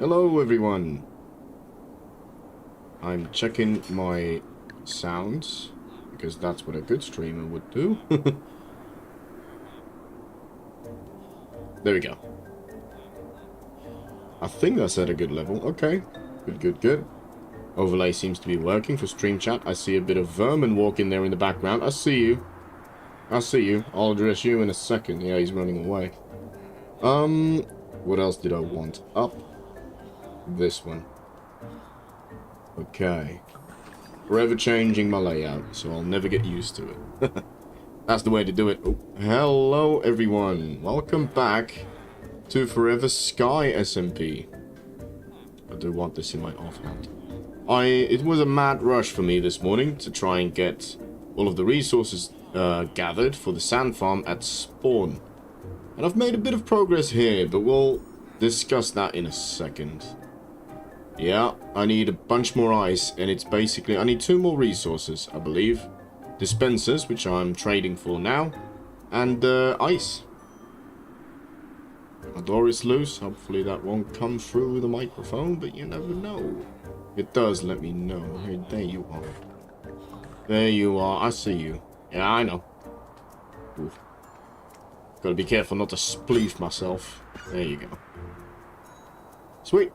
Hello everyone. I'm checking my sounds because that's what a good streamer would do. There we go. I think that's at a good level. Okay. Good. Overlay seems to be working for stream chat. I see a bit of vermin walking there in the background. I see you. I'll address you in a second. Yeah, he's running away. What else did I want? Up. This one. Okay. Forever changing my layout, so I'll never get used to it. That's the way to do it. Oh, hello, everyone. Welcome back to 4Eversky Smp. I do want this in my offhand. It was a mad rush for me this morning to try and get all of the resources gathered for the Sandfarm at spawn. And I've made a bit of progress here, but we'll discuss that in a second. Yeah, I need a bunch more ice, and it's basically... I need 2 more resources, I believe. Dispensers, which I'm trading for now, and ice. My door is loose. Hopefully that won't come through the microphone, but you never know. It does let me know. Hey, there you are. There you are. I see you. Yeah, I know. Oof. Gotta be careful not to spleef myself. There you go. Sweet.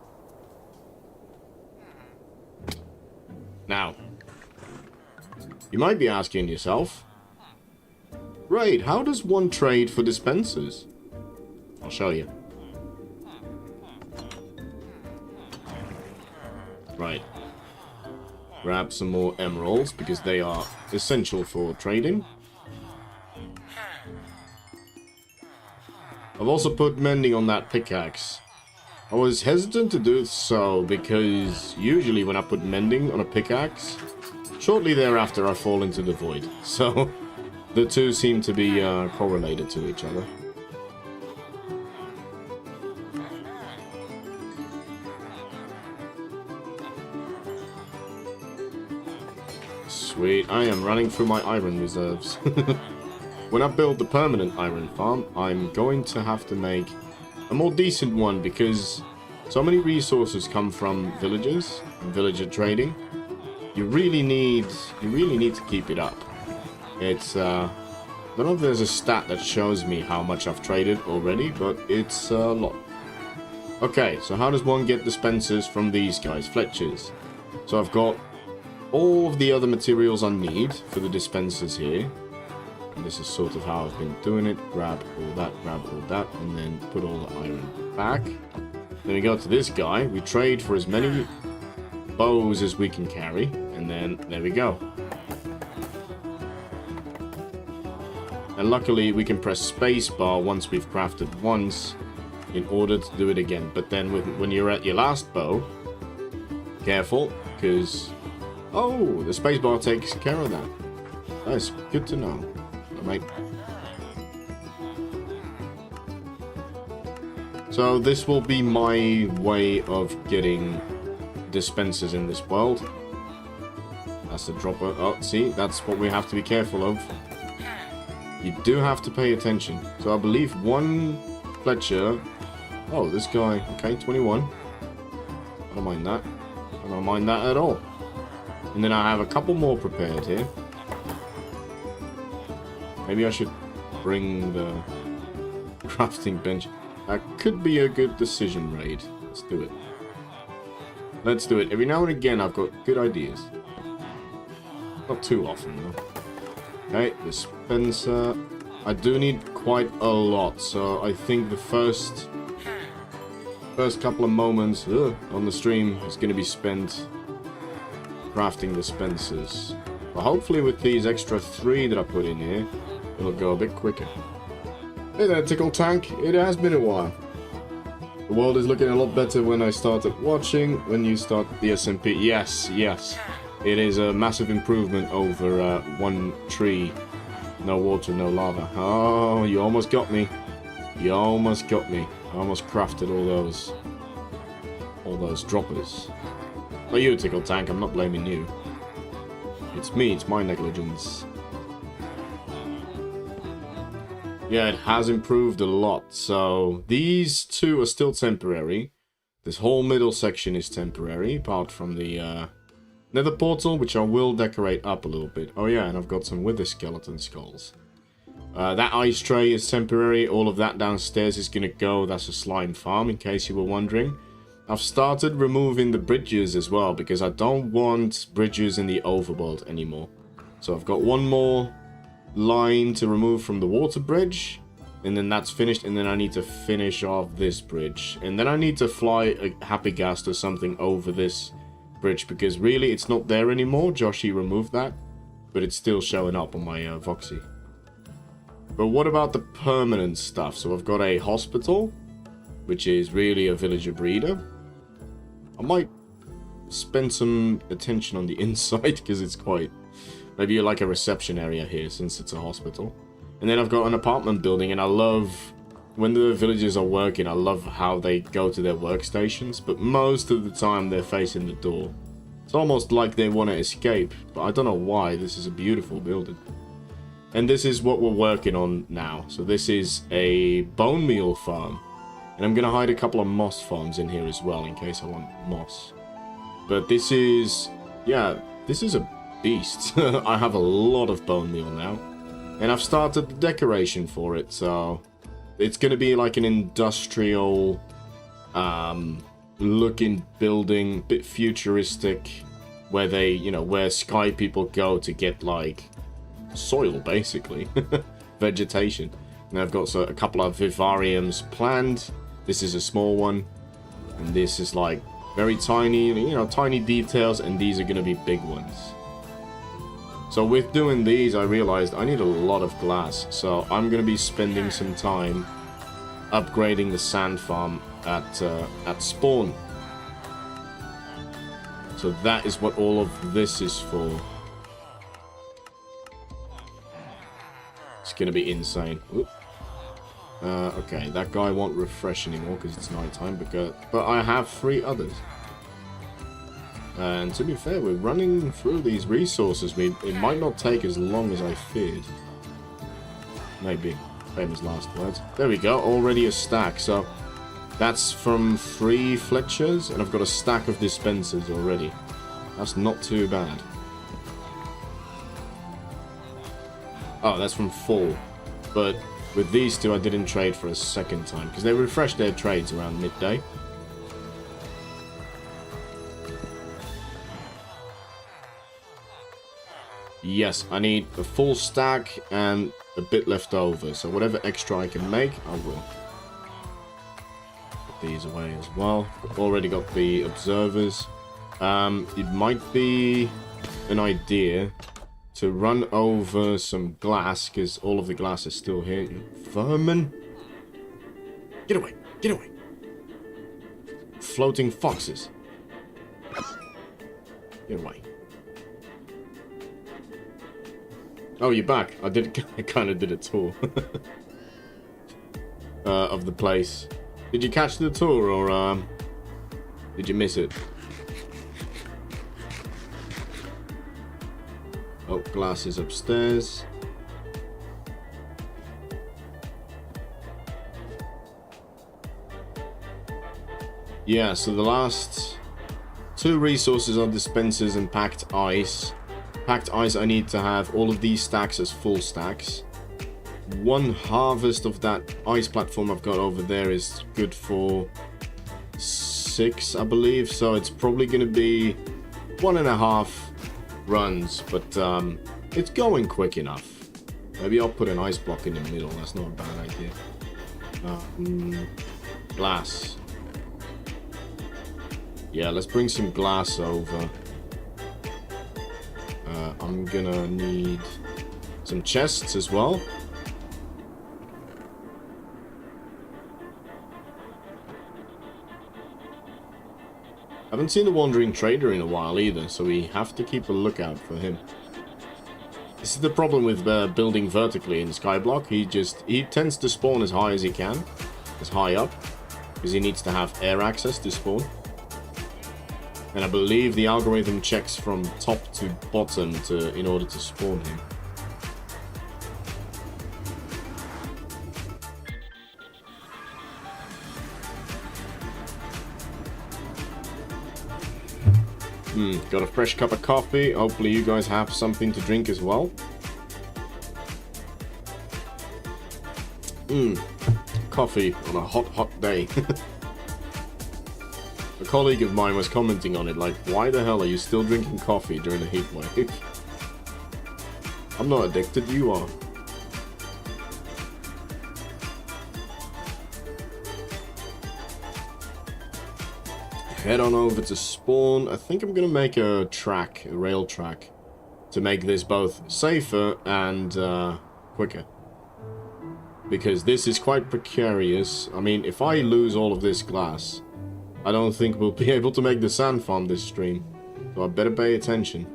Now, you might be asking yourself, Raid, how does one trade for dispensers? I'll show you. Right. Grab some more emeralds because they are essential for trading. I've also put mending on that pickaxe. I was hesitant to do so because usually when I put mending on a pickaxe, shortly thereafter I fall into the void. So the two seem to be correlated to each other. Sweet, I am running through my iron reserves. When I build the permanent iron farm, I'm going to have to make a more decent one because so many resources come from villagers and villager trading. You really need to keep it up. It's I don't know if there's a stat that shows me how much I've traded already, but it's a lot. Okay, so how does one get dispensers from these guys, Fletchers? So I've got all of the other materials I need for the dispensers here. And this is sort of how I've been doing it. Grab all that, and then put all the iron back. Then we go to this guy. We trade for as many bows as we can carry. And then, there we go. And luckily, we can press spacebar once we've crafted once in order to do it again. But then when you're at your last bow, careful, because... Oh, the spacebar takes care of that. That's good to know. Mate. So this will be my way of getting dispensers in this world. That's the dropper. Oh, see, that's what we have to be careful of. You do have to pay attention. So I believe one Fletcher... Oh, this guy. Okay, 21. I don't mind that. I don't mind that at all. And then I have a couple more prepared here. Maybe I should bring the crafting bench. That could be a good decision, Raid. Let's do it. Let's do it. Every now and again, I've got good ideas. Not too often, though. Okay, dispenser. I do need quite a lot, so I think the first couple of moments on the stream is going to be spent crafting dispensers. But hopefully with these extra 3 that I put in here, it'll go a bit quicker. Hey there, Tickle Tank. It has been a while. The world is looking a lot better when I started watching. When you start the SMP. Yes. It is a massive improvement over one tree. No water, no lava. Oh, you almost got me. You almost got me. I almost crafted all those droppers. Not you, Tickle Tank. I'm not blaming you. It's me. It's my negligence. Yeah, it has improved a lot. So these 2 are still temporary. This whole middle section is temporary, apart from the nether portal, which I will decorate up a little bit. Oh yeah, and I've got some wither skeleton skulls. That ice tray is temporary. All of that downstairs is going to go. That's a slime farm, in case you were wondering. I've started removing the bridges as well, because I don't want bridges in the overworld anymore. So I've got one more line to remove from the water bridge, and then that's finished, and then I need to finish off this bridge. And then I need to fly a happy ghast or something over this bridge, because really it's not there anymore. Joshy removed that, but it's still showing up on my Voxy. But what about the permanent stuff? So I've got a hospital, which is really a villager breeder. I might spend some attention on the inside, because it's quite... Maybe like a reception area here, since it's a hospital. And then I've got an apartment building, and I love... When the villagers are working, I love how they go to their workstations. But most of the time, they're facing the door. It's almost like they want to escape. But I don't know why. This is a beautiful building. And this is what we're working on now. So this is a bone meal farm. And I'm going to hide a couple of moss farms in here as well, in case I want moss. But this is... Yeah, this is a beast. I have a lot of bone meal now. And I've started the decoration for it, so... It's going to be like an industrial... looking building, bit futuristic. Where they, you know, where sky people go to get, like... soil, basically. Vegetation. And I've got a couple of vivariums planned. This is a small one, and this is like very tiny, you know, tiny details, and these are going to be big ones. So with doing these, I realized I need a lot of glass, so I'm going to be spending some time upgrading the sand farm at spawn. So that is what all of this is for. It's going to be insane. Oop. Okay, that guy won't refresh anymore because it's nighttime, but I have 3 others. And to be fair, we're running through these resources. It might not take as long as I feared. Maybe. Famous last words. There we go, already a stack. So that's from 3 Fletchers, and I've got a stack of dispensers already. That's not too bad. Oh, that's from 4. But with these 2, I didn't trade for a second time, because they refreshed their trades around midday. Yes, I need a full stack and a bit left over. So whatever extra I can make, I will. Put these away as well. I've already got the observers. It might be an idea to run over some glass, because all of the glass is still here. You vermin! Get away! Get away! Floating foxes! Get away. Oh, you're back. I kind of did a tour of the place. Did you catch the tour, or did you miss it? Oh, glass is upstairs. Yeah, so the last 2 resources are dispensers and packed ice. Packed ice, I need to have all of these stacks as full stacks. 1 harvest of that ice platform I've got over there is good for 6, I believe. So it's probably going to be 1.5 runs, but it's going quick enough. Maybe I'll put an ice block in the middle. That's not a bad idea. Glass. Yeah, let's bring some glass over. I'm gonna need some chests as well. I haven't seen the Wandering Trader in a while either, so we have to keep a lookout for him. This is the problem with building vertically in Skyblock. He tends to spawn as high as he can, as high up, because he needs to have air access to spawn. And I believe the algorithm checks from top to bottom in order to spawn him. Got a fresh cup of coffee. Hopefully you guys have something to drink as well. Coffee on a hot day. A colleague of mine was commenting on it, like, why the hell are you still drinking coffee during a heat wave? I'm not addicted, you are. Head on over to spawn. I think I'm gonna make a track, a rail track, to make this both safer and quicker. Because this is quite precarious. I mean, if I lose all of this glass, I don't think we'll be able to make the Sandfarm this stream. So I better pay attention.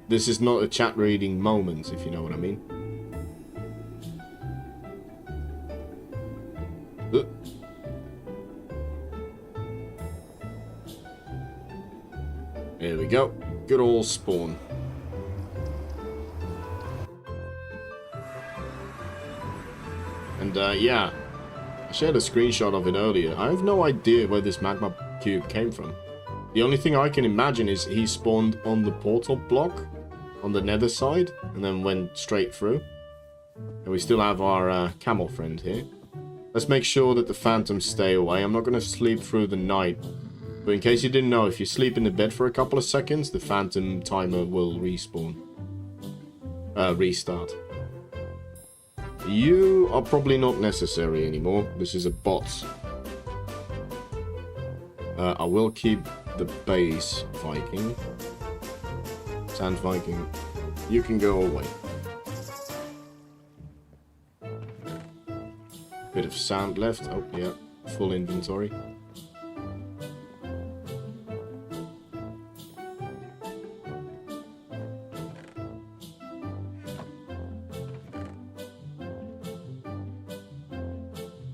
This is not a chat reading moment, if you know what I mean. There we go. Good old spawn. And yeah, I shared a screenshot of it earlier. I have no idea where this magma cube came from. The only thing I can imagine is he spawned on the portal block on the nether side and then went straight through. And we still have our camel friend here. Let's make sure that the phantoms stay away. I'm not going to sleep through the night. But in case you didn't know, if you sleep in the bed for a couple of seconds, the phantom timer will respawn. Restart. You are probably not necessary anymore. This is a bot. I will keep the base Viking. Sand Viking. You can go away. Bit of sand left. Oh, yeah. Full inventory.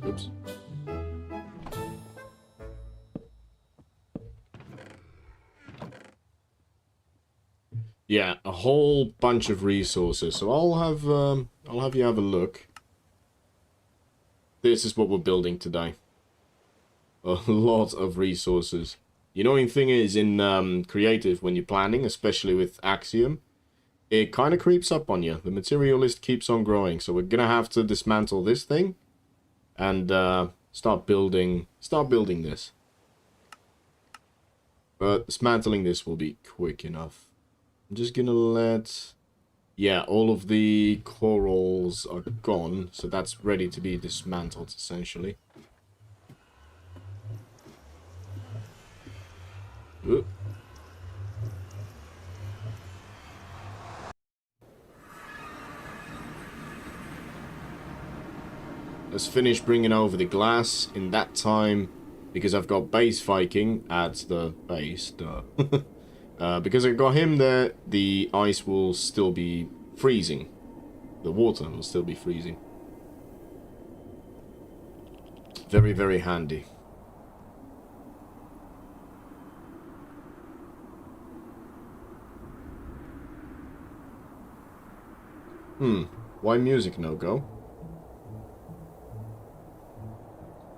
Oops. Yeah, a whole bunch of resources. So I'll have you have a look. This is what we're building today. A lot of resources. The annoying thing is in creative, when you're planning, especially with Axiom, it kind of creeps up on you. The material list keeps on growing, so we're gonna have to dismantle this thing and start building this. But dismantling this will be quick enough. I'm just gonna let... Yeah, all of the corals are gone, so that's ready to be dismantled, essentially. Ooh. Let's finish bringing over the glass in that time, because I've got base Viking at the base, duh. Because I got him there, the ice will still be freezing. The water will still be freezing. Very, very handy. Why music no go?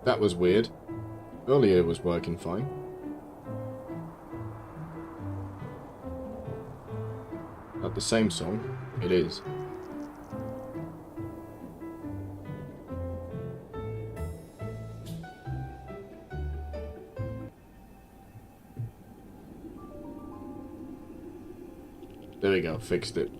That was weird. Earlier it was working fine. Not the same song. It is. There we go, fixed it.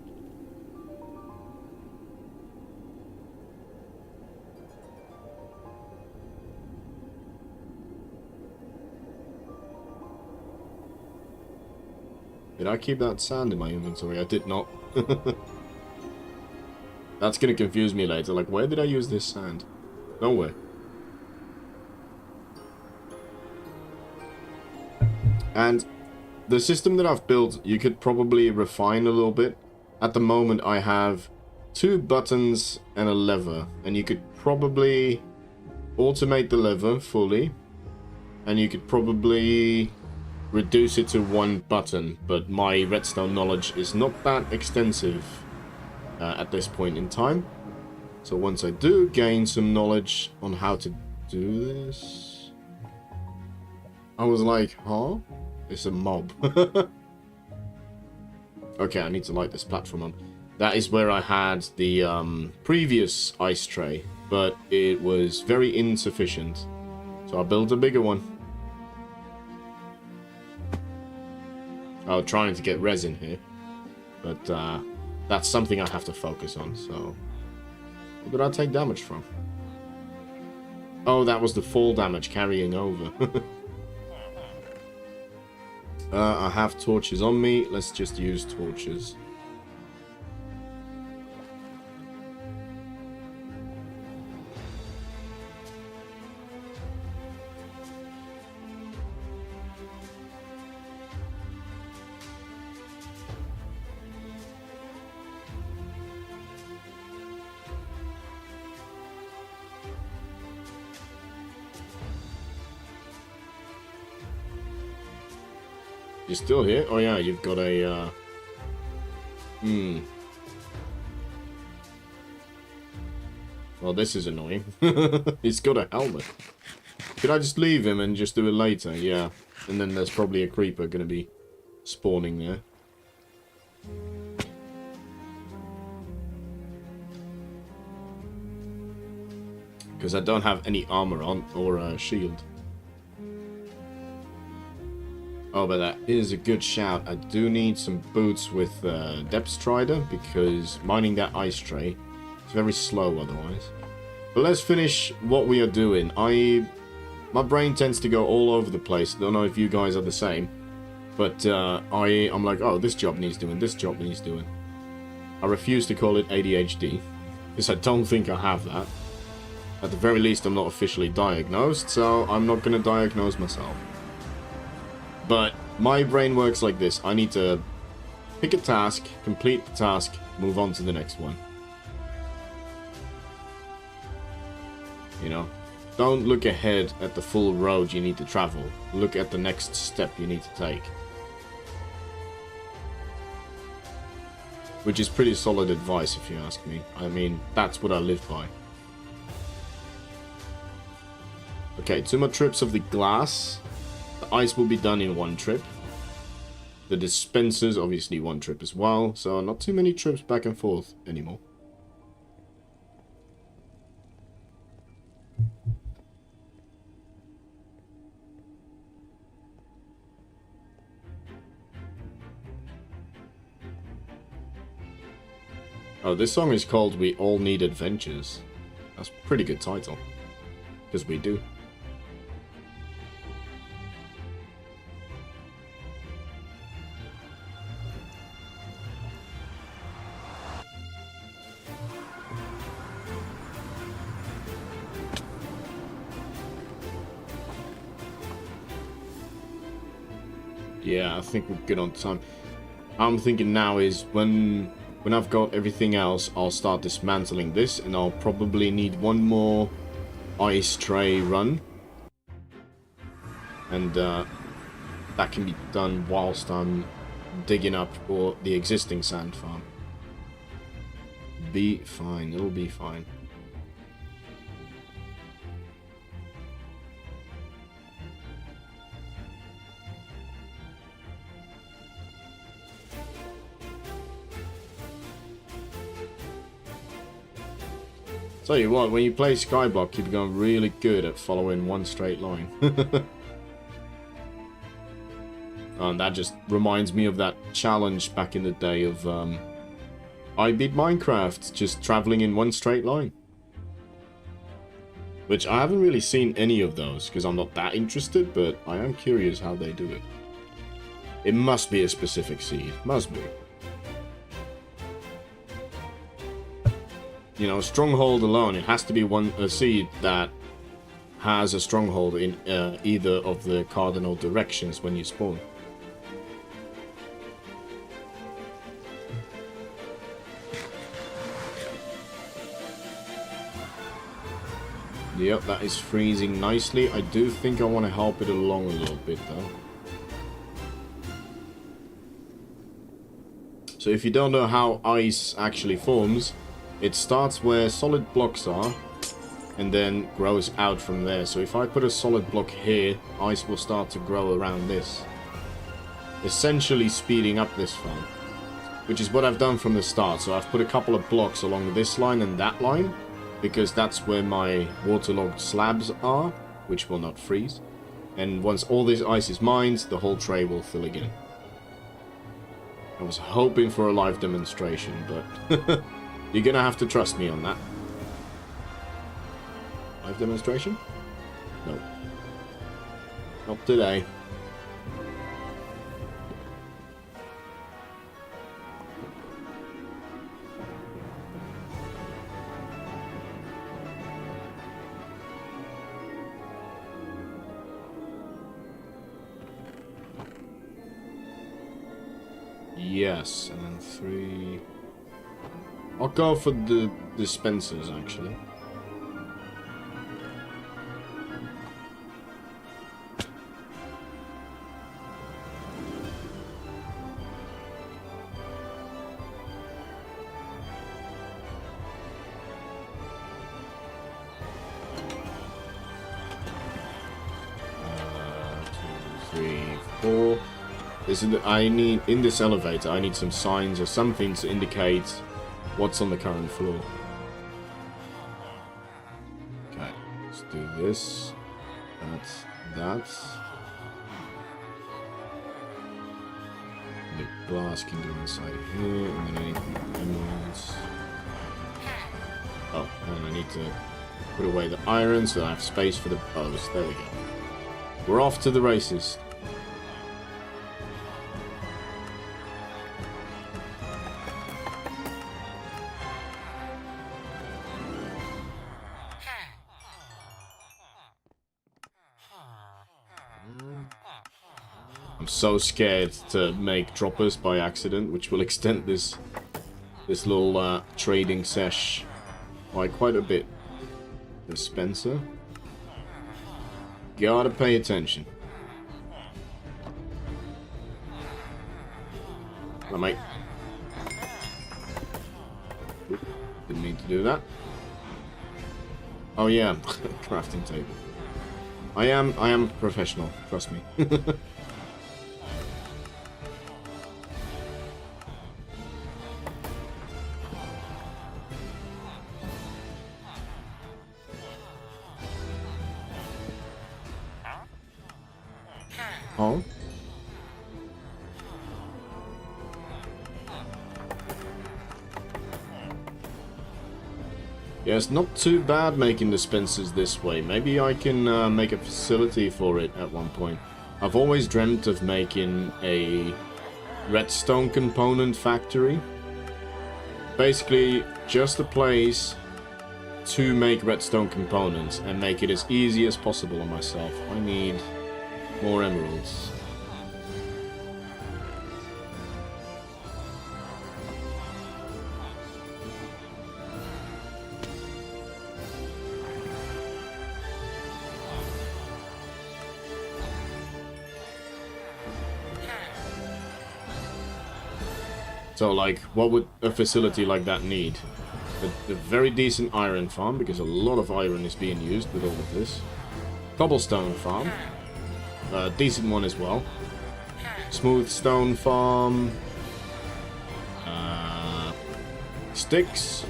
Did I keep that sand in my inventory? I did not. That's gonna confuse me later. Like, where did I use this sand? Nowhere. And the system that I've built, you could probably refine a little bit. At the moment, I have 2 buttons and a lever. And you could probably automate the lever fully. And you could probably reduce it to 1 button, but my redstone knowledge is not that extensive at this point in time. So once I do gain some knowledge on how to do this, I was like, huh? It's a mob. Okay, I need to light this platform up. That is where I had the previous ice tray, but it was very insufficient. So I built a bigger one. I was trying to get resin here, but that's something I have to focus on, so... Where did I take damage from? Oh, that was the fall damage carrying over. I have torches on me. Let's just use torches. You're still here? Oh yeah, you've got a, Well, this is annoying. He's got a helmet. Could I just leave him and just do it later? Yeah. And then there's probably a creeper gonna be spawning there. Because I don't have any armor on or a shield. Oh, but that is a good shout. I do need some boots with depth strider because mining that ice tray is very slow otherwise. But let's finish what we are doing. My brain tends to go all over the place. I don't know if you guys are the same, but I'm like, oh, this job needs doing, this job needs doing. I refuse to call it ADHD because I don't think I have that. At the very least, I'm not officially diagnosed, so I'm not going to diagnose myself. But my brain works like this. I need to pick a task, complete the task, move on to the next one. You know? Don't look ahead at the full road you need to travel. Look at the next step you need to take. Which is pretty solid advice if you ask me. I mean, that's what I live by. Okay, 2 more trips of the glass. The ice will be done in 1 trip. The dispensers, obviously 1 trip as well. So not too many trips back and forth anymore. Oh, this song is called We All Need Adventures. That's a pretty good title. Because we do. Yeah, I think we're good on time. I'm thinking now is when I've got everything else, I'll start dismantling this, and I'll probably need 1 more ice tray run. And that can be done whilst I'm digging up or the existing sand farm. Be fine, it'll be fine. Tell you what, when you play Skyblock, you become really good at following 1 straight line. And that just reminds me of that challenge back in the day of I beat Minecraft, just traveling in 1 straight line. Which I haven't really seen any of those, because I'm not that interested, but I am curious how they do it. It must be a specific seed. Must be. You know, stronghold alone, it has to be a seed that has a stronghold in either of the cardinal directions when you spawn. Yep, that is freezing nicely. I do think I want to help it along a little bit, though. So if you don't know how ice actually forms, it starts where solid blocks are, and then grows out from there. So if I put a solid block here, ice will start to grow around this. essentially speeding up this farm, which is what I've done from the start. So I've put a couple of blocks along this line and that line, because that's where my waterlogged slabs are, which will not freeze. And once all this ice is mined, the whole tray will fill again. I was hoping for a live demonstration, but you're gonna have to trust me on that. Live demonstration? No. Not today. Yes, and then 3... I'll go for the dispensers, actually. I need, in this elevator, I need some signs or something to indicate what's on the current floor. Okay, let's do this. That. The glass can go inside here, and then I need the emeralds. Oh, and I need to put away the iron so I have space for the bows. There we go. We're off to the races. I'm so scared to make droppers by accident, which will extend this little trading sesh by quite a bit. Dispenser. Gotta pay attention. Hello, mate. Oop, didn't mean to do that. Oh yeah, crafting table. I am a professional, trust me. Oh. Yeah, it's not too bad making dispensers this way. Maybe I can make a facility for it at one point. I've always dreamt of making a redstone component factory. Basically, just a place to make redstone components and make it as easy as possible on myself. I need more emeralds. So, like, what would a facility like that need? A very decent iron farm, because a lot of iron is being used with all of this. Cobblestone farm. A decent one as well. Smooth stone farm. Sticks.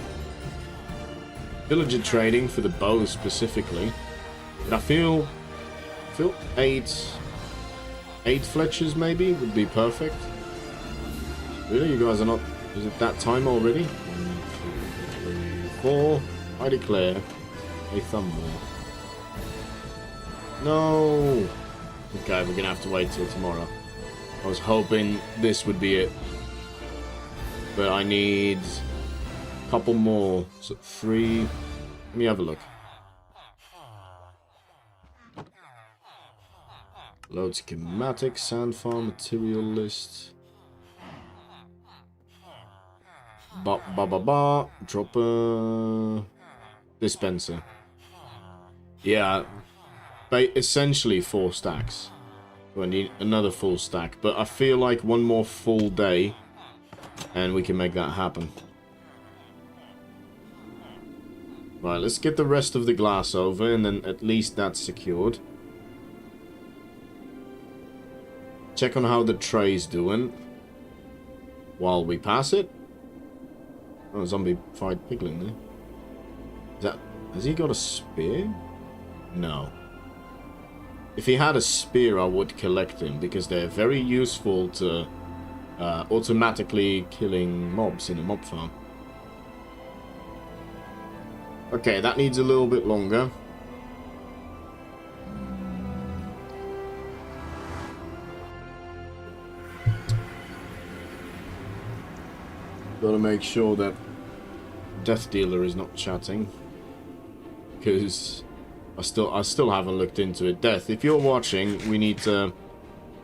Villager trading for the bow specifically. But I feel 8 Fletchers maybe would be perfect. Really? You guys are not... Is it that time already? 1, 2, 3, 4. I declare a thumb war. No! Okay, we're gonna have to wait till tomorrow. I was hoping this would be it. But I need a couple more. So 3... Let me have a look. Load schematic, Sandfarm, material list. Dropper. Dispenser. Yeah. Essentially 4 stacks. So I need another full stack. But I feel like one more full day and we can make that happen. Right, let's get the rest of the glass over and then at least that's secured. check on how the tray's doing while we pass it. Oh, zombified piglin there. Is that... Has he got a spear? No. If he had a spear, I would collect him, because they're very useful to automatically killing mobs in a mob farm. Okay, that needs a little bit longer. Gotta make sure that Death Dealer is not chatting, because I still haven't looked into it. Death, if you're watching, we need to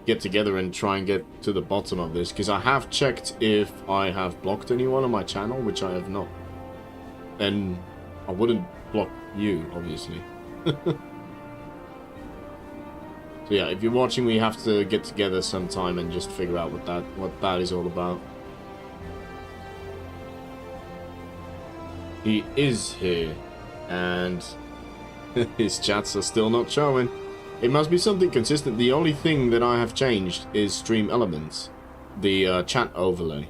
get together and try and get to the bottom of this, because I have checked if I have blocked anyone on my channel, which I have not. And I wouldn't block you, obviously. So yeah, if you're watching, we have to get together sometime and just figure out what that is all about. He is here, and his chats are still not showing. It must be something consistent. The only thing that I have changed is Stream Elements, the chat overlay.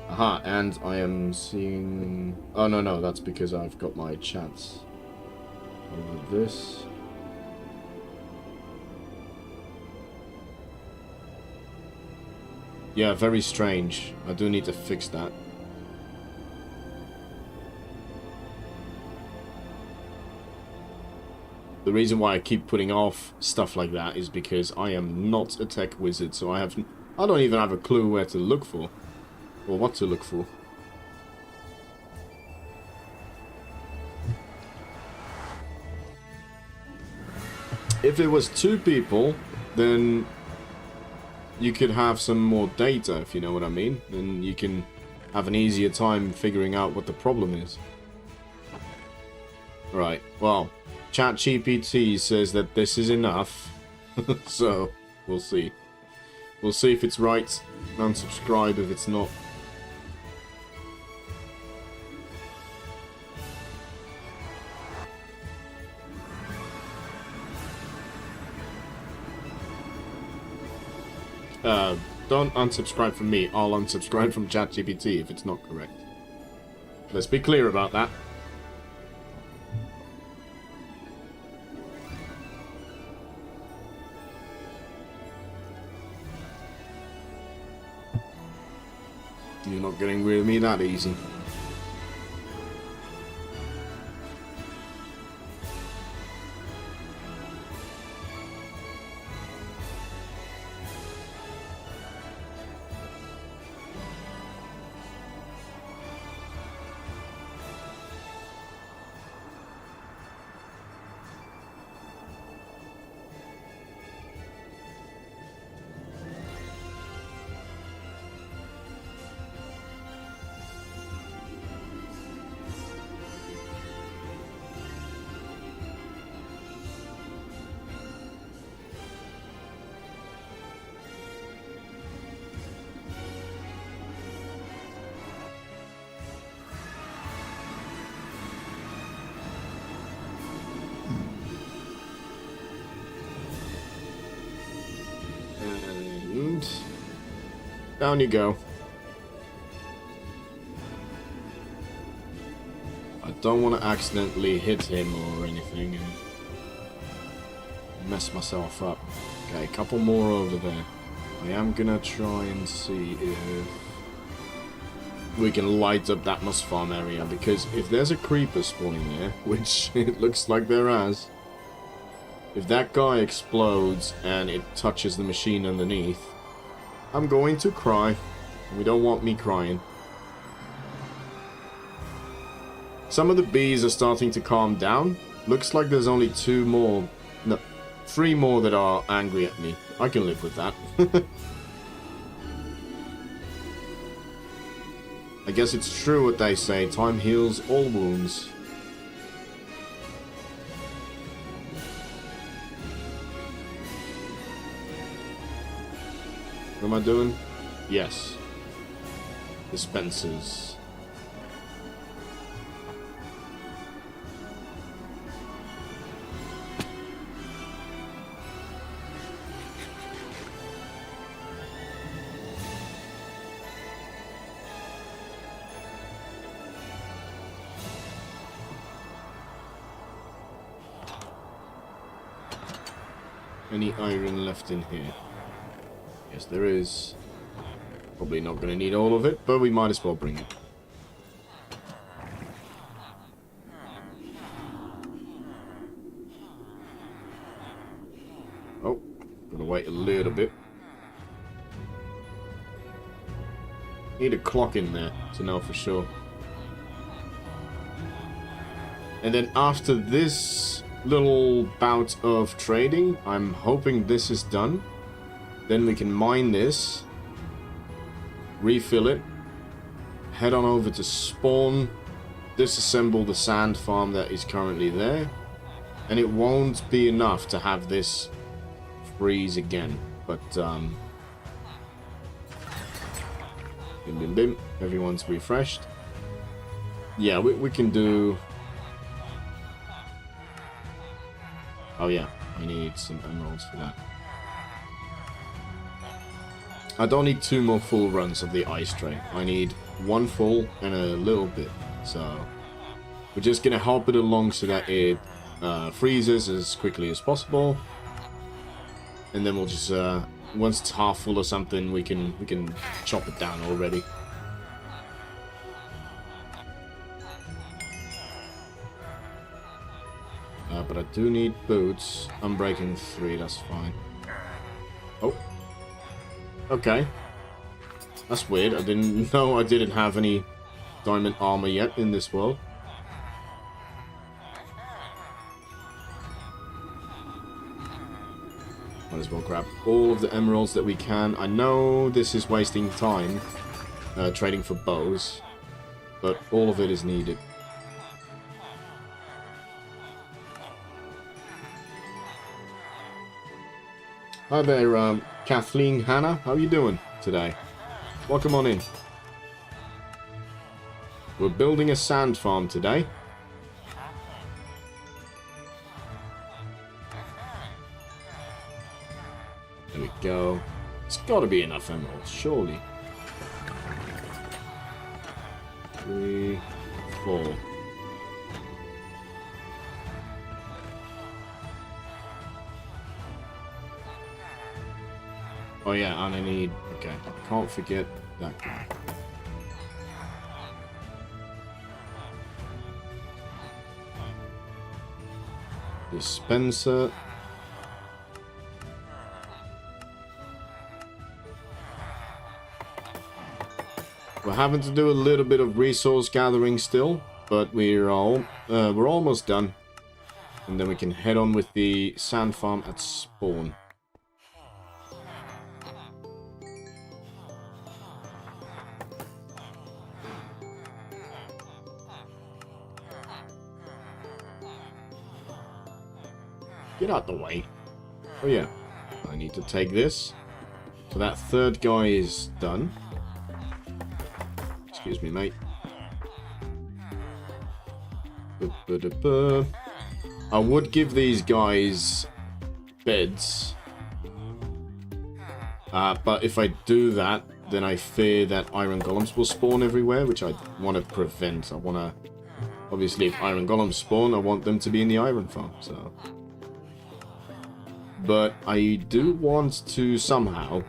Aha, and I am seeing... Oh, no, that's because I've got my chats over this. Yeah, very strange. I do need to fix that. The reason why I keep putting off stuff like that is because I am not a tech wizard, so I don't even have a clue where to look for. Or what to look for. If it was 2 people, then you could have some more data, if you know what I mean. Then you can have an easier time figuring out what the problem is. Right, well, ChatGPT says that this is enough. So, we'll see. We'll see if it's right. Unsubscribe if it's not. Don't unsubscribe from me. I'll unsubscribe from ChatGPT if it's not correct. Let's be clear about that. You're not getting rid of me that easy. Down you go. I don't want to accidentally hit him or anything and mess myself up. Okay, a couple more over there. I am gonna try and see if we can light up that moss farm area, because if there's a creeper spawning there, which it looks like there has, if that guy explodes and it touches the machine underneath, I'm going to cry. We don't want me crying. Some of the bees are starting to calm down. Looks like there's only 2 more... No, 3 more that are angry at me. I can live with that. I guess it's true what they say. Time heals all wounds. What am I doing? Yes. Dispensers. any iron left in here? Yes, there is. Probably not going to need all of it, but we might as well bring it. Oh, gotta wait a little bit. Need a clock in there to know for sure. And then after this little bout of trading, I'm hoping this is done. Then we can mine this, refill it, head on over to spawn, disassemble the sand farm that is currently there. And it won't be enough to have this freeze again, but bim bim bim, everyone's refreshed. Yeah, we can do. Oh yeah, I need some emeralds for that. I don't need 2 more full runs of the ice tray. I need 1 full and a little bit. So we're just gonna help it along so that it freezes as quickly as possible. And then we'll just once it's half full or something, we can chop it down already. But I do need boots. I'm breaking 3, that's fine. Oh. Okay. That's weird. I didn't know I didn't have any diamond armor yet in this world. Might as well grab all of the emeralds that we can. I know this is wasting time trading for bows, but all of it is needed. Hi there, Kathleen Hannah. How are you doing today? Welcome on in. We're building a sand farm today. There we go. It's got to be enough emeralds, surely. 3, 4. Oh yeah, and I need... Okay, can't forget that guy. Dispenser. We're having to do a little bit of resource gathering still, but we're almost done. And then we can head on with the sand farm at spawn. Get out the way. Oh yeah, I need to take this. So that 3rd guy is done. Excuse me, mate. I would give these guys beds. But if I do that, then I fear that iron golems will spawn everywhere, which I want to prevent. I want to... Obviously, if iron golems spawn, I want them to be in the iron farm, so... But I do want to somehow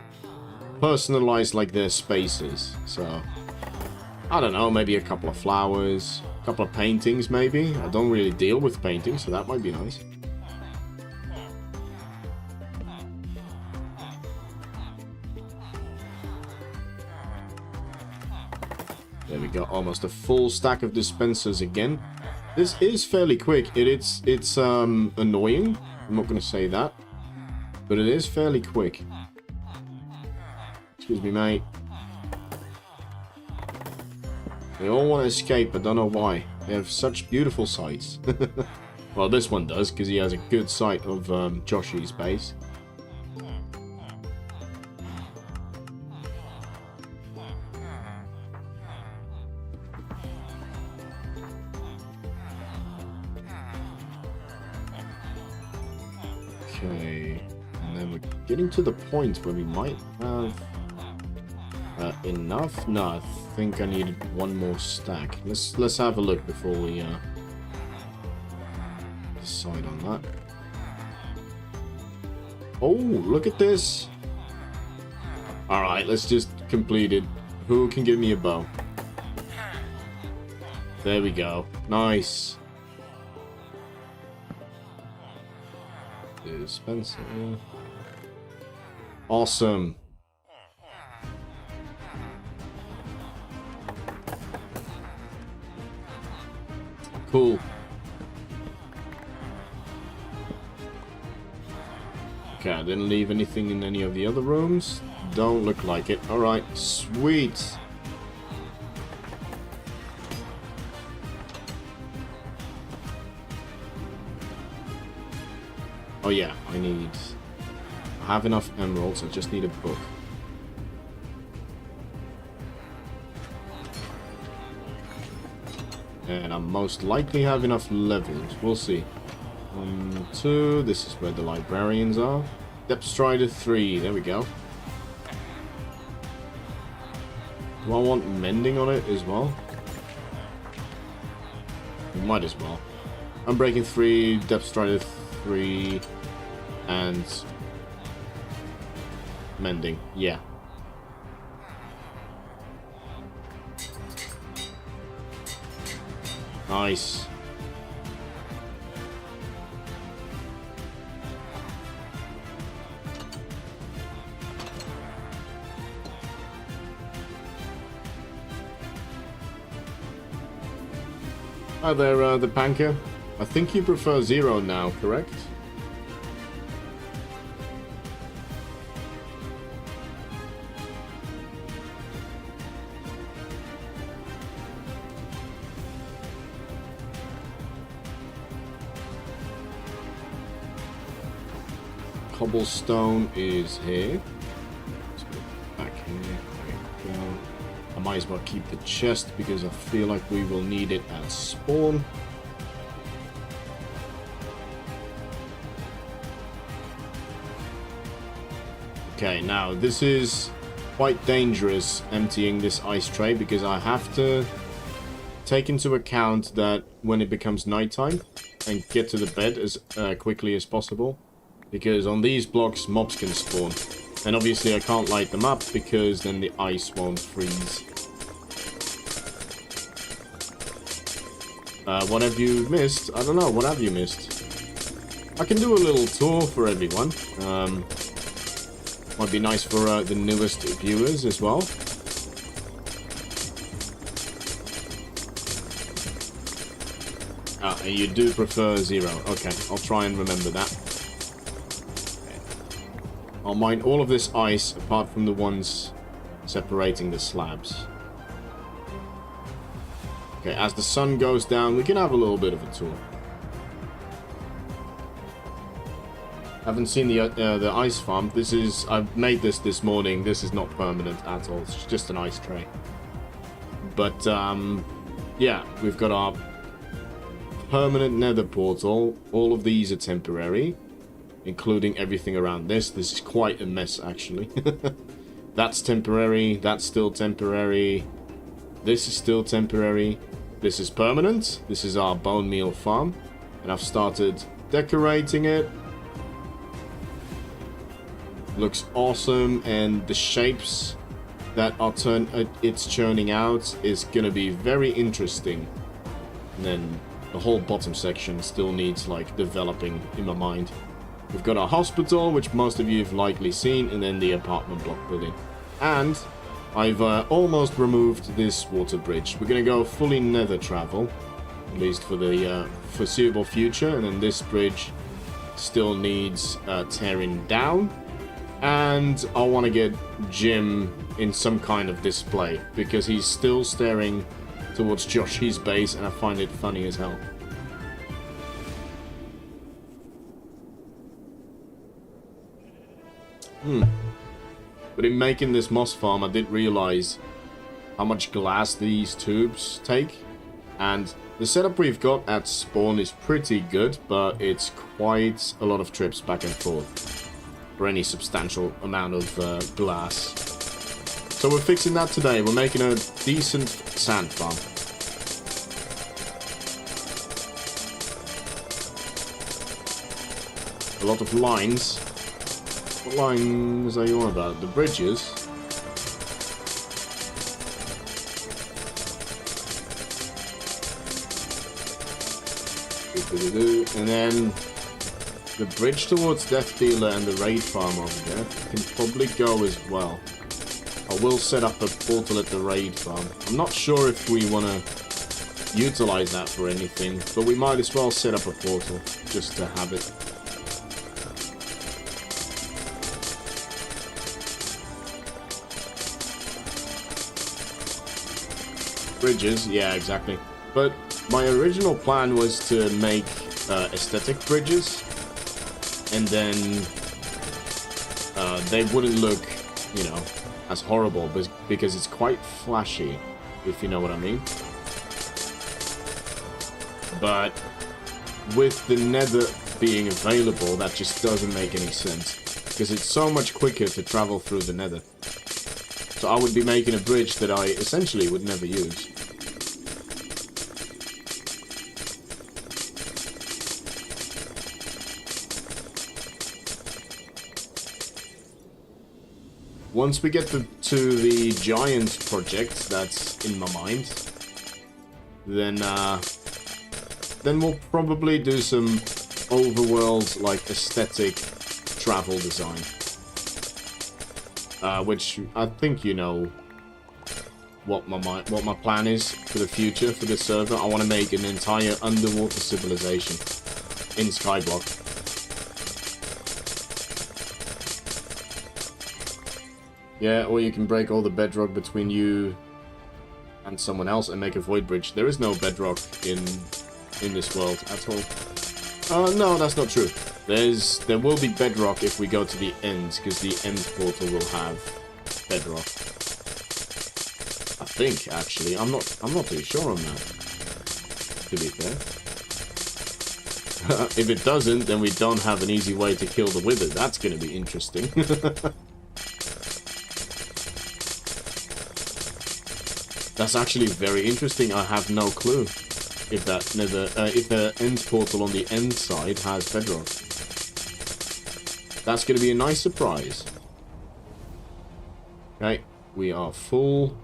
personalize like their spaces. So I don't know, maybe a couple of flowers, a couple of paintings maybe. I don't really deal with paintings, so that might be nice. There we go, almost a full stack of dispensers again. This is fairly quick. It's annoying. I'm not going to say that. But it is fairly quick. Excuse me, mate. They all want to escape, but don't know why. They have such beautiful sights. Well, this one does, because he has a good sight of Joshy's base. Okay. And then we're getting to the point where we might have enough. No, I think I needed 1 more stack. Let's have a look before we decide on that. Oh, look at this. Alright, let's just complete it. Who can give me a bow? There we go. Nice. Dispenser. Awesome. Cool. Okay, I didn't leave anything in any of the other rooms. Don't look like it. Alright, sweet. Oh yeah, I have enough emeralds, I just need a book. And I most likely have enough levels. We'll see. 1, 2. This is where the librarians are. Depth Strider 3. There we go. Do I want mending on it as well? Might as well. Unbreaking 3. Depth Strider 3. And mending. Yeah. Nice. Hi there, the Panker. I think you prefer 0 now, correct? Cobblestone is here. Let's go back here. There we go. I might as well keep the chest because I feel like we will need it at spawn. Okay, now this is quite dangerous emptying this ice tray because I have to take into account that when it becomes nighttime and get to the bed as quickly as possible. Because on these blocks, mobs can spawn. And obviously I can't light them up because then the ice won't freeze. What have you missed? I don't know, what have you missed? I can do a little tour for everyone. Might be nice for the newest viewers as well. Ah, you do prefer 0. Okay, I'll try and remember that. I'll mine all of this ice, apart from the ones separating the slabs. Okay, as the sun goes down, we can have a little bit of a tour. Haven't seen the ice farm. This is... I've made this morning. This is not permanent at all. It's just an ice tray. But, yeah, we've got our permanent nether portal. All of these are temporary. Including everything around this. This is quite a mess, actually. That's temporary. That's still temporary. This is still temporary. This is permanent. This is our bone meal farm. And I've started decorating it. Looks awesome. And the shapes that are it's churning out is going to be very interesting. And then the whole bottom section still needs, like, developing in my mind. We've got our hospital, which most of you have likely seen, and then the apartment block building. And I've almost removed this water bridge. We're going to go fully nether travel, at least for the foreseeable future. And then this bridge still needs tearing down. And I want to get Jim in some kind of display, because he's still staring towards Joshy's base, and I find it funny as hell. But in making this moss farm, I did realize how much glass these tubes take. And the setup we've got at spawn is pretty good, but it's quite a lot of trips back and forth for any substantial amount of glass. So we're fixing that today. We're making a decent sand farm. A lot of lines. What lines are you on about? The bridges? And then the bridge towards Death Dealer and the raid farm over there can probably go as well. I will set up a portal at the raid farm. I'm not sure if we want to utilize that for anything, but we might as well set up a portal just to have it. Bridges, yeah, exactly. But my original plan was to make aesthetic bridges, and then they wouldn't look, you know, as horrible, because it's quite flashy, if you know what I mean. But with the nether being available, that just doesn't make any sense, because it's so much quicker to travel through the nether. So I would be making a bridge that I essentially would never use. Once we get to the giant project that's in my mind, then we'll probably do some overworld, like, aesthetic travel design. Which I think you know what my plan is for the future for this server. I want to make an entire underwater civilization in Skyblock. Yeah, or you can break all the bedrock between you and someone else and make a void bridge. There is no bedrock in this world at all. No, that's not true. There will be bedrock if we go to the end, because the end portal will have bedrock. I think, actually. I'm not too sure on that, to be fair. If it doesn't, then we don't have an easy way to kill the wither. That's going to be interesting. That's actually very interesting. I have no clue if that if the end portal on the end side has bedrock. That's going to be a nice surprise. Okay, we are full.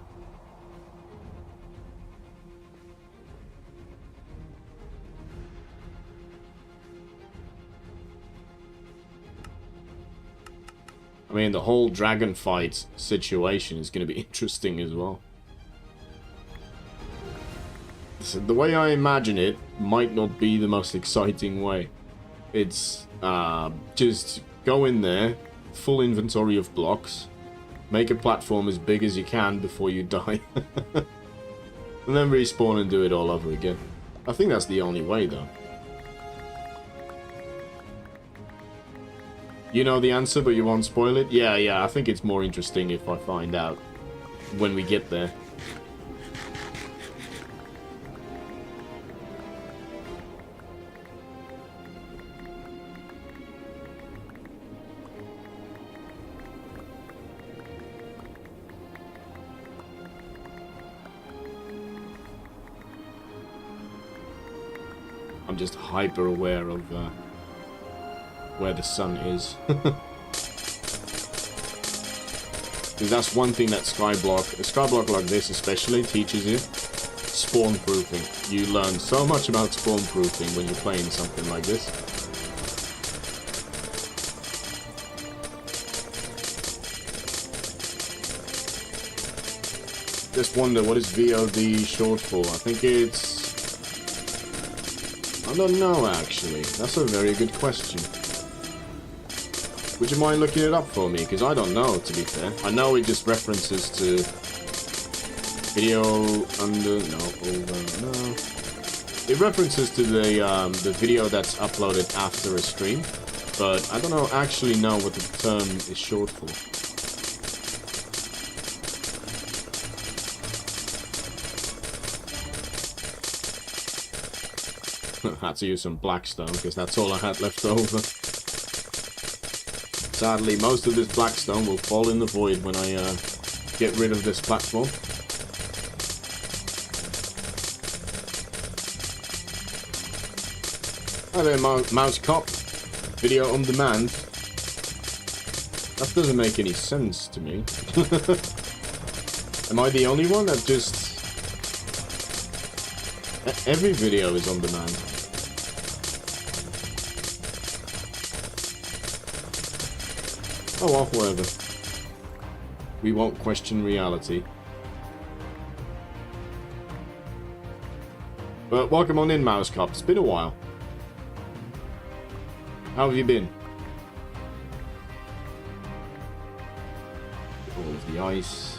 I mean, the whole dragon fight situation is going to be interesting as well. So the way I imagine it might not be the most exciting way. It's just go in there, full inventory of blocks, make a platform as big as you can before you die, and then respawn and do it all over again. I think that's the only way, though. You know the answer, but you won't spoil it? Yeah, I think it's more interesting if I find out when we get there. I'm just hyper aware of where the sun is. Because that's one thing that Skyblock, a Skyblock like this especially, teaches you. Spawn proofing. You learn so much about spawn proofing when you're playing something like this. Just wonder, what is VOD short for? I think it's... I don't know, actually. That's a very good question. Would you mind looking it up for me? Because I don't know, to be fair. I know it just references to video under... No, over... No. It references to the video that's uploaded after a stream. But I don't actually know what the term is short for. Had to use some blackstone because that's all I had left over. Sadly, most of this blackstone will fall in the void when I get rid of this platform. Hi there, Mouse Cop. Video on demand. That doesn't make any sense to me. Am I the only one that just... Every video is on demand. Oh well, whatever. We won't question reality. But welcome on in, Mouse Cop. It's been a while. How have you been? All of the ice.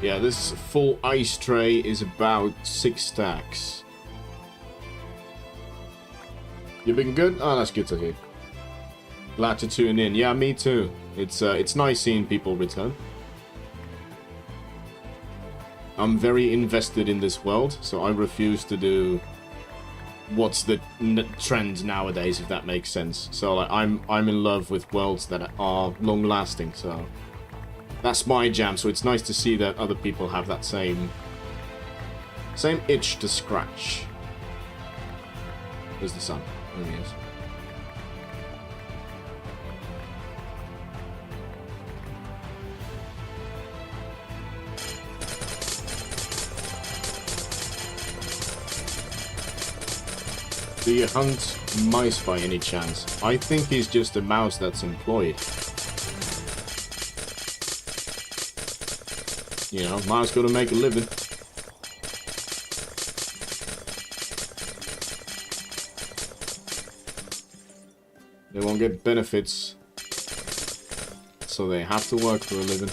Yeah, this full ice tray is about 6 stacks. You been good? Oh, that's good to hear. Glad to tune in. Yeah, me too. It's nice seeing people return. I'm very invested in this world, so I refuse to do what's the trend nowadays, if that makes sense. So like, I'm in love with worlds that are long lasting. So that's my jam. So it's nice to see that other people have that same itch to scratch. There's the sun. There he is. Do you hunt mice by any chance? I think he's just a mouse that's employed. You know, mouse gotta make a living. They won't get benefits, so they have to work for a living.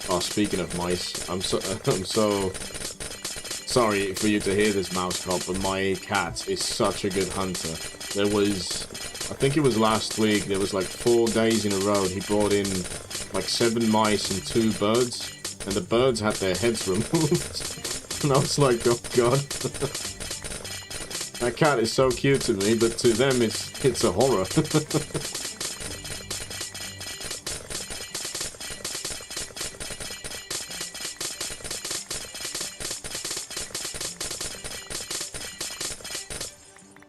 Oh, speaking of mice, I'm so sorry for you to hear this, Mouse Cop, but my cat is such a good hunter. There was, I think it was last week, there was like 4 days in a row, he brought in like 7 mice and 2 birds, and the birds had their heads removed. And I was like, oh god. That cat is so cute to me, but to them it's a horror.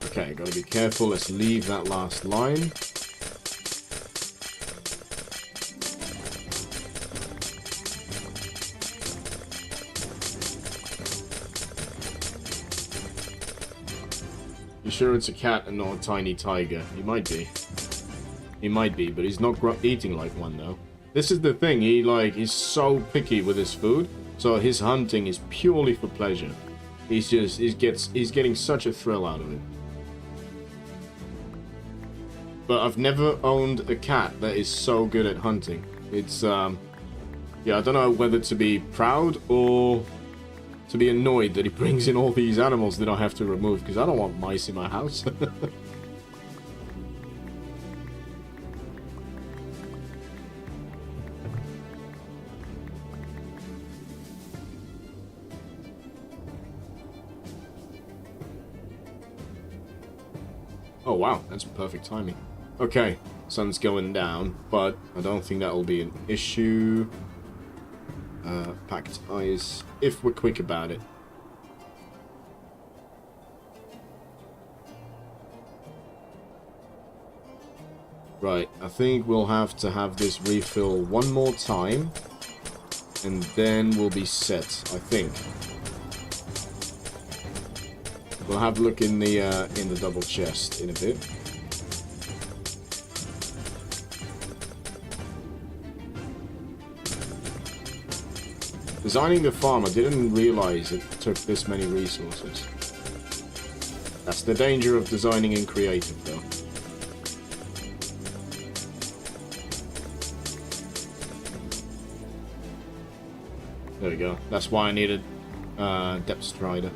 Okay, gotta be careful. Let's leave that last line. You sure it's a cat and not a tiny tiger? He might be. He might be, but he's not eating like one though. This is the thing. He's so picky with his food. So his hunting is purely for pleasure. He's getting such a thrill out of it. But I've never owned a cat that is so good at hunting. It's, yeah, I don't know whether to be proud or to be annoyed that he brings in all these animals that I have to remove, because I don't want mice in my house. Oh wow, that's perfect timing. Okay, sun's going down, but I don't think that'll be an issue. Packed ice, if we're quick about it. Right, I think we'll have to have this refill one more time, and then we'll be set, I think. We'll have a look in the double chest in a bit. Designing the farm, I didn't realize it took this many resources. That's the danger of designing in creative, though. There we go. That's why I needed Depth Strider.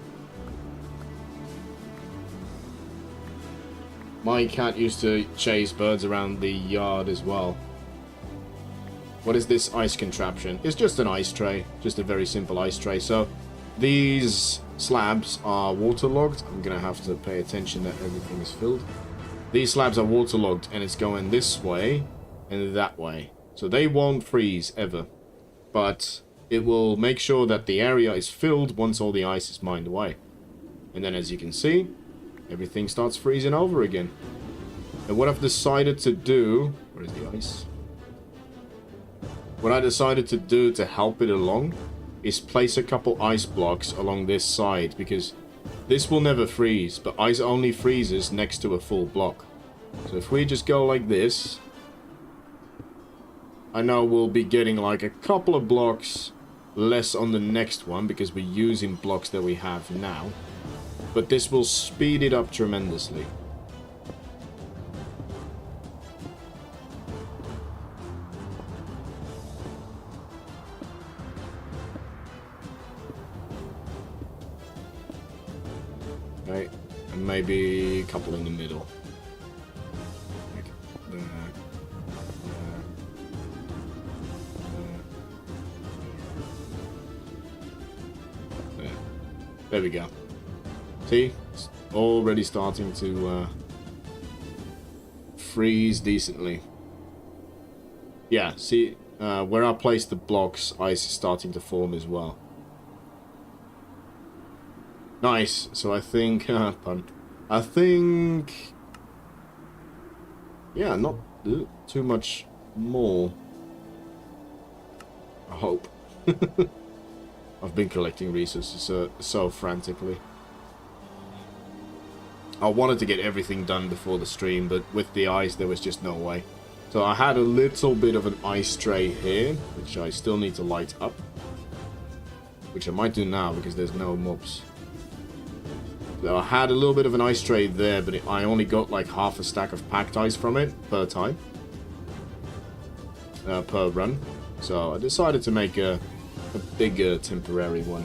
My cat used to chase birds around the yard as well. What is this ice contraption? It's just an ice tray. Just a very simple ice tray. So, these slabs are waterlogged. I'm going to have to pay attention that everything is filled. These slabs are waterlogged, and it's going this way and that way. So they won't freeze, ever. But it will make sure that the area is filled once all the ice is mined away. And then as you can see, everything starts freezing over again. And what I've decided to do... Where is the ice? What I decided to do to help it along is place a couple ice blocks along this side, because this will never freeze, but ice only freezes next to a full block. So if we just go like this, I know we'll be getting like a couple of blocks less on the next one because we're using blocks that we have now. But this will speed it up tremendously. Okay, and maybe a couple in the middle. There we go. See? It's already starting to freeze decently. Yeah, see? Where I placed the blocks, ice is starting to form as well. Nice. So I think... pun. I think... Yeah, not too much more. I hope. I've been collecting resources so frantically. I wanted to get everything done before the stream, but with the ice there was just no way. So I had a little bit of an ice tray here, which I still need to light up. Which I might do now because there's no mobs. So I had a little bit of an ice tray there, but I only got like half a stack of packed ice from it per time. Per run. So I decided to make a bigger temporary one.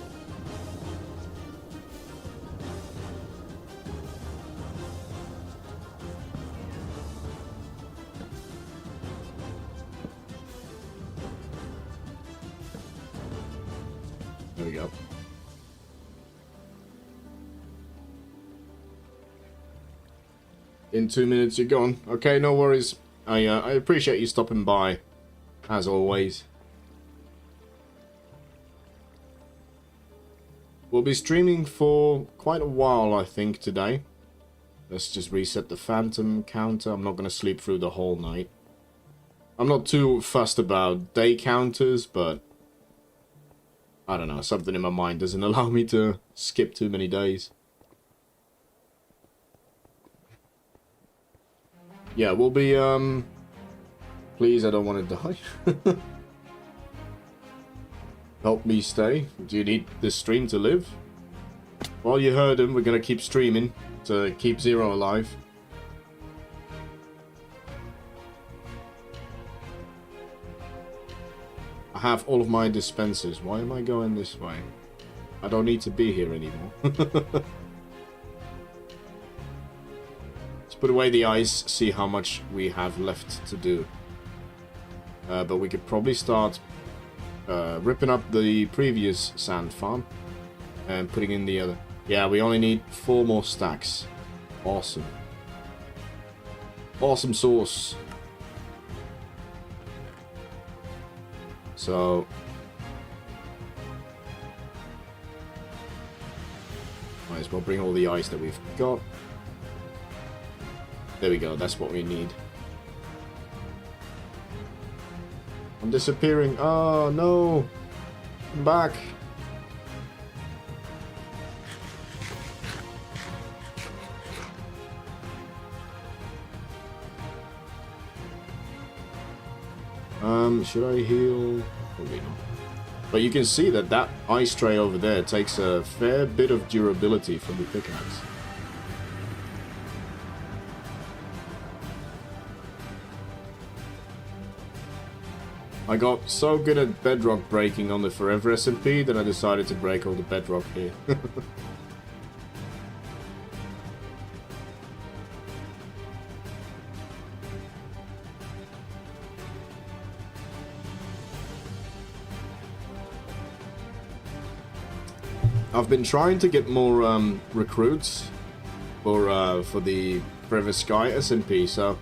There we go. In 2 minutes you're gone. Okay, no worries. I appreciate you stopping by, as always. We'll be streaming for quite a while, I think, today. Let's just reset the phantom counter. I'm not going to sleep through the whole night. I'm not too fussed about day counters, but... I don't know, something in my mind doesn't allow me to skip too many days. Yeah, we'll be, please, I don't want to die. Help me stay. Do you need this stream to live? Well, you heard him. We're going to keep streaming to keep Zero alive. I have all of my dispensers. Why am I going this way? I don't need to be here anymore. Let's put away the ice, see how much we have left to do. But we could probably start ripping up the previous sand farm and putting in the other. Yeah, we only need 4 more stacks. Awesome. Awesome sauce. So might as well bring all the ice that we've got. There we go, that's what we need. I'm disappearing. Oh no! I'm back. Should I heal? Probably not. But you can see that that ice tray over there takes a fair bit of durability from the pickaxe. I got so good at bedrock breaking on the 4Eversky Smp that I decided to break all the bedrock here. I've been trying to get more recruits for the 4Eversky Smp, so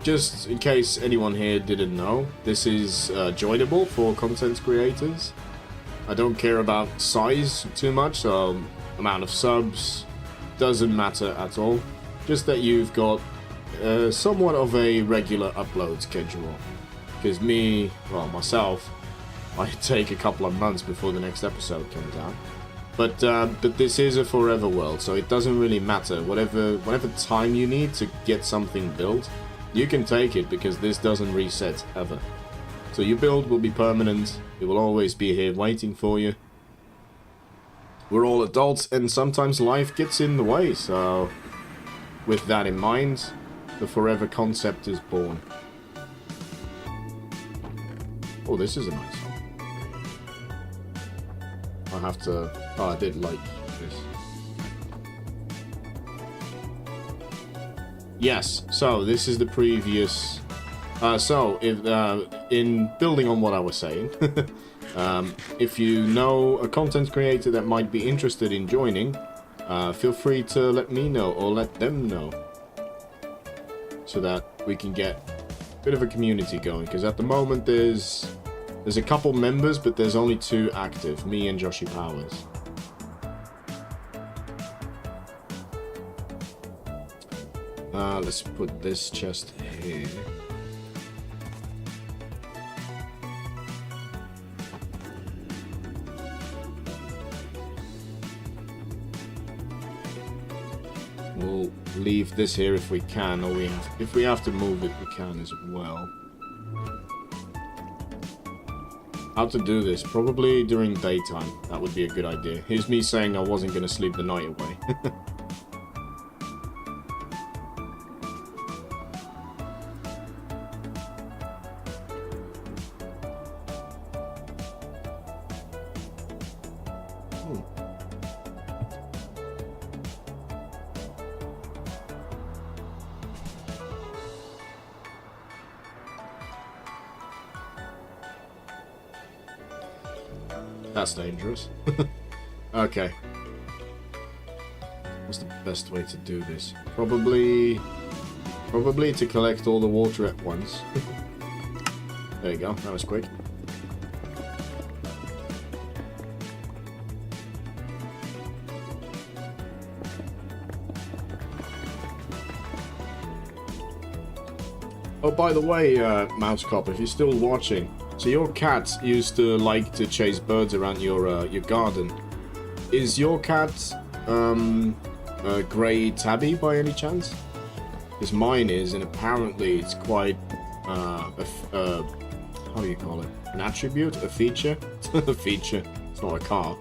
Just in case anyone here didn't know, this is joinable for content creators. I don't care about size too much, so amount of subs doesn't matter at all. Just that you've got somewhat of a regular upload schedule. Because myself, I take a couple of months before the next episode comes out. But this is a forever world, so it doesn't really matter. Whatever time you need to get something built, you can take it because this doesn't reset ever. So your build will be permanent. It will always be here waiting for you. We're all adults and sometimes life gets in the way, so with that in mind, the forever concept is born. Oh, this is a nice one. I have to... Oh, I did like this. Yes, so this is the previous... in building on what I was saying, if you know a content creator that might be interested in joining, feel free to let me know or let them know, so that we can get a bit of a community going. Because at the moment there's a couple members, but there's only 2 active, me and Joshy Powers. Let's put this chest here. We'll leave this here if we can, or if we have to move it, we can as well. How to do this? Probably during daytime. That would be a good idea. Here's me saying I wasn't going to sleep the night away. That's dangerous. Okay. What's the best way to do this? Probably to collect all the water at once. There you go, that was quick. Oh, by the way, Mouse Cop, if you're still watching, so your cat used to like to chase birds around your garden. Is your cat a grey tabby by any chance? Because mine is, and apparently it's quite how do you call it? An attribute? A feature? A feature. It's not a car.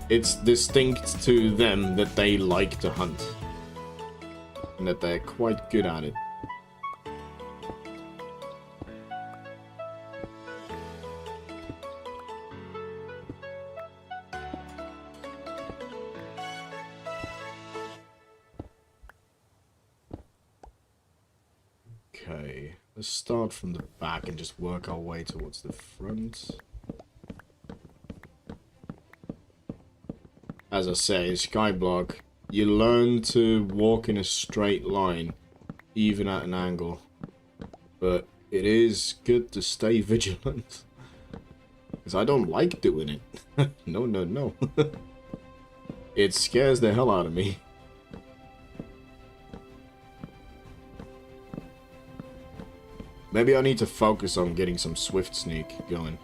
It's distinct to them that they like to hunt, and that they're quite good at it. Okay, let's start from the back and just work our way towards the front. As I say, Skyblock, you learn to walk in a straight line, even at an angle. But it is good to stay vigilant, because I don't like doing it. No, no, no. It scares the hell out of me. Maybe I need to focus on getting some Swift Sneak going.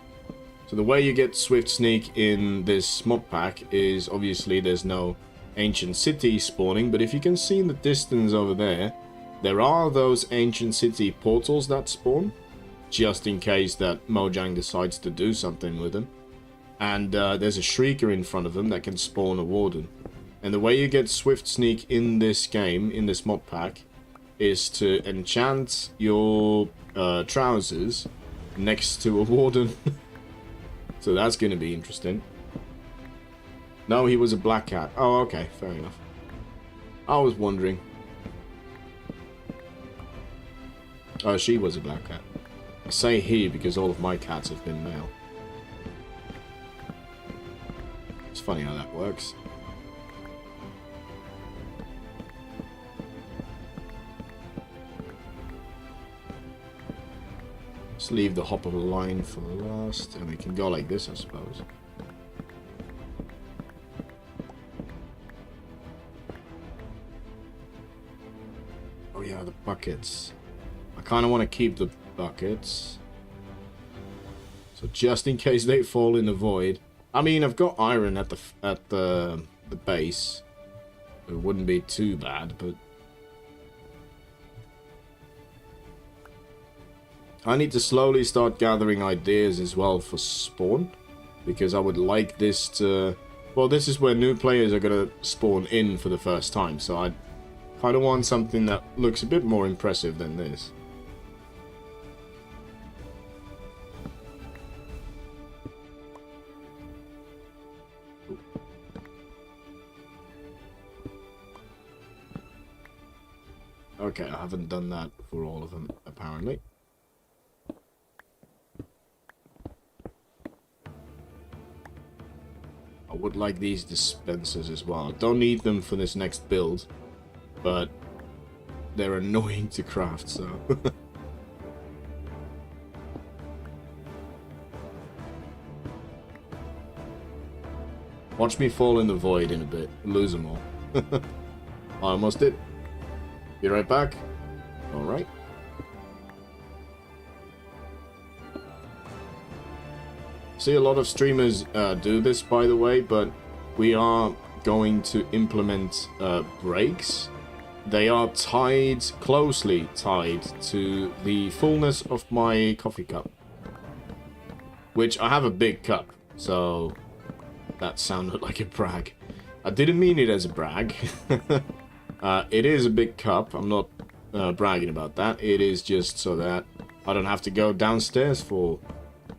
So the way you get Swift Sneak in this mod pack is obviously there's no ancient city spawning, but if you can see in the distance over there, there are those ancient city portals that spawn, just in case that Mojang decides to do something with them. And there's a Shrieker in front of them that can spawn a Warden. And the way you get Swift Sneak in this game, in this mod pack, is to enchant your trousers next to a Warden. So that's going to be interesting. No, he was a black cat. Oh, okay, fair enough. I was wondering. Oh, she was a black cat. I say he because all of my cats have been male. It's funny how that works. Let's leave the hopper line for last, and we can go like this, I suppose. Oh yeah, the buckets. I kind of want to keep the buckets. So just in case they fall in the void. I mean, I've got iron at the base. It wouldn't be too bad, but I need to slowly start gathering ideas as well for spawn, because I would like this to... Well, this is where new players are going to spawn in for the first time, so I kind of want something that looks a bit more impressive than this. Okay, I haven't done that for all of them, apparently. I would like these dispensers as well. Don't need them for this next build, but they're annoying to craft, so... Watch me fall in the void in a bit. Lose them all. I almost did. Be right back. Alright. See, a lot of streamers do this, by the way, but we are going to implement breaks. They are tied, closely tied to the fullness of my coffee cup. Which, I have a big cup, so that sounded like a brag. I didn't mean it as a brag. It is a big cup. I'm not bragging about that. It is just so that I don't have to go downstairs for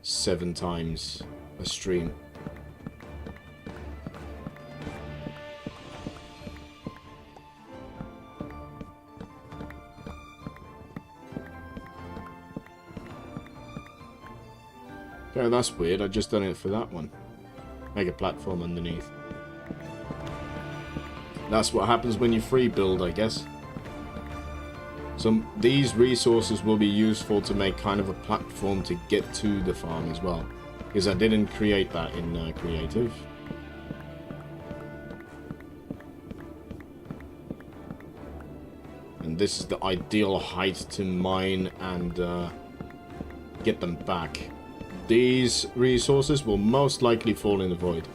7 times a stream. Okay, that's weird. I just done it for that one. Make a platform underneath. That's what happens when you free build, I guess. So these resources will be useful to make kind of a platform to get to the farm as well. Because I didn't create that in creative. And this is the ideal height to mine and get them back. These resources will most likely fall in the void.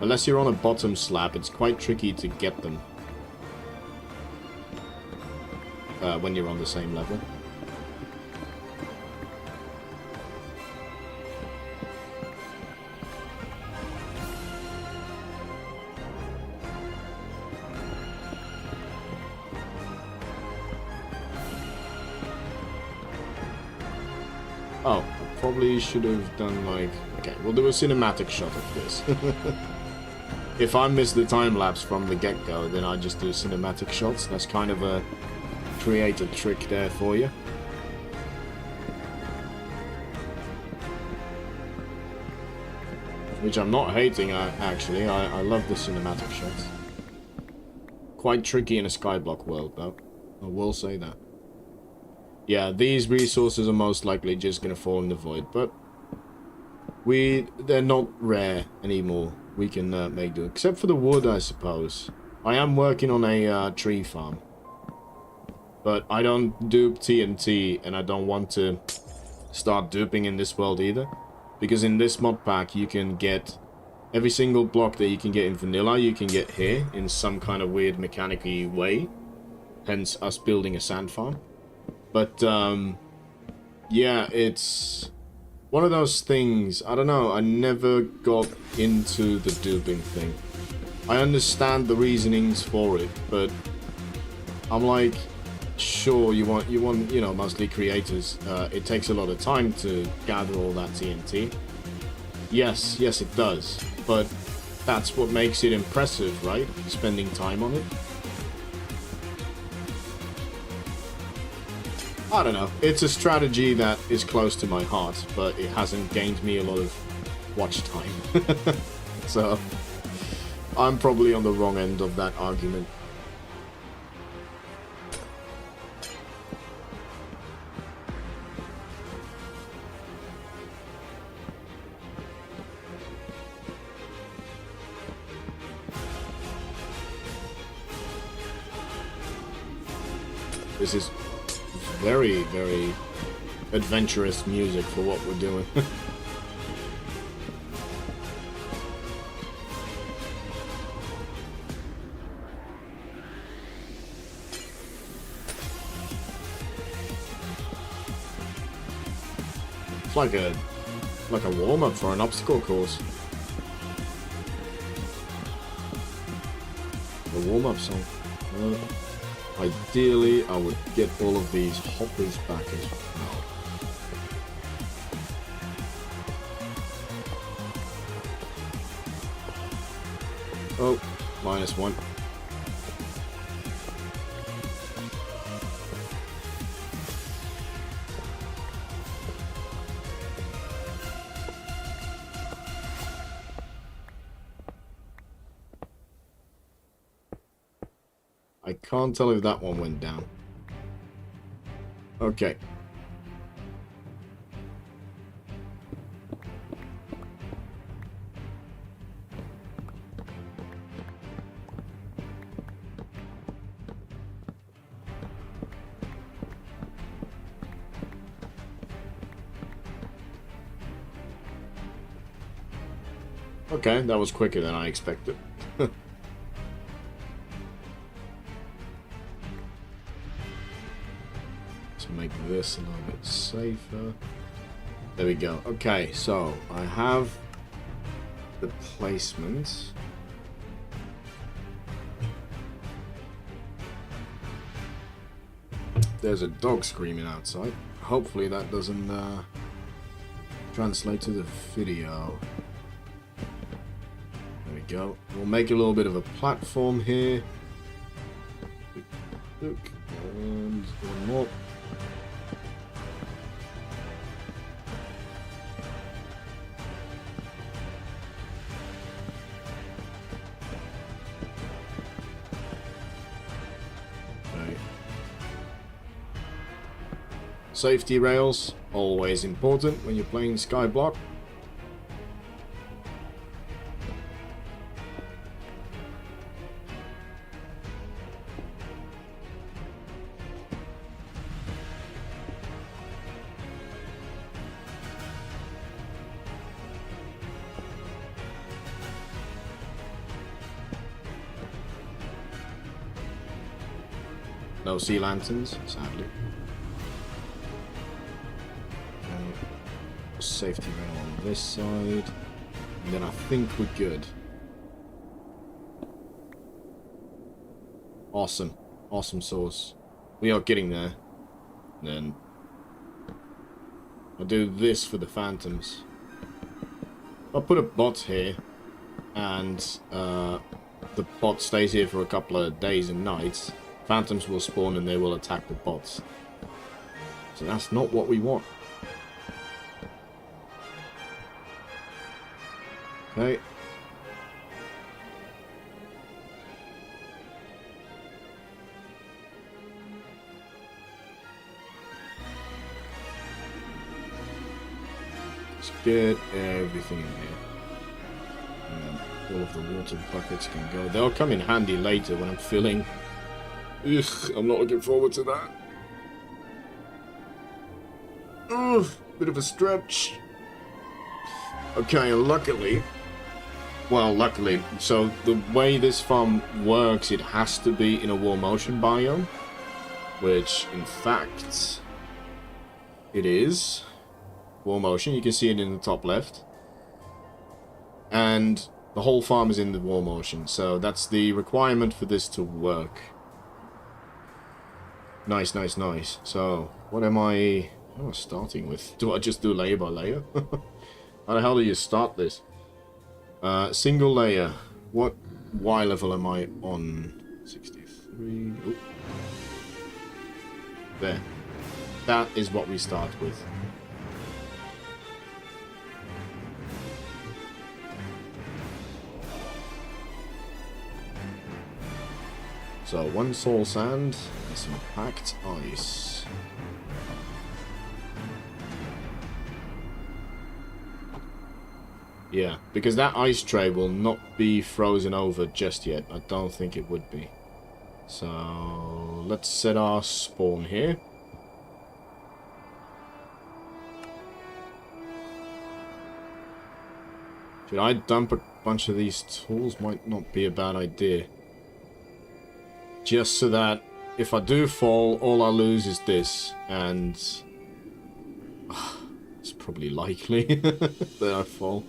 Unless you're on a bottom slab, it's quite tricky to get them. When you're on the same level. Oh, I probably should have done like... Okay, we'll do a cinematic shot of this. If I miss the time-lapse from the get-go, then I just do cinematic shots. That's kind of a creative trick there for you. Which I'm not hating, actually. I love the cinematic shots. Quite tricky in a Skyblock world, though. I will say that. Yeah, these resources are most likely just going to fall in the void, but they're not rare anymore. We can make do. Except for the wood, I suppose. I am working on a tree farm. But I don't dupe TNT, and I don't want to start duping in this world either. Because in this mod pack, you can get every single block that you can get in vanilla, you can get here in some kind of weird mechanic-y way. Hence us building a sand farm. But, yeah, it's one of those things, I don't know, I never got into the duping thing. I understand the reasonings for it, but I'm like, sure, you want, you know, mostly creators. It takes a lot of time to gather all that TNT. Yes, it does, but that's what makes it impressive, right? Spending time on it. I don't know. It's a strategy that is close to my heart, but it hasn't gained me a lot of watch time. So, I'm probably on the wrong end of that argument. This is very, very adventurous music for what we're doing. It's like a warm-up for an obstacle course. The warm-up song. Ideally, I would get all of these hoppers back as well. Oh, -1. I can't tell if that one went down. Okay. Okay, that was quicker than I expected. Make this a little bit safer. There we go. Okay, so I have the placement. There's a dog screaming outside. Hopefully that doesn't translate to the video. There we go. We'll make a little bit of a platform here. Look, and one more. Safety rails, always important when you're playing Skyblock. No sea lanterns, sadly. Safety rail on this side, and then I think we're good. Awesome, awesome sauce. We are getting there. And then I'll do this for the phantoms. I'll put a bot here, and the bot stays here for a couple of days and nights. Phantoms will spawn and they will attack the bots. So that's not what we want. Okay. Let's get everything in here. And then all of the water buckets can go. They'll come in handy later when I'm filling. Ugh, I'm not looking forward to that. Ugh, bit of a stretch. Okay, luckily, so the way this farm works, it has to be in a warm ocean biome, which, in fact, it is. Warm ocean, you can see it in the top left. And the whole farm is in the warm ocean, so that's the requirement for this to work. Nice, nice, nice. So, what am I starting with? Do I just do layer by layer? How the hell do you start this? Single layer. What Y level am I on? 63. Ooh. There. That is what we start with. So, one soul sand and some packed ice. Yeah, because that ice tray will not be frozen over just yet. I don't think it would be. So, let's set our spawn here. Should I dump a bunch of these tools? Might not be a bad idea. Just so that if I do fall, all I lose is this. And it's probably likely that I fall.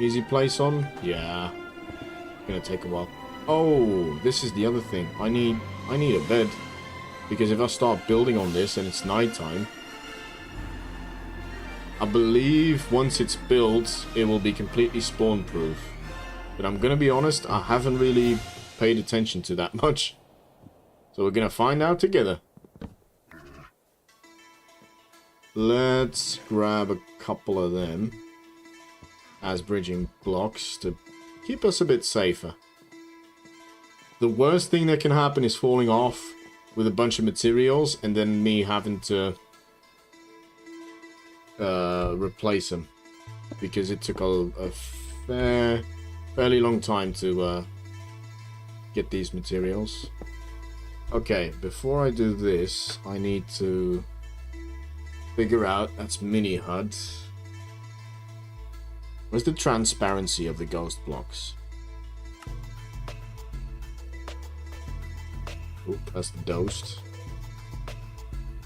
Easy place on? Yeah. Gonna take a while. Oh, this is the other thing. I need a bed. Because if I start building on this and it's nighttime, I believe once it's built, it will be completely spawn proof. But I'm gonna be honest, I haven't really paid attention to that much. So we're gonna find out together. Let's grab a couple of them as bridging blocks to keep us a bit safer. The worst thing that can happen is falling off with a bunch of materials and then me having to replace them. Because it took a fairly long time to get these materials. Okay, before I do this, I need to figure out, that's mini HUD. Where's the transparency of the ghost blocks? Oop, that's the dosed.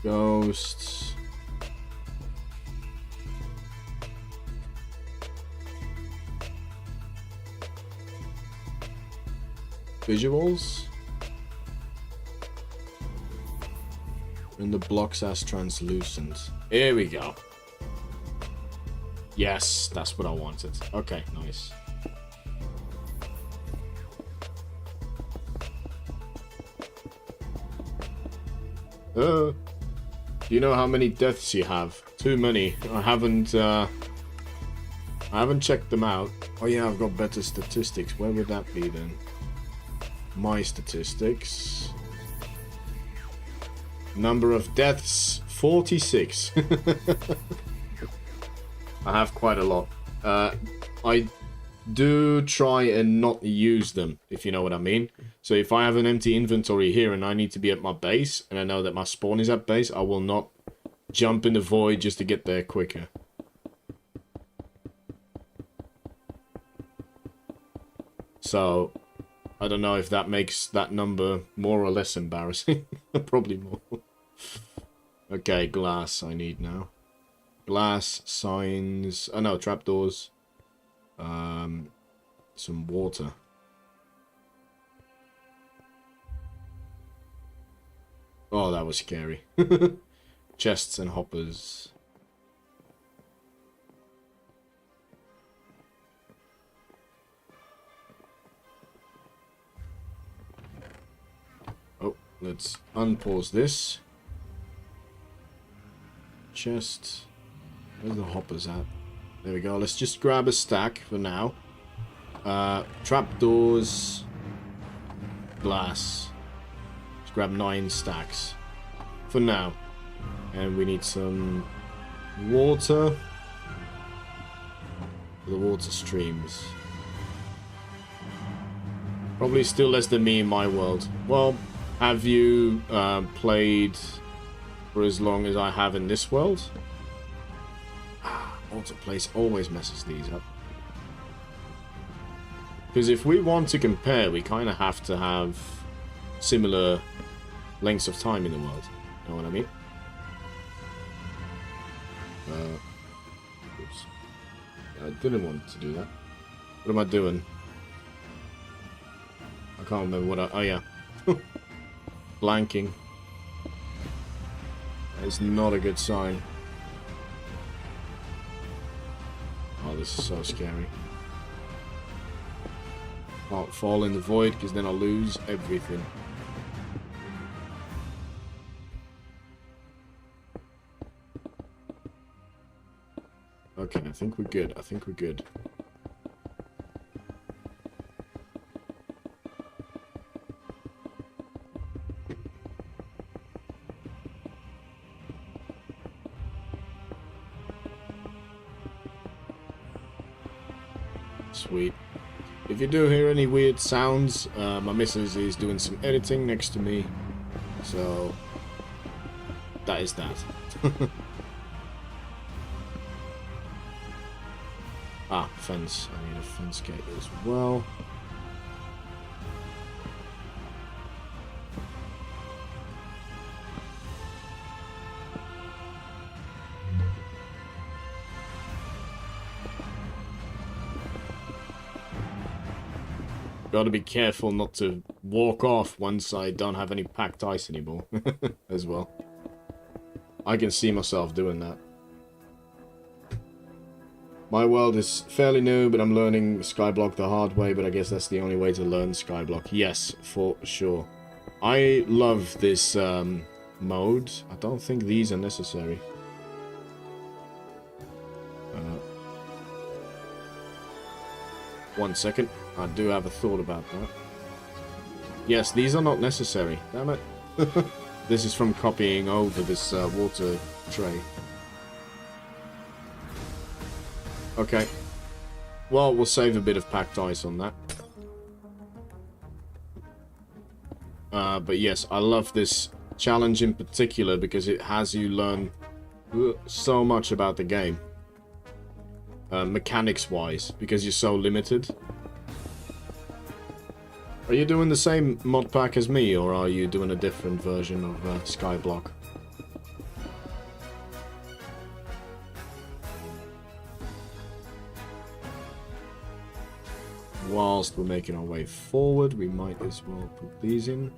Ghosts. Visuals. And the blocks as translucent. Here we go. Yes, that's what I wanted. Okay, nice. Do you know how many deaths you have? Too many. I haven't checked them out. Oh yeah, I've got better statistics. Where would that be then? My statistics. Number of deaths, 46. I have quite a lot. I do try and not use them, if you know what I mean. So if I have an empty inventory here and I need to be at my base, and I know that my spawn is at base, I will not jump in the void just to get there quicker. So, I don't know if that makes that number more or less embarrassing. Probably more. Okay, glass I need now. Glass, signs... Oh no, trapdoors. Some water. Oh, that was scary. Chests and hoppers. Oh, let's unpause this. Chest. Where's the hoppers at? There we go. Let's just grab a stack for now. Trapdoors. Glass. Let's grab 9 stacks. For now. And we need some water. The water streams. Probably still less than me in my world. Well, have you played for as long as I have in this world? Autoplace always messes these up. Because if we want to compare, we kind of have to have similar lengths of time in the world. You know what I mean? Oops. I didn't want to do that. What am I doing? I can't remember what I... Oh, yeah. Blanking. That is not a good sign. Oh, this is so scary. Can't fall in the void because then I'll lose everything. Okay, I think we're good. I think we're good. Sweet. If you do hear any weird sounds, my missus is doing some editing next to me. So, that is that. Ah, fence. I need a fence gate as well. Gotta be careful not to walk off once I don't have any packed ice anymore. As well. I can see myself doing that. My world is fairly new, but I'm learning Skyblock the hard way, but I guess that's the only way to learn Skyblock. Yes, for sure. I love this mode. I don't think these are necessary. One second. I do have a thought about that. Yes, these are not necessary. Damn it. This is from copying over this water tray. Okay. Well, we'll save a bit of packed ice on that. But yes, I love this challenge in particular because it has you learn so much about the game. Mechanics-wise, because you're so limited. Are you doing the same mod pack as me, or are you doing a different version of Skyblock? Whilst we're making our way forward, we might as well put these in.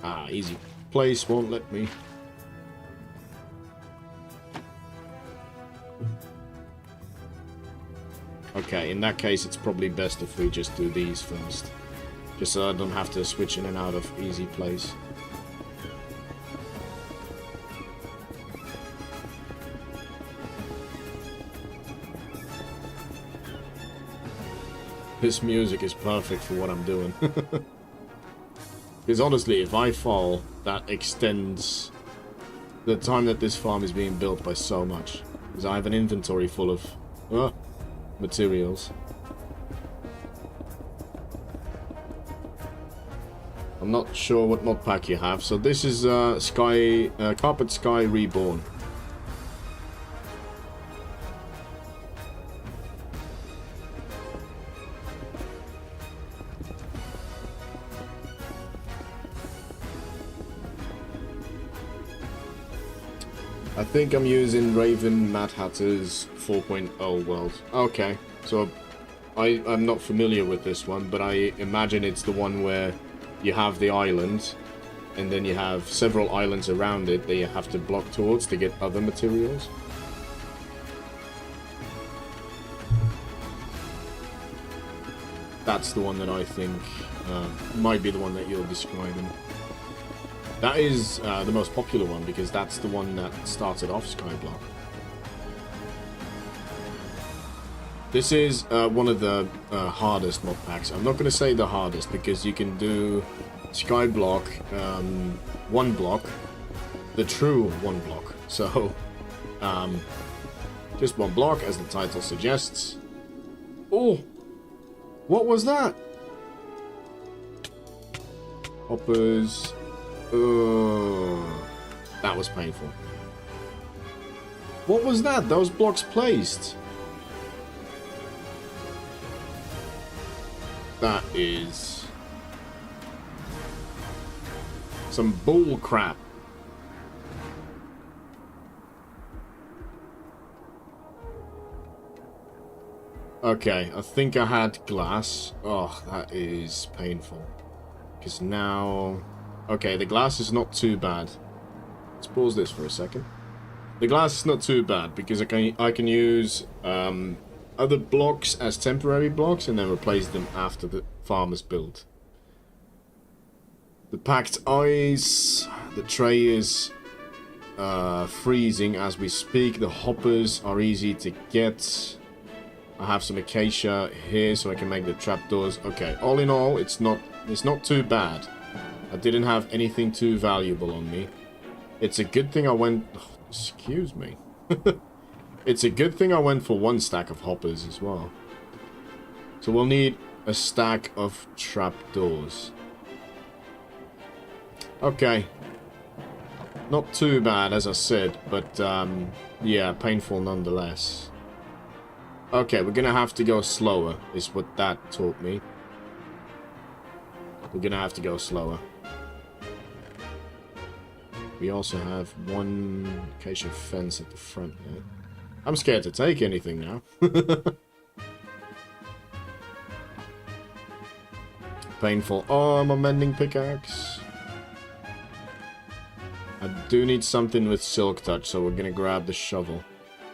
Ah, easy place won't let me. Okay, in that case, it's probably best if we just do these first. Just so I don't have to switch in and out of easy place. This music is perfect for what I'm doing. Because honestly, if I fall, that extends the time that this farm is being built by so much. Because I have an inventory full of materials. I'm not sure what mod pack you have. So this is Carpet Sky Reborn. I think I'm using Raven Mad Hatter's 4.0 world. Okay, so I'm not familiar with this one, but I imagine it's the one where you have the island, and then you have several islands around it that you have to block towards to get other materials. That's the one that I think might be the one that you're describing. That is the most popular one, because that's the one that started off Skyblock. This is one of the hardest mod packs. I'm not going to say the hardest, because you can do Skyblock, one block, the true one block. So, just one block, as the title suggests. Oh! What was that? Hoppers. That was painful. What was that? Those blocks placed. That is some bull crap. Okay, I think I had glass. Oh, that is painful. Because now... Okay, the glass is not too bad. Let's pause this for a second. The glass is not too bad, because I can use other blocks as temporary blocks and then replace them after the farm is built. The packed ice, the tray is freezing as we speak. The hoppers are easy to get. I have some acacia here so I can make the trapdoors. Okay, all in all, it's not too bad. I didn't have anything too valuable on me. It's a good thing I went... Oh, excuse me. It's a good thing I went for one stack of hoppers as well. So we'll need a stack of trapdoors. Okay. Not too bad, as I said, but, yeah, painful nonetheless. Okay, we're gonna have to go slower, is what that taught me. We're gonna have to go slower. We also have one acacia fence at the front here. I'm scared to take anything now. Painful. Oh, I'm a mending pickaxe. I do need something with silk touch, so we're gonna grab the shovel.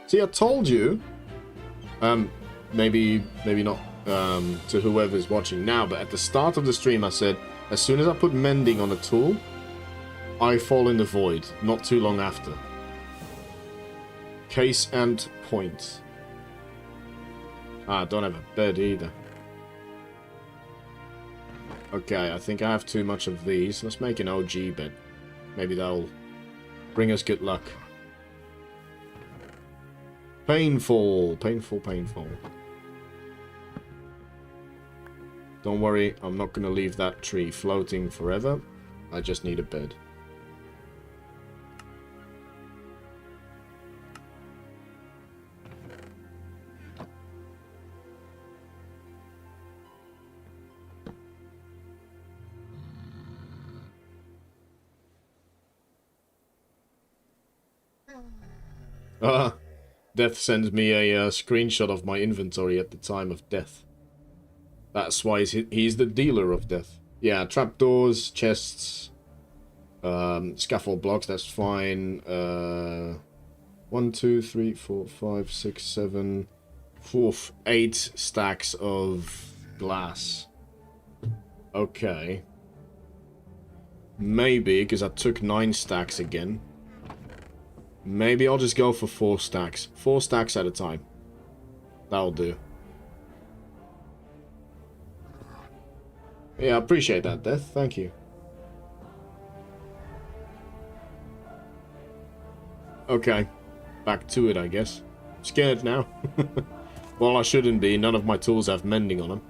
See, I told you. Maybe not to whoever's watching now, but at the start of the stream I said, as soon as I put mending on a tool, I fall in the void, not too long after. Case and point. Ah, I don't have a bed either. Okay, I think I have too much of these. Let's make an OG bed. Maybe that'll bring us good luck. Painful, painful, painful. Don't worry, I'm not gonna leave that tree floating forever. I just need a bed. Death sends me a screenshot of my inventory at the time of death. That's why he's the dealer of death. Yeah, trapdoors, chests, scaffold blocks, that's fine. 1, 2, 3, 4, 5, 6, 7, 8 stacks of glass. Okay. Maybe, because I took 9 stacks again. Maybe I'll just go for 4 stacks. 4 stacks at a time. That'll do. Yeah, I appreciate that, Death. Thank you. Okay. Back to it, I guess. Scared now. Well, I shouldn't be. None of my tools have mending on them.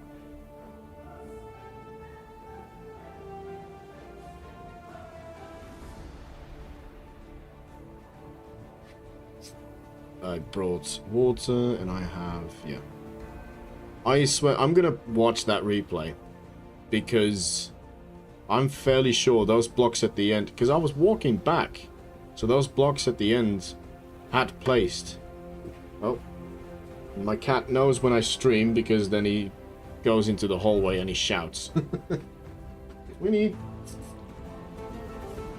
I brought water, and I have... yeah. I swear, I'm gonna watch that replay. Because I'm fairly sure those blocks at the end... because I was walking back. So those blocks at the end had placed. Oh. My cat knows when I stream, because then he goes into the hallway and he shouts. We need...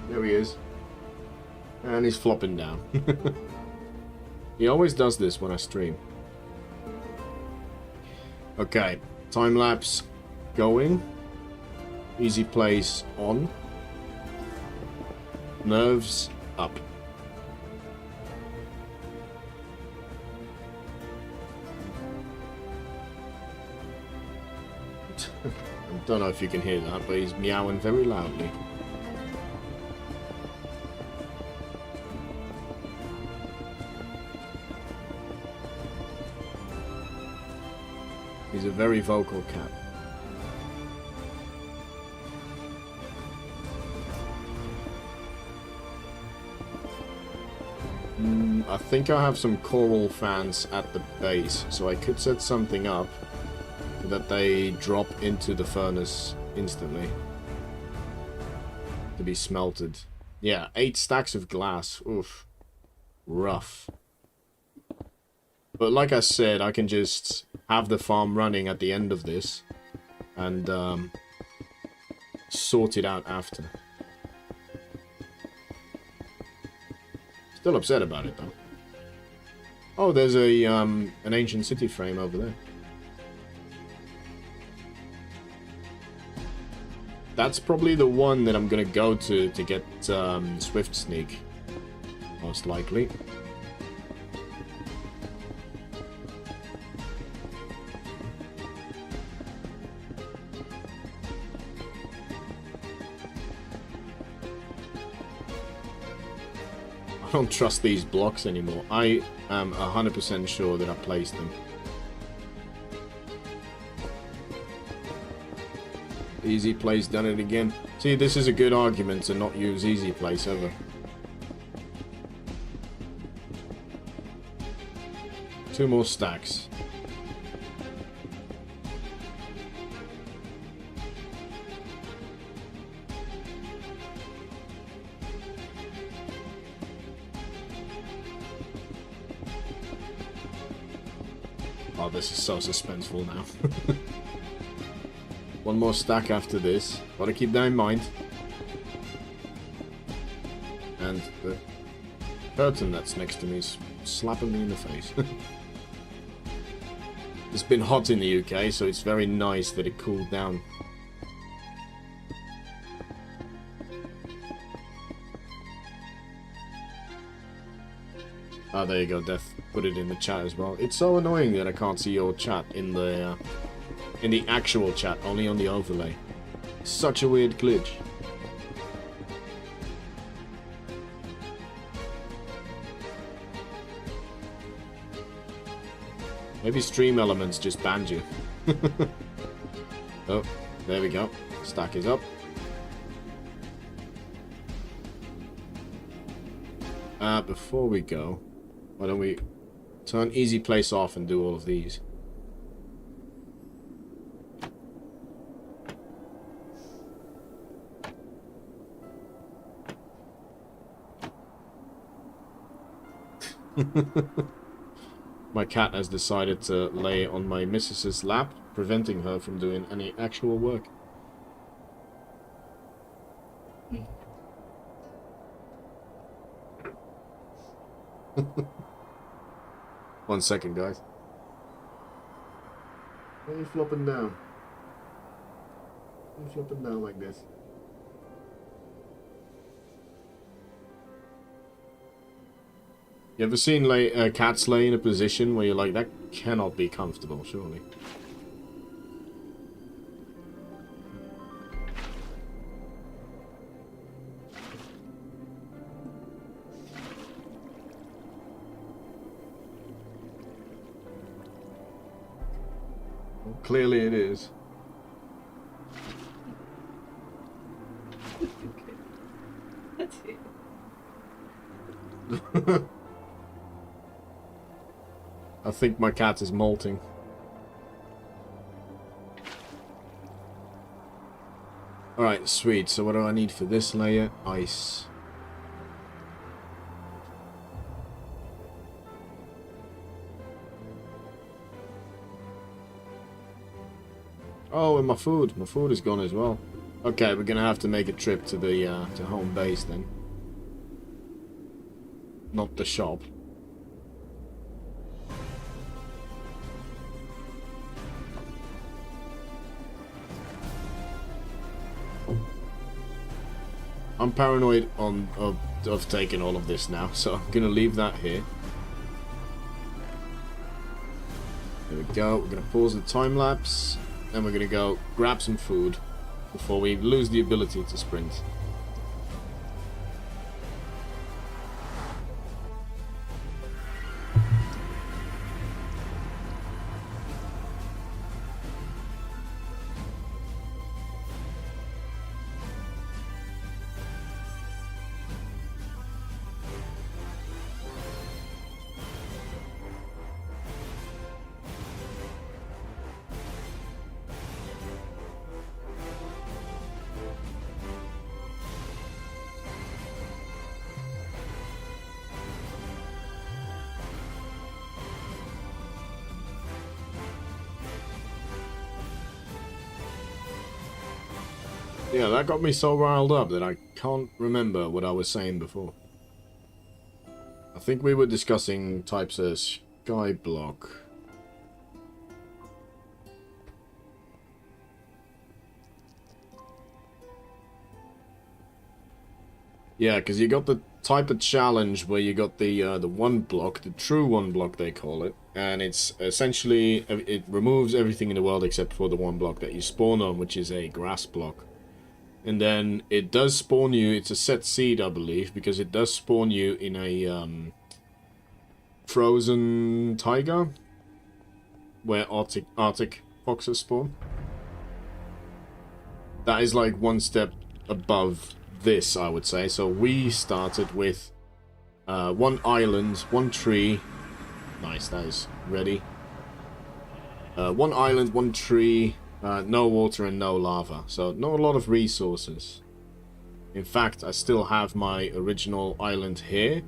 there he is. And he's flopping down. He always does this when I stream. Okay, time lapse going. Easy place on. Nerves up. I don't know if you can hear that, but he's meowing very loudly. He's a very vocal cat. I think I have some coral fans at the base, so I could set something up so that they drop into the furnace instantly to be smelted. Yeah, 8 stacks of glass. Oof. Rough. But like I said, I can just have the farm running at the end of this and sort it out after. Still upset about it though. Oh, there's a an ancient city frame over there. That's probably the one that I'm gonna go to get Swift Sneak, most likely. I don't trust these blocks anymore. I am 100% sure that I placed them. Easy place done it again. See, this is a good argument to not use easy place ever. Two more stacks. Oh, this is so suspenseful now. One more stack after this. Gotta keep that in mind. And the curtain that's next to me is slapping me in the face. It's been hot in the UK, so it's very nice that it cooled down. Ah, there you go, Death. Put it in the chat as well. It's so annoying that I can't see your chat in the actual chat, only on the overlay. Such a weird glitch. Maybe Stream Elements just banned you. Oh, there we go. Stack is up. Before we go, why don't we turn easy place off and do all of these? My cat has decided to lay on my missus's lap, preventing her from doing any actual work. One second, guys. Why are you flopping down? Why are you flopping down like this? You ever seen like cats lay in a position where you're like, that cannot be comfortable, surely? Well, clearly it is. That's it. I think my cat is molting. Alright, sweet. So what do I need for this layer? Ice. Oh, and my food. My food is gone as well. Okay, we're gonna have to make a trip to the to home base then. Not the shop. I'm paranoid of taking all of this now, so I'm gonna leave that here. There we go. We're gonna pause the time lapse, and we're gonna go grab some food before we lose the ability to sprint. Yeah, that got me so riled up that I can't remember what I was saying before. I think we were discussing types as Skyblock. Yeah, because you got the type of challenge where you got the one block, the true one block they call it, and it's essentially, it removes everything in the world except for the one block that you spawn on, which is a grass block. And then it does spawn you, it's a set seed I believe, because it does spawn you in a frozen taiga, where Arctic foxes spawn. that is like one step above this, I would say. So we started with one island, one tree. Nice, that is ready. One island, one tree, no water and no lava. So not a lot of resources. In fact, I still have my original island here.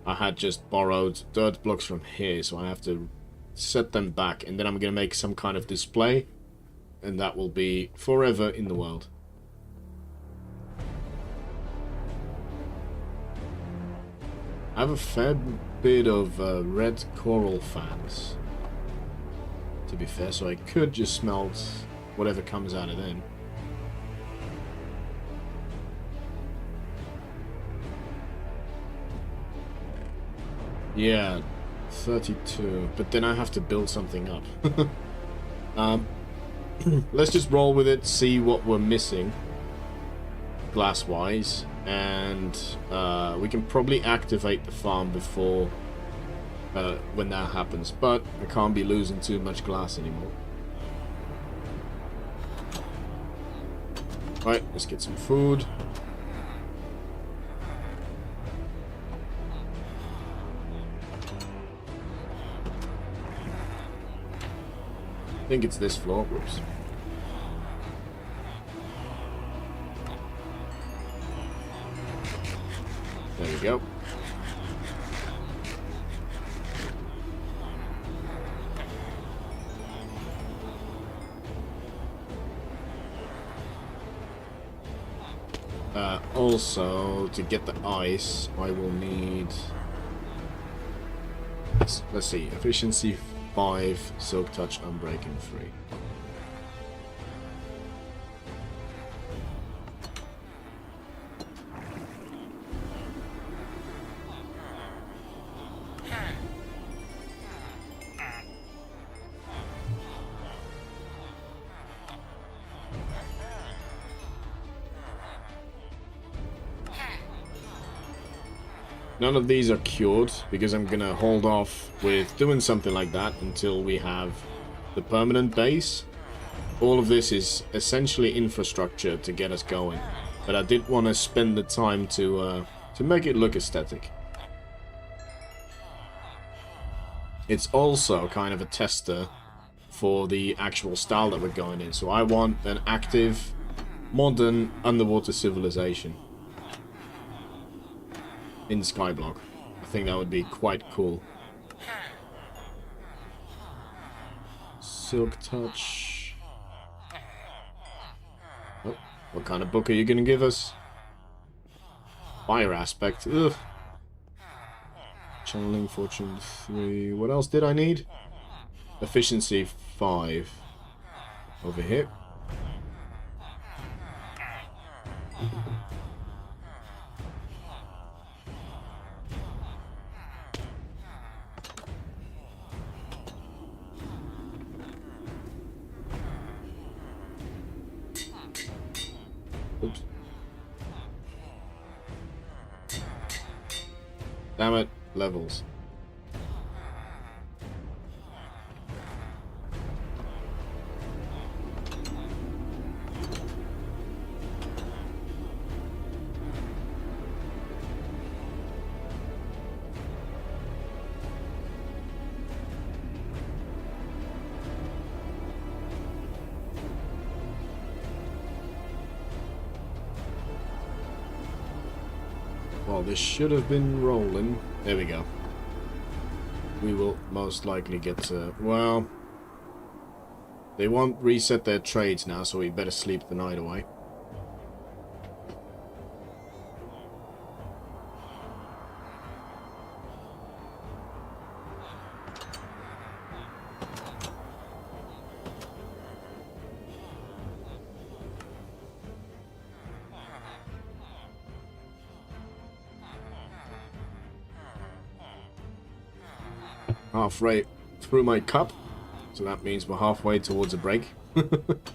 I had just borrowed dirt blocks from here, so I have to set them back. And then I'm going to make some kind of display. And that will be forever in the world. I have a fair bit of red coral fans, to be fair, so I could just smelt whatever comes out of them. Yeah, 32, but then I have to build something up. Let's just roll with it, see what we're missing glass-wise, and we can probably activate the farm before when that happens, but I can't be losing too much glass anymore. Right, let's get some food. I think it's this floor. Whoops. There we go. Also, to get the ice, I will need... Let's see, efficiency 5, silk touch, unbreaking 3. None of these are cured, because I'm gonna hold off with doing something like that until we have the permanent base. All of this is essentially infrastructure to get us going, but I did want to spend the time to make it look aesthetic. It's also kind of a tester for the actual style that we're going in, so I want an active, modern underwater civilization in Skyblock. I think that would be quite cool. Silk touch. Oh, what kind of book are you going to give us? Fire aspect. Ugh. Channeling fortune 3. What else did I need? Efficiency 5. Over here. Oops. Damn it, levels. Well, this should have been rolling. There we go. We will most likely get to... Well... They won't reset their trades now, so we better sleep the night away. Halfway through my cup, so that means we're halfway towards a break. Oop.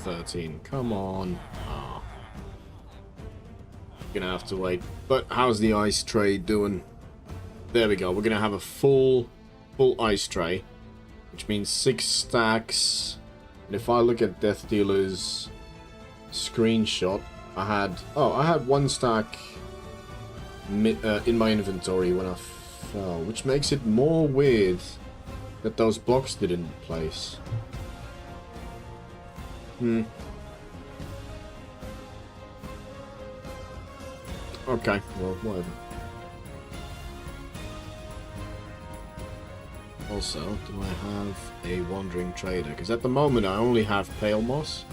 13. Come on. Oh. Gonna have to wait. But how's the ice tray doing? There we go. We're gonna have a full ice tray, which means 6 stacks. And if I look at Death Dealer's screenshot, I had 1 stack in my inventory when I fell, which makes it more weird that those blocks didn't place. Okay, well, whatever. Also, do I have a Wandering Trader? Because at the moment I only have Pale Moss.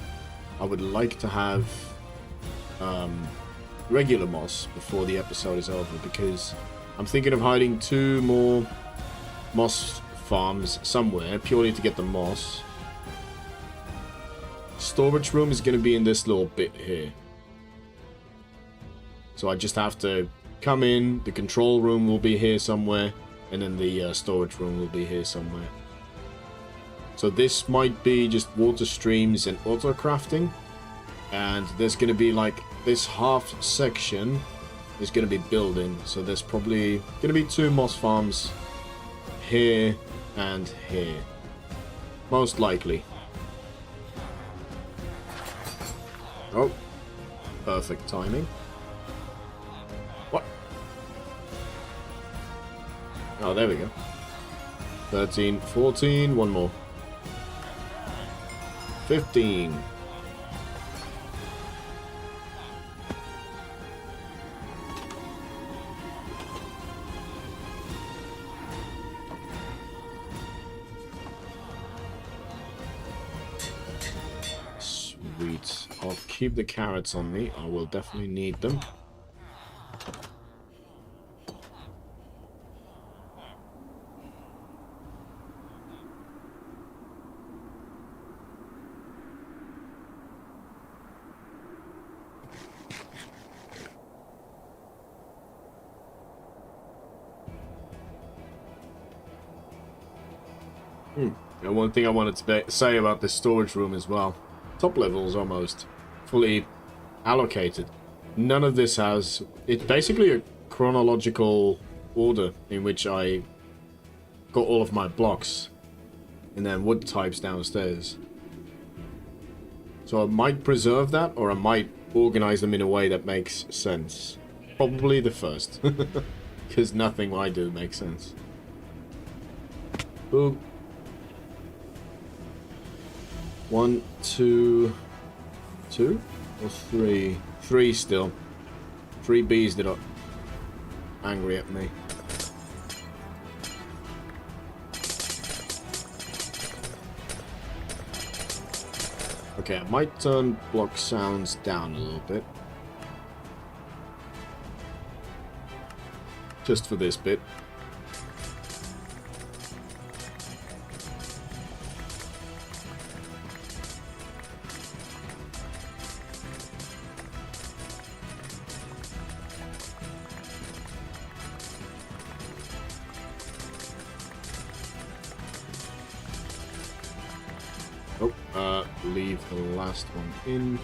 I would like to have regular moss before the episode is over, because I'm thinking of hiding 2 more moss farms somewhere purely to get the moss. Storage room is going to be in this little bit here. So I just have to come in, the control room will be here somewhere, and then the storage room will be here somewhere. So this might be just water streams and auto crafting, and there's going to be like this half section is going to be building, so there's probably going to be 2 moss farms here and here, most likely. Oh, perfect timing. What? Oh, there we go. 13, 14, 1 more. 15. Sweet. I'll keep the carrots on me. I will definitely need them. And one thing I wanted to say about this storage room as well. Top level is almost fully allocated. None of this has... It's basically a chronological order in which I got all of my blocks. And then wood types downstairs. So I might preserve that, or I might organize them in a way that makes sense. Probably the first. Because nothing I do makes sense. Boom. 1, 2, 2 or 3? 3 still. 3 bees that are angry at me. Okay, I might turn block sounds down a little bit. Just for this bit. Leave the last one in.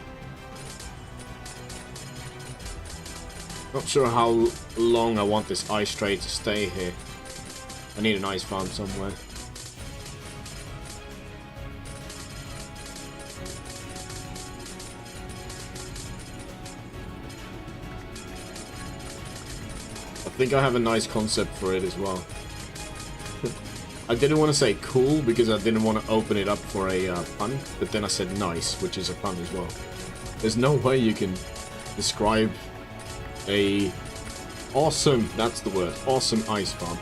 Not sure how long I want this ice tray to stay here. I need an ice farm somewhere. I think I have a nice concept for it as well. I didn't want to say cool because I didn't want to open it up for a pun, but then I said nice, which is a pun as well. There's no way you can describe a awesome, that's the word, awesome ice farm.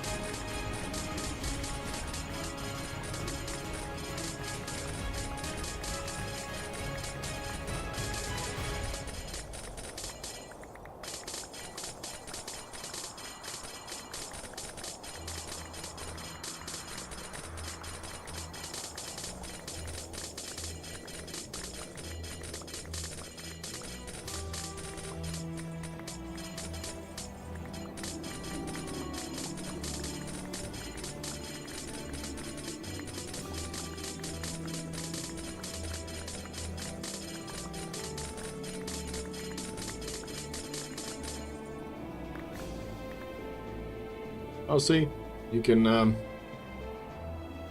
Oh, see, you can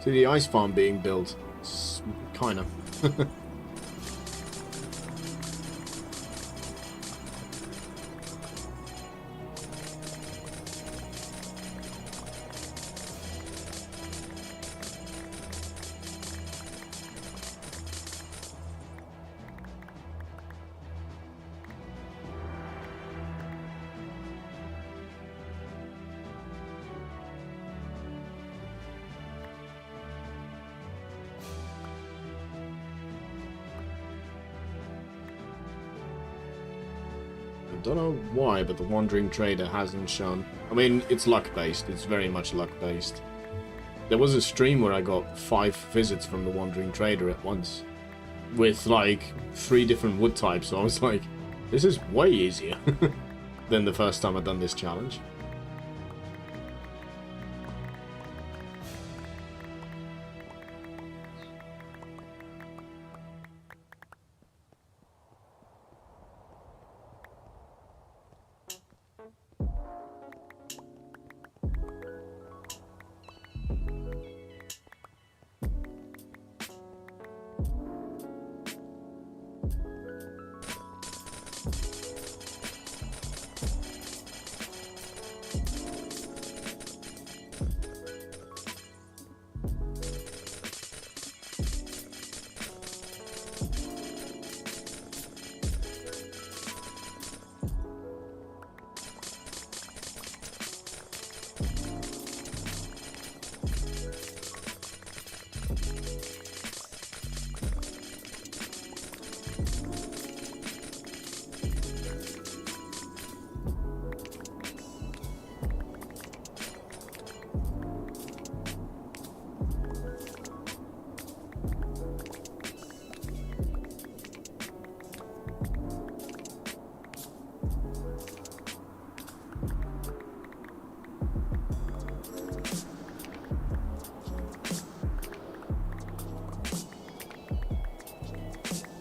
see the ice farm being built. Kind of. I don't know why, but the Wandering Trader hasn't shown. I mean, it's luck-based. It's very much luck-based. There was a stream where I got 5 visits from the Wandering Trader at once. With, like, 3 different wood types. So I was like, this is way easier than the first time I'd done this challenge.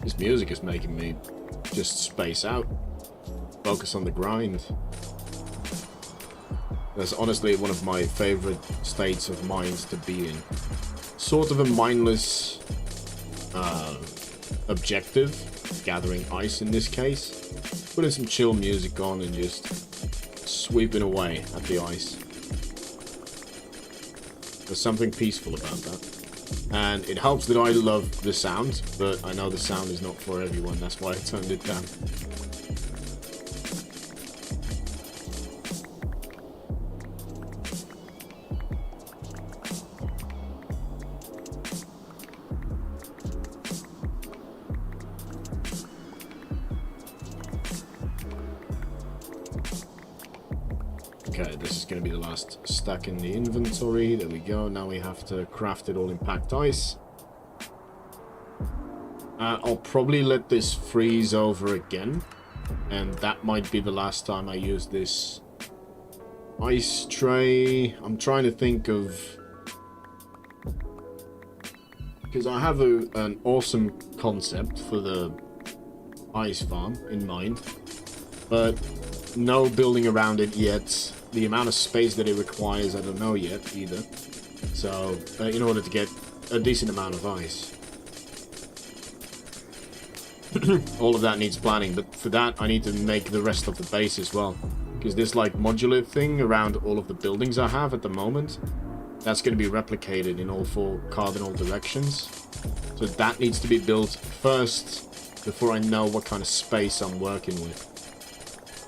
This music is making me just space out. Focus on the grind. That's honestly one of my favorite states of mind to be in. Sort of a mindless objective, gathering ice in this case. Putting some chill music on and just sweeping away at the ice. There's something peaceful about that. And it helps that I love the sound, but I know the sound is not for everyone, that's why I turned it down. Okay, this is going to be the last stack in the inventory. There we go. Now we have to craft it all in packed ice. I'll probably let this freeze over again. And that might be the last time I use this ice tray. I'm trying to think of... because I have an awesome concept for the ice farm in mind. But no building around it yet. The amount of space that it requires, I don't know yet either. So, in order to get a decent amount of ice. All of that needs planning, but for that I need to make the rest of the base as well. Because this like modular thing around all of the buildings I have at the moment, that's going to be replicated in all 4 cardinal directions. So that needs to be built first before I know what kind of space I'm working with.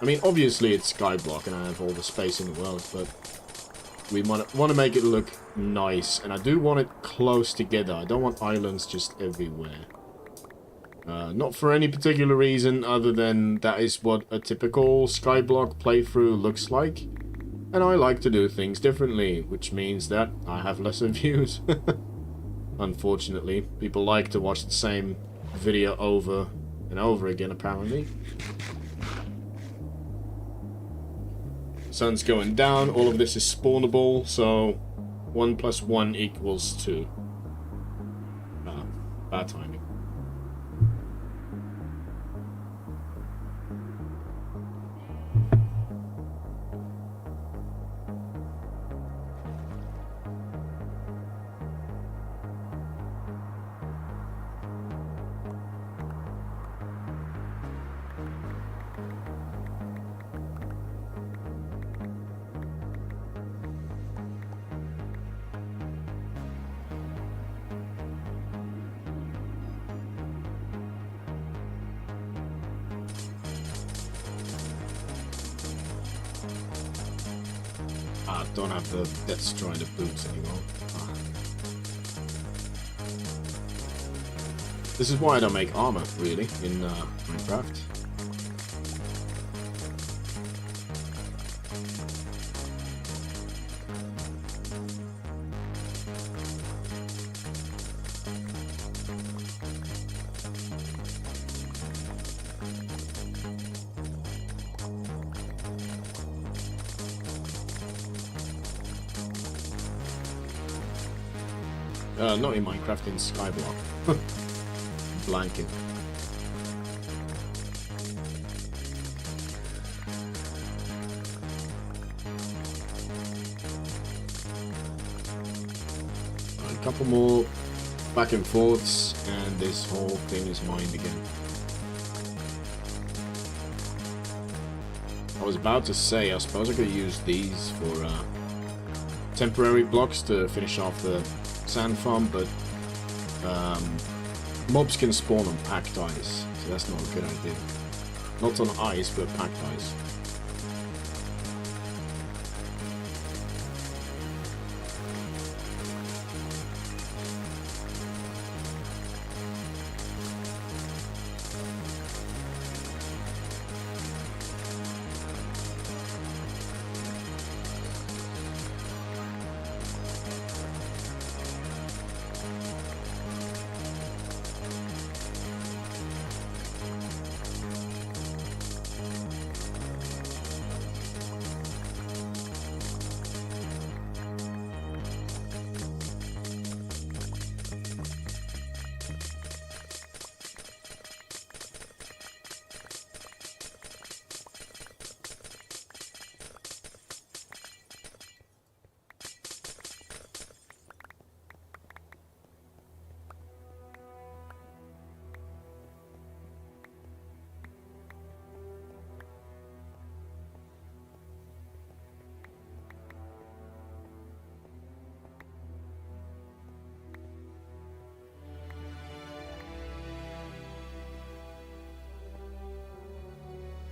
I mean, obviously it's Skyblock and I have all the space in the world, but we want to make it look nice. And I do want it close together. I don't want islands just everywhere. Not for any particular reason other than that is what a typical Skyblock playthrough looks like. And I like to do things differently, which means that I have lesser views. Unfortunately, people like to watch the same video over and over again, apparently. Sun's going down, all of this is spawnable, so 1 + 1 = 2. Bad timing. I don't have the Death Strider boots anymore. Ah. This is why I don't make armor, really, in Minecraft. Not in Minecraft, in Skyblock. Blanket. A couple more back and forths, and this whole thing is mined again. I was about to say, I suppose I could use these for temporary blocks to finish off the Sandfarm, but mobs can spawn on packed ice, so that's not a good idea. Not on ice, but packed ice.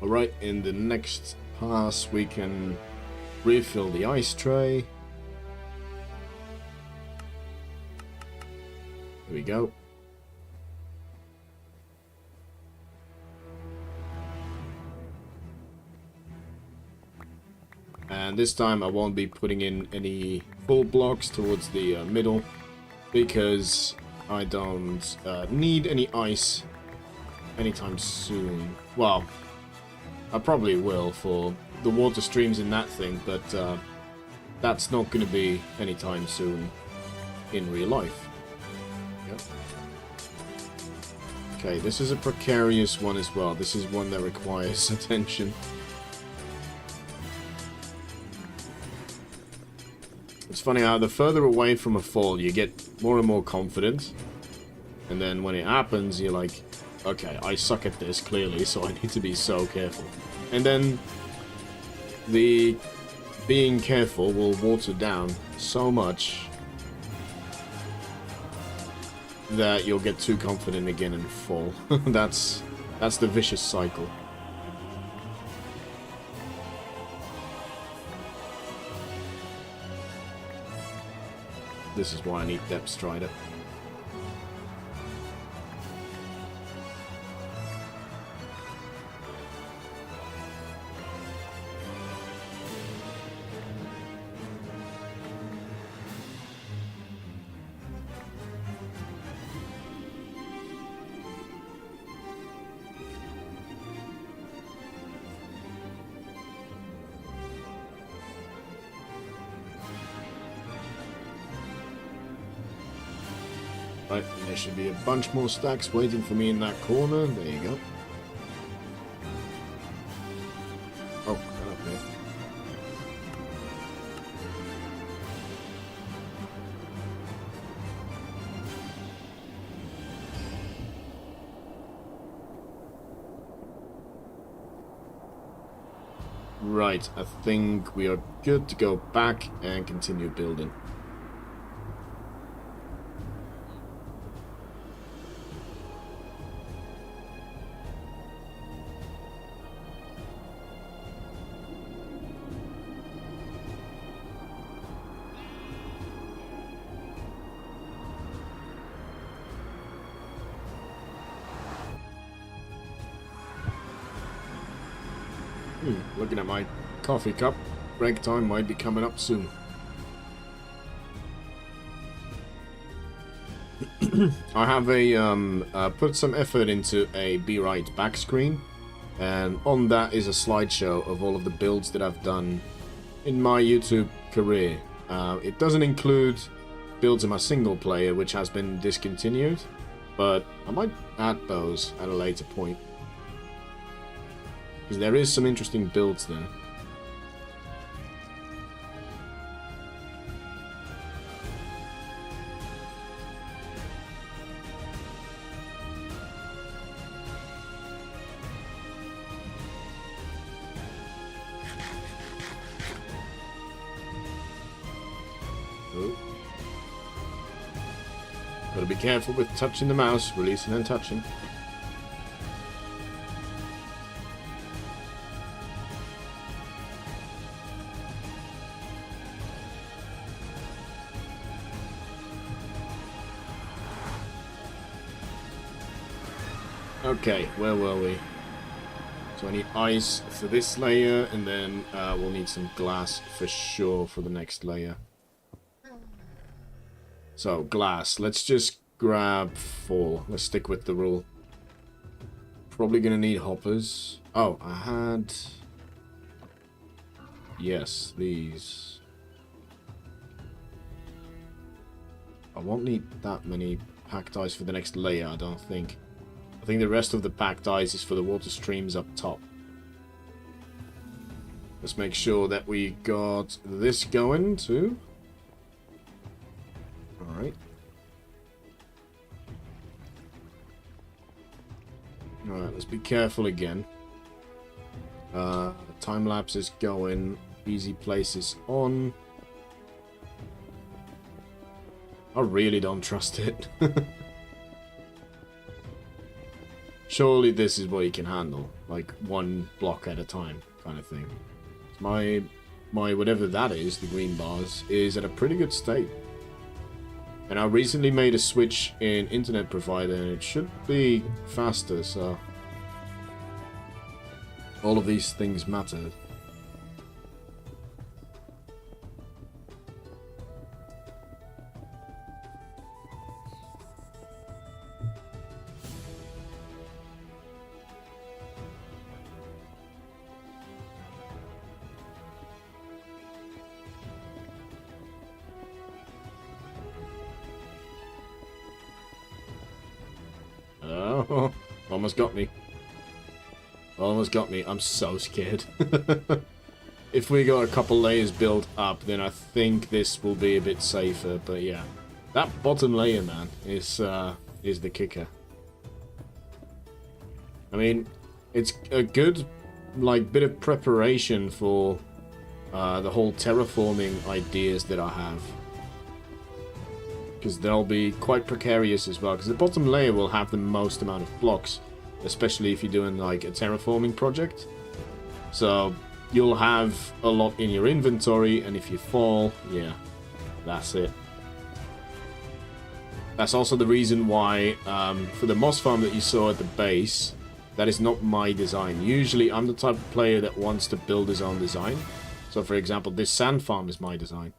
Alright, in the next pass we can refill the ice tray. There we go. And this time I won't be putting in any full blocks towards the middle, because I don't need any ice anytime soon. Well, I probably will for the water streams in that thing, but that's not going to be anytime soon in real life. Yep. Okay, this is a precarious one as well. This is one that requires attention. It's funny how the further away from a fall you get more and more confident, and then when it happens you're like, okay, I suck at this, clearly, so I need to be so careful. And then the being careful will water down so much that you'll get too confident again and fall. That's the vicious cycle. This is why I need Depth Strider. Right, and there should be a bunch more stacks waiting for me in that corner. There you go. Oh, okay. Right, I think we are good to go back and continue building. Looking at my coffee cup. Break time might be coming up soon. I have put some effort into a Be Right back screen, and on that is a slideshow of all of the builds that I've done in my YouTube career. It doesn't include builds in my single player, which has been discontinued, but I might add those at a later point, because there is some interesting builds there. Gotta be careful with touching the mouse, releasing and touching. Okay, where were we? So I need ice for this layer, and then we'll need some glass for sure for the next layer. So, glass. Let's just grab 4. Let's stick with the rule. Probably gonna need hoppers. Oh, I had... Yes, these. I won't need that many packed ice for the next layer, I don't think. I think the rest of the packed ice is for the water streams up top. Let's make sure that we got this going too. Alright. Alright, let's be careful again. Time lapse is going. Easy place is on. I really don't trust it. Surely this is what you can handle. Like, 1 block at a time kind of thing. My whatever that is, the green bars, is at a pretty good state. And I recently made a switch in internet provider, and it should be faster, so all of these things matter. Oh, almost got me. Almost got me. I'm so scared. If we got a couple layers built up, then I think this will be a bit safer. But yeah, that bottom layer, man, is the kicker. I mean, it's a good, like, bit of preparation for the whole terraforming ideas that I have. Because they'll be quite precarious as well. Because the bottom layer will have the most amount of blocks. Especially if you're doing like a terraforming project. So you'll have a lot in your inventory. And if you fall, yeah, that's it. That's also the reason why for the moss farm that you saw at the base, that is not my design. Usually I'm the type of player that wants to build his own design. So for example, this sand farm is my design.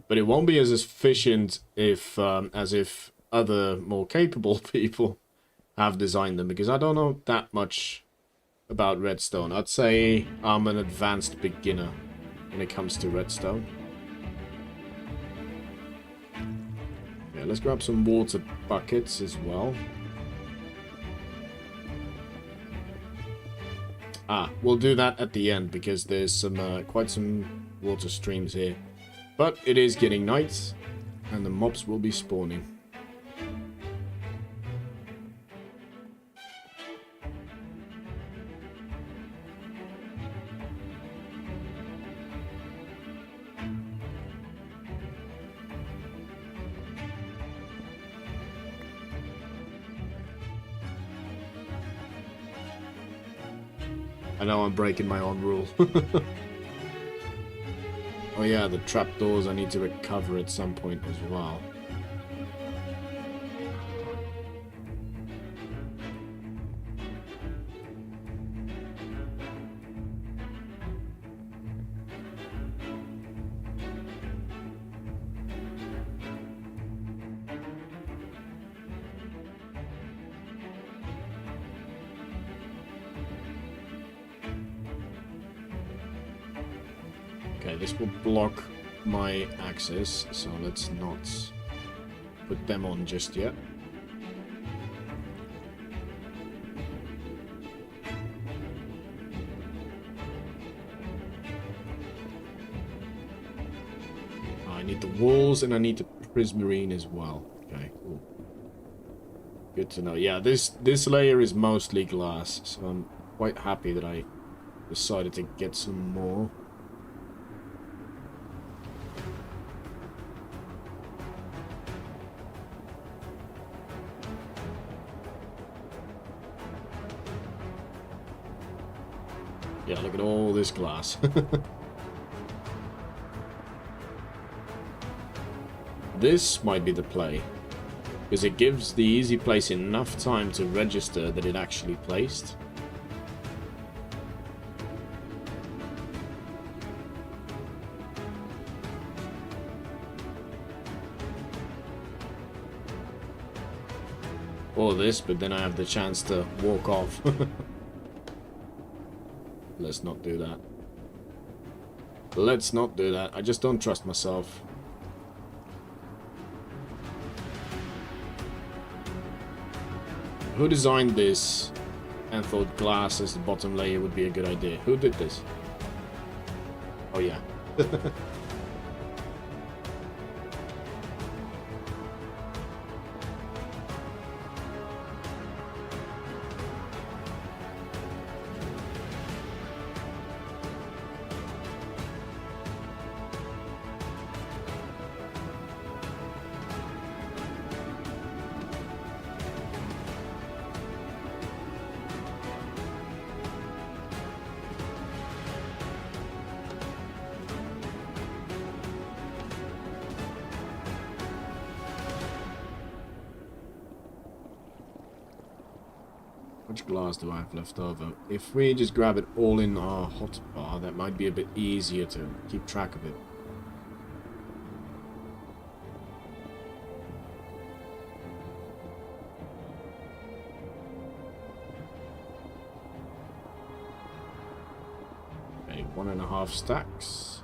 But it won't be as efficient if, as if other more capable people have designed them, because I don't know that much about redstone. I'd say I'm an advanced beginner when it comes to redstone. Yeah, let's grab some water buckets as well. Ah, we'll do that at the end because there's some quite some water streams here. But it is getting night, and the mobs will be spawning. I know I'm breaking my own rule. Oh yeah, the trapdoors I need to recover at some point as well. this will block my access, so let's not put them on just yet. I need the walls and I need the prismarine as well. Okay, cool. Good to know. Yeah, this layer is mostly glass, so I'm quite happy that I decided to get some more. Yeah, look at all this glass. This might be the play, because it gives the easy place enough time to register that it actually placed. Or this, but then I have the chance to walk off. Let's not do that. Let's not do that. I just don't trust myself. Who designed this and thought glass as the bottom layer would be a good idea? Who did this? Oh yeah. Which glass do I have left over? If we just grab it all in our hotbar, that might be a bit easier to keep track of it. Okay, 1.5 stacks.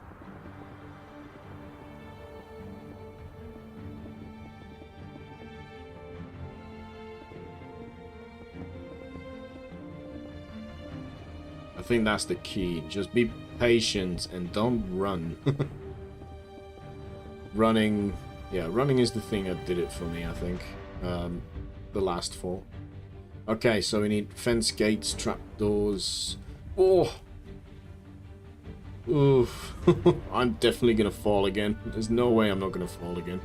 I think that's the key. Just be patient and don't run. Running is the thing that did it for me, I think. The last fall. Okay, so we need fence gates, trapdoors. Oh! Oof. I'm definitely gonna fall again. There's no way I'm not gonna fall again.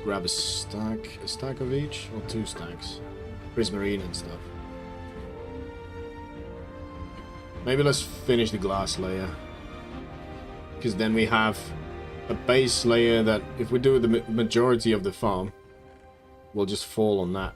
Grab a stack of each, or 2 stacks. Prismarine and stuff. Maybe let's finish the glass layer. Because then we have a base layer that, if we do the majority of the farm, we'll just fall on that.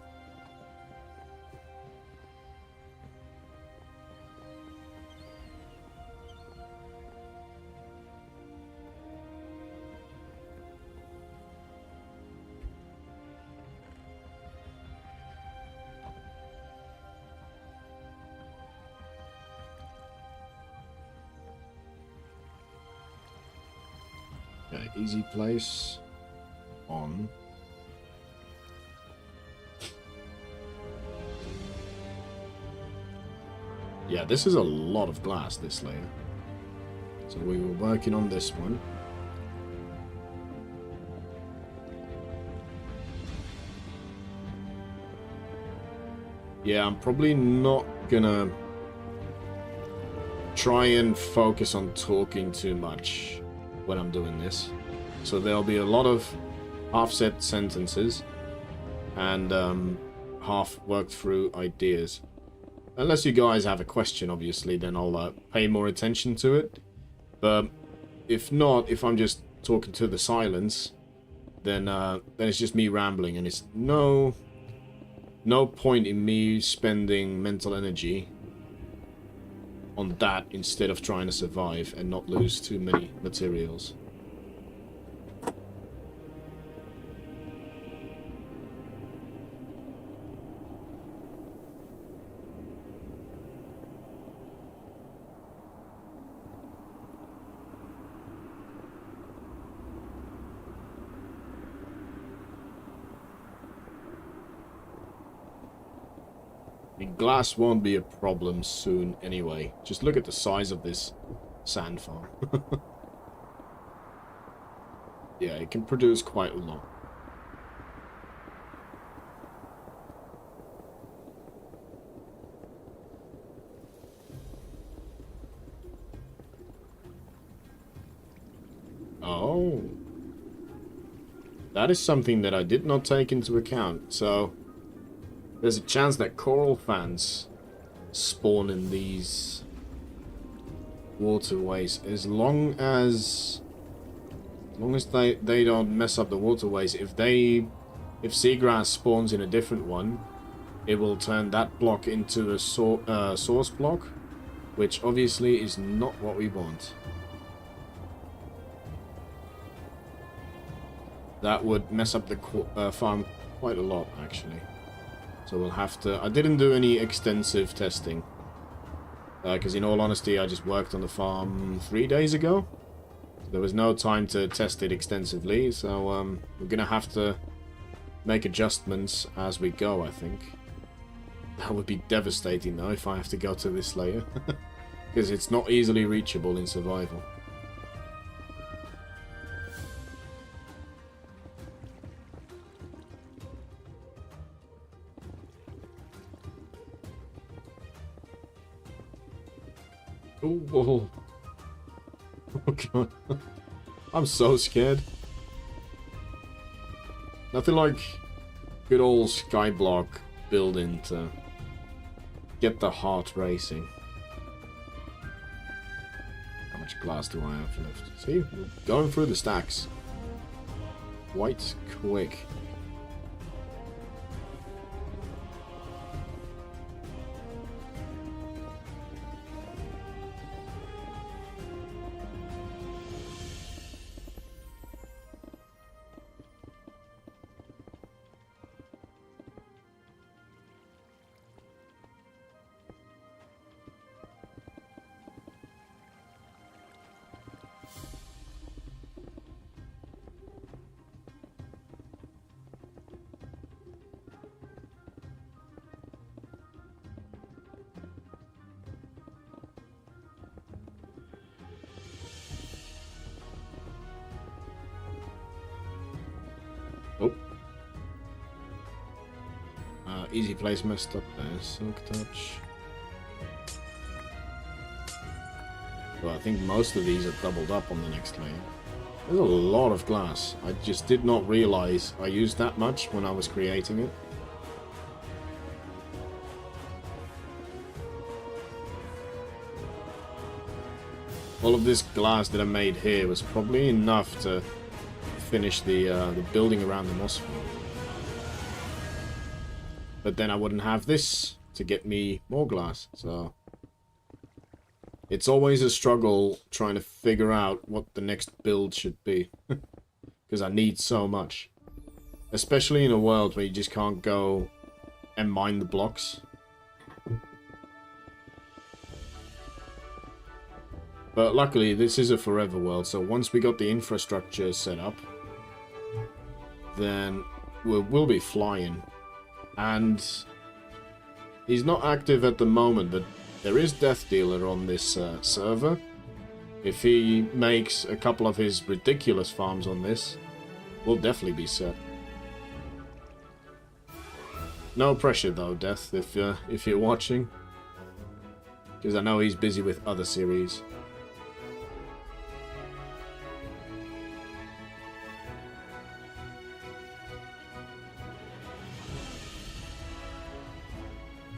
Okay, easy place on. Yeah, this is a lot of glass, this layer. So we were working on this one. Yeah, I'm probably not gonna try and focus on talking too much when I'm doing this. So there'll be a lot of half-set sentences and half-worked through ideas. Unless you guys have a question, obviously, then I'll pay more attention to it. But if not, if I'm just talking to the silence, then it's just me rambling, and it's no point in me spending mental energy on that instead of trying to survive and not lose too many materials. Glass won't be a problem soon anyway. Just look at the size of this sand farm. Yeah, it can produce quite a lot. Oh. That is something that I did not take into account, so there's a chance that coral fans spawn in these waterways as long as they don't mess up the waterways. If seagrass spawns in a different one, it will turn that block into a source block, which obviously is not what we want. That would mess up the farm quite a lot, actually. So we'll have to... I didn't do any extensive testing. Because in all honesty, I just worked on the farm 3 days ago. There was no time to test it extensively, so we're going to have to make adjustments as we go, I think. That would be devastating, though, if I have to go to this layer. Because it's not easily reachable in survival. Oh, oh god. I'm so scared. Nothing like good old Skyblock building to get the heart racing. How much glass do I have left? See, we're going through the stacks quite quick. Oh. Easy place messed up there. Silk touch. Well, I think most of these are doubled up on the next layer. There's a lot of glass. I just did not realize I used that much when I was creating it. All of this glass that I made here was probably enough to finish the building around the moss farm. But then I wouldn't have this to get me more glass, so... It's always a struggle trying to figure out what the next build should be. Because I need so much. Especially in a world where you just can't go and mine the blocks. But luckily, this is a forever world, so once we got the infrastructure set up, then we'll be flying. And he's not active at the moment, but there is Death Dealer on this server. If he makes a couple of his ridiculous farms on this, we'll definitely be set. No pressure though, Death, if you're watching. Because I know he's busy with other series.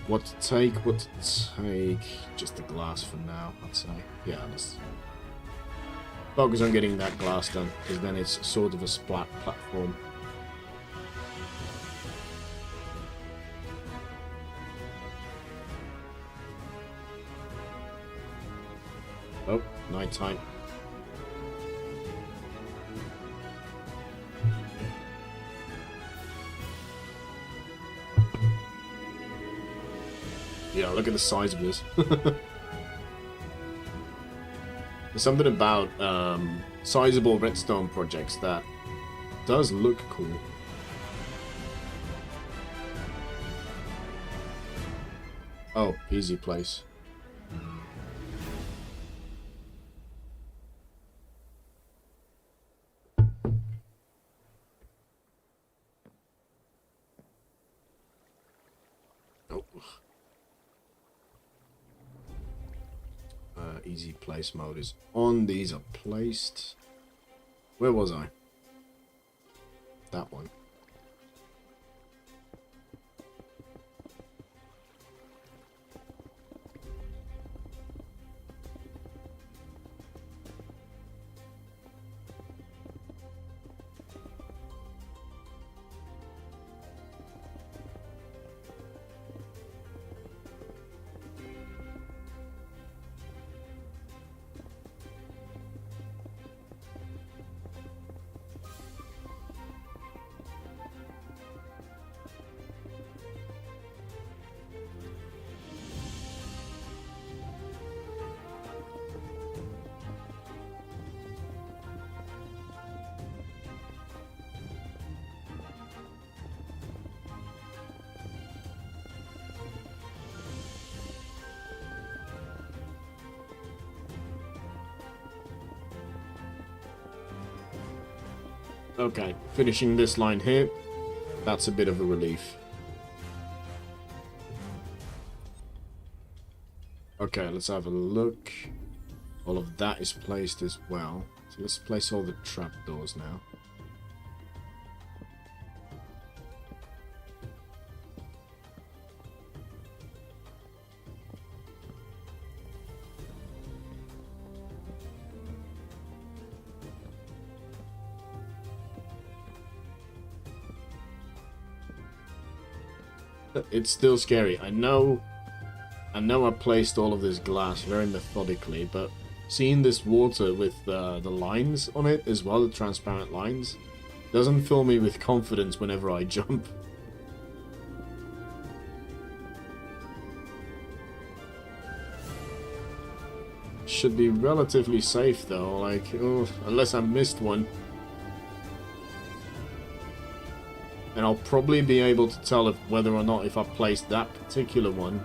What to take? Just the glass for now, I'd say. Yeah, let's focus on getting that glass done, because then it's sort of a splat platform. nighttime. Yeah, look at the size of this. There's something about sizable redstone projects that does look cool. Oh, easy place. Oh. Easy place mode is on. These are placed. Where was I? That one. Okay, finishing this line here. That's a bit of a relief. Okay, let's have a look. All of that is placed as well. So let's place all the trapdoors now. It's still scary. I know I placed all of this glass very methodically, but seeing this water with the lines on it as well, the transparent lines, doesn't fill me with confidence whenever I jump. Should be relatively safe though, like, oh, unless I missed one. And I'll probably be able to tell whether or not if I placed that particular one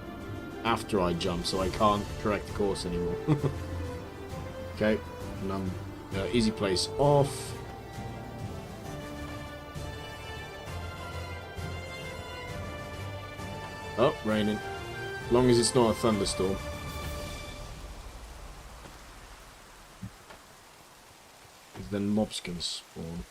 after I jump, so I can't correct the course anymore. Okay, and easy place off. Oh, raining. As long as it's not a thunderstorm. Then mobs can spawn.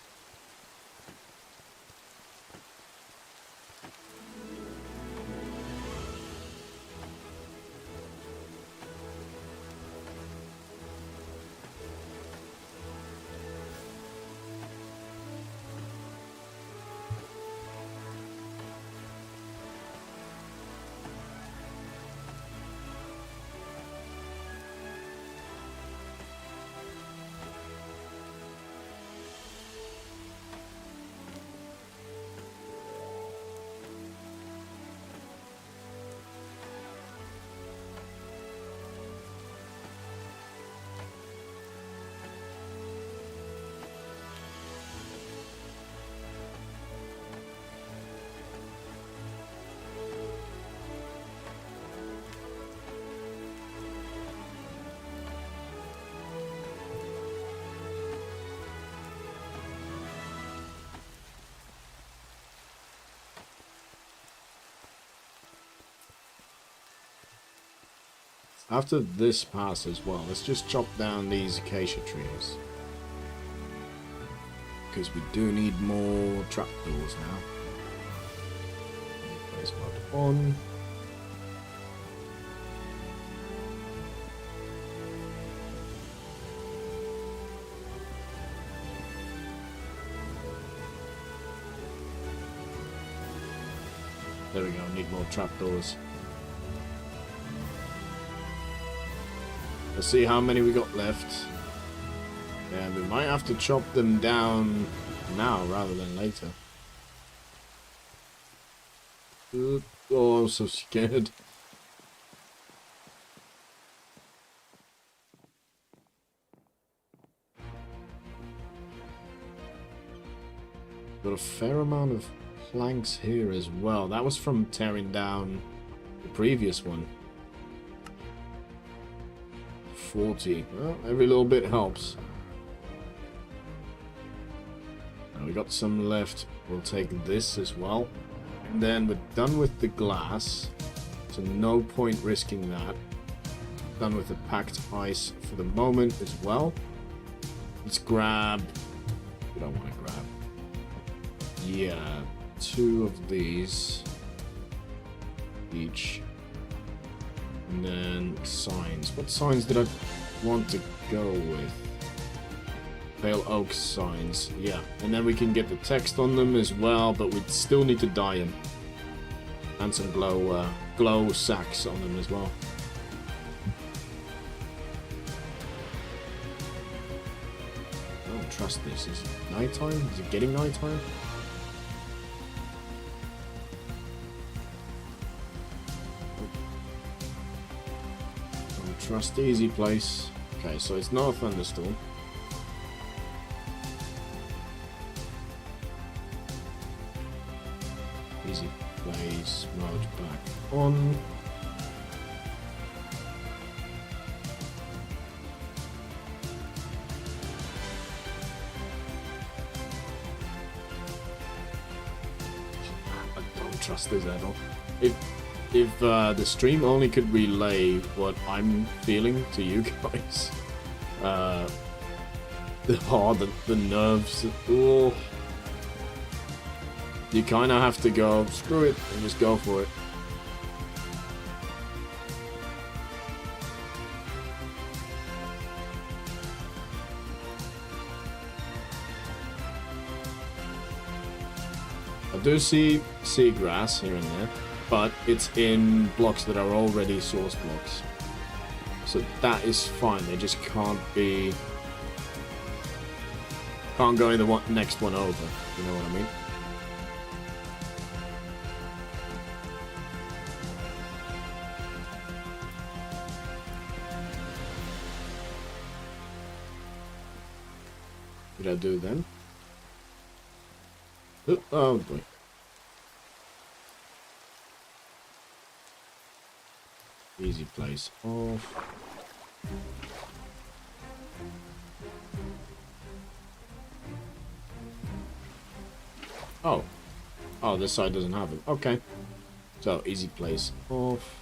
After this pass as well, let's just chop down these acacia trees. Because we do need more trapdoors now. Place mode on. There we go, need more trapdoors. Let's see how many we got left. And we might have to chop them down now rather than later. Oh, I'm so scared. Got a fair amount of planks here as well. That was from tearing down the previous one. 40. Well, every little bit helps. Now we got some left. We'll take this as well. And then we're done with the glass. So no point risking that. Done with the packed ice for the moment as well. Let's grab... We don't want to grab. Yeah, 2 of these each. And then signs. What signs did I want to go with? Pale oak signs. Yeah, and then we can get the text on them as well, but we still need to dye them. And some glow sacks on them as well. I don't trust this. Is it nighttime? Is it getting nighttime? Trust the easy place. Okay, so it's not a thunderstorm. Easy place, mode back on. I don't trust this at all. If the stream only could relay what I'm feeling to you guys, the nerves, oh, you kind of have to go, screw it, and just go for it. I do see seagrass here and there. But it's in blocks that are already source blocks. So that is fine. They just can't be... Can't go in the next one over. You know what I mean? What did I do then? Oh boy. Easy place off. Oh. Oh, this side doesn't have it. Okay. So, easy place off.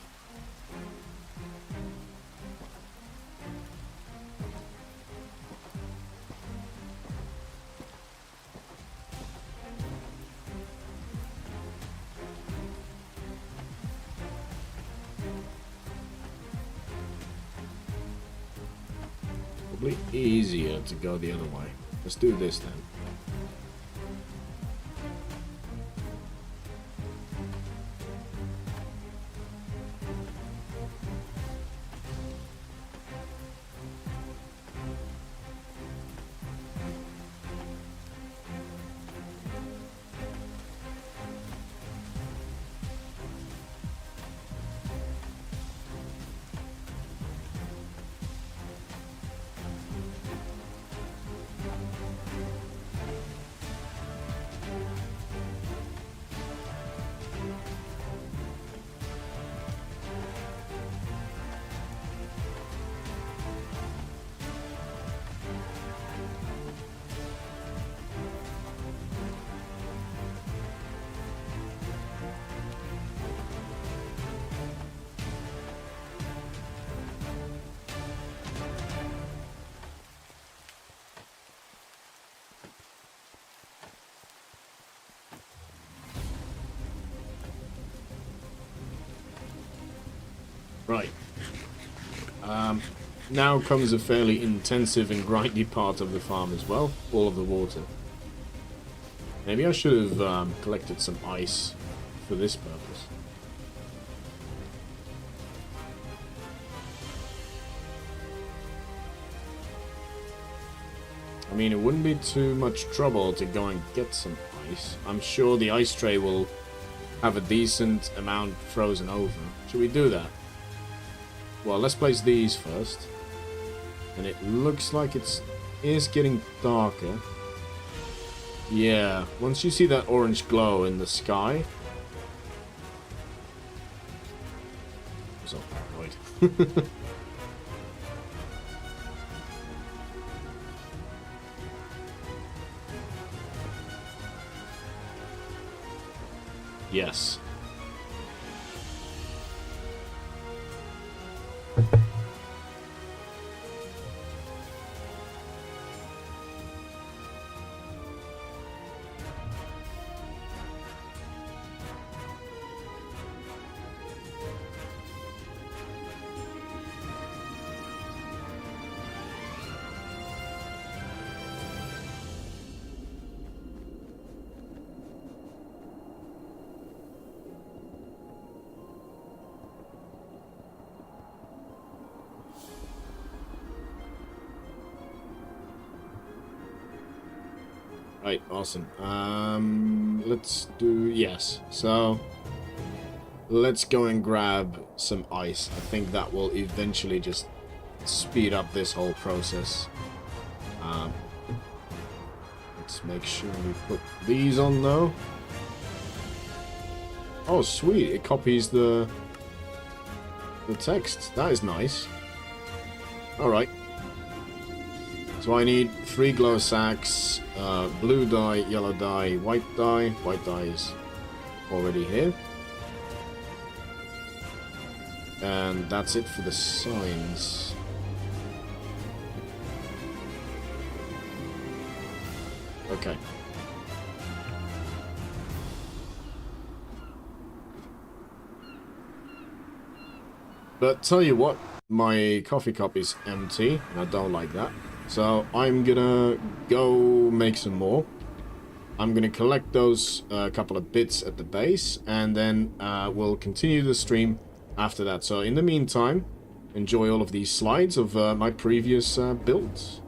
Probably easier to go the other way. Let's do this then. Right. Now comes a fairly intensive and grindy part of the farm as well. All of the water. Maybe I should have collected some ice for this purpose. I mean, it wouldn't be too much trouble to go and get some ice. I'm sure the ice tray will have a decent amount frozen over. Should we do that? Well, let's place these first. And it looks like it is getting darker. Yeah, once you see that orange glow in the sky... I'm so paranoid. Yes. Right, awesome. Let's do... Yes. So, let's go and grab some ice. I think that will eventually just speed up this whole process. Let's make sure we put these on, though. Oh, sweet. It copies the text. That is nice. Alright. So I need 3 glow sacks, blue dye, yellow dye, white dye. White dye is already here. And that's it for the signs. Okay. But tell you what, my coffee cup is empty, and I don't like that. So I'm gonna go make some more. I'm gonna collect those couple of bits at the base, and then we'll continue the stream after that. So in the meantime, enjoy all of these slides of my previous builds.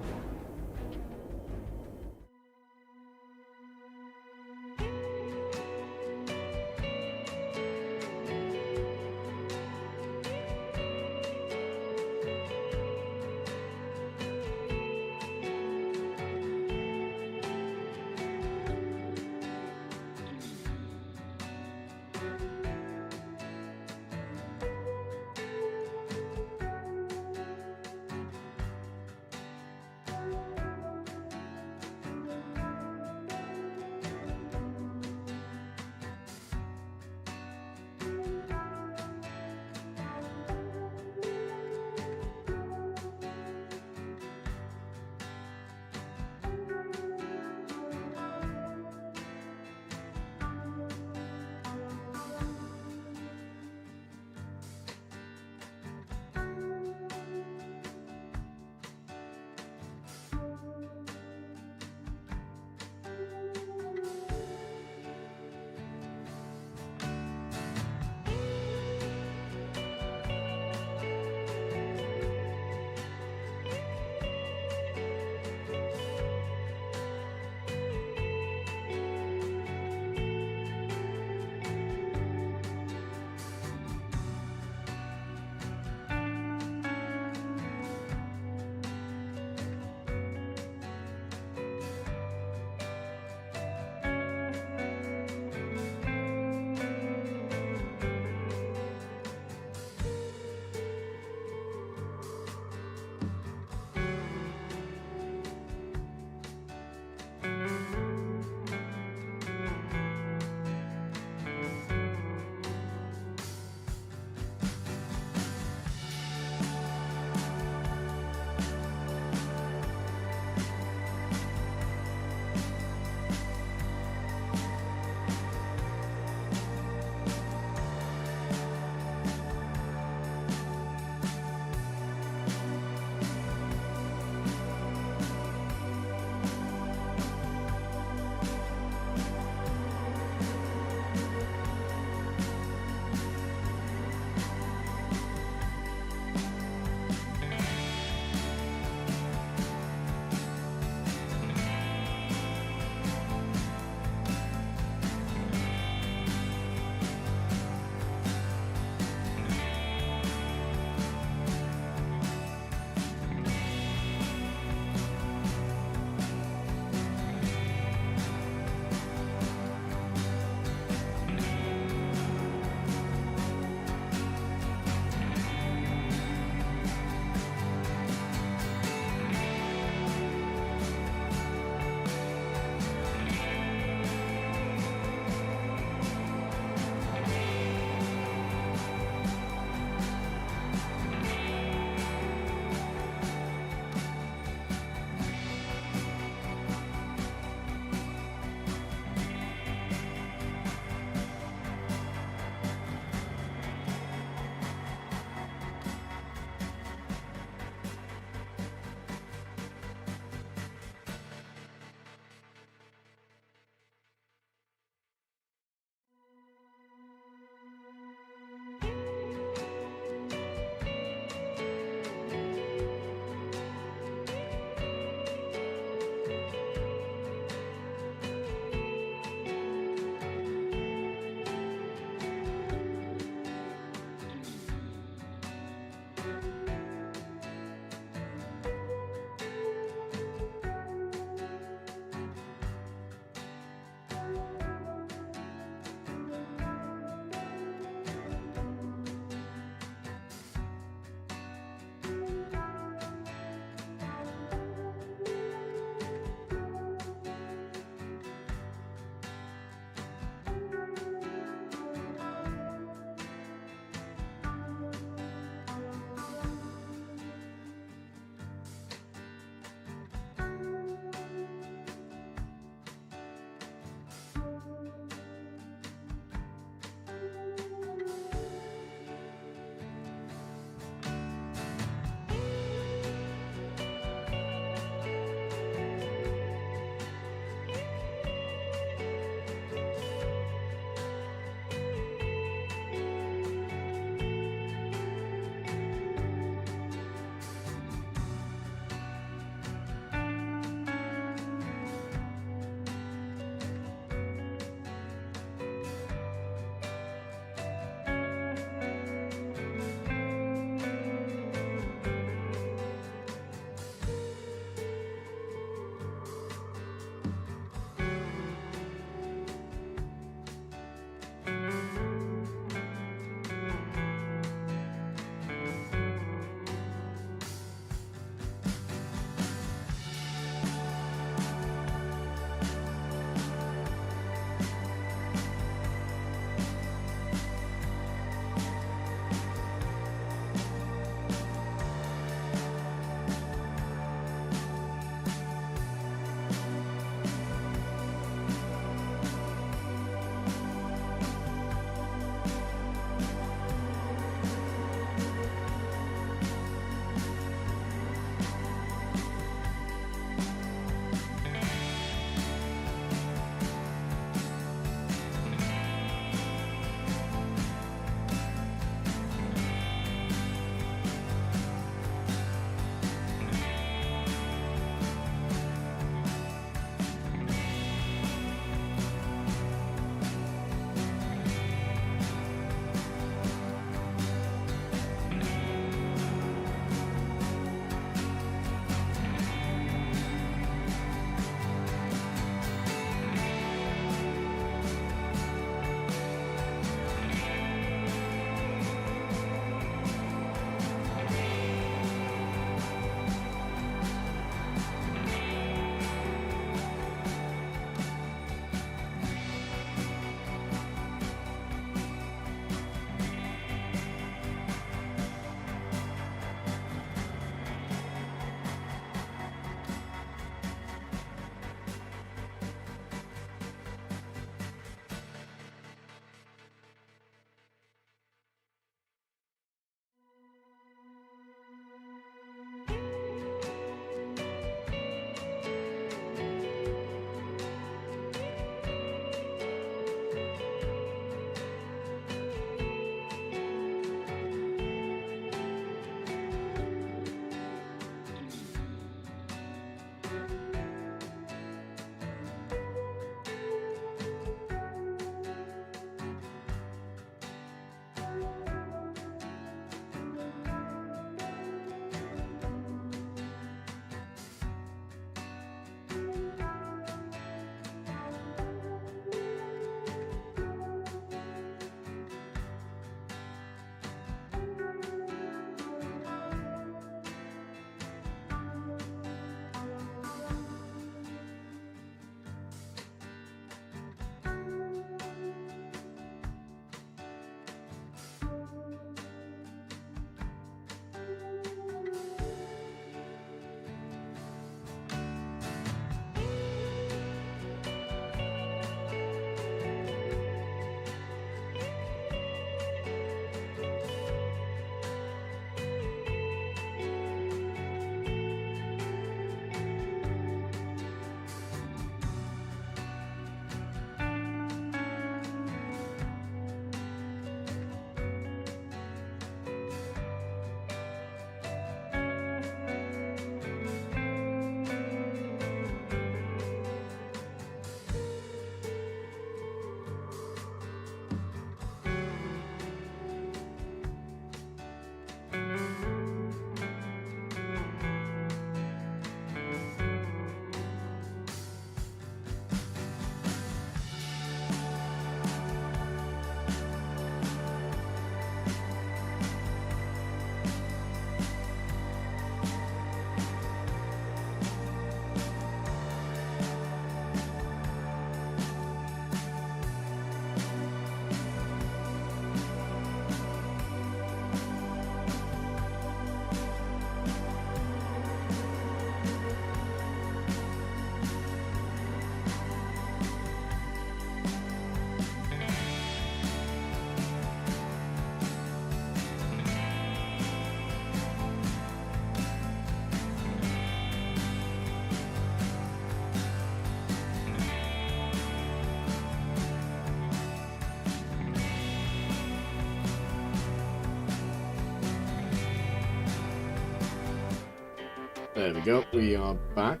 There we go. We are back.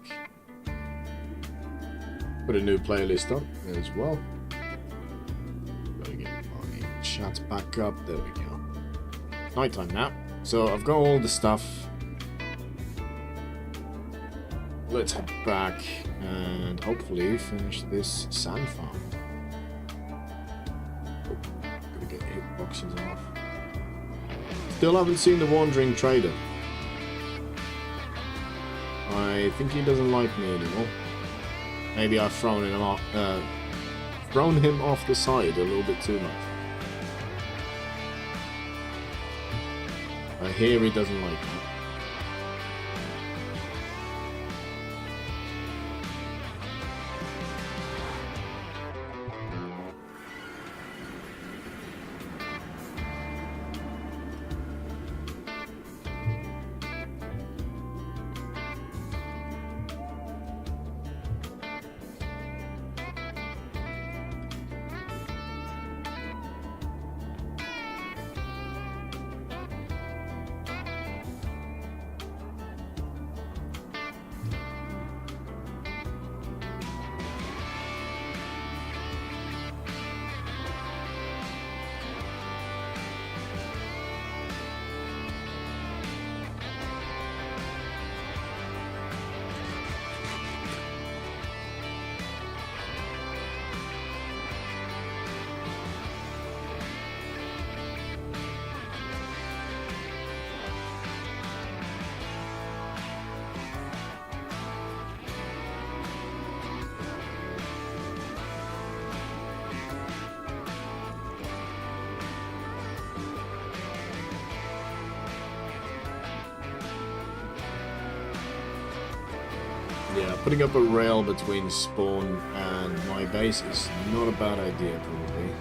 Put a new playlist on as well. Gotta get my chat back up. There we go. Nighttime now. So I've got all the stuff. Let's head back and hopefully finish this Sandfarm. Oh, gotta get hitboxes off. Still haven't seen the Wandering Trader. I think he doesn't like me anymore. Maybe I've thrown him off the side a little bit too much. I hear he doesn't like me. Yeah, putting up a rail between spawn and my base is not a bad idea, probably.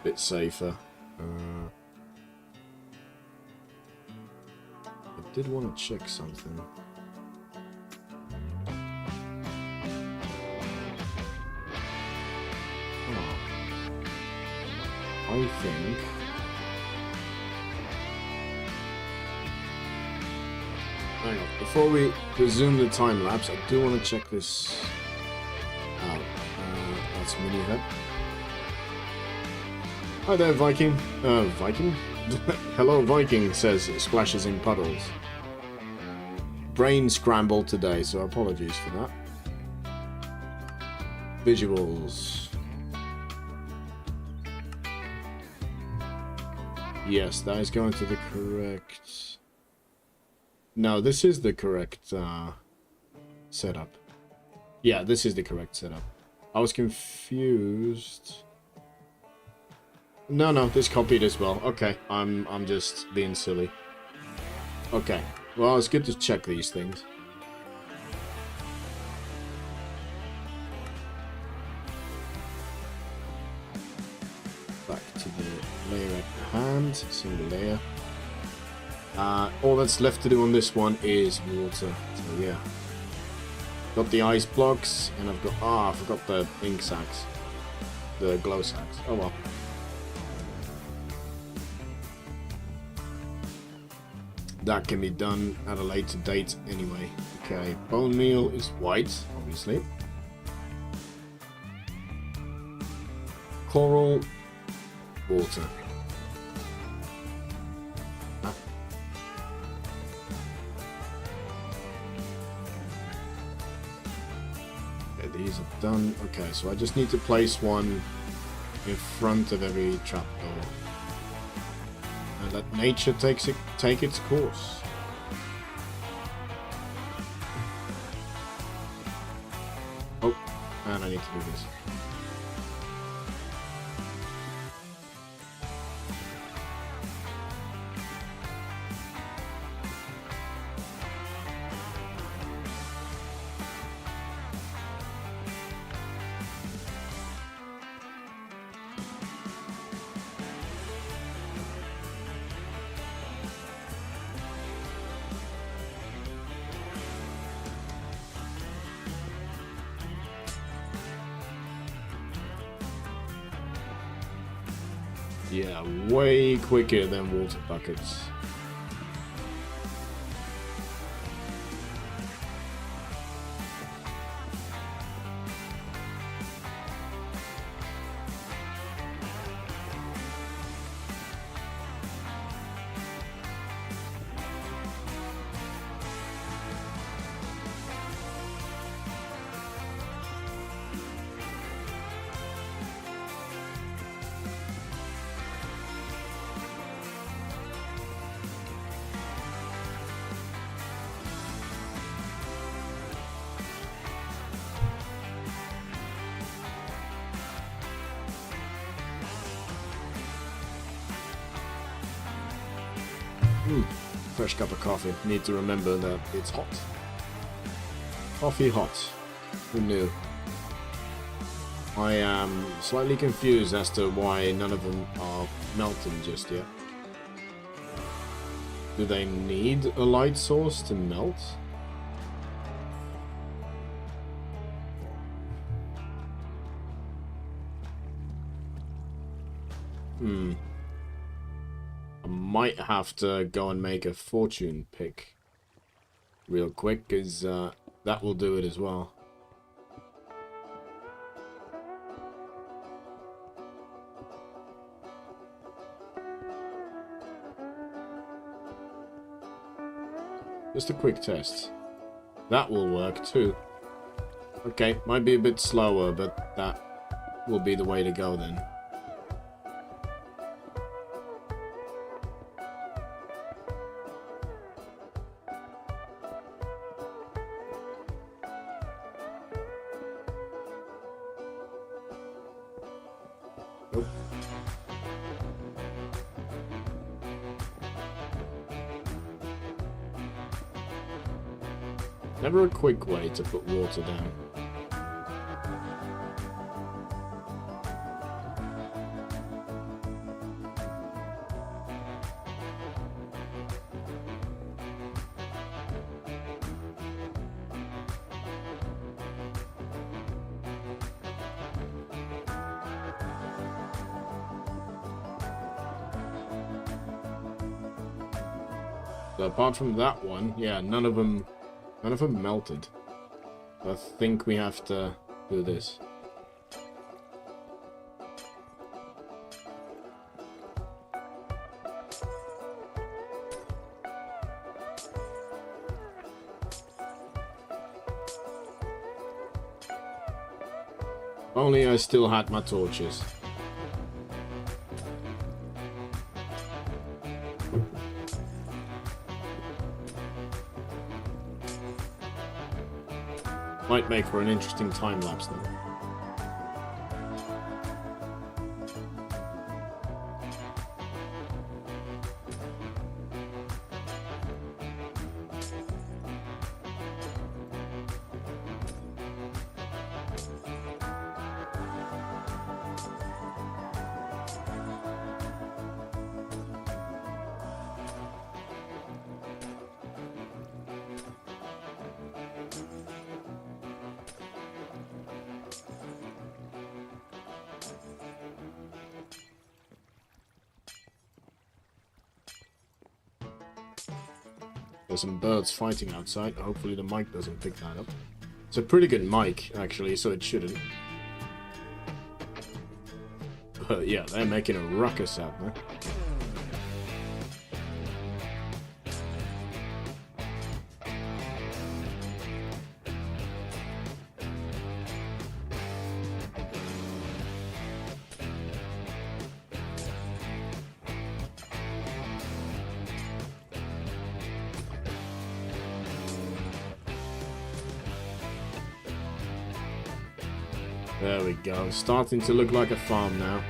Bit safer. I did want to check something. Oh. I think... Hang on, before we resume the time lapse, I do want to check this out. That's Mini Hut. Hi there, Viking. Viking? Hello, Viking, says splashes in puddles. Brain scrambled today, so apologies for that. Visuals. Yes, that is going to the correct... No, this is the correct setup. Yeah, this is the correct setup. I was confused. No, this copied as well. Okay, I'm just being silly. Okay, well, it's good to check these things. Back to the layer at hand, single layer. All that's left to do on this one is water. So yeah, got the ice blocks, and I've got I forgot the ink sacks, the glow sacks. Oh well. That can be done at a later date anyway. Okay, bone meal is white, obviously. Coral, water. These are done. Okay, so I just need to place one in front of every trapdoor. And let nature take its course. Oh, and I need to do this. Yeah, way quicker than water buckets. Fresh cup of coffee. Need to remember that it's hot. Coffee hot. Who knew? I am slightly confused as to why none of them are melting just yet. Do they need a light source to melt? I might have to go and make a fortune pick real quick, because that will do it as well. Just a quick test. That will work too. Okay, might be a bit slower, but that will be the way to go then. Nope. Never a quick way to put water down. So apart from that one, yeah, none of them melted. I think we have to do this. If only I still had my torches. Might make for an interesting time lapse though. There's some birds fighting outside. Hopefully the mic doesn't pick that up. It's a pretty good mic, actually, so it shouldn't. But yeah, they're making a ruckus out there. There we go. Starting to look like a farm now.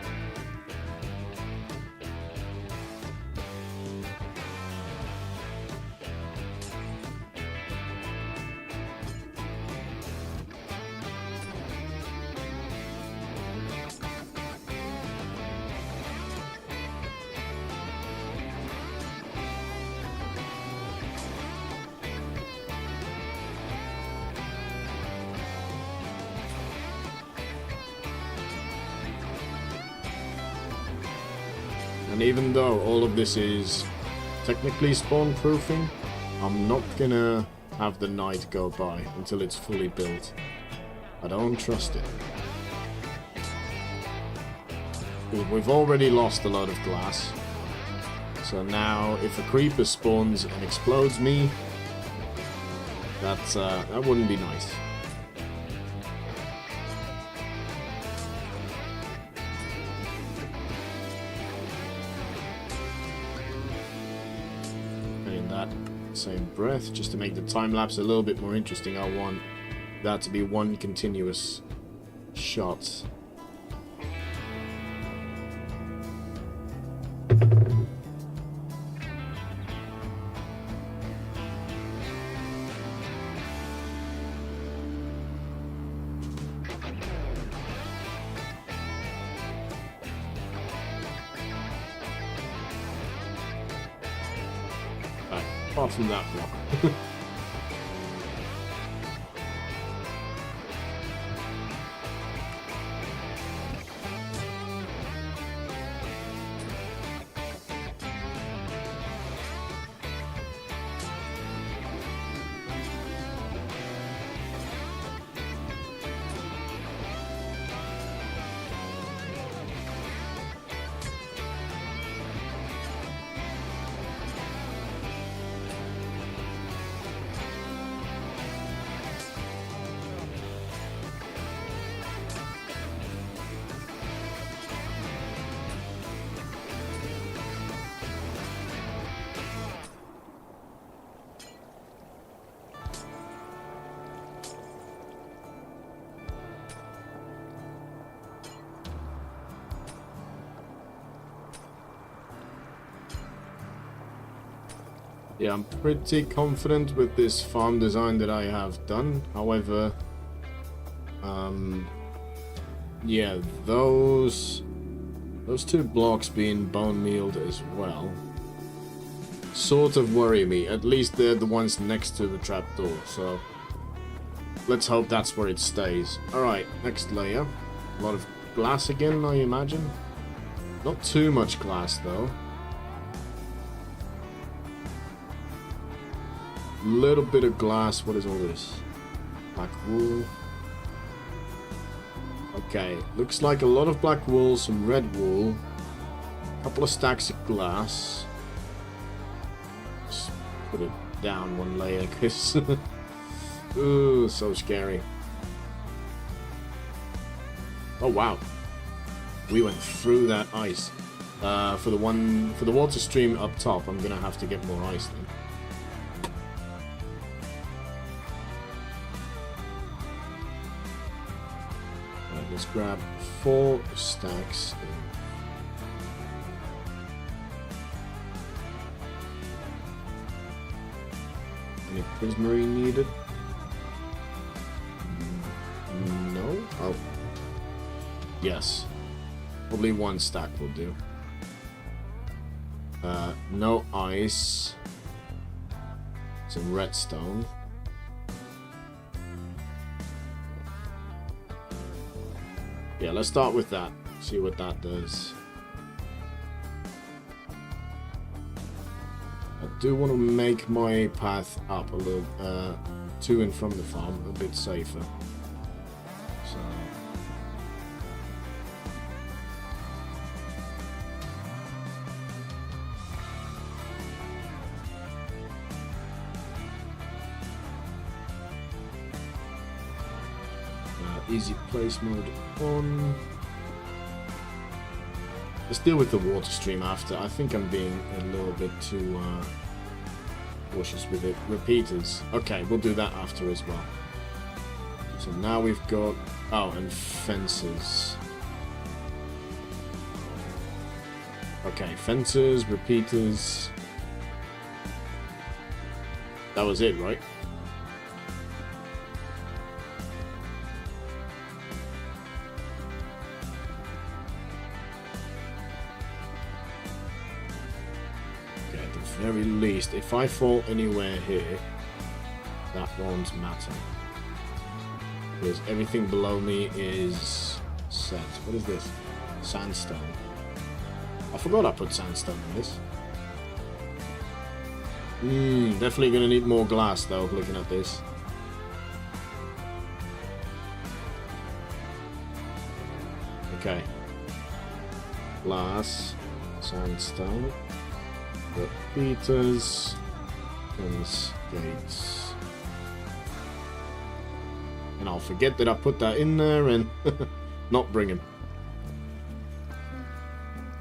And even though all of this is technically spawn proofing, I'm not gonna have the night go by until it's fully built. I don't trust it. We've already lost a lot of glass. So now if a creeper spawns and explodes me, that wouldn't be nice. Same breath, just to make the time lapse a little bit more interesting, I want that to be one continuous shot. Apart from that block. Yeah, I'm pretty confident with this farm design that I have done. However, yeah, those two blocks being bone mealed as well sort of worry me. At least they're the ones next to the trapdoor, so let's hope that's where it stays. Alright, next layer. A lot of glass again, I imagine. Not too much glass, though. Little bit of glass. What is all this? Black wool. Okay, looks like a lot of black wool, some red wool, a couple of stacks of glass. Just put it down one layer, because ooh, so scary. Oh wow, we went through that ice. For the water stream up top, I'm gonna have to get more ice then. Let's grab 4 stacks. Any prismarine needed? No? Oh. Yes. Probably 1 stack will do. No ice. Some redstone. Yeah, let's start with that. See what that does. I do want to make my path up a little, to and from the farm a bit safer. So. Easy place mode on. Let's deal with the water stream after. I think I'm being a little bit too cautious with it. Repeaters. Okay, we'll do that after as well. So now we've got... Oh, and fences. Okay, fences, repeaters. That was it, right? Very least, if I fall anywhere here, that won't matter. Because everything below me is set. What is this? Sandstone. I forgot I put sandstone in this. Definitely gonna need more glass though, looking at this. Okay. Glass, sandstone. Repeaters, fence, gates, and I'll forget that I put that in there and not bring him.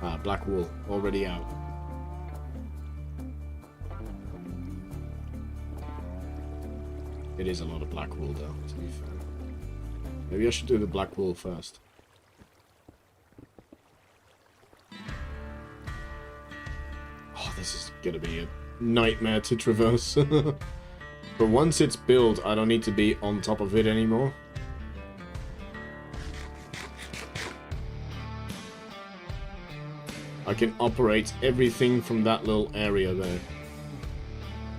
Ah, black wool already out. It is a lot of black wool though, to be fair. Maybe I should do the black wool first. This is gonna be a nightmare to traverse. But once it's built, I don't need to be on top of it anymore. I can operate everything from that little area there.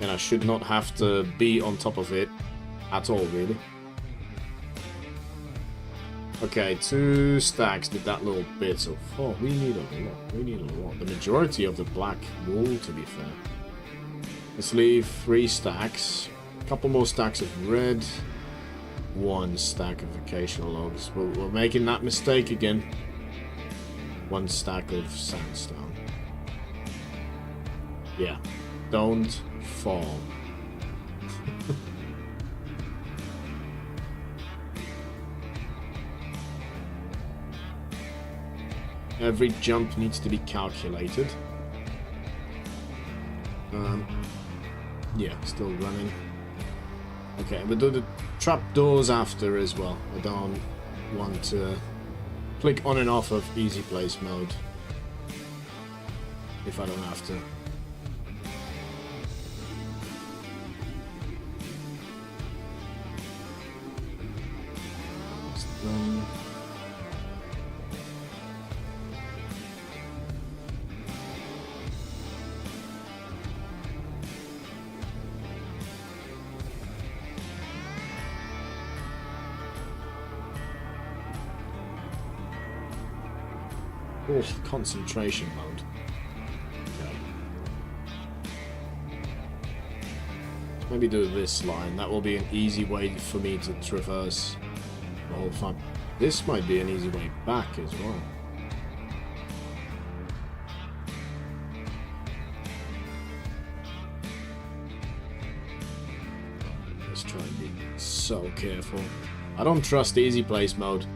And I should not have to be on top of it at all, really. Okay, 2 stacks did that little bit, so we need a lot. We need a lot. The majority of the black wool, to be fair. Let's leave 3 stacks. A couple more stacks of red. 1 stack of occasional logs. We're making that mistake again. 1 stack of sandstone. Yeah. Don't fall. Every jump needs to be calculated. Yeah, still running. Okay, we'll do the trapdoors after as well. I don't want to click on and off of easy place mode if I don't have to. Oh, concentration mode. Okay. Maybe do this line. That will be an easy way for me to traverse the whole farm. This might be an easy way back as well. Let's try and be so careful. I don't trust easy place mode.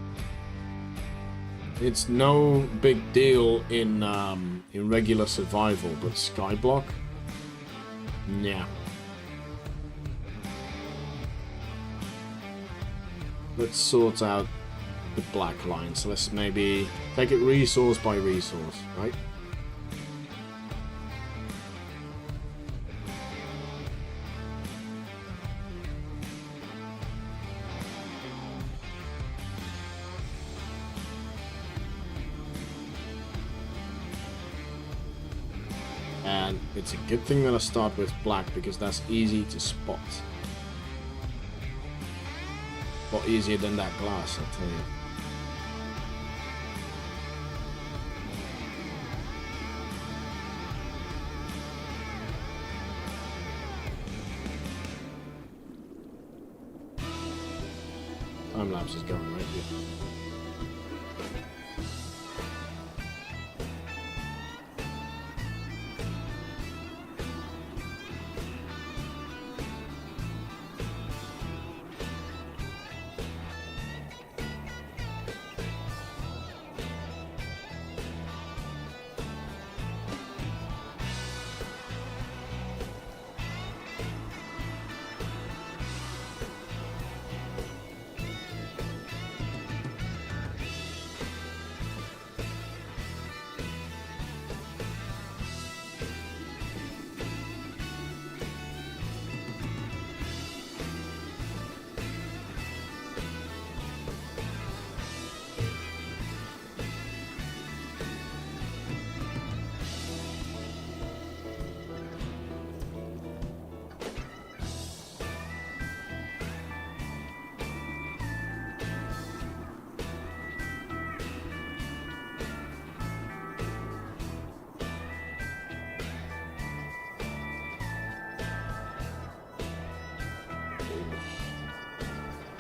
It's no big deal in regular survival, but Skyblock? Yeah. Let's sort out the black line. So let's maybe take it resource by resource, right? And it's a good thing that I start with black because that's easy to spot. A lot easier than that glass, I'll tell you. Time lapse is going right here.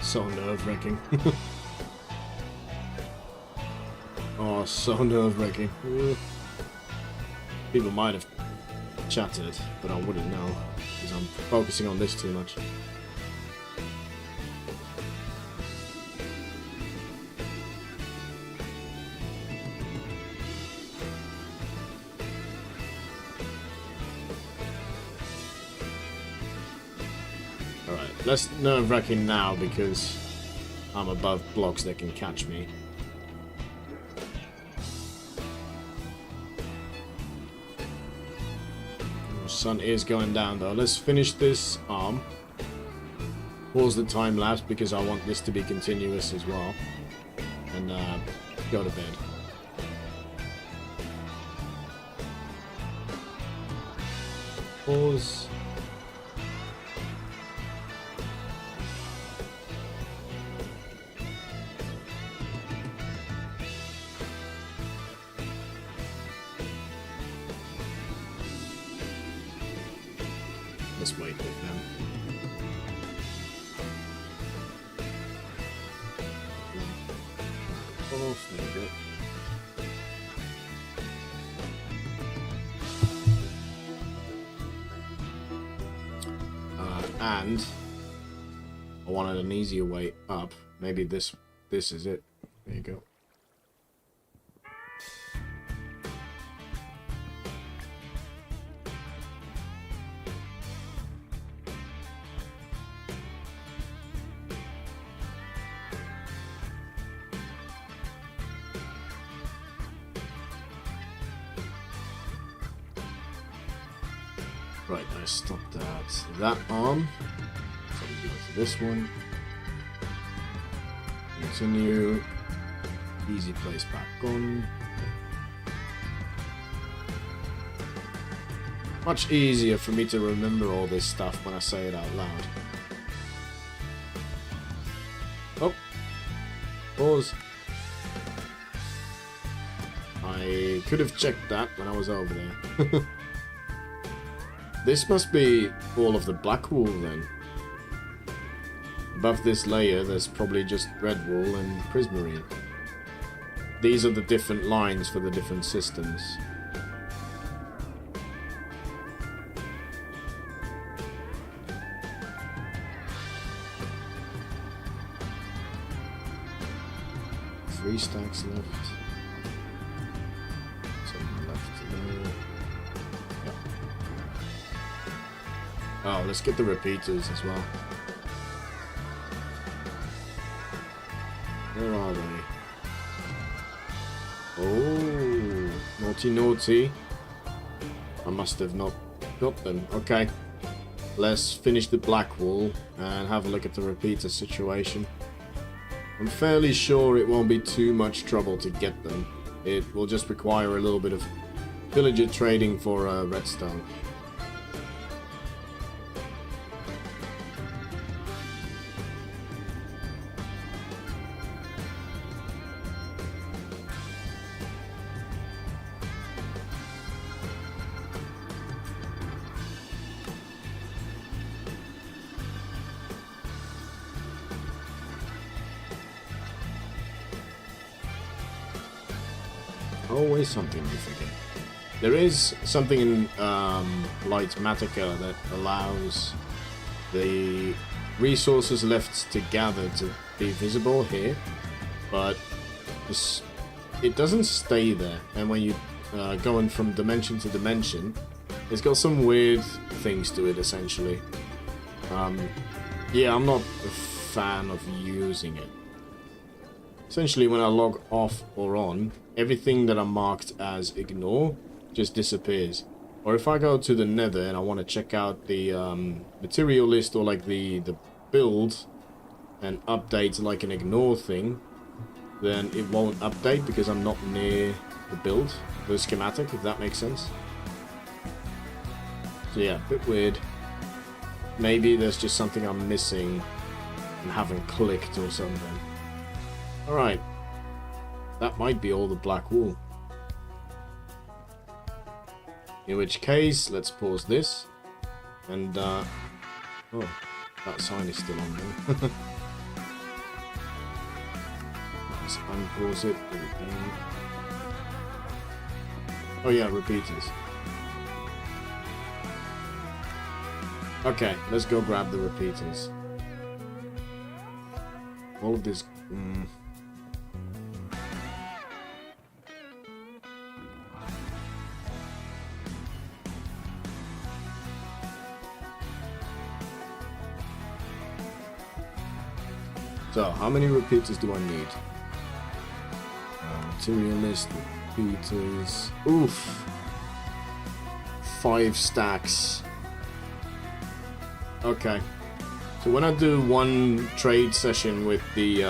So nerve-wracking. Oh, so nerve-wracking. People might have chatted, but I wouldn't know, because I'm focusing on this too much. Less nerve-wracking now because I'm above blocks that can catch me. The sun is going down though. Let's finish this arm. Pause the time lapse because I want this to be continuous as well. And go to bed. Pause. Let's wait with them. Oh, there we go. And I wanted an easier way up. Maybe this is it. There you go. Right, I stopped that arm. So we go to this one. Continue. Easy place back on. Much easier for me to remember all this stuff when I say it out loud. Oh. Pause. I could have checked that when I was over there. This must be all of the black wool then. Above this layer there's probably just red wool and prismarine. These are the different lines for the different systems. Three stacks left. Some left there. Oh, let's get the repeaters as well. Where are they? Oh, naughty naughty. I must have not got them. Okay. Let's finish the black wool and have a look at the repeater situation. I'm fairly sure it won't be too much trouble to get them. It will just require a little bit of villager trading for redstone. Always something you forget. There is something in Light Matica that allows the resources left to gather to be visible here, but it doesn't stay there. And when you going from dimension to dimension, it's got some weird things to it essentially. Yeah, I'm not a fan of using it. Essentially, when I log off or on, everything that I marked as ignore just disappears. Or if I go to the nether and I want to check out the material list or like the build and update like an ignore thing, then it won't update because I'm not near the build, the schematic, if that makes sense. So yeah, a bit weird. Maybe there's just something I'm missing and haven't clicked or something. Alright, that might be all the black wool. In which case, let's pause this. And, oh, that sign is still on there. Let's unpause it. There we go. Oh yeah, repeaters. Okay, let's go grab the repeaters. All of this... So, how many repeaters do I need? Material list, repeaters... Oof! 5 stacks. Okay. So when I do one trade session with the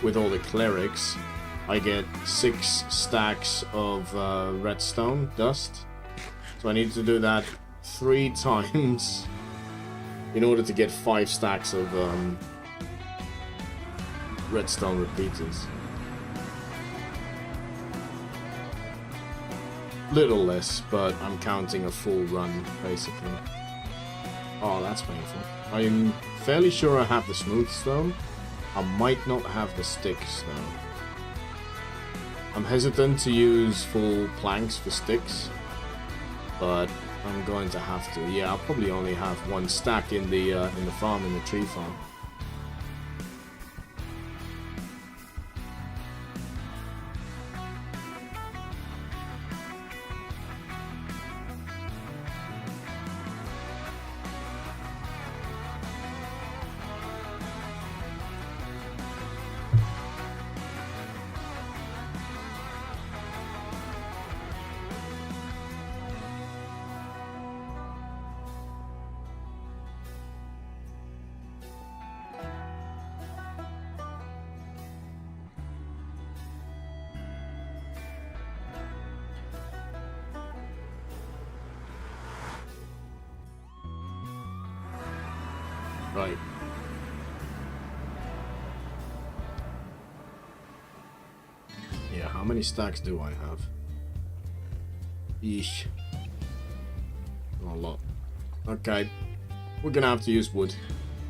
with all the clerics, I get 6 stacks of redstone dust. So I need to do that 3 times in order to get 5 stacks of redstone repeaters. Little less, but I'm counting a full run basically. Oh, that's painful. I'm fairly sure I have the smooth stone. I might not have the sticks, though. I'm hesitant to use full planks for sticks, but I'm going to have to. Yeah, I'll probably only have one stack in the farm, in the tree farm. Right. Yeah, how many stacks do I have? Yeesh. Not a lot. Okay. We're gonna have to use wood.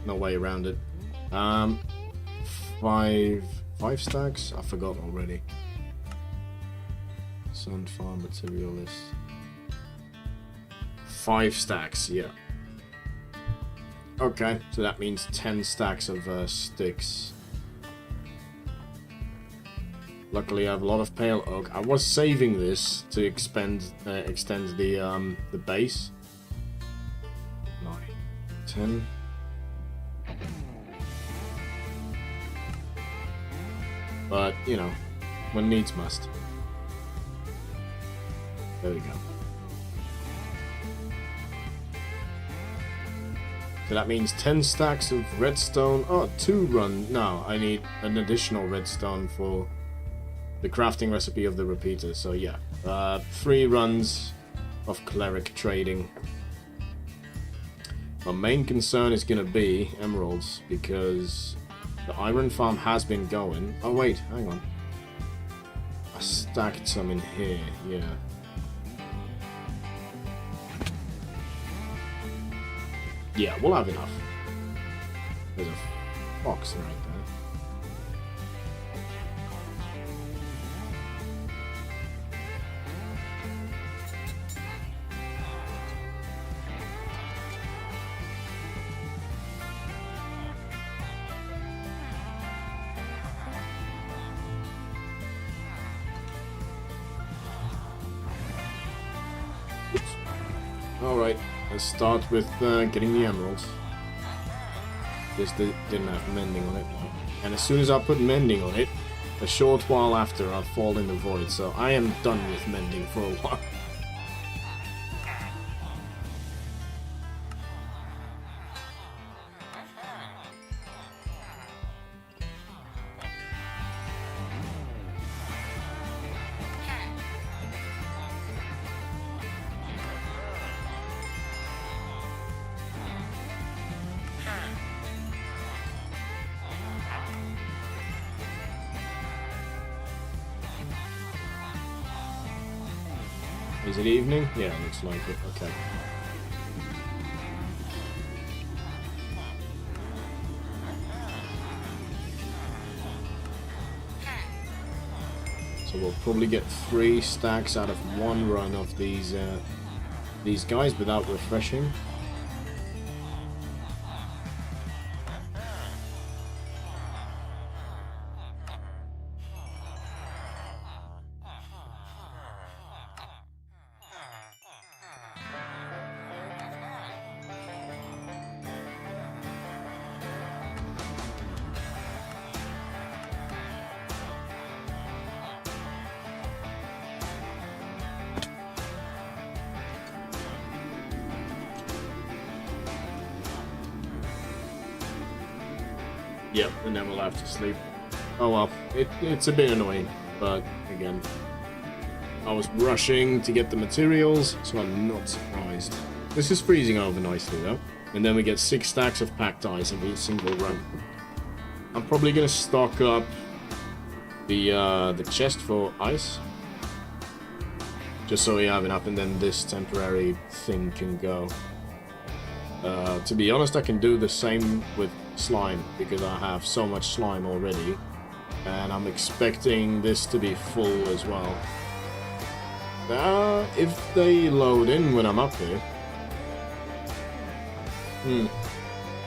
No way around it. Five stacks? I forgot already. Sandfarm material list. 5 stacks, yeah. Okay, so that means 10 stacks of sticks. Luckily, I have a lot of pale oak. I was saving this to extend the base. 9, 10. But you know, when needs must. There we go. So that means 10 stacks of redstone. Oh, 2 run. No, I need an additional redstone for the crafting recipe of the repeater. So yeah, 3 runs of cleric trading. My main concern is going to be emeralds, because the iron farm has been going. Oh wait, hang on. I stacked some in here, yeah. Yeah, we'll have enough. There's a fox right there. Alright, let's start with getting the emeralds. This didn't have mending on it. And as soon as I put mending on it, a short while after I fall in the void. So I am done with mending for a while. Is it evening? Yeah, looks like it. Okay. So we'll probably get 3 stacks out of 1 run of these guys without refreshing. Yep, and then we'll have to sleep. Oh well, it's a bit annoying, but again, I was rushing to get the materials, so I'm not surprised. This is freezing over nicely though, and then we get 6 stacks of packed ice in each single run. I'm probably gonna stock up the chest for ice, just so we have enough, and then this temporary thing can go. To be honest, I can do the same with slime, because I have so much slime already. And I'm expecting this to be full as well. If they load in when I'm up here...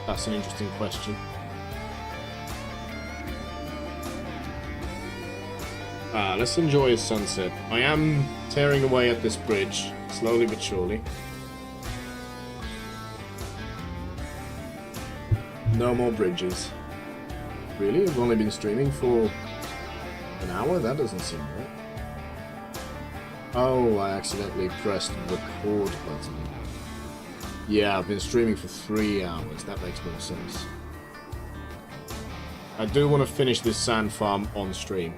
That's an interesting question. Let's enjoy a sunset. I am tearing away at this bridge, slowly but surely. No more bridges. Really? I've only been streaming for an hour? That doesn't seem right. Oh, I accidentally pressed the record button. Yeah, I've been streaming for 3 hours. That makes more sense. I do want to finish this sand farm on stream.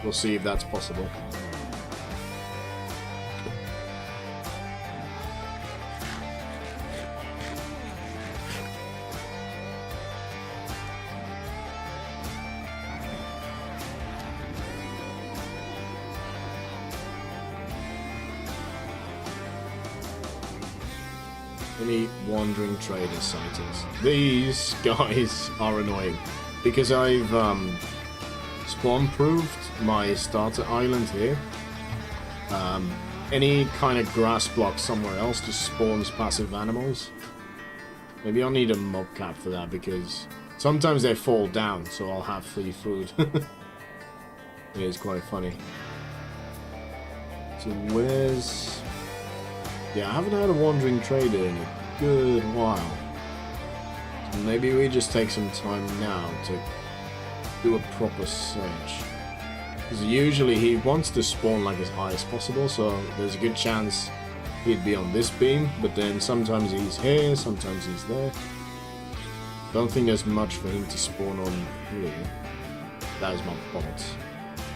We'll see if that's possible. Any wandering trader sightings? These guys are annoying because I've spawn-proofed my starter island here. Any kind of grass block somewhere else just spawns passive animals. Maybe I'll need a mob cap for that because sometimes they fall down, so I'll have free food. It is quite funny. So where's... Yeah, I haven't had a wandering trader in a good while. So maybe we just take some time now to do a proper search. Because usually he wants to spawn like as high as possible, so there's a good chance he'd be on this beam, but then sometimes he's here, sometimes he's there. Don't think there's much for him to spawn on here. That is my bot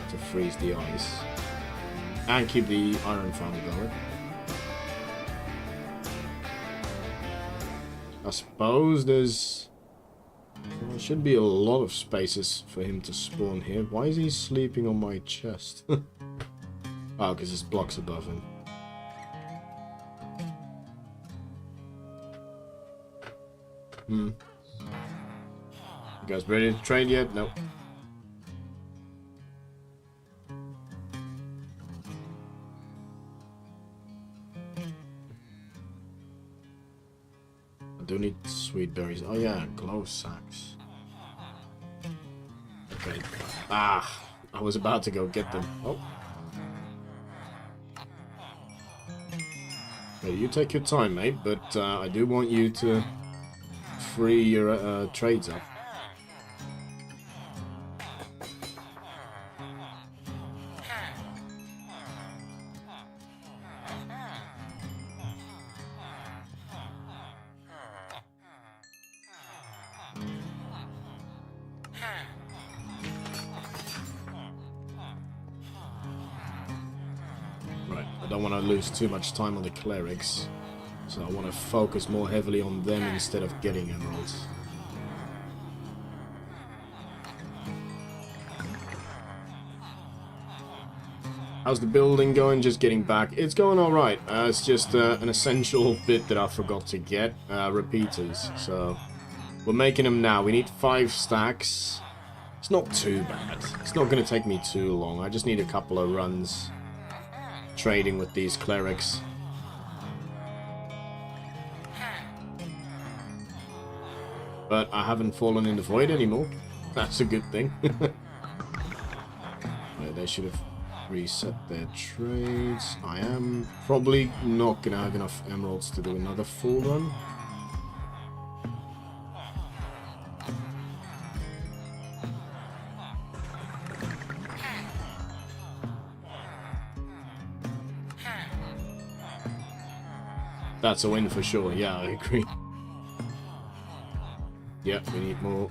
to freeze the ice. And keep the iron farm going. I suppose there's... Well, there should be a lot of spaces for him to spawn here. Why is he sleeping on my chest? Oh, because there's blocks above him. You guys ready to trade yet? Nope. I do need sweet berries. Oh yeah, glow sacks. Okay. Ah, I was about to go get them. Oh. Okay, you take your time, mate, but I do want you to free your trades up. Lose too much time on the clerics, so I want to focus more heavily on them instead of getting emeralds. How's the building going? Just getting back. It's going alright. It's just an essential bit that I forgot to get. Repeaters. So we're making them now. We need 5 stacks. It's not too bad. It's not going to take me too long. I just need a couple of runs trading with these clerics. But I haven't fallen in the void anymore. That's a good thing. They should have reset their trades. I am probably not gonna have enough emeralds to do another full run. That's a win for sure, yeah, I agree. Yep, we need more.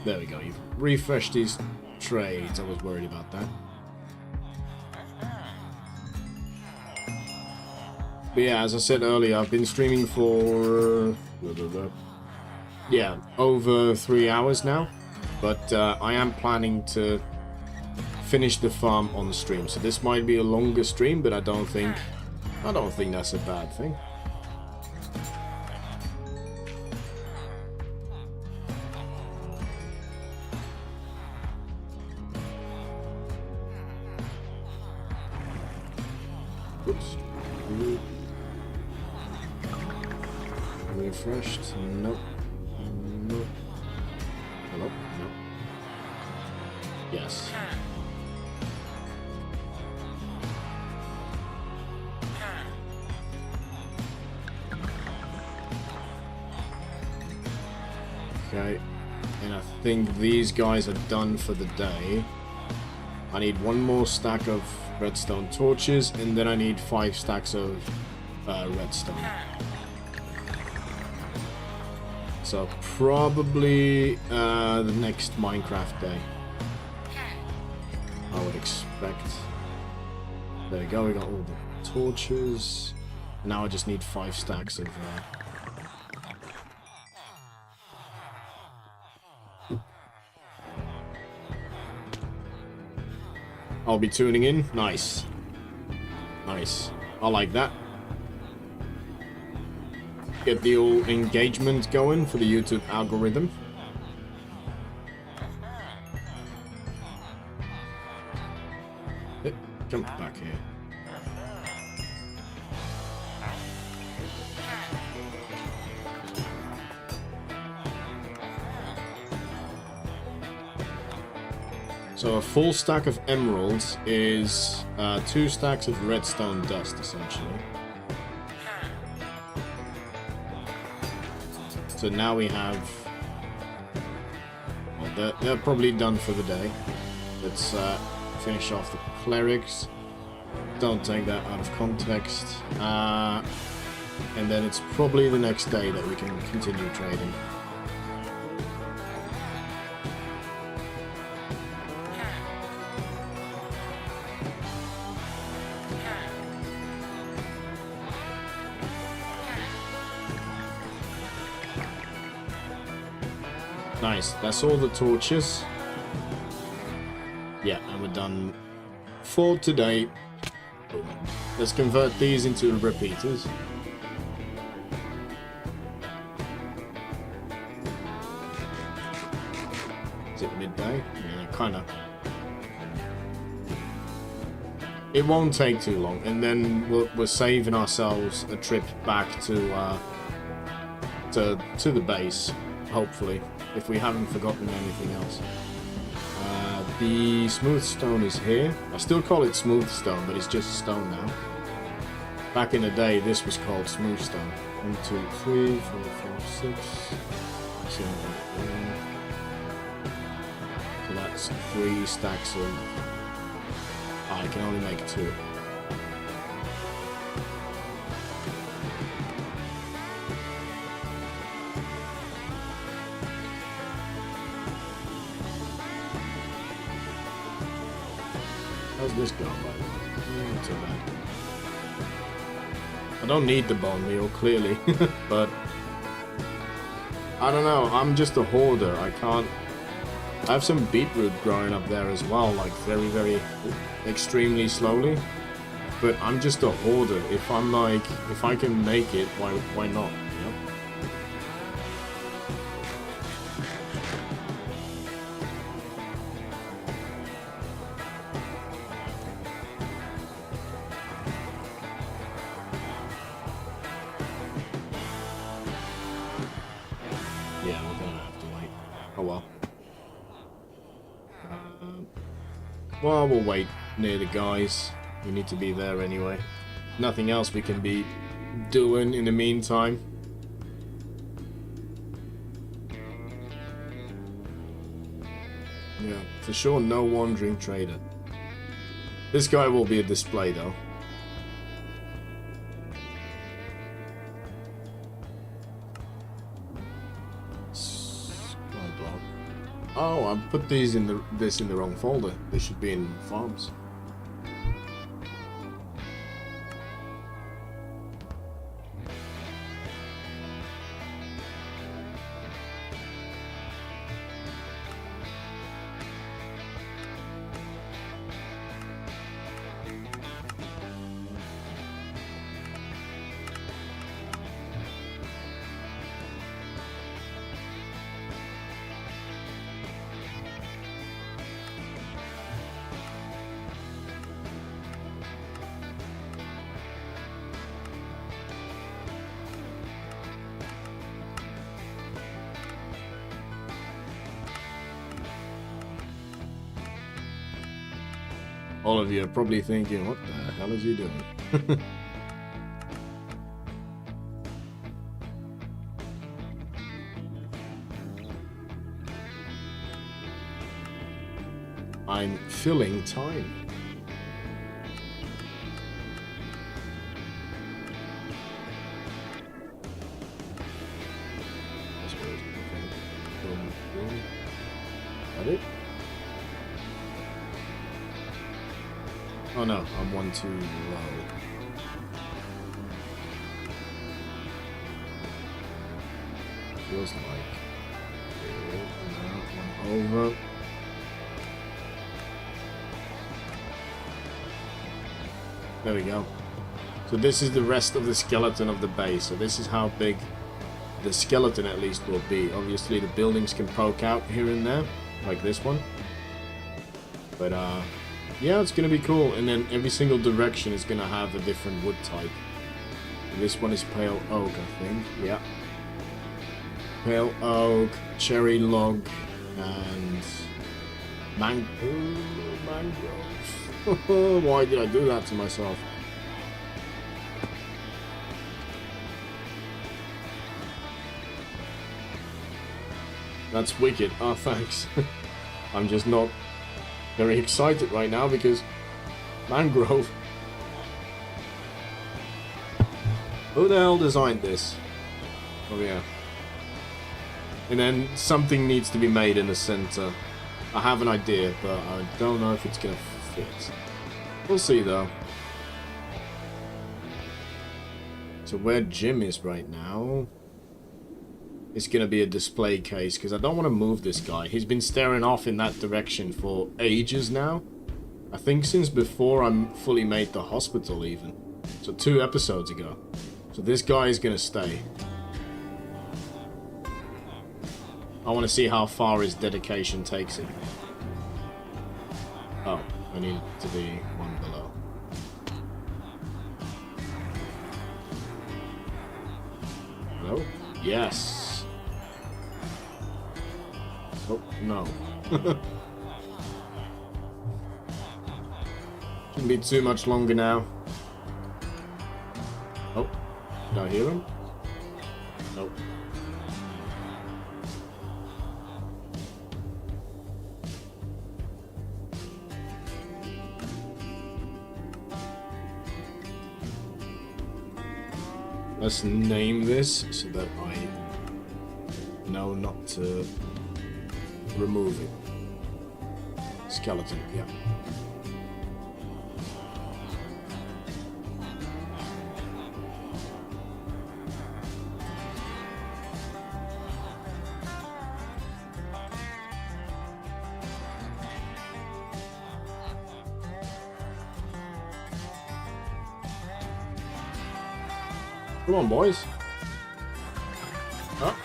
There we go, you've refreshed these trades, I was worried about that. But yeah, as I said earlier, I've been streaming for... yeah, over 3 hours now. But I am planning to finish the farm on stream. So this might be a longer stream, but I don't think that's a bad thing. Oops. Refreshed. Nope. Nope. Hello? No. Yes. Okay. And I think these guys are done for the day. I need one more stack of redstone torches, and then I need 5 stacks of redstone. So probably the next Minecraft day, I would expect. There we go, we got all the torches. Now I just need 5 stacks of... I'll be tuning in. Nice. Nice. I like that. Get the old engagement going for the YouTube algorithm. Jump back here. So a full stack of emeralds is 2 stacks of redstone dust, essentially. So now we have... Well, they're probably done for the day. Let's finish off the clerics. Don't take that out of context. And then it's probably the next day that we can continue trading. Nice, that's all the torches. Yeah, and we're done for today. Let's convert these into repeaters. Is it midday? Yeah, kind of. It won't take too long, and then we're saving ourselves a trip back to the base, hopefully, if we haven't forgotten anything else. The smooth stone is here. I still call it smooth stone, but it's just stone now. Back in the day, this was called smooth stone. 1, 2, 3, 4, 5, 6, 7, 8, 9. So that's 3 stacks of... Oh, I can only make 2. How's this going, by the way? Not too bad. I don't need the bone meal, clearly, but I don't know, I'm just a hoarder. I have some beetroot growing up there as well, like very, very extremely slowly, but I'm just a hoarder. If I can make it, why not, you know? Yeah, we're gonna have to wait. Oh well. Well, we'll wait near the guys. We need to be there anyway. Nothing else we can be doing in the meantime. Yeah, for sure, no wandering trader. This guy will be a display though. Skyblock. Oh, I put these in this in the wrong folder. They should be in farms. All of you are probably thinking, what the hell is he doing? I'm filling time. That's weird. Okay. Got it? Oh no, I'm one too low. Feels like. One over. There we go. So this is the rest of the skeleton of the base. So this is how big the skeleton at least will be. Obviously the buildings can poke out here and there, like this one. But yeah, it's gonna be cool. And then every single direction is gonna have a different wood type. This one is pale oak, I think. Yeah. Pale oak, cherry log, and mangroves. Why did I do that to myself? That's wicked. Oh, thanks. I'm just not very excited right now because mangrove. Who the hell designed this? Oh yeah. And then something needs to be made in the center. I have an idea, but I don't know if it's gonna fit. We'll see though. So where Jim is right now, it's gonna be a display case because I don't want to move this guy. He's been staring off in that direction for ages now. I think since before I fully made the hospital even. So 2 episodes ago. So this guy is gonna stay. I want to see how far his dedication takes him. Oh, I need to be one below. Hello? Yes. Oh, no. Shouldn't be too much longer now. Oh, did I hear him? Nope. Let's name this so that I know not to remove it. Skeleton, yeah. Come on, boys. Oh,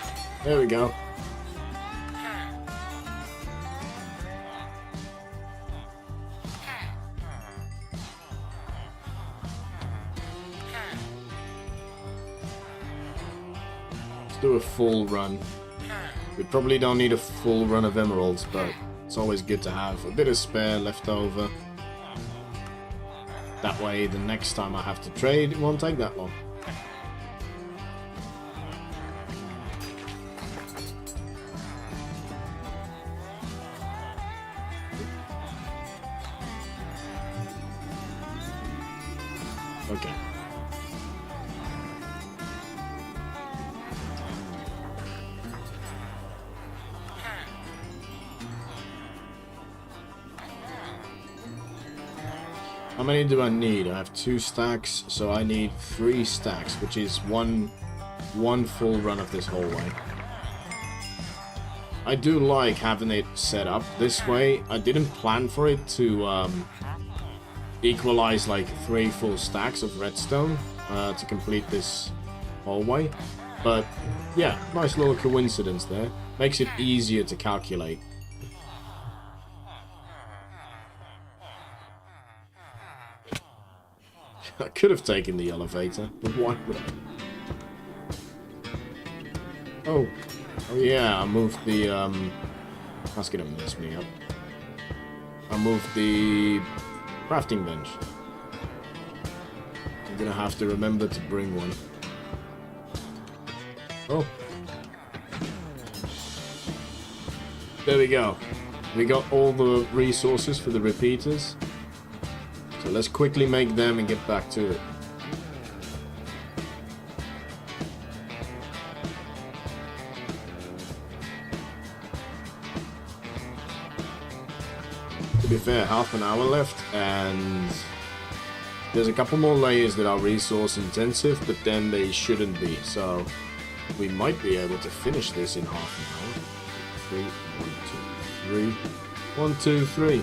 there we go. Let's do a full run. We probably don't need a full run of emeralds, but it's always good to have a bit of spare left over. That way, the next time I have to trade, it won't take that long. Okay. How many do I need? I have 2 stacks, so I need 3 stacks, which is one full run of this hallway. I do like having it set up this way. I didn't plan for it to equalize like 3 full stacks of redstone to complete this hallway, but yeah, nice little coincidence there. Makes it easier to calculate. I could have taken the elevator, but why would I? Oh yeah, I moved the that's gonna mess me up. I moved the Crafting bench. I'm gonna have to remember to bring one. Oh. There we go. We got all the resources for the repeaters. So let's quickly make them and get back to it. To be fair, half an hour left, and there's a couple more layers that are resource intensive, but then they shouldn't be, so we might be able to finish this in half an hour. 3, 1, 2, 3. 1, 2,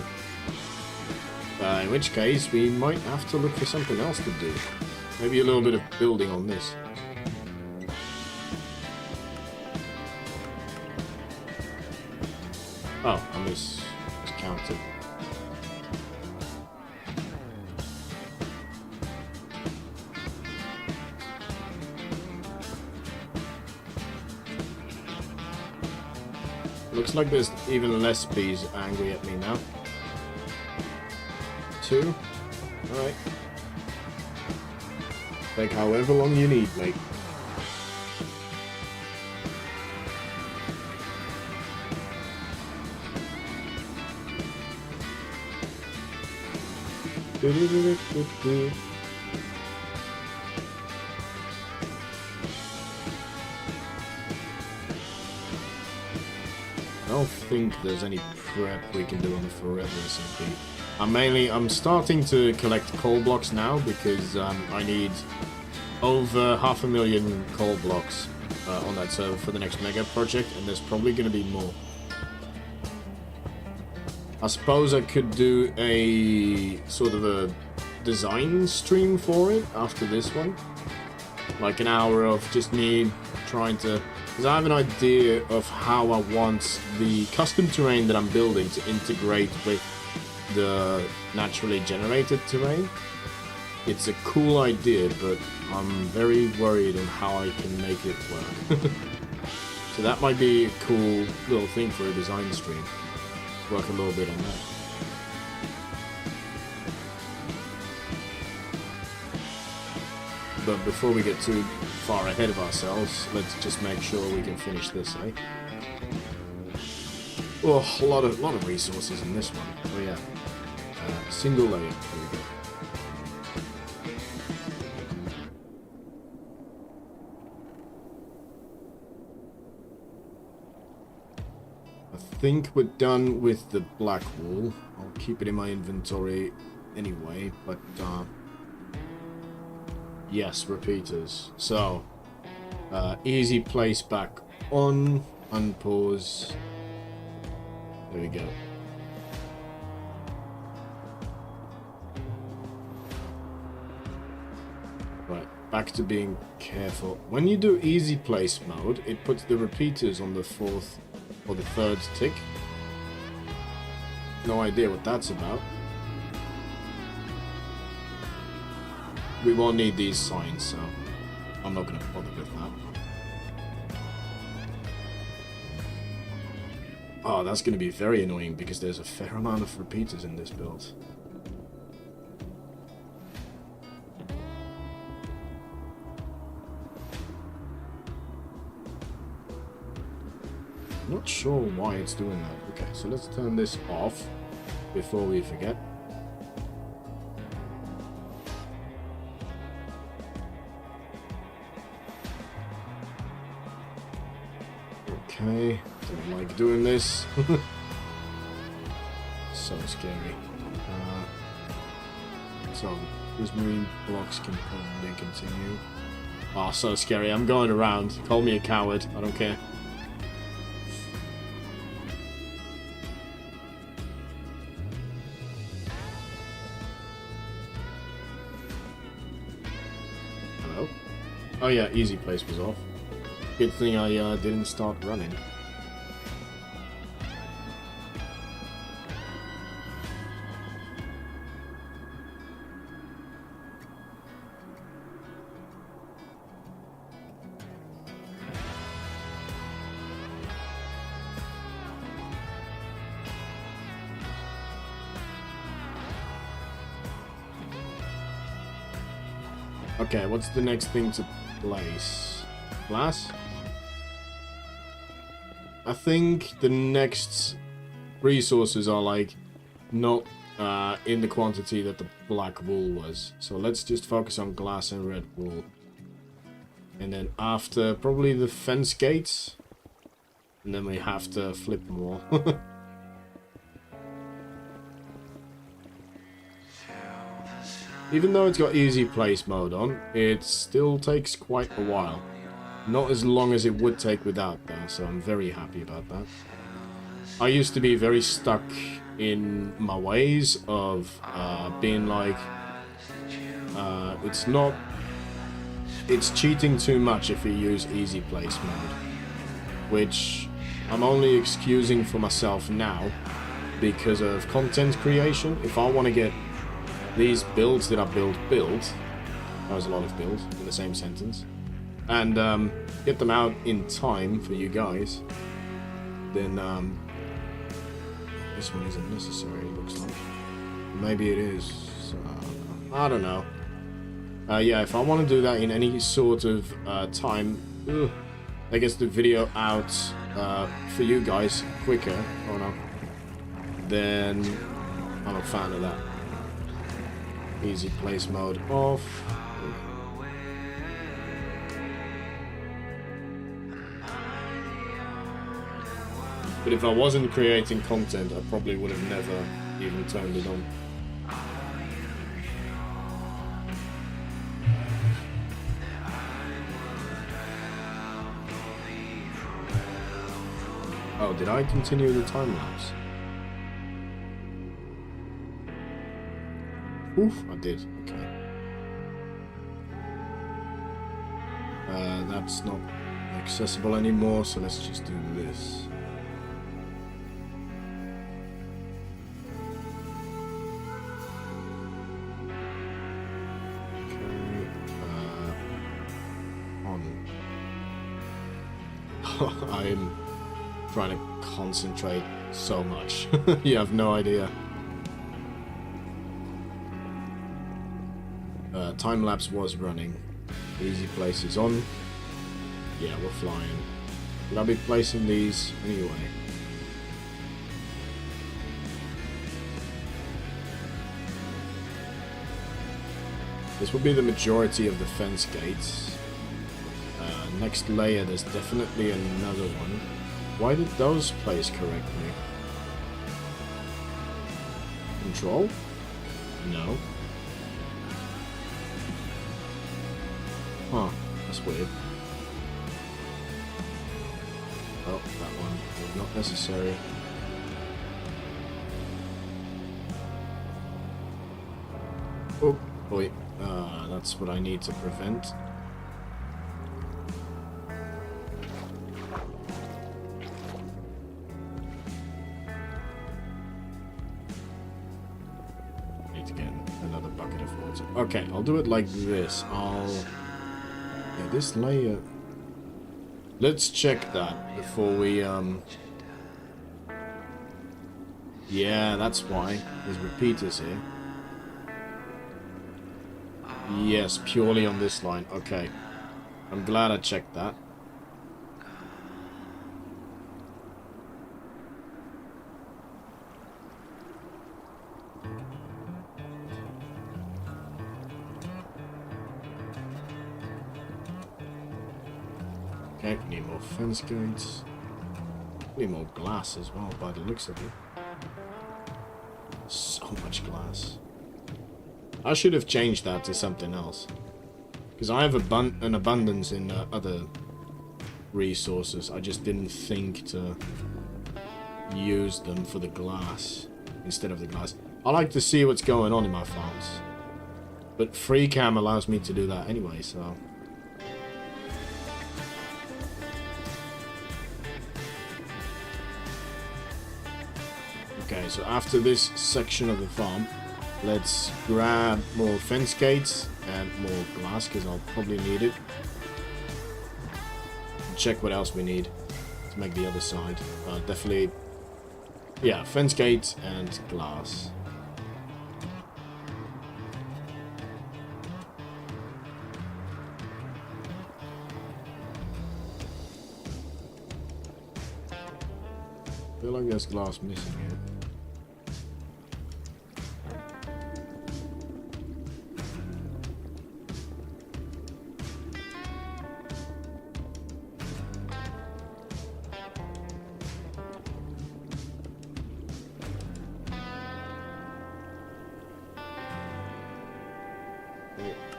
3. In which case, we might have to look for something else to do. Maybe a little bit of building on this. Oh, I miscounted. Looks like there's even less bees angry at me now. 2. Alright. Take however long you need, mate. I don't think there's any prep we can do on the 4Eversky Smp. I'm starting to collect coal blocks now because I need over 500,000 coal blocks on that server for the next mega project, and there's probably going to be more. I suppose I could do a sort of a design stream for it after this one. Like an hour of just me trying to... Because I have an idea of how I want the custom terrain that I'm building to integrate with the naturally generated terrain. It's a cool idea, but I'm very worried on how I can make it work. So that might be a cool little thing for a design stream. Work a little bit on that. But before we get too far ahead of ourselves, let's just make sure we can finish this, eh? Oh, a lot of resources in this one. Oh yeah. Single layer. There we go. I think we're done with the black wool. I'll keep it in my inventory anyway, but yes, repeaters. So easy place back on, unpause. There we go. Right, back to being careful. When you do easy place mode, it puts the repeaters on the 4th or the 3rd tick. No idea what that's about. We won't need these signs, so I'm not going to bother with that. Oh, that's going to be very annoying because there's a fair amount of repeaters in this build. Not sure why it's doing that. Okay, so let's turn this off before we forget. Okay, don't like doing this. So scary. So, these marine blocks can probably continue. Oh, so scary. I'm going around. Call me a coward. I don't care. Hello? Oh yeah, easy place was off. Good thing I didn't start running. Okay, what's the next thing to place? Glass? I think the next resources are like not in the quantity that the black wool was. So let's just focus on glass and red wool. And then after, probably the fence gates. And then we have to flip them all. Even though it's got easy place mode on, it still takes quite a while. Not as long as it would take without that, so I'm very happy about that. I used to be very stuck in my ways of being like, it's cheating too much if you use easy place mode. Which I'm only excusing for myself now because of content creation. If I want to get these builds that I build, that was a lot of builds in the same sentence, and get them out in time for you guys, then this one isn't necessary, it looks like. Maybe it is. I don't know. Yeah, if I want to do that in any sort of time, that gets the video out for you guys quicker, then I'm a fan of that. Easy place mode off. But if I wasn't creating content, I probably would have never even turned it on. Oh, did I continue the time lapse? Oof, I did. Okay. That's not accessible anymore, so let's just do this. I'm trying to concentrate so much. You have no idea. Time lapse was running. Easy places on. Yeah, we're flying. Will I be placing these anyway? This will be the majority of the fence gates. Next layer, there's definitely another one. Why did those place correctly? Control? No. Huh, that's weird. Oh, that one was not necessary. Oh, boy. That's what I need to prevent. Okay, I'll do it like this. Yeah, this layer... Let's check that before we, Yeah, that's why. There's repeaters here. Yes, purely on this line. Okay. I'm glad I checked that. Okay, need more fence gates. Need more glass as well, by the looks of it. So much glass. I should have changed that to something else. Because I have an abundance in other resources. I just didn't think to use them for the glass instead of the glass. I like to see what's going on in my farms. But free cam allows me to do that anyway, so... Okay, so after this section of the farm, let's grab more fence gates and more glass, because I'll probably need it. Check what else we need to make the other side. Definitely, yeah, fence gates and glass. I feel like there's glass missing here.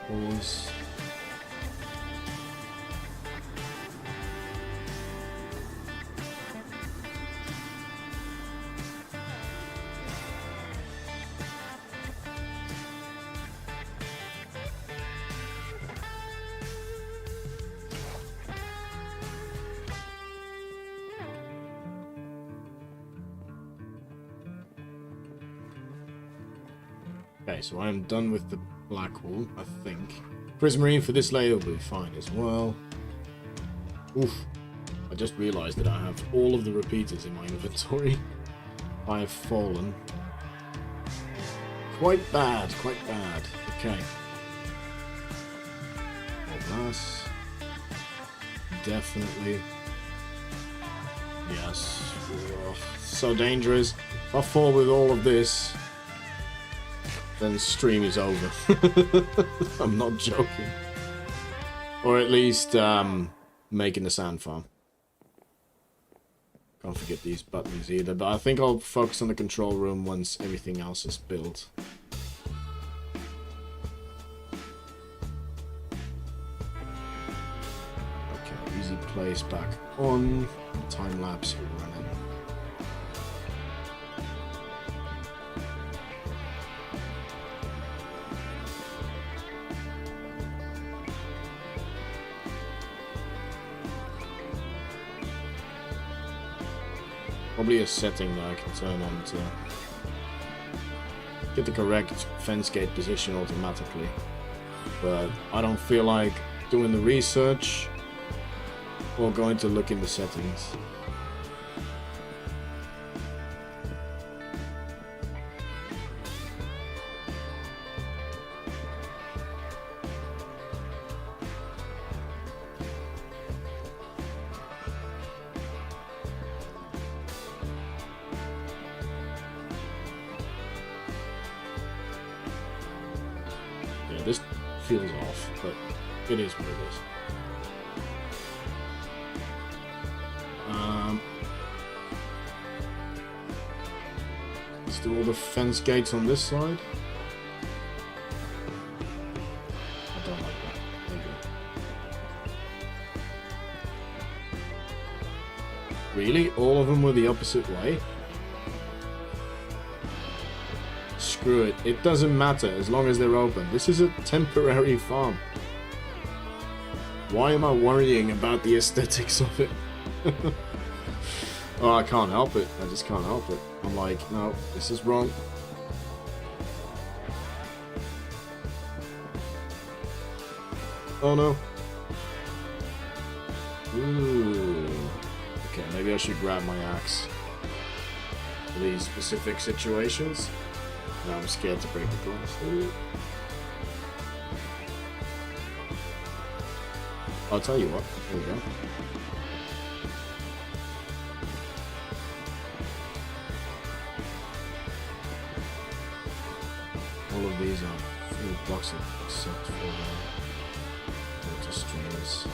Pause. Okay, so I'm done with the black wool, I think. Prismarine for this layer will be fine as well. Oof. I just realized that I have all of the repeaters in my inventory. I have fallen. Quite bad, quite bad. Okay. More glass. Definitely. Yes. Ugh, so dangerous. If I fall with all of this, then stream is over. I'm not joking. Or at least making the sand farm. Can't forget these buttons either, but I think I'll focus on the control room once everything else is built. Okay, easy place back on. Time lapse running. Probably a setting that I can turn on to get the correct fence gate position automatically. But I don't feel like doing the research or going to look in the settings. This feels off, but it is what it is. Let's do all the fence gates on this side. I don't like that. There you go. Really? All of them were the opposite way? Screw it. It doesn't matter as long as they're open. This is a temporary farm. Why am I worrying about the aesthetics of it? Oh, I can't help it. I just can't help it. I'm like, no, this is wrong. Oh no. Ooh. Okay, maybe I should grab my axe for these specific situations. No, I'm scared to break the glass. I'll tell you what. There we go. All of these are full blocks except for water streams.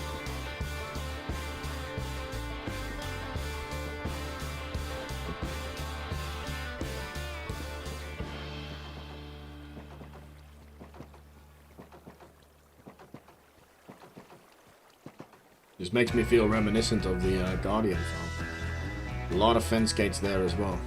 Just makes me feel reminiscent of the Guardian farm. A lot of fence gates there as well.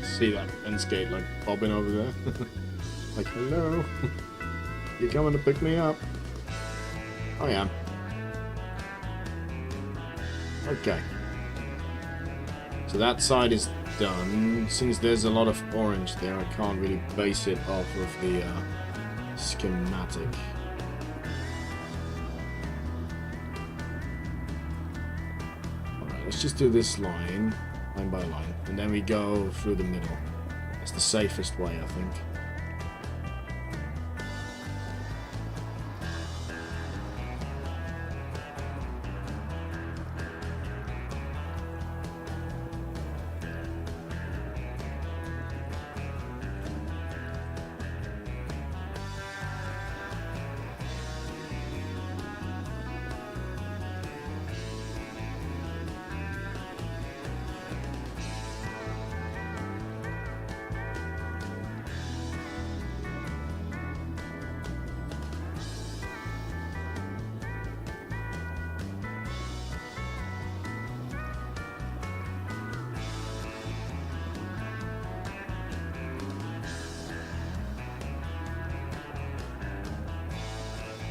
See that fence gate like bobbing over there? Like, hello? You coming to pick me up? Oh yeah. Okay. So that side is done. Since there's a lot of orange there, I can't really base it off of the schematic. Alright, let's just do this line by line, and then we go through the middle. That's the safest way, I think.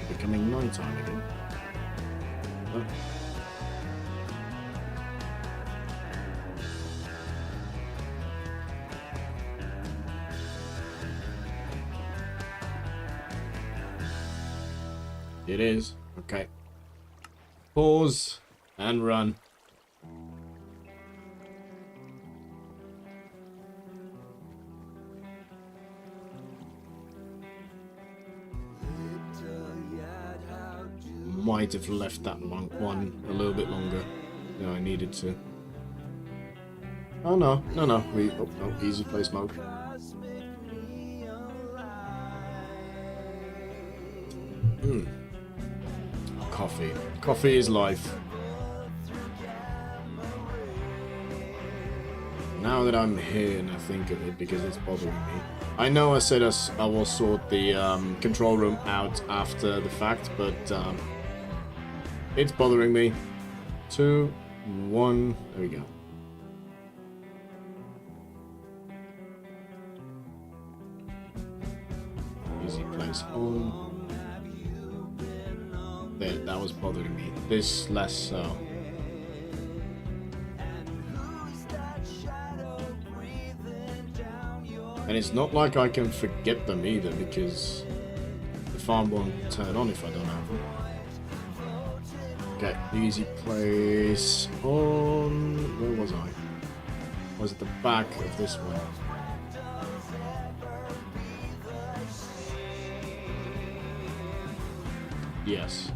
Becoming nighttime again. Oh. It is. Okay. Pause and run. Might have left that one a little bit longer than I needed to. Oh no, no, no. Oh, no, easy place mode. Coffee. Coffee is life. Now that I'm here and I think of it, because it's bothering me. I know I said I will sort the control room out after the fact, but it's bothering me. 2, 1, there we go. Easy place on. There, that was bothering me. This less so. And it's not like I can forget them either, because the farm won't turn on if I don't have them. Okay, easy place on... Where was I? Was it the back of this one? Yes.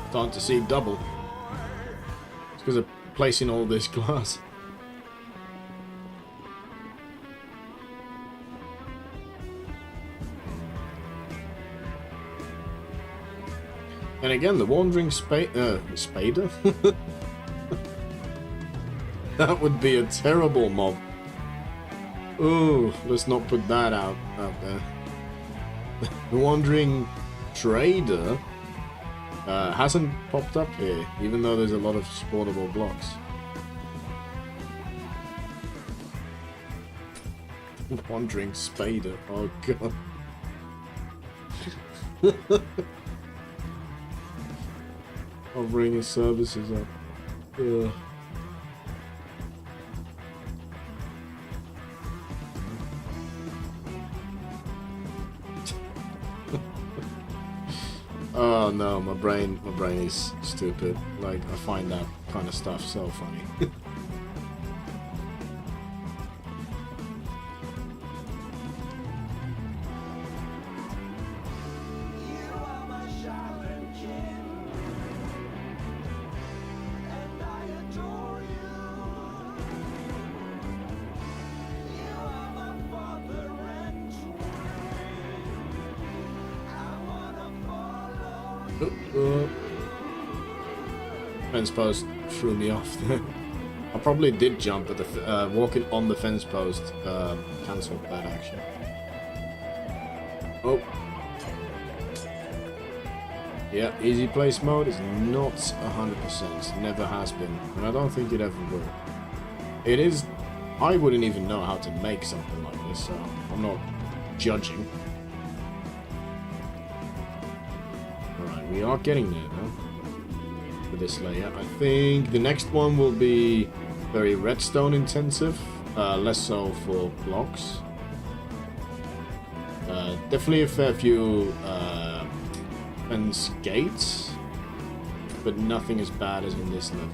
Starting to see double. It's because of placing all this glass. And again, the wandering spader? That would be a terrible mob. Ooh, let's not put that out there. The wandering trader hasn't popped up here, even though there's a lot of spawnable blocks. Wandering spader, oh god. Offering his services up. Ugh. Oh no, my brain is stupid. Like, I find that kind of stuff so funny. Fence post threw me off there. I probably did jump, but the walking on the fence post cancelled that action. Oh. Yeah, easy place mode is not 100%. Never has been. And I don't think it ever will. It is... I wouldn't even know how to make something like this, so I'm not judging. Alright, we are getting there, though. For this layer. I think the next one will be very redstone intensive. Less so for blocks. Definitely a fair few... fence gates, but nothing as bad as in this level.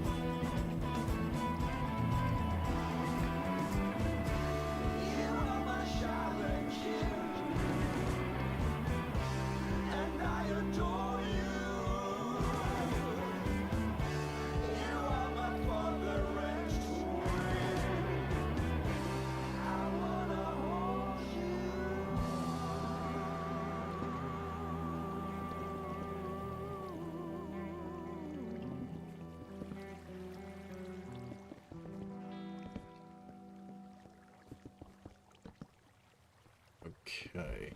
Okay,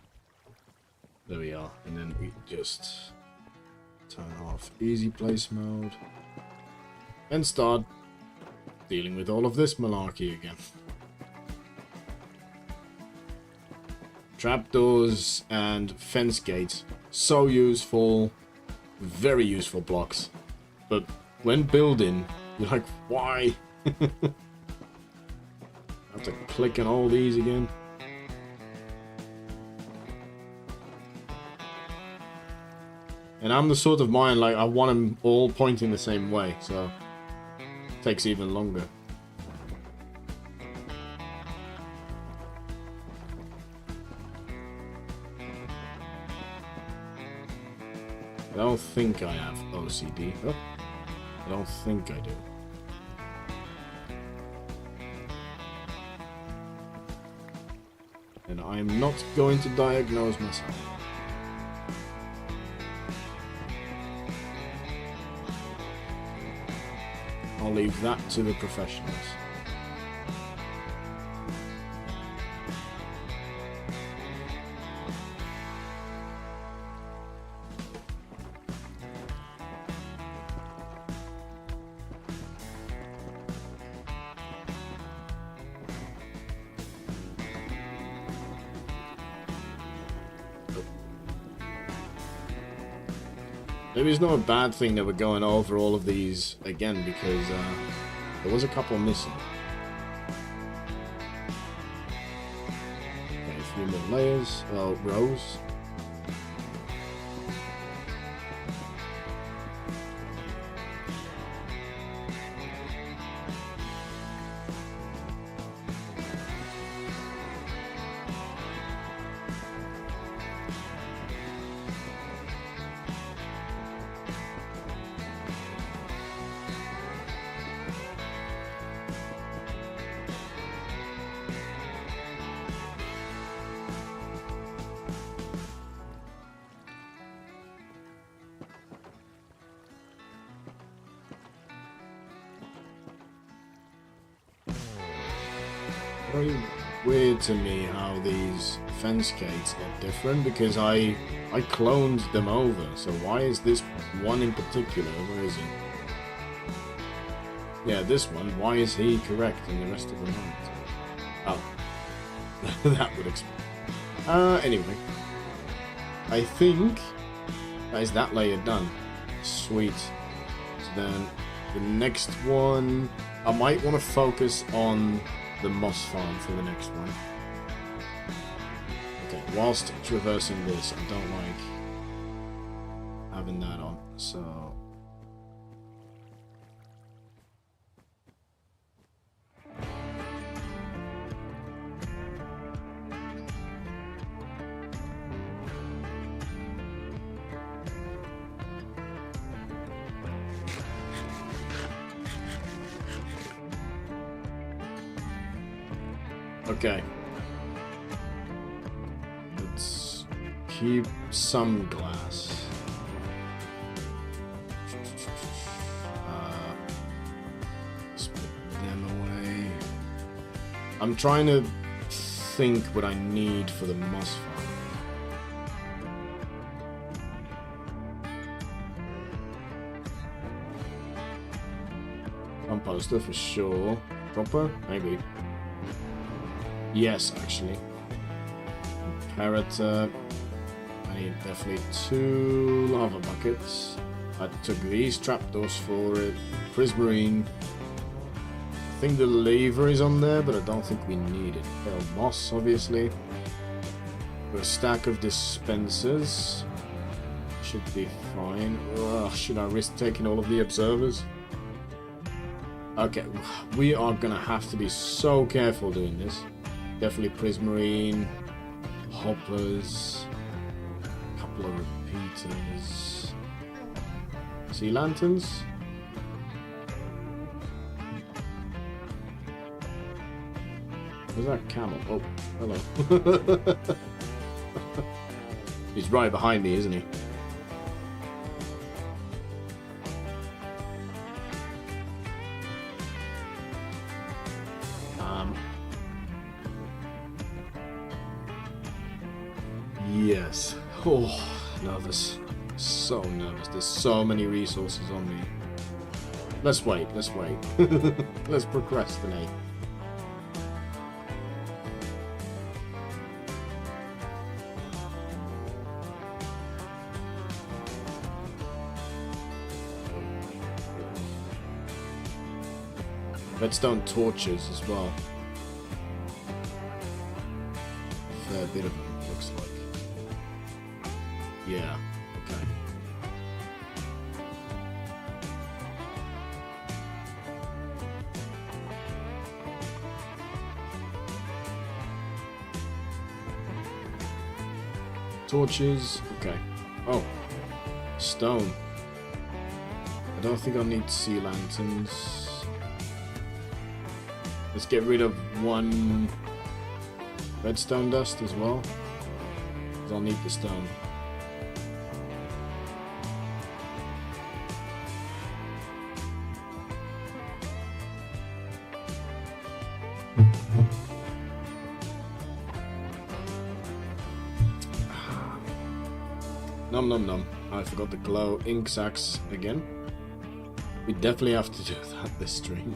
there we are, and then we just turn off easy place mode and start dealing with all of this malarkey again. Trapdoors and fence gates, so useful, very useful blocks, but when building, you're like, why? I have to click on all these again. And I'm the sort of mind, like, I want them all pointing the same way, so it takes even longer. I don't think I have OCD. Oh, I don't think I do. And I'm not going to diagnose myself. I'll leave that to the professionals. Maybe it's not a bad thing that we're going over all of these again, because there was a couple missing. Okay, a few more layers, rows. Very weird to me how these fence gates are different, because I cloned them over, so why is this one in particular, where is he? Yeah, this one, why is he correct and the rest of them aren't? Oh, that would explain. Anyway, I think that is that layer done. Sweet. So then the next one, I might want to focus on the moss farm for the next one. Okay, whilst traversing this, I don't like having that on, so... Okay. Let's keep some glass. I'm trying to think what I need for the moss farm. Composter for sure. Dropper? Maybe. Yes, actually. Imperator. I need definitely 2 lava buckets. I took these trapdoors for it. Prismarine. I think the lever is on there, but I don't think we need it. Well, moss, obviously. A stack of dispensers. Should be fine. Ugh, should I risk taking all of the observers? Okay, we are gonna have to be so careful doing this. Definitely Prismarine, hoppers, a couple of repeaters, sea lanterns. Where's that camel? Oh, hello. He's right behind me, isn't he? Yes. Oh, nervous. So nervous. There's so many resources on me. Let's wait. Let's wait. Let's procrastinate. Redstone torches as well. A fair bit of them, looks like. Yeah, okay. Torches, okay. Oh, stone. I don't think I'll need sea lanterns. Let's get rid of 1 redstone dust as well, because I'll need the stone. Num num num. I forgot the glow ink sacks again. We definitely have to do that this stream.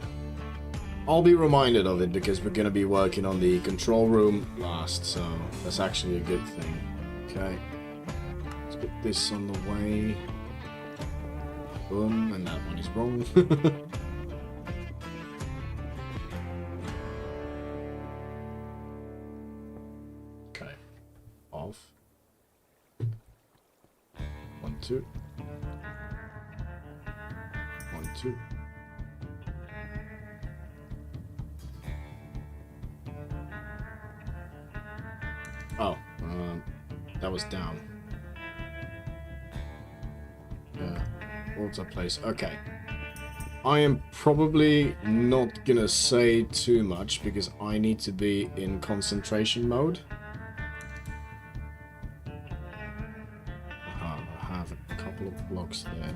I'll be reminded of it because we're going to be working on the control room last, so that's actually a good thing. Okay. Let's put this on the way. Boom, and that one is wrong. Okay. Off. 1, 2. 1, 2. Oh, that was down. Yeah, water place. Okay. I am probably not gonna say too much because I need to be in concentration mode. I have a couple of blocks there.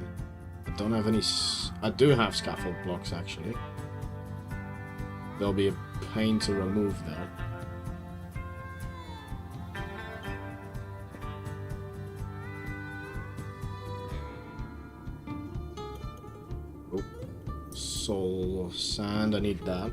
I don't have any... I do have scaffold blocks, actually. There'll be a pain to remove there. Soul sand, I need that.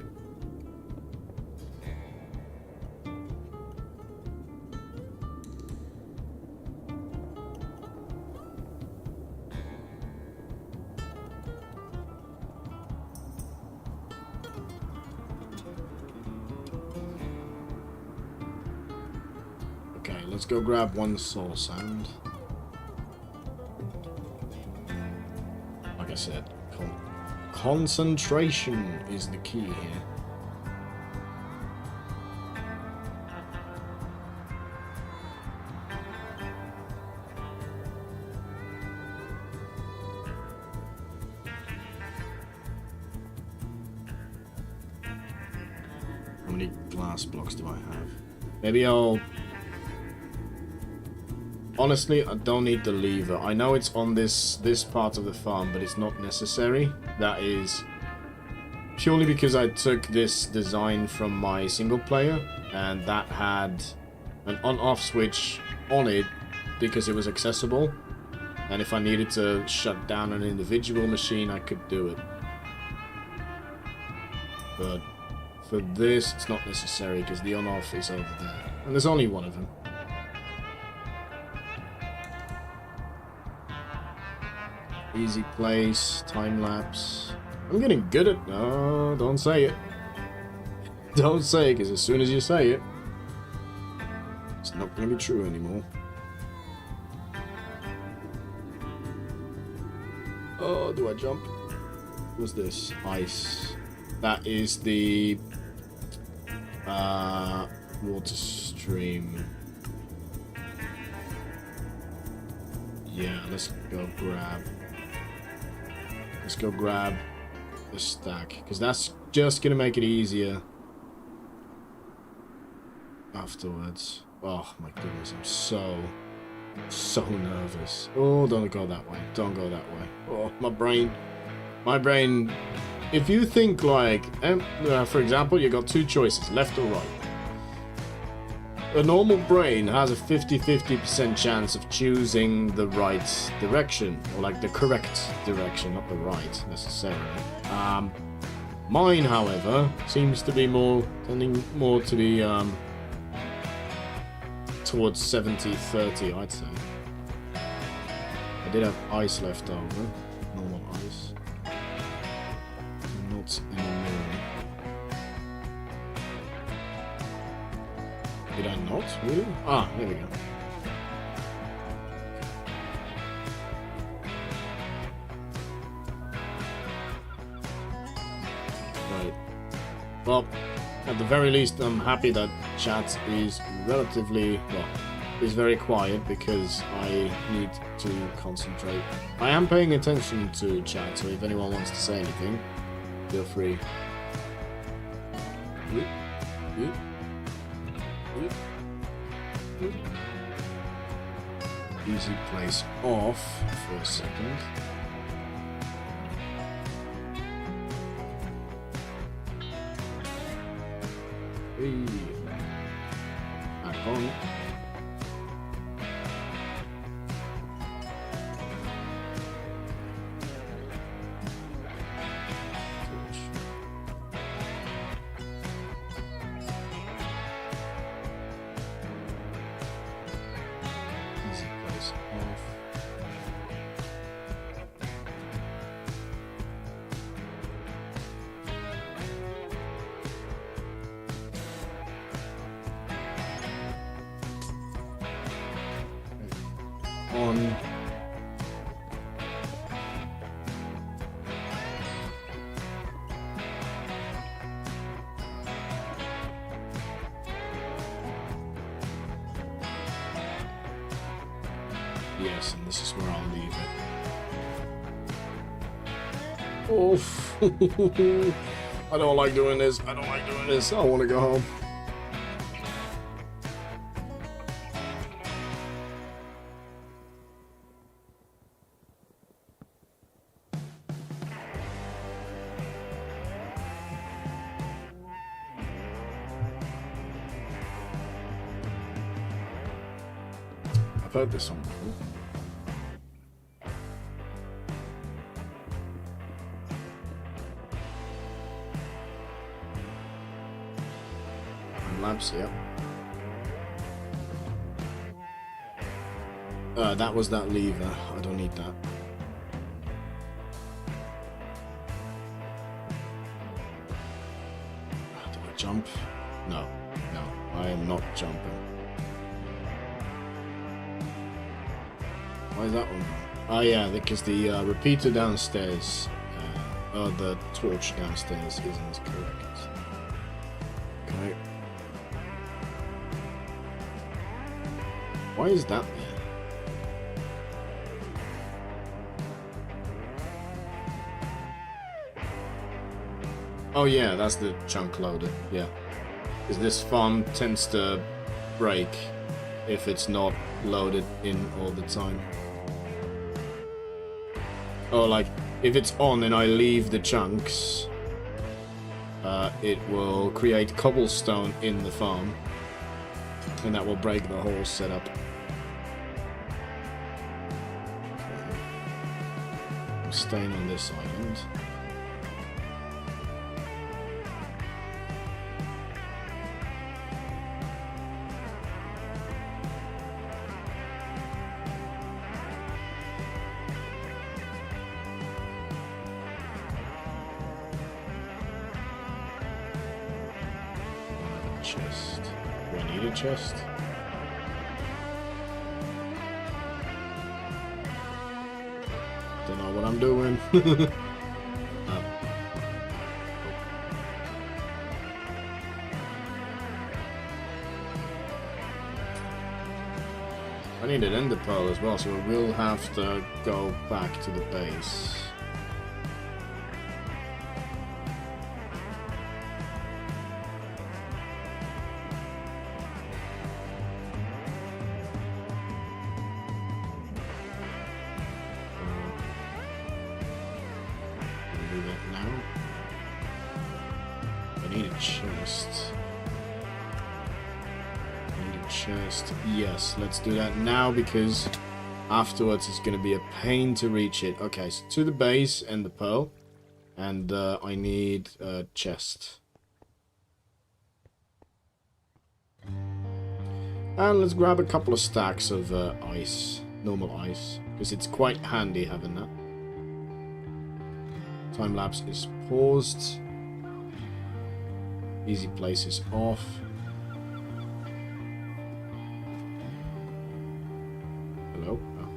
Okay, let's go grab 1 soul sand. Like I said, concentration is the key here. How many glass blocks do I have? Maybe I'll... Honestly, I don't need the lever. I know it's on this part of the farm, but it's not necessary. That is purely because I took this design from my single player, and that had an on-off switch on it because it was accessible. And if I needed to shut down an individual machine, I could do it. But for this, it's not necessary because the on-off is over there. And there's only one of them. Easy place, time-lapse. I'm getting good at... No, don't say it. Don't say it, because as soon as you say it, it's not going to be true anymore. Oh, do I jump? What's this? Ice. That is the water stream. Yeah, let's go grab. Let's go grab the stack, because that's just gonna make it easier afterwards. Oh my goodness, I'm so nervous. Oh, don't go that way. Don't go that way. Oh, my brain. If you think like, for example, you got two choices, left or right. A normal brain has a 50-50% chance of choosing the right direction, or like the correct direction, not the right necessarily. Mine, however, seems to be tending more to be towards 70-30, I'd say. I did have ice left over, normal ice. Not anymore. Did I not? Really? Ah, there we go. Right. Well, at the very least, I'm happy that chat is relatively, well, is very quiet because I need to concentrate. I am paying attention to chat, so if anyone wants to say anything, feel free. Easy place off for a second. Hey. Back on. On. Yes, and this is where I'll leave it. Oh, I don't like doing this. I don't like doing this. I want to go home. I've heard this song before. Labs, yeah. That was that lever. I don't need that. Do I jump? No, no, I am not jumping. Why is that one gone? Oh yeah, because the repeater downstairs, the torch downstairs isn't correct. Okay. Why is that there? Oh yeah, that's the chunk loader, yeah. Because this farm tends to break if it's not loaded in all the time. Oh, like, if it's on and I leave the chunks, it will create cobblestone in the farm, and that will break the whole setup. Okay. I'm staying on this island. Chest. Do I need a chest? Don't know what I'm doing. Oh. I need an ender pearl as well, so we will have to go back to the base. Yes, let's do that now, because afterwards it's going to be a pain to reach it. Okay, so to the base and the pearl, and I need a chest. And let's grab a couple of stacks of ice, normal ice, because it's quite handy having that. Time lapse is paused. Easy place is off. Hello? Oh.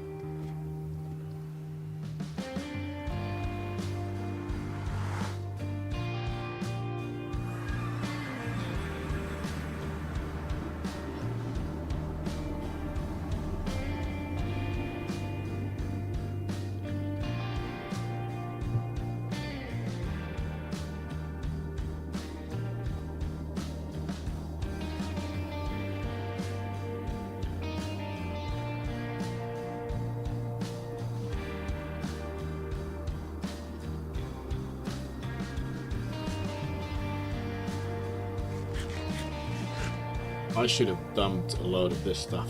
I should have dumped a load of this stuff.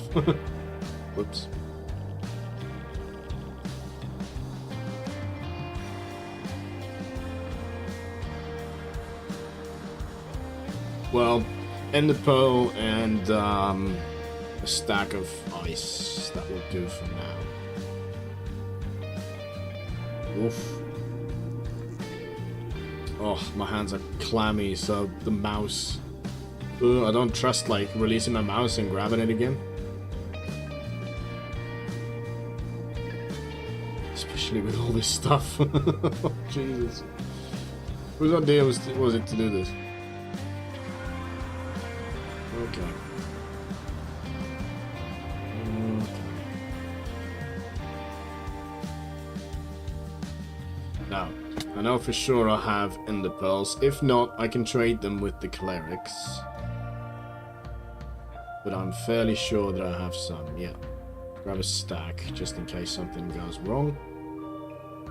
Whoops. Well, ender pearl and a stack of ice. That will do for now. Oof. Oh, my hands are clammy, so the mouse... I don't trust, like, releasing my mouse and grabbing it again. Especially with all this stuff. Oh, Jesus. Whose idea was it to do this? Okay. Now, I know for sure I have ender pearls. If not, I can trade them with the clerics. But I'm fairly sure that I have some, yeah. Grab a stack, just in case something goes wrong.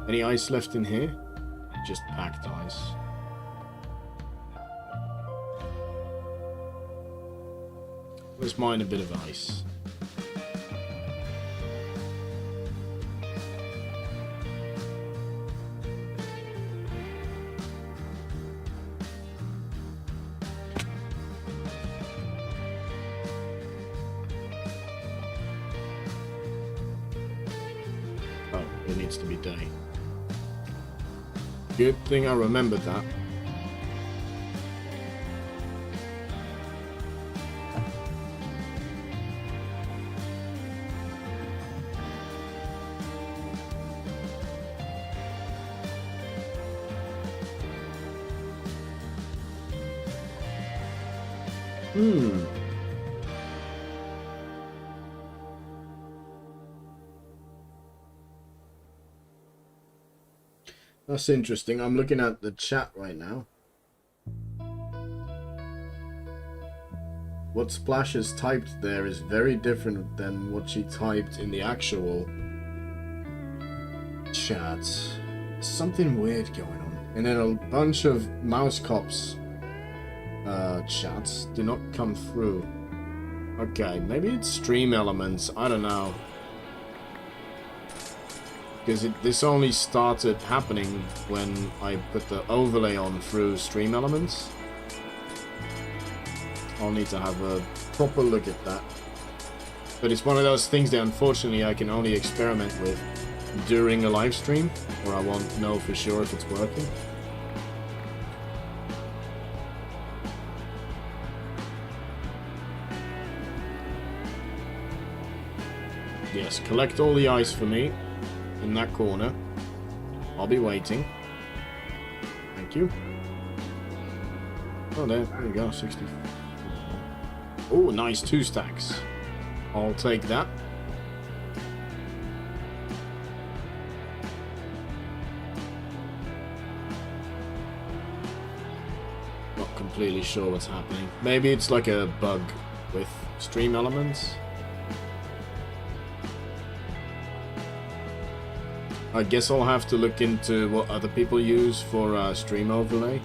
Any ice left in here? Just packed ice. Let's mine a bit of ice. It needs to be day. Good thing I remembered that. That's interesting. I'm looking at the chat right now. What Splash has typed there is very different than what she typed in the actual chat. Something weird going on. And then a bunch of mouse cops chats do not come through. Okay, maybe it's stream elements, I don't know. Because this only started happening when I put the overlay on through stream elements. I'll need to have a proper look at that. But it's one of those things that unfortunately I can only experiment with during a live stream, or I won't know for sure if it's working. Yes, collect all the ice for me in that corner. I'll be waiting. Thank you. Oh, there we go, 60. Oh, nice, 2 stacks. I'll take that. Not completely sure what's happening. Maybe it's like a bug with stream elements. I guess I'll have to look into what other people use for stream overlay.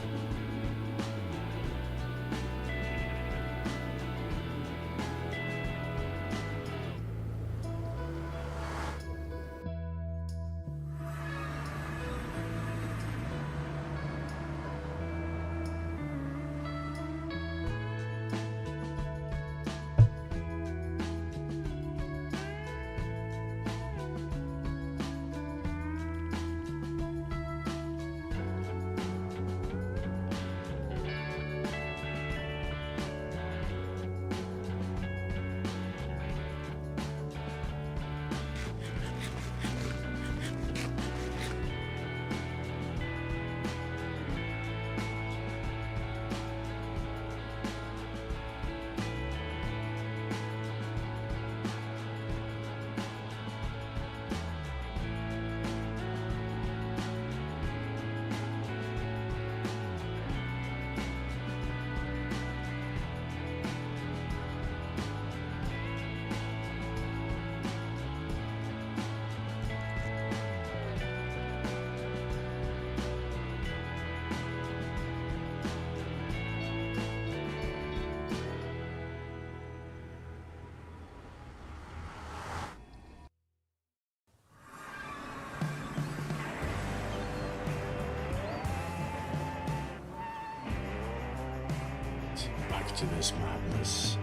Back to this madness.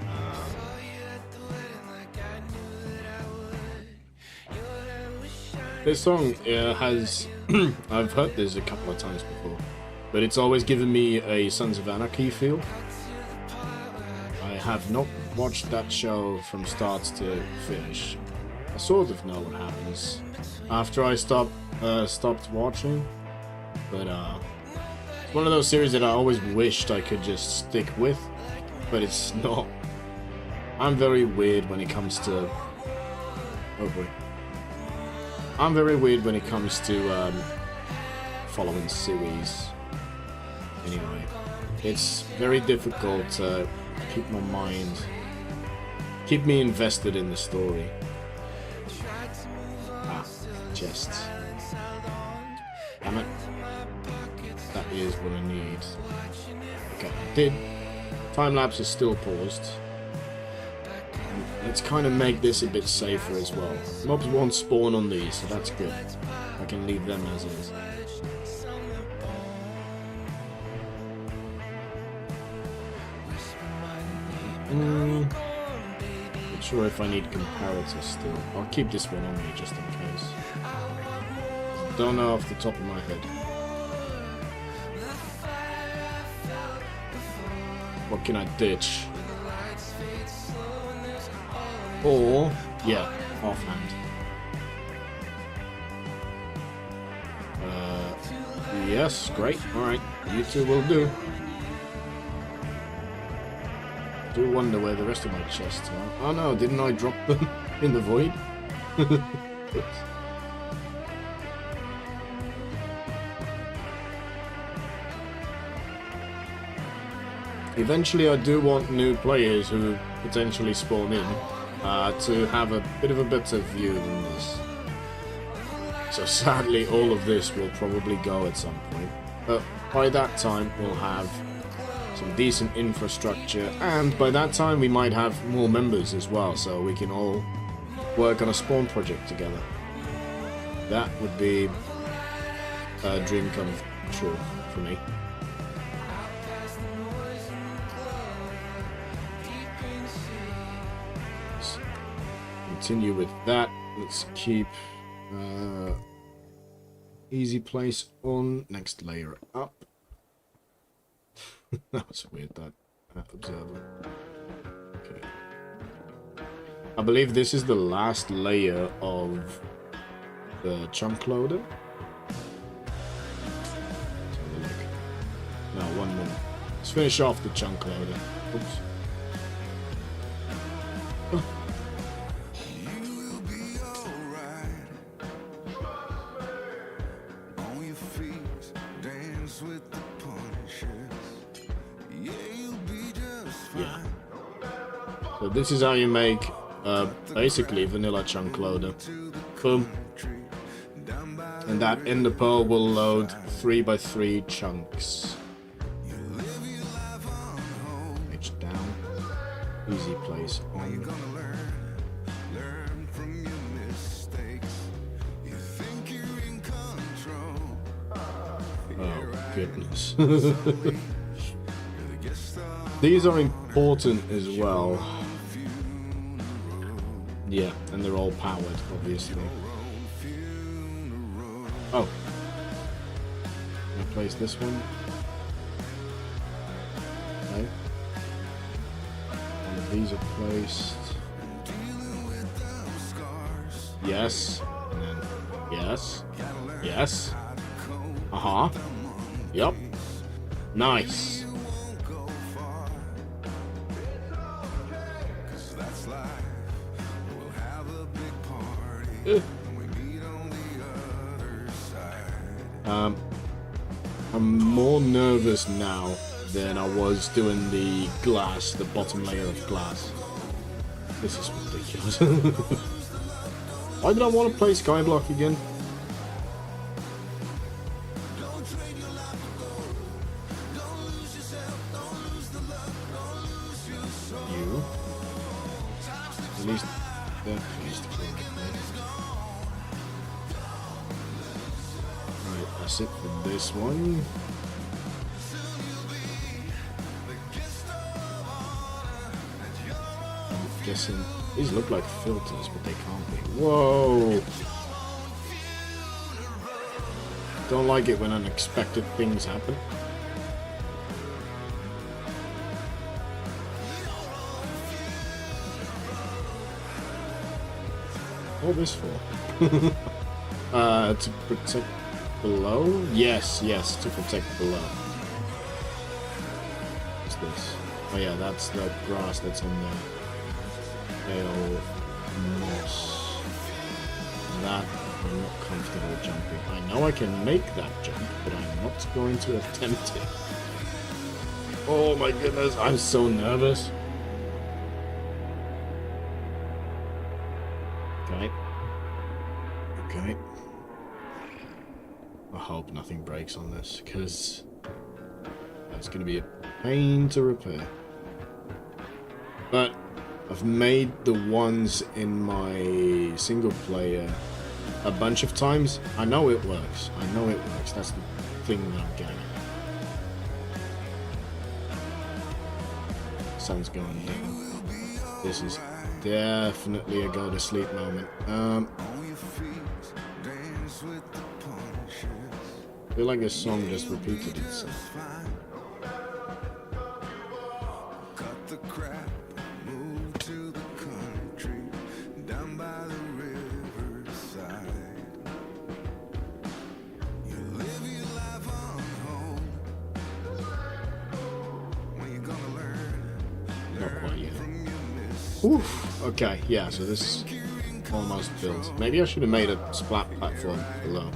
This song has... I've heard this a couple of times before, but it's always given me a Sons of Anarchy feel. I have not watched that show from start to finish. I sort of know what happens after I stopped watching, but it's one of those series that I always wished I could just stick with, but it's not. I'm very weird when it comes to... Oh boy. I'm very weird when it comes to following series. Anyway, it's very difficult to keep my mind, keep me invested in the story. Ah, chest. Damn it. That is what I need. Okay, I did. Time lapse is still paused. Let's kind of make this a bit safer as well. Mobs won't spawn on these, so that's good. I can leave them as is. Not sure if I need comparators still. I'll keep this one on me just in case. Don't know off the top of my head. What can I ditch? Or, yeah, offhand. Yes, great. Alright, you two will do. I do wonder where the rest of my chests are. Oh no, didn't I drop them in the void? Oops. Eventually I do want new players who potentially spawn in to have a bit of a better view than this. So sadly all of this will probably go at some point. But by that time, we'll have some decent infrastructure, and by that time we might have more members as well, so we can all work on a spawn project together. That would be a dream come true for me. Let's continue with that. Let's keep easy place on. Next layer up. That was weird, that observer. Okay. I believe this is the last layer of the chunk loader. Let's have a look. No, one more. Let's finish off the chunk loader. Oops. Oh. Yeah. So this is how you make basically vanilla chunk loader. Boom. And that ender pearl will load 3x3 chunks. H down. Easy place on. Oh goodness. These are important as well. Yeah, and they're all powered, obviously. Oh. Can I place this one? Okay. One of these are placed. Yes. And then yes. Yes. Uh-huh. Yep. Nice. I'm more nervous now than I was doing the glass, the bottom layer of glass. This is ridiculous. Why did I want to play Skyblock again? You. At least that needs to clean it. Right, that's it for this one. I'm guessing these look like filters, but they can't be. Whoa! Don't like it when unexpected things happen. What this for? To protect below? Yes, yes, to protect below. What's this? Oh yeah, that's the grass that's on the pale moss. That I'm not comfortable jumping. I know I can make that jump, but I'm not going to attempt it. Oh my goodness, I'm so nervous. Okay. Okay. I hope nothing breaks on this, because that's going to be a pain to repair. But I've made the ones in my single player a bunch of times. I know it works. I know it works. That's the thing that I'm getting at. Sun's going down. This is definitely a go to sleep moment. I feel like this song just repeated itself. Not quite yet. Oof. Okay, yeah, so this is almost built. Maybe I should have made a splat platform below.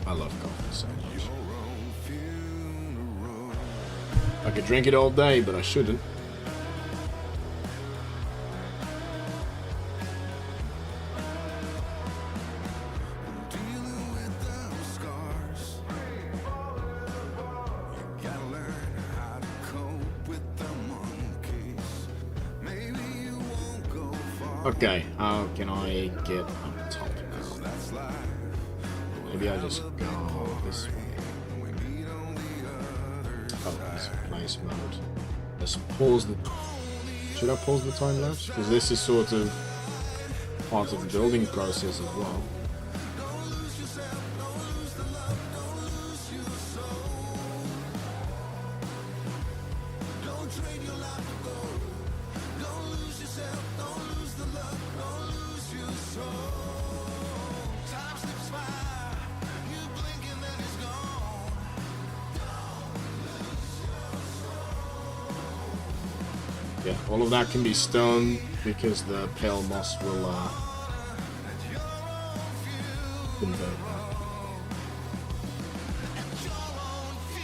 I love coffee so much. I could drink it all day, but I shouldn't. Okay, how can I get up top now? Maybe I just go this way. Oh, it's nice mode. Let's pause the... Should I pause the time lapse? Because this is sort of part of the building process as well. Yeah, all of that can be stone because the pale moss will convert that.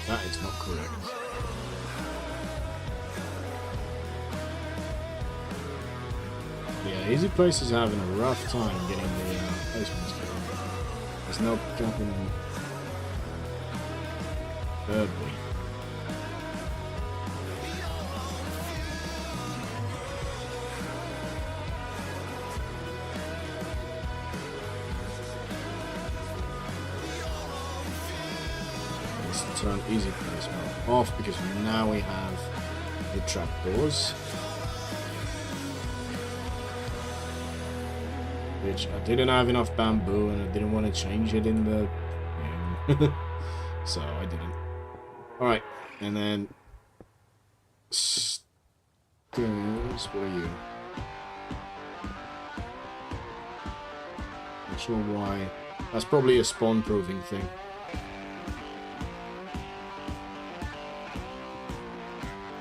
That is not correct. Yeah, Easy Place is having a rough time getting the placements going. There's no gap in third week. Turn Easy Place mode off because now we have the trapdoors, which I didn't have enough bamboo and I didn't want to change it in the game. So I didn't. Alright, and then stairs, what are you? Not sure why. That's probably a spawn proofing thing.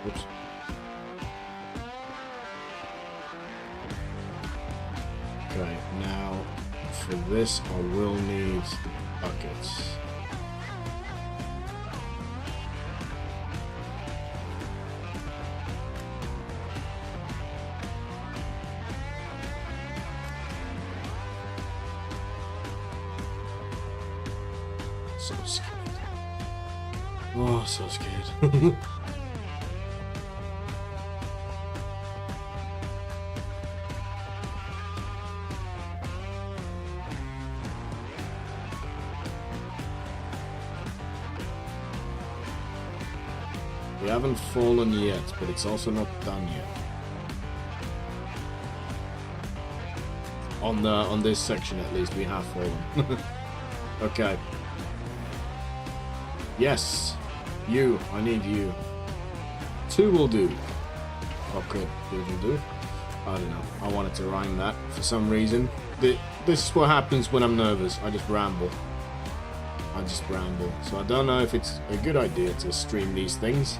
Oops. Okay, now for this I will need buckets. So scared. Oh, so scared. We haven't fallen yet, but it's also not done yet. On this section at least, we have fallen. Okay. Yes, you. I need you. 2 will do. Okay, 2 will do. I don't know. I wanted to rhyme that for some reason. This is what happens when I'm nervous. I just ramble. So I don't know if it's a good idea to stream these things.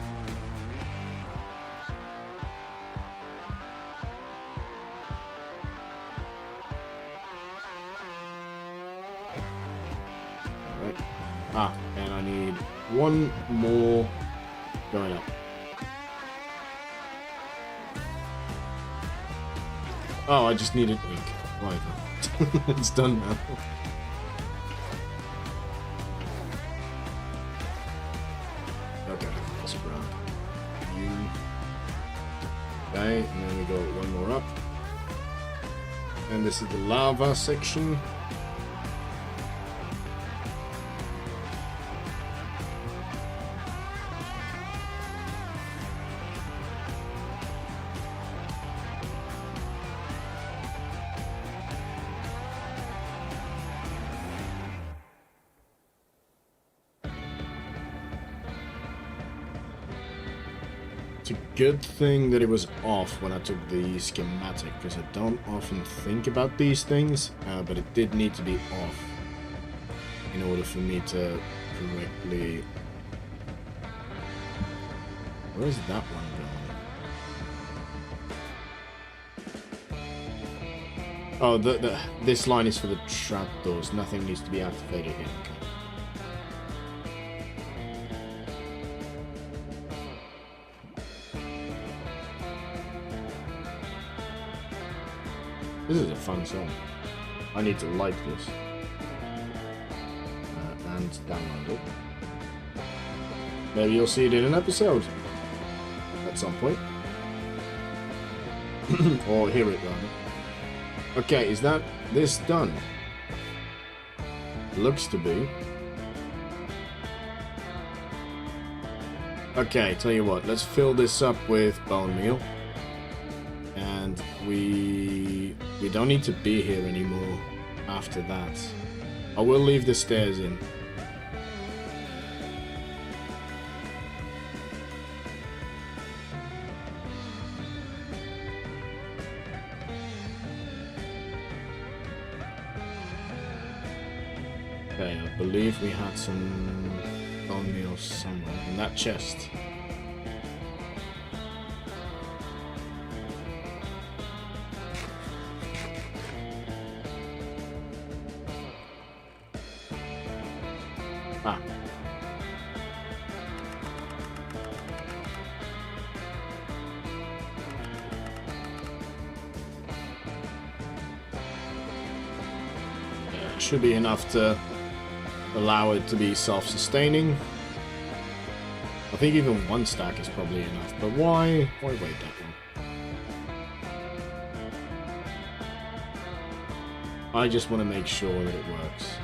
Alright. Ah, and I need one more going up. Oh, I just needed ink. Whatever. It's done now. Okay, let's grab you. Okay, and then we go one more up. And this is the lava section. It's a good thing that it was off when I took the schematic, because I don't often think about these things, but it did need to be off in order for me to correctly... Where is that one going? Oh, this line is for the trapdoors. Nothing needs to be activated here. Okay. This is a fun song. I need to like this. And download it. Maybe you'll see it in an episode. At some point. Or hear it, rather. Okay, is that this done? Looks to be. Okay, tell you what, let's fill this up with bone meal. And we don't need to be here anymore after that. I will leave the stairs in. Okay, I believe we had some bone meal somewhere in that chest. Ah. It should be enough to allow it to be self-sustaining. I think even one stack is probably enough, but why wait that one? I just want to make sure that it works.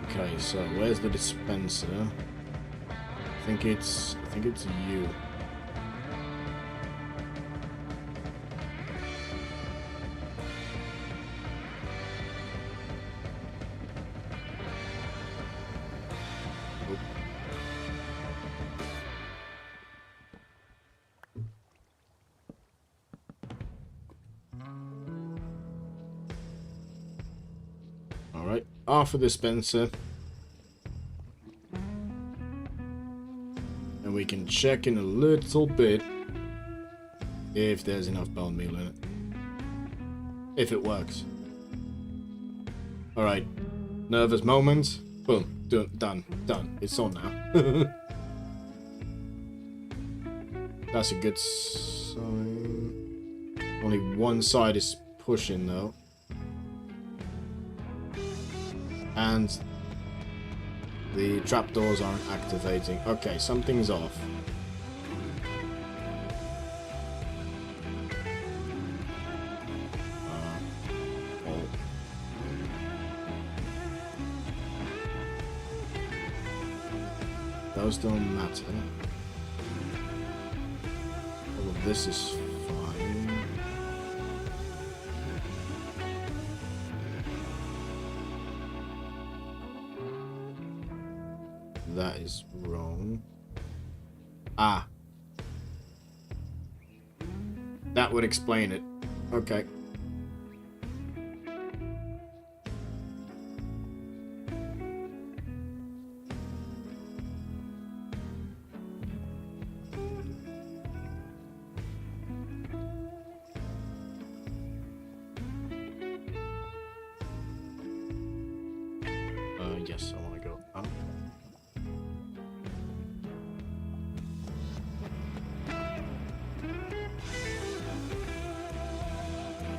Okay, so where's the dispenser? I think it's you. Alright, off of the dispenser. And we can check in a little bit if there's enough bone meal in it. If it works. Alright, nervous moment. Boom, done. It's on now. That's a good sign. Only one side is pushing though. And the trapdoors aren't activating. Okay, something's off. Those don't matter. All of this is fine. That is wrong. Ah. That would explain it. Okay. Yes, I want to go up.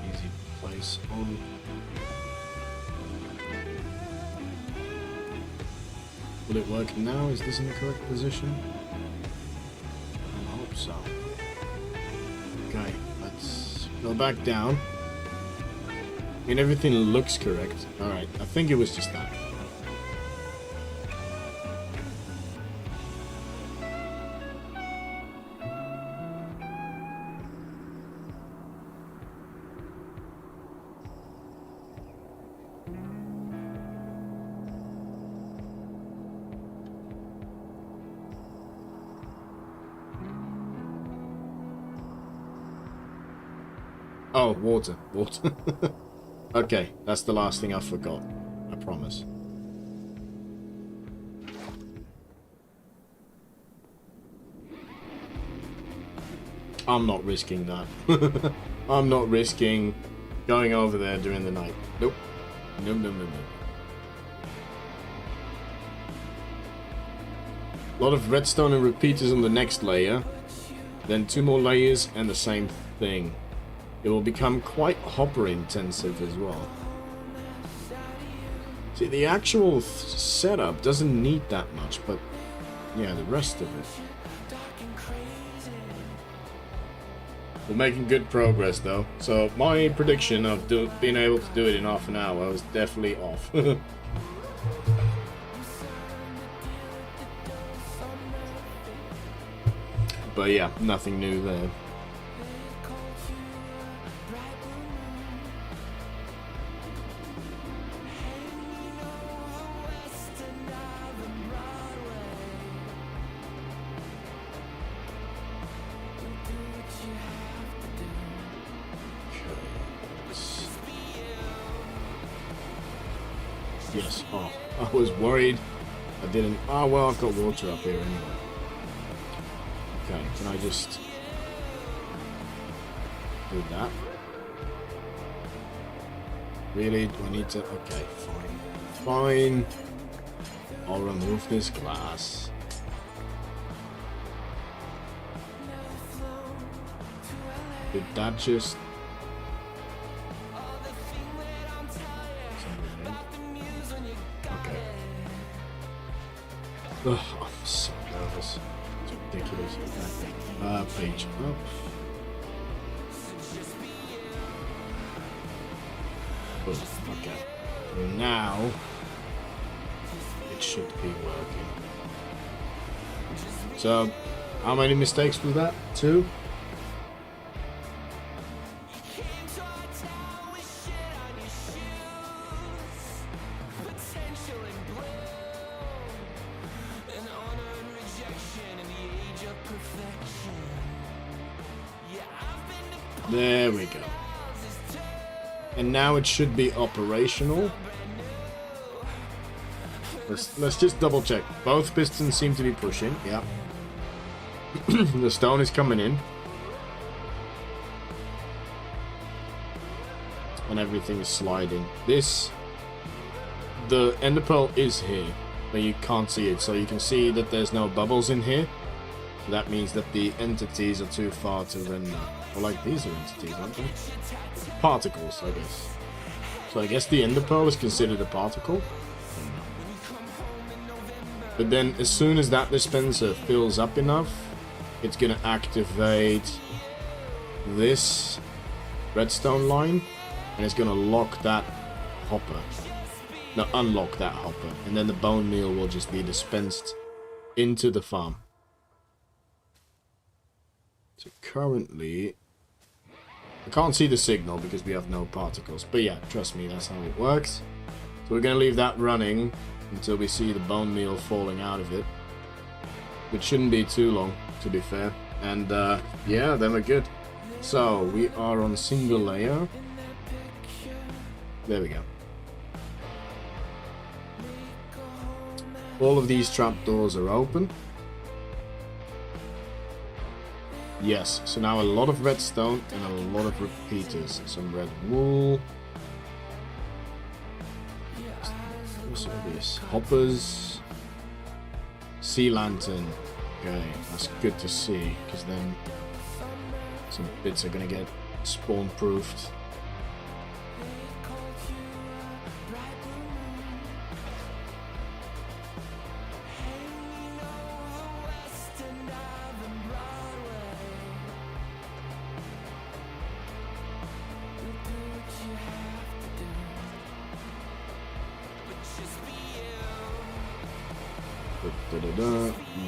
Easy place on. Will it work now? Is this in the correct position? I hope so. Okay, let's go back down. I mean, everything looks correct. Alright, I think it was just that. Oh, water. Okay, that's the last thing I forgot. I promise. I'm not risking that. I'm not risking going over there during the night. Nope. No. A lot of redstone and repeaters on the next layer. Then 2 more layers and the same thing. It will become quite hopper intensive as well. See, the actual setup doesn't need that much, but yeah, the rest of it. We're making good progress though. So my prediction of being able to do it in half an hour was definitely off. But yeah, nothing new there. Yes. Oh, I was worried. I didn't. Oh, well, I've got water up here anyway. Okay, can I just do that? Really? Do I need to? Okay, fine. Fine. I'll remove this glass. Did that just... Okay. Ugh, I'm so nervous. It's ridiculous. Page up. Oh, okay. Now it should be working. So, how many mistakes was that? 2? There we go. And now it should be operational. Let's just double check. Both pistons seem to be pushing. Yeah. The stone is coming in. And everything is sliding. The ender pearl is here, but you can't see it. So you can see that there's no bubbles in here. That means that the entities are too far to render. Or like these are entities, aren't they? Particles, I guess. So I guess the ender pearl is considered a particle. But then as soon as that dispenser fills up enough, it's gonna activate this redstone line, and it's gonna lock that hopper. No, unlock that hopper, and then the bone meal will just be dispensed into the farm. So currently, I can't see the signal because we have no particles. But yeah, trust me, that's how it works. So we're going to leave that running until we see the bone meal falling out of it. Which shouldn't be too long, to be fair. And yeah, then we're good. So we are on single layer. There we go. All of these trapdoors are open. Yes, so now a lot of redstone and a lot of repeaters. Some red wool. What's all this? Hoppers. Sea lantern. Okay, that's good to see, because then some bits are going to get spawn proofed.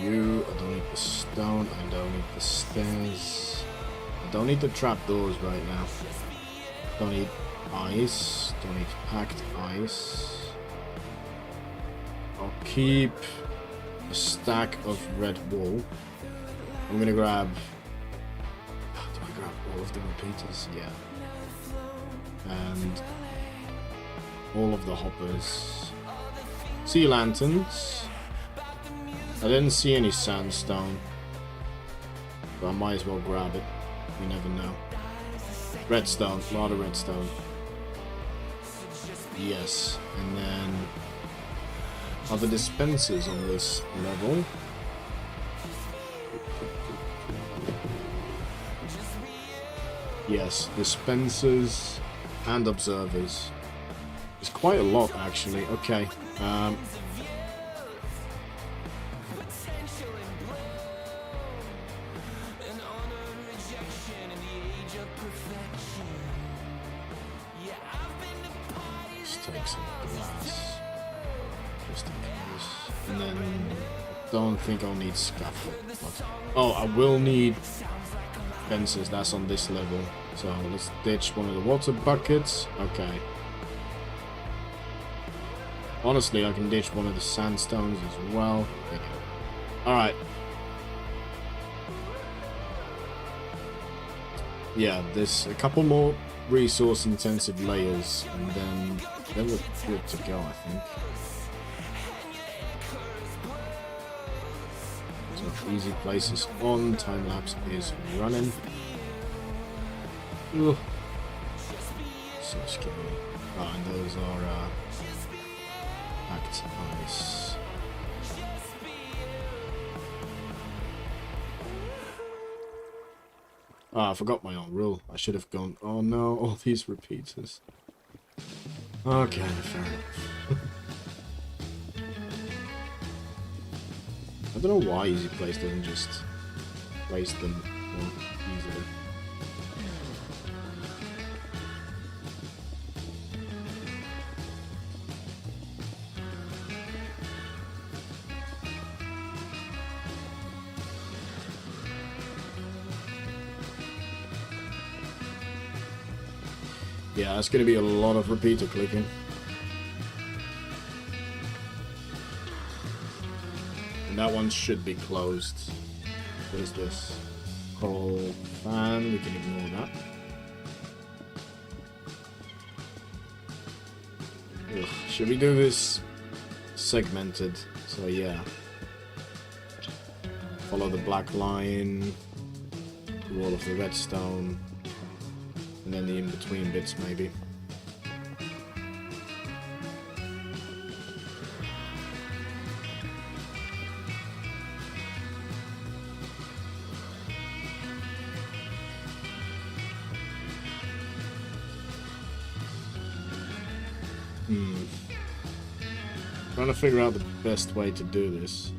You, I don't need the stone, I don't need the stairs, I don't need the trapdoors right now, don't need ice, don't need packed ice. I'll keep a stack of red wool. I'm gonna grab, do I grab all of the repeaters? Yeah. And all of the hoppers. Sea lanterns. I didn't see any sandstone, but I might as well grab it. You never know. Redstone, a lot of redstone. Yes, and then other dispensers on this level. Yes, dispensers and observers. It's quite a lot actually. Okay. Just take some glass. Just in case. And then I don't think I'll need scaffold. But, oh, I will need fences. That's on this level. So let's ditch one of the water buckets. Okay. Honestly, I can ditch one of the sandstones as well. Alright. Yeah, there's a couple more resource-intensive layers, and then we're good to go, I think. So easy places on. Time-lapse is running. Ugh. So scary. Oh, and those are packed ice. Ah, I forgot my own rule. I should have gone. Oh no, all these repeaters. Okay, fair enough. I don't know why Easy Place doesn't just place them more easily. Yeah, it's going to be a lot of repeater clicking. And that one should be closed. What is this? Coral fan, we can ignore that. Ugh. Should we do this segmented? So yeah. Follow the black line, do all of the redstone. And then the in-between bits, maybe. Trying to figure out the best way to do this.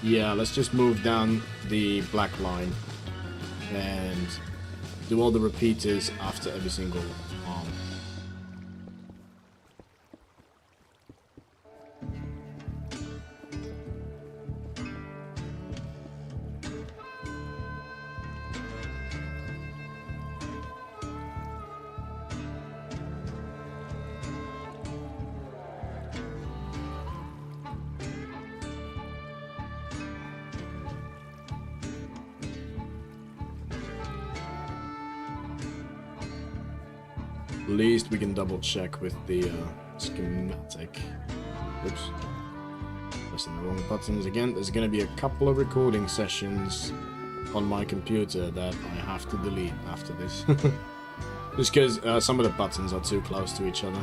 Yeah, let's just move down the black line and do all the repeaters after every single arm. At least we can double check with the schematic. Oops. Pressing the wrong buttons again. There's going to be a couple of recording sessions on my computer that I have to delete after this. Just because some of the buttons are too close to each other.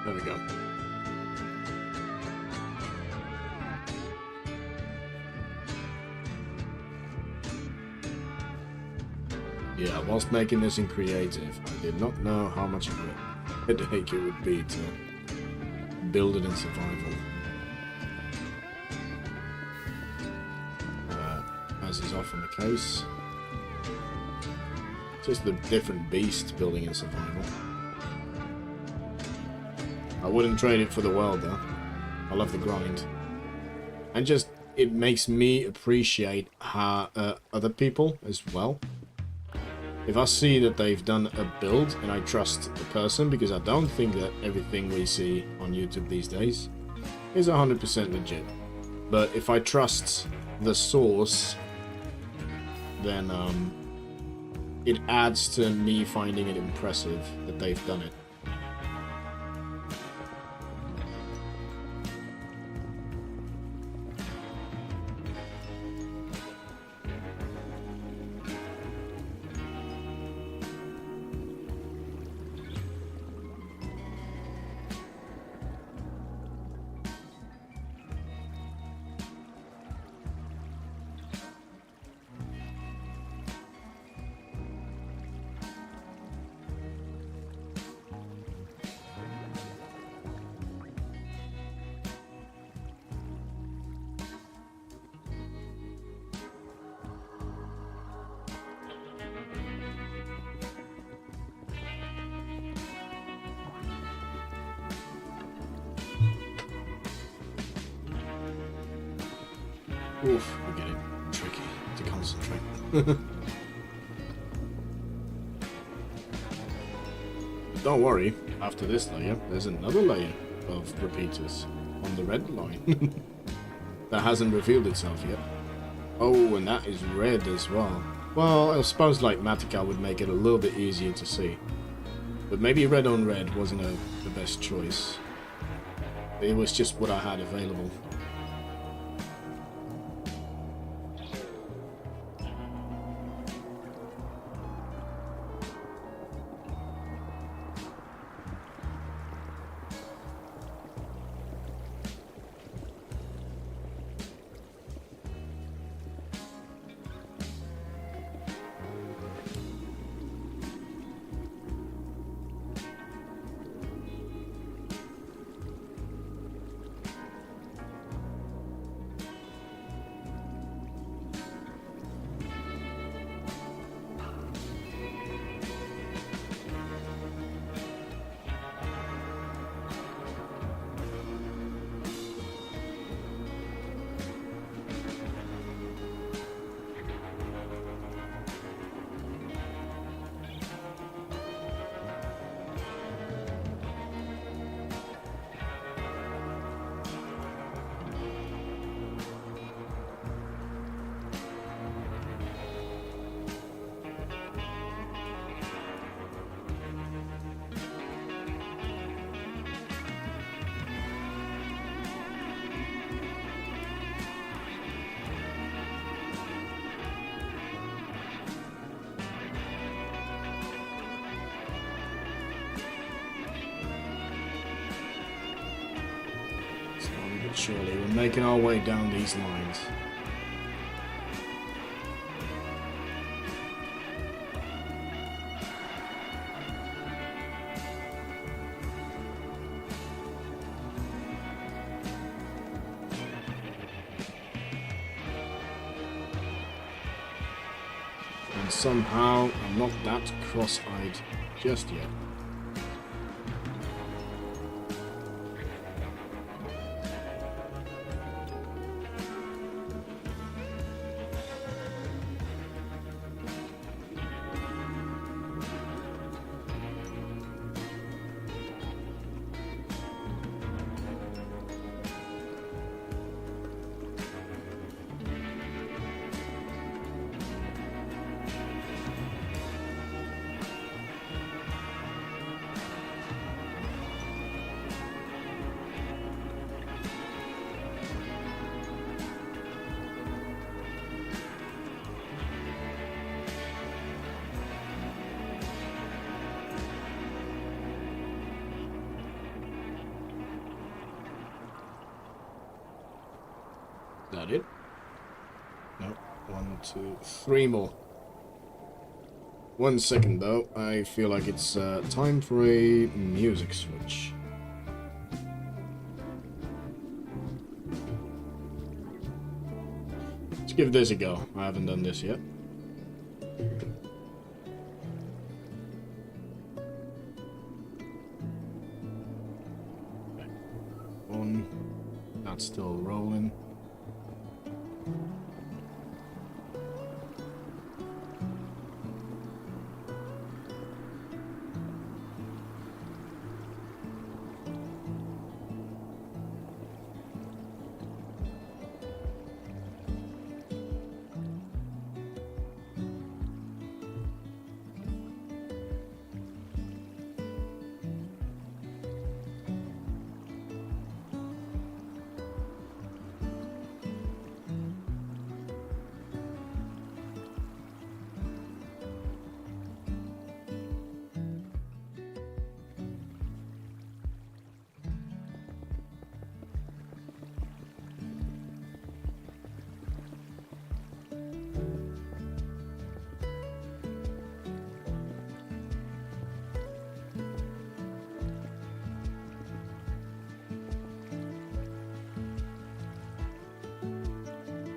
There we go. Yeah, whilst making this in creative, I did not know how much of a headache it would be to build it in survival. As is often the case. Just a different beast building in survival. I wouldn't trade it for the world though. I love the grind. And just, it makes me appreciate how, other people as well. If I see that they've done a build and I trust the person, because I don't think that everything we see on YouTube these days is 100% legit. But if I trust the source, then it adds to me finding it impressive that they've done it. Oof, we're getting tricky to concentrate. Don't worry, after this layer, there's another layer of repeaters on the red line that hasn't revealed itself yet. Oh, and that is red as well. Well, I suppose like Matica would make it a little bit easier to see. But maybe red on red wasn't the best choice. It was just what I had available. Surely, we're making our way down these lines. And somehow, I'm not that cross-eyed just yet. that it? No. 1, 2, 3 more. 1 second though. I feel like it's time for a music switch. Let's give this a go. I haven't done this yet. That's still rolling.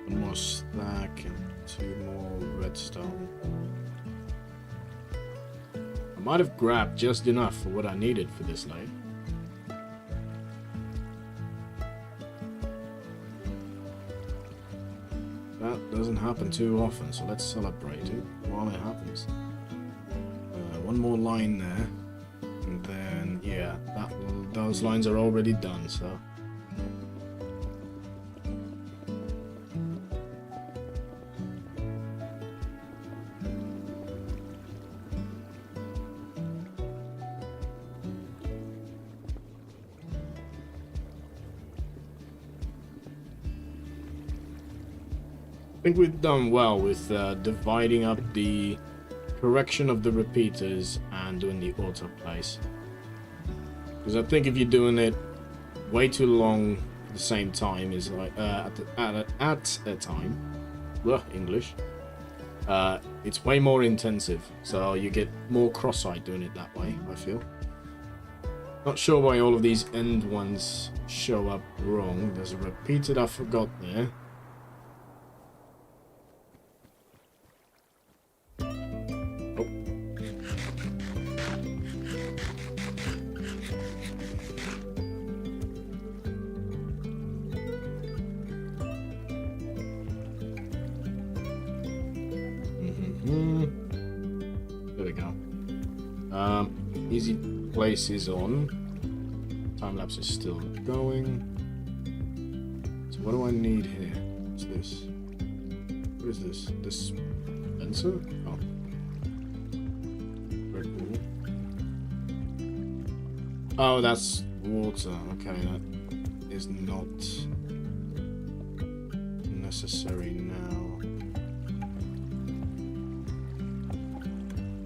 More stack and 2 more redstone. I might have grabbed just enough for what I needed for this lane. That doesn't happen too often, so let's celebrate it while it happens. 1 more line there, and then yeah, those lines are already done, so. I think we've done well with dividing up the correction of the repeaters and doing the autoplays. Because I think if you're doing it way too long at the same time, is like at a time, English, it's way more intensive. So you get more cross-eyed doing it that way, I feel. Not sure why all of these end ones show up wrong. There's a repeater I forgot there. There we go. Easy place is on. Time lapse is still going. So what do I need here? What's this? What is this? Dispenser? Oh. Red Bull. Oh, that's water. Okay, that is not necessary now.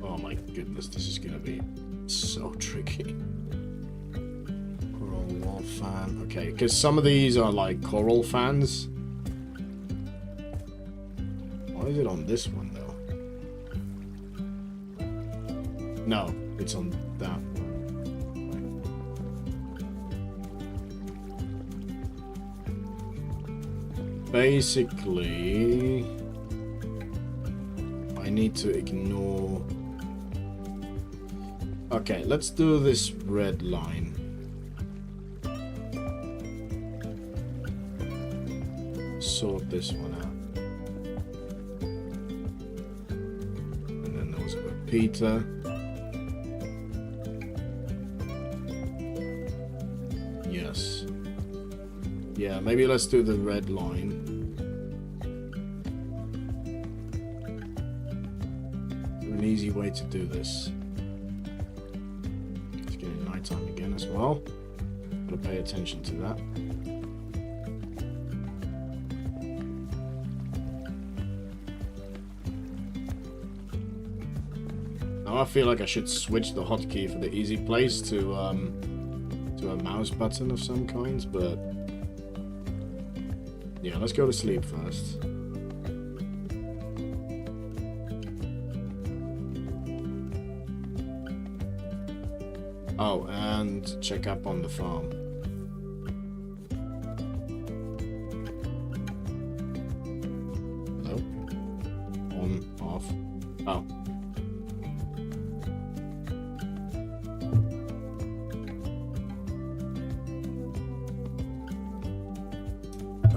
Oh my goodness, this is gonna be so tricky. Coral wall fan. Okay, because some of these are like coral fans. Why is it on this one though? No, it's on that one. Basically, I need to ignore. Okay, let's do this red line. Sort this one out. And then there was a repeater. Yes. Yeah, maybe let's do the red line. An easy way to do this. It's getting nighttime again as well. Gotta pay attention to that. Now I feel like I should switch the hotkey for the easy place to a mouse button of some kind, but Yeah, let's go to sleep first. Oh, and check up on the farm. Hello? On, off. Oh.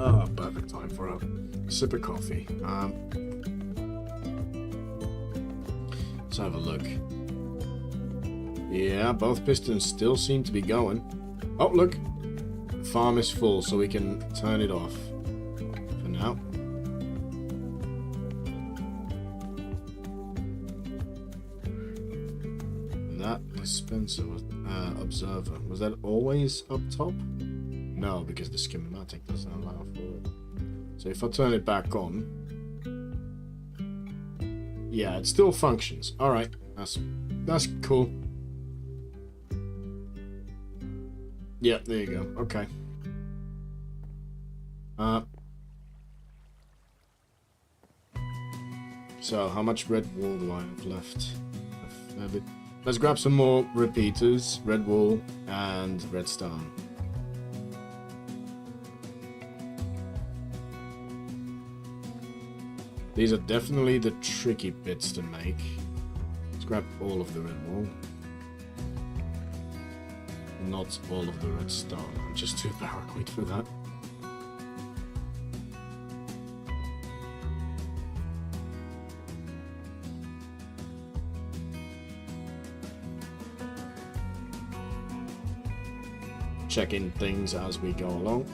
Oh, perfect time for a sip of coffee. Let's have a look. Yeah, both pistons still seem to be going. Oh, look. The farm is full, so we can turn it off for now. That dispenser was observer. Was that always up top? No, because the schematic doesn't allow for it. So if I turn it back on, yeah, it still functions. All right, that's cool. Yeah, there you go. Okay. So how much red wool do I have left? A fair bit. Let's grab some more repeaters, red wool, and redstone. These are definitely the tricky bits to make. Let's grab all of the red wool. Not all of the redstone. I'm just too paranoid for that. Checking things as we go along.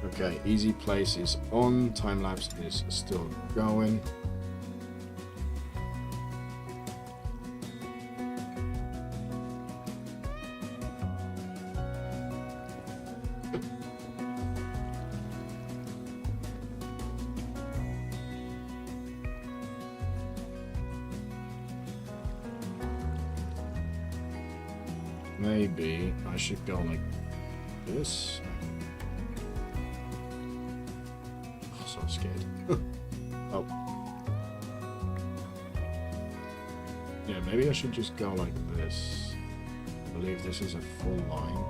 Okay, easy place is on, time lapse is still going. Maybe I should go like this. So scared. Oh. Yeah, maybe I should just go like this. I believe this is a full line.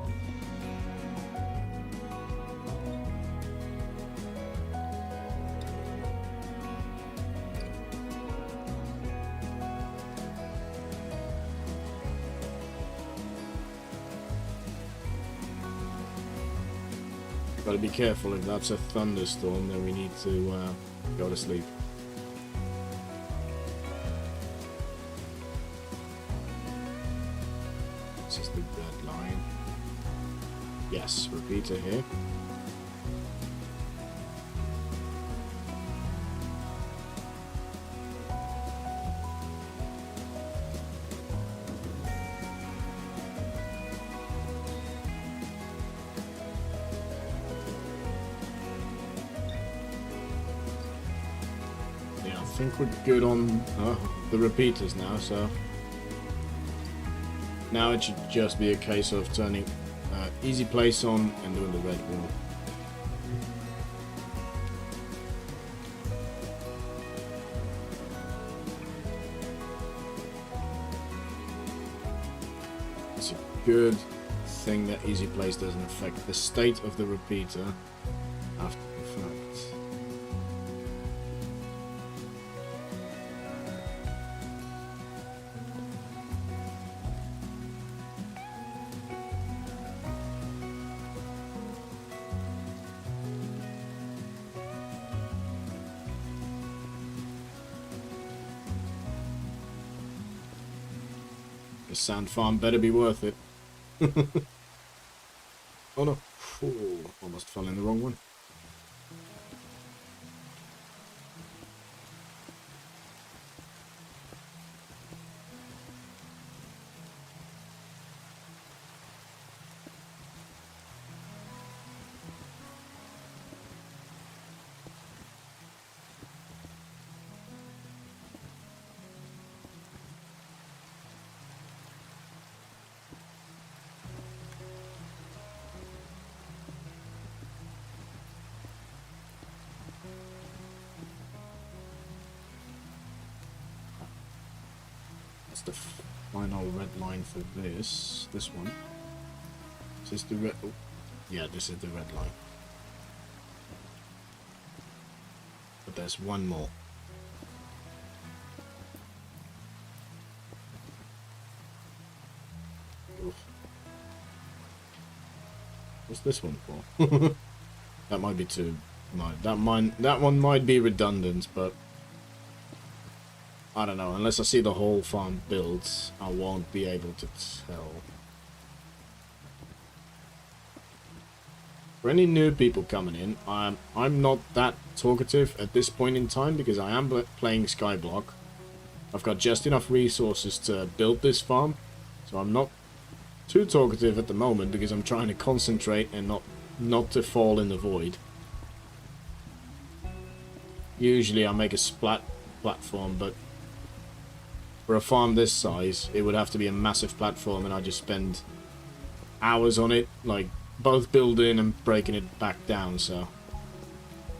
Gotta be careful, if that's a thunderstorm, then we need to go to sleep. This is the red line. Yes, repeater here. I think we're good on the repeaters now, so now it should just be a case of turning easy place on and doing the red wall. It's a good thing that easy place doesn't affect the state of the repeater after the fact. The Sandfarm better be worth it. Oh no. Ooh, almost fell in the wrong one. What's the final red line for this? This one. Is this the red? Oh, yeah, this is the red line. But there's one more. Oof. What's this one for? That might be too. That one might be redundant, but I don't know. Unless I see the whole farm built, I won't be able to tell. For any new people coming in, I'm not that talkative at this point in time because I am playing Skyblock. I've got just enough resources to build this farm, so I'm not too talkative at the moment because I'm trying to concentrate and not to fall in the void. Usually I make a splat platform, but for a farm this size, it would have to be a massive platform, and I just spend hours on it, like both building and breaking it back down, so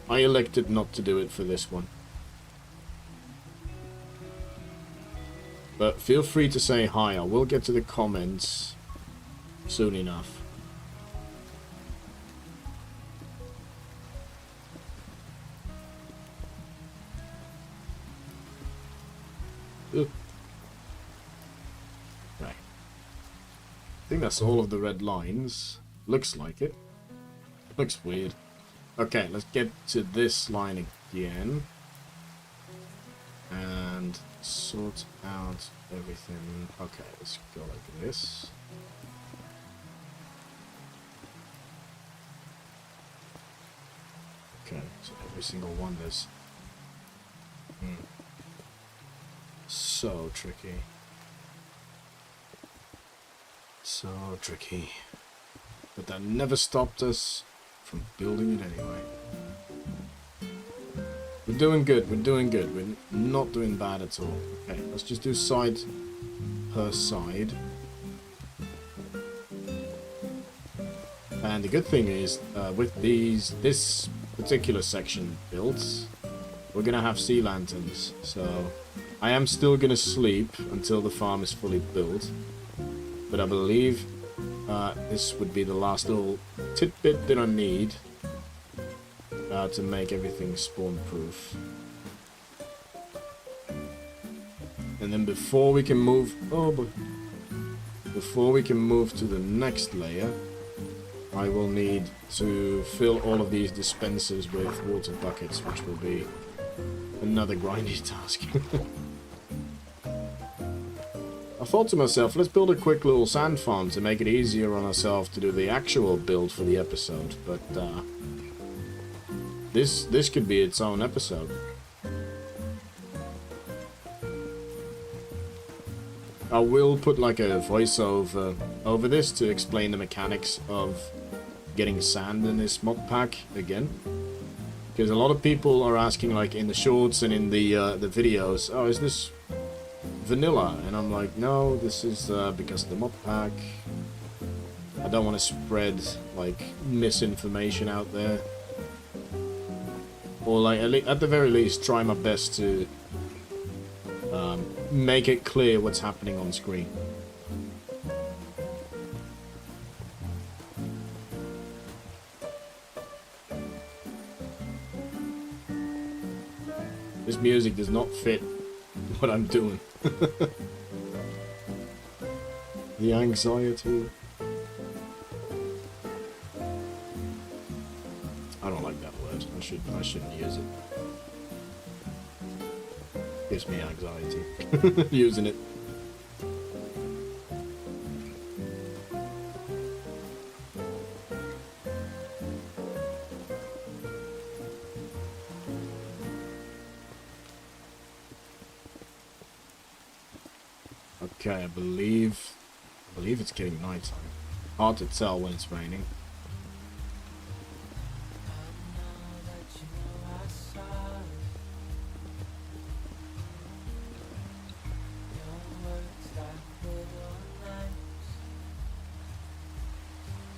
I elected not to do it for this one. But feel free to say hi. I will get to the comments soon enough. Ugh. Right. I think that's all of the red lines. Looks like it. Looks weird. Okay, let's get to this line again. And sort out everything. Okay, let's go like this. Okay, so every single one is so tricky. So tricky. But that never stopped us from building it anyway. We're doing good, we're doing good. We're not doing bad at all. Okay, let's just do side per side. And the good thing is, with this particular section built, we're gonna have sea lanterns. So I am still gonna sleep until the farm is fully built. But I believe this would be the last little tidbit that I need to make everything spawn proof. And then before we can move, before we can move to the next layer, I will need to fill all of these dispensers with water buckets, which will be another grindy task. I thought to myself, let's build a quick little sand farm to make it easier on ourselves to do the actual build for the episode, but this could be its own episode. I will put like a voiceover over this to explain the mechanics of getting sand in this mod pack again, because a lot of people are asking, like in the shorts and in the videos, oh, is this vanilla? And I'm like, no, this is because of the mod pack. I don't want to spread like misinformation out there, or like at the very least try my best to make it clear what's happening on screen. This music does not fit what I'm doing. The anxiety. I don't like that word. I shouldn't use it. Gives me anxiety using it. Okay, I believe it's getting nighttime. Hard to tell when it's raining.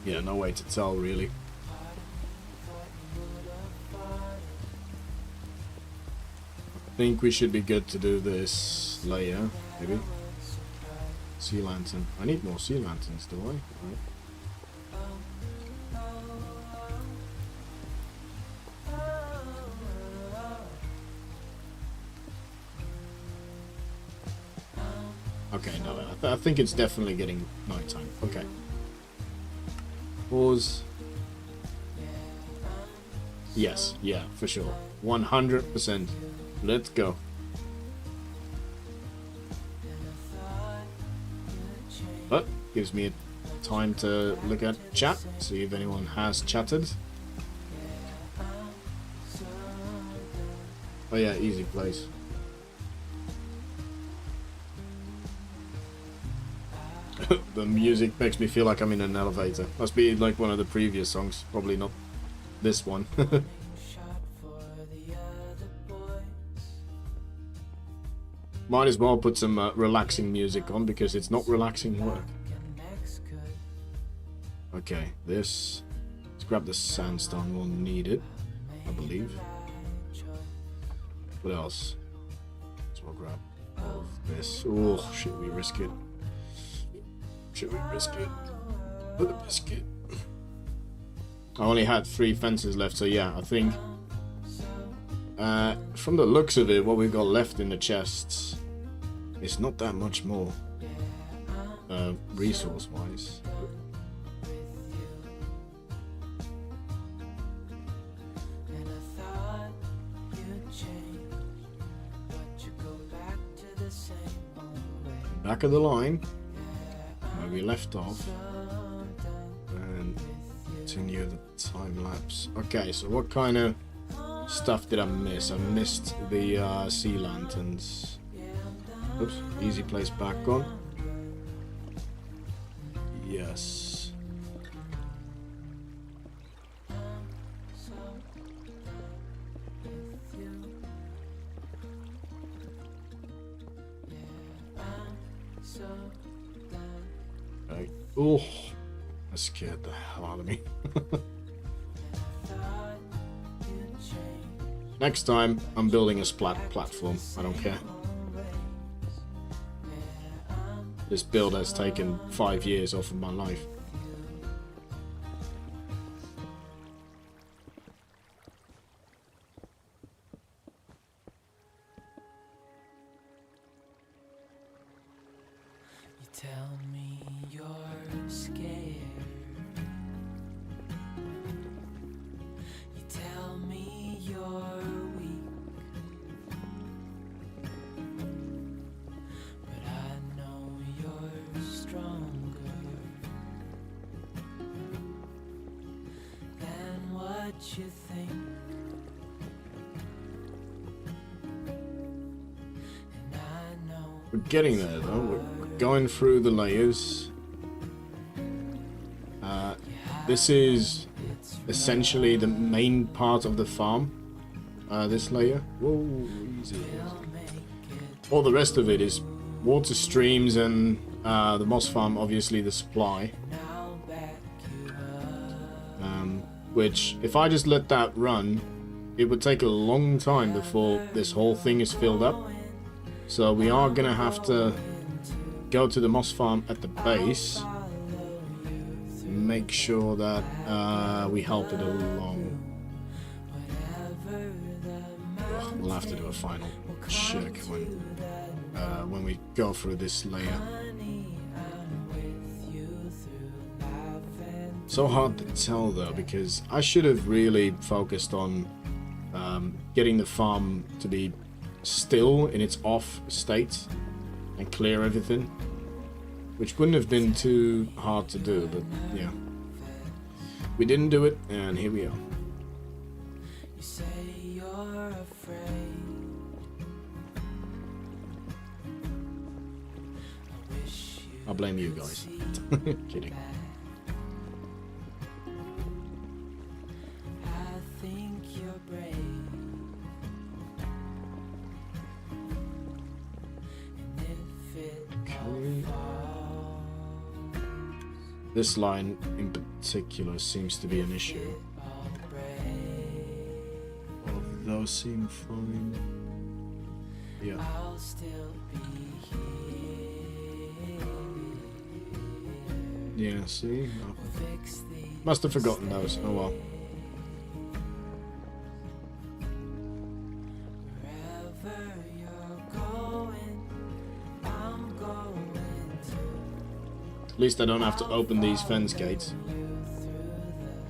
Yeah, no way to tell really. I think we should be good to do this layer, maybe. sea lantern. I need more sea lanterns, do I? Right. Okay, no, I think it's definitely getting nighttime. Okay. Pause. Yes, yeah, for sure. 100%. Let's go. But gives me time to look at chat, see if anyone has chatted. Oh yeah, easy place. The music makes me feel like I'm in an elevator. Must be like one of the previous songs, probably not this one. Might as well put some relaxing music on because it's not relaxing work. Okay, this. Let's grab the sandstone. We'll need it, I believe. What else? So we'll grab all of this. Oh, should we risk it? Should we risk it? For the biscuit. I only had 3 fences left, so yeah, I think from the looks of it, what we've got left in the chests is not that much more resource-wise. Back of the line, where we left off, and continue the time lapse. Okay, so what kind of stuff did I miss? I missed the sea lanterns. Oops, easy place back on. Yes. Okay. Oh, that scared the hell out of me. Next time, I'm building a splat platform. I don't care. This build has taken 5 years off of my life. You tell me you're scared. You tell me you're weak. But I know you're stronger than what you think. And I know We're getting there though. We're going through the layers. This is essentially the main part of the farm. This layer. Whoa, easy. All the rest of it is water streams and the moss farm, obviously the supply. Which, if I just let that run, it would take a long time before this whole thing is filled up. So we are gonna have to go to the moss farm at the base. Make sure that we help it along. Ugh, we'll have to do a final check when we go through this layer. So hard to tell though, because I should have really focused on getting the farm to be still in its off state and clear everything, which wouldn't have been too hard to do, but yeah, we didn't do it, and here we are. you say you're afraid. I wish you I'll blame you guys. Kidding. I think you're brave. And if it all falls, This line in particular seems to be an issue. I'll break. All of those seem fine. Yeah. I'll still be here. Yeah, see? Oh. Must have forgotten those. Oh well. At least I don't have to open these fence gates.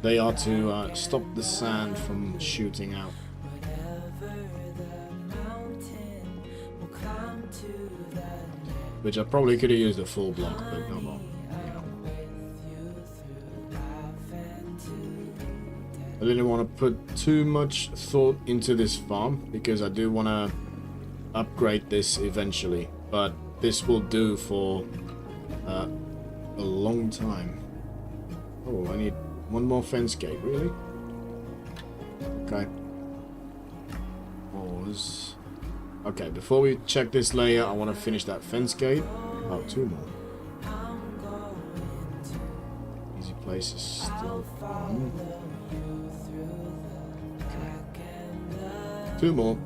They are to stop the sand from shooting out. Which I probably could have used a full block, but no more. You know. I didn't want to put too much thought into this farm because I do want to upgrade this eventually, but this will do for a long time. Oh, I need one more fence gate, really? Okay. Pause. Okay, before we check this layer, I want to finish that fence gate. Oh, two more. Easy place is still on. Okay. Two more.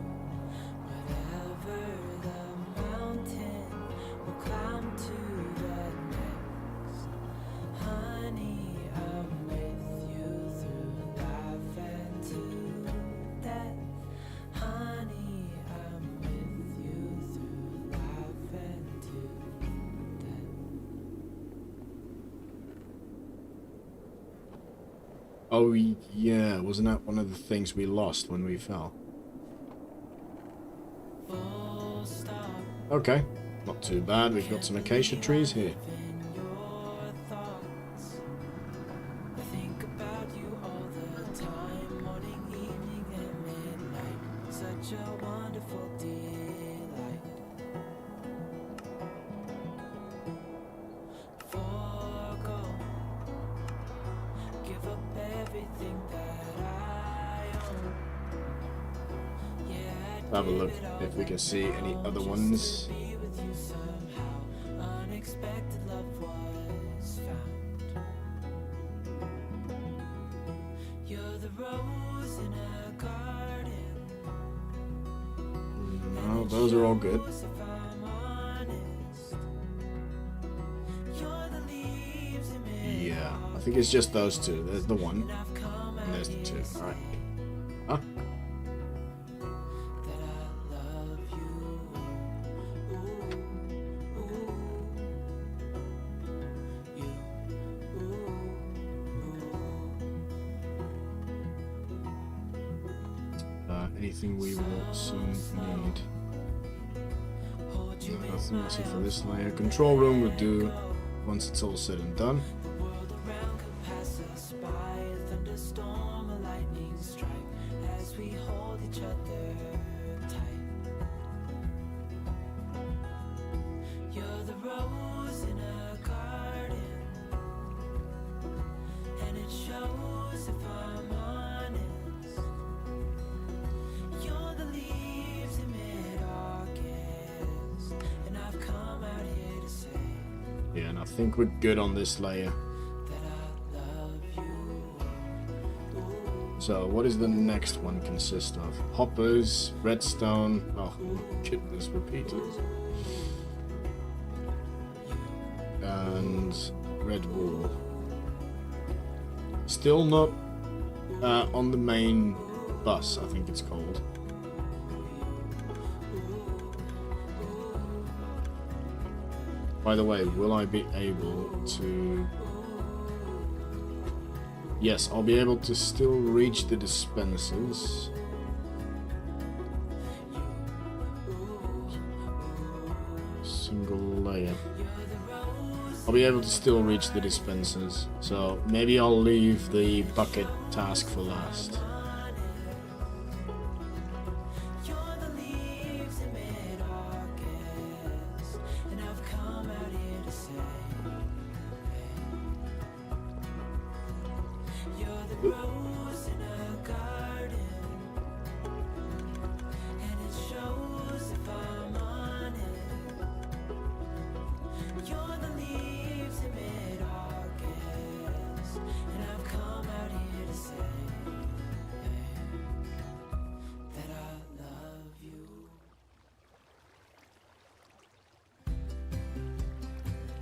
Oh yeah, wasn't that one of the things we lost when we fell? Okay, not too bad. We've got some acacia trees here. Have a look if we can see any other ones. No, those are all good. Yeah, I think it's just those two. There's the one, and there's the two. Alright. Huh? Anything we will soon need. Nothing else for this layer. Control room will do once it's all said and done. Yeah, and I think we're good on this layer. So, what does the next one consist of? Hoppers, redstone, oh goodness, repeaters. And red wool. Still not on the main bus, I think it's called. By the way, will I be able to... Yes, I'll be able to still reach the dispensers. Single layer. I'll be able to still reach the dispensers, so maybe I'll leave the bucket task for last.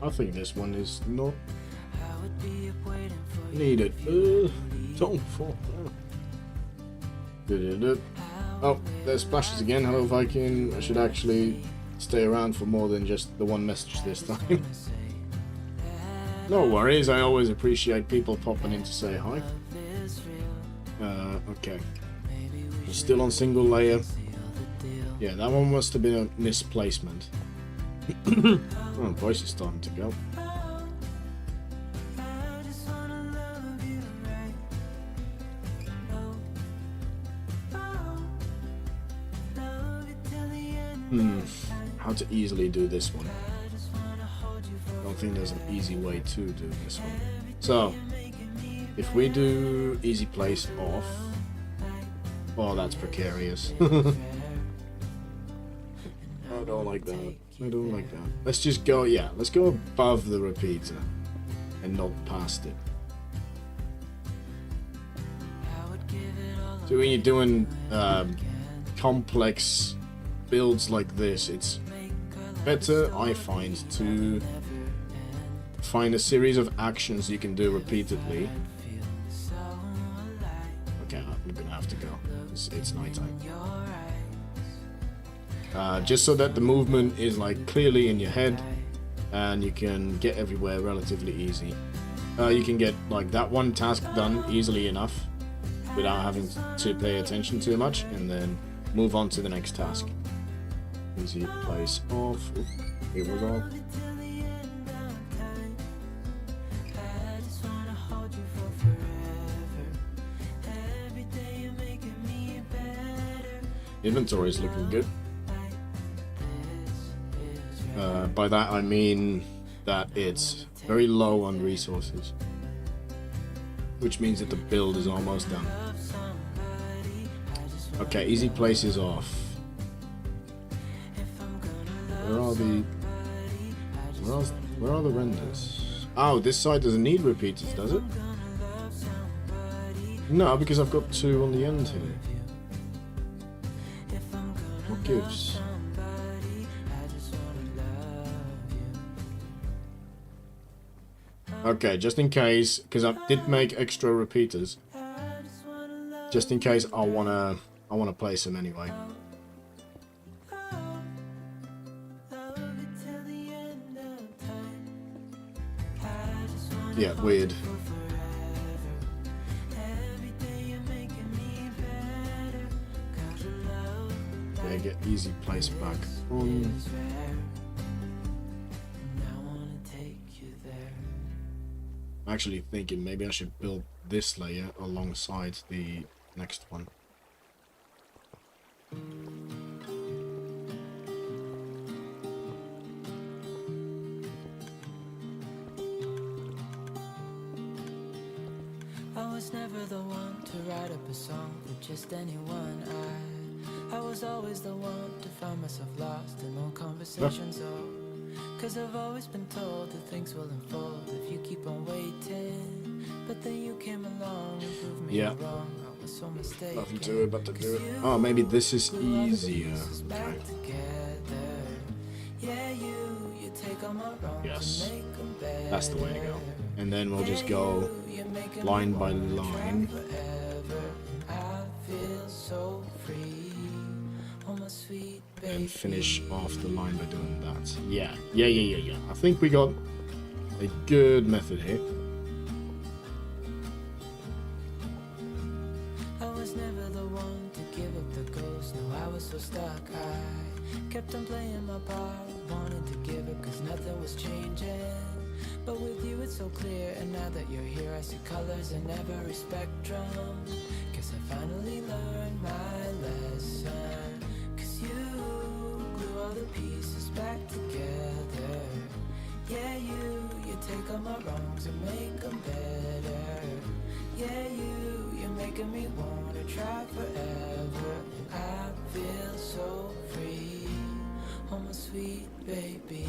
I think this one is not Need it. Don't fall. Oh, there's splashes again. Hello, Viking. I should actually stay around for more than just the one message this time. No worries. I always appreciate people popping in to say hi. Okay. We're still on single layer. Yeah, that one must have been a misplacement. Oh, voice is starting to go. How to easily do this one. I don't think there's an easy way to do this one. So, if we do easy place off... Oh, that's precarious. I don't like that. I don't like that. Let's just go, yeah, let's go above the repeater and not past it. So when you're doing complex builds like this, it's better, I find, to find a series of actions you can do repeatedly. Okay, I'm gonna have to go. It's nighttime. Just so that the movement is like clearly in your head and you can get everywhere relatively easy. You can get like that one task done easily enough without having to pay attention too much, and then move on to the next task. Easy place off. Oop, it was off. Inventory is looking good. By that I mean that it's very low on resources, which means that the build is almost done. Okay, easy place is off. Where are the renders? Oh, this side doesn't need repeaters, does it? No, because I've got 2 on the end here. What gives? Okay, just in case, because I did make extra repeaters. Just in case I wanna place them anyway. Yeah, weird. Okay, get easy place back on. I'm actually thinking maybe I should build this layer alongside the next one. I was never the one to write up a song for just anyone. I was always the one to find myself lost in all conversations. Cause I've always been told that things will unfold if you keep on waiting. But then you came along and proved me wrong. I was so mistaken. Nothing to it but to do it. Oh, maybe this is easier. Okay. Yes. That's the way to go. And then we'll just go line by line. And finish off the line by doing that. Yeah. I think we got a good method here. I was never the one to give up the ghost. No, I was so stuck. I kept on playing my part, wanted to give up cause nothing was changing. But with you it's so clear, and now that you're here I see colors in every spectrum. Guess I finally learned my lesson. Cause you glue all the pieces back together. Yeah, you take all my wrongs and make them better. Yeah, you're making me wanna try forever. And I feel so free, oh my sweet baby.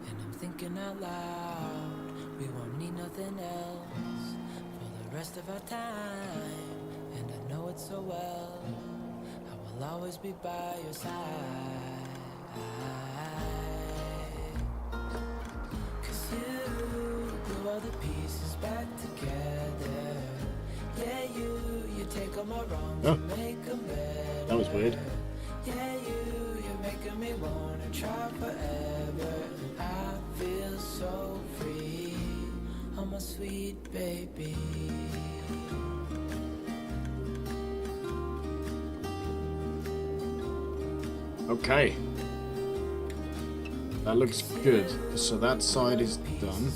And I'm thinking out loud, we won't need nothing else for the rest of our time. And I know it so well. I will always be by your side. 'Cause you glue all the pieces back together. Yeah, you take all my wrongs and make them better. That was weird. Yeah, you're making me wanna try forever. I feel so free, oh my sweet baby. Okay. That looks good. So that side is done.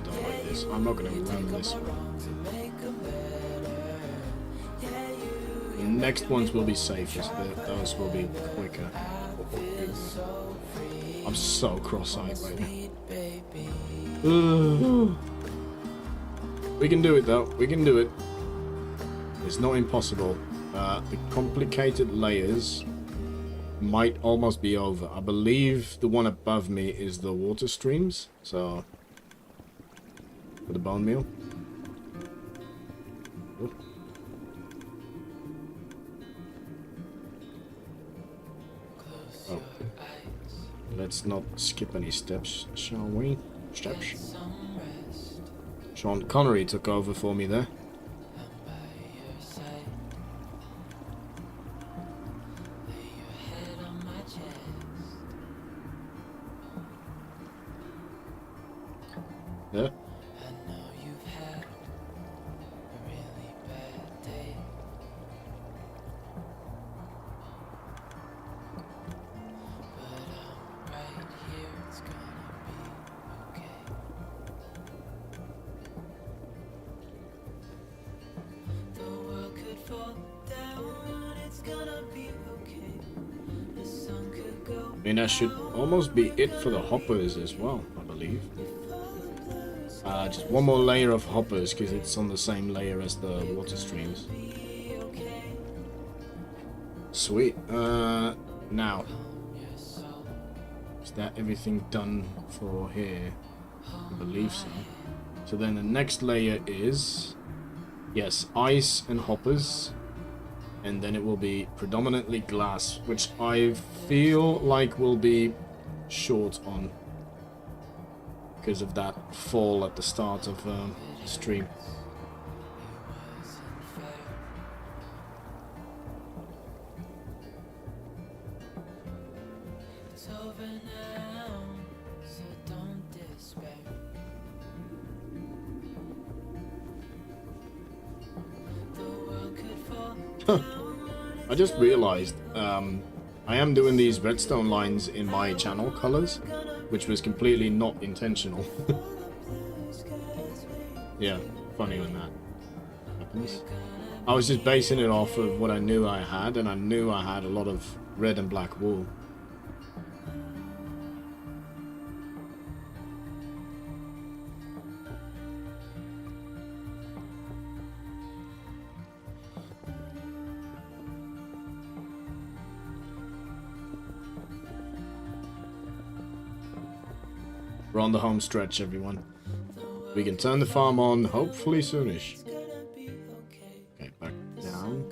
Don't like this. I'm not going to run this one. The next ones will be safer, so those will be quicker. I'm so cross-eyed right now. We can do it though. We can do it. It's not impossible. The complicated layers might almost be over. I believe the one above me is the water streams. So for the bone meal. Oh. Let's not skip any steps, shall we? Steps. Sean Connery took over for me there. Yeah. I mean, that should almost be it for the hoppers as well, I believe. Just one more layer of hoppers, because it's on the same layer as the water streams. Sweet. Now. Is that everything done for here? I believe so. So then the next layer is... yes, ice and hoppers. And then it will be predominantly glass, which I feel like will be short on because of that fall at the start of the stream. I just realized I am doing these redstone lines in my channel colors, which was completely not intentional. Yeah, funny when that happens. I was just basing it off of what I knew I had, and I knew I had a lot of red and black wool. We're on the home stretch, everyone. We can turn the farm on, hopefully soonish. Okay, back down.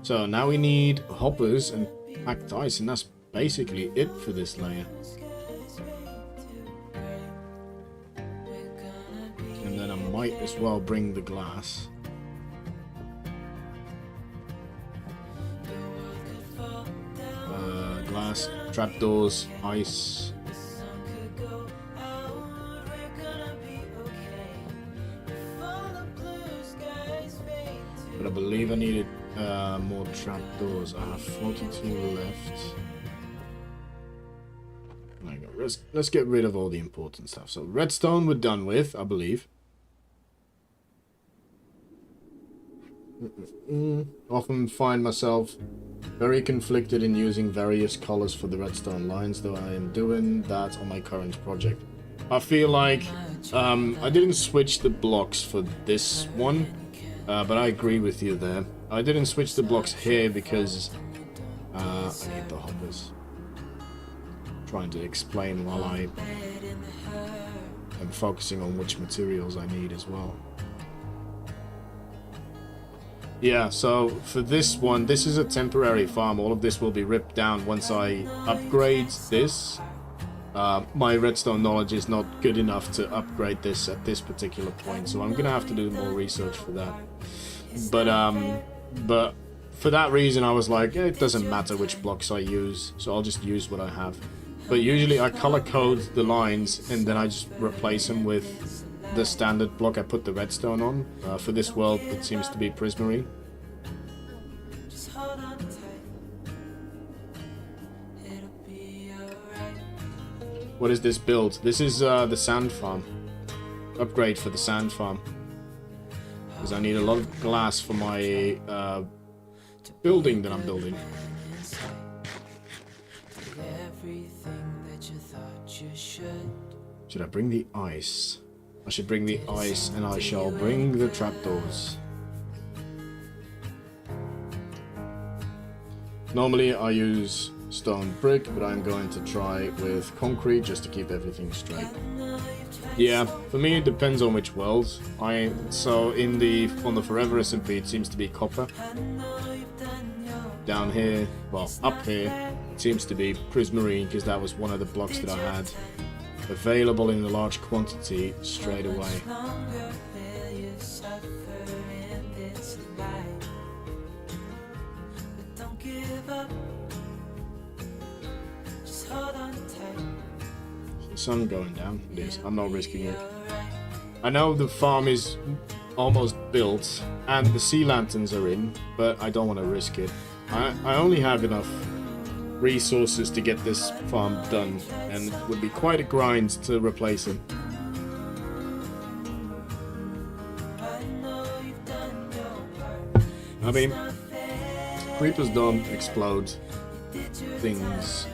So now we need hoppers and packed ice, and that's basically it for this layer. And then I might as well bring the glass. Glass, trapdoors, ice. But I believe I needed more trapdoors. I have 42 left. There we go. Let's get rid of all the important stuff. So redstone we're done with, I believe. Often find myself very conflicted in using various colors for the redstone lines, though I am doing that on my current project. I feel like I didn't switch the blocks for this one. But I agree with you there. I didn't switch the blocks here because I need the hoppers. I'm trying to explain while I am focusing on which materials I need as well. Yeah, so for this one, this is a temporary farm. All of this will be ripped down once I upgrade this. My redstone knowledge is not good enough to upgrade this at this particular point, so I'm gonna have to do more research for that. But for that reason, I was like, it doesn't matter which blocks I use, so I'll just use what I have. But usually I color code the lines and then I just replace them with the standard block I put the redstone on. For this world, it seems to be Prismarine. What is this build? This is the Sandfarm. Upgrade for the Sandfarm. Because I need a lot of glass for my building that I'm building. Should I bring the ice? I should bring the ice, and I shall bring the trapdoors. Normally I use stone brick, but I'm going to try with concrete just to keep everything straight. Yeah, for me it depends on which worlds. So on the 4Eversky Smp it seems to be copper. Down here, well, up here, it seems to be Prismarine, because that was one of the blocks that I had available in a large quantity straight away. The sun going down. It is. I'm not risking it. I know the farm is almost built and the sea lanterns are in, but I don't want to risk it. I only have enough resources to get this farm done, and it would be quite a grind to replace it. I mean, creepers don't explode things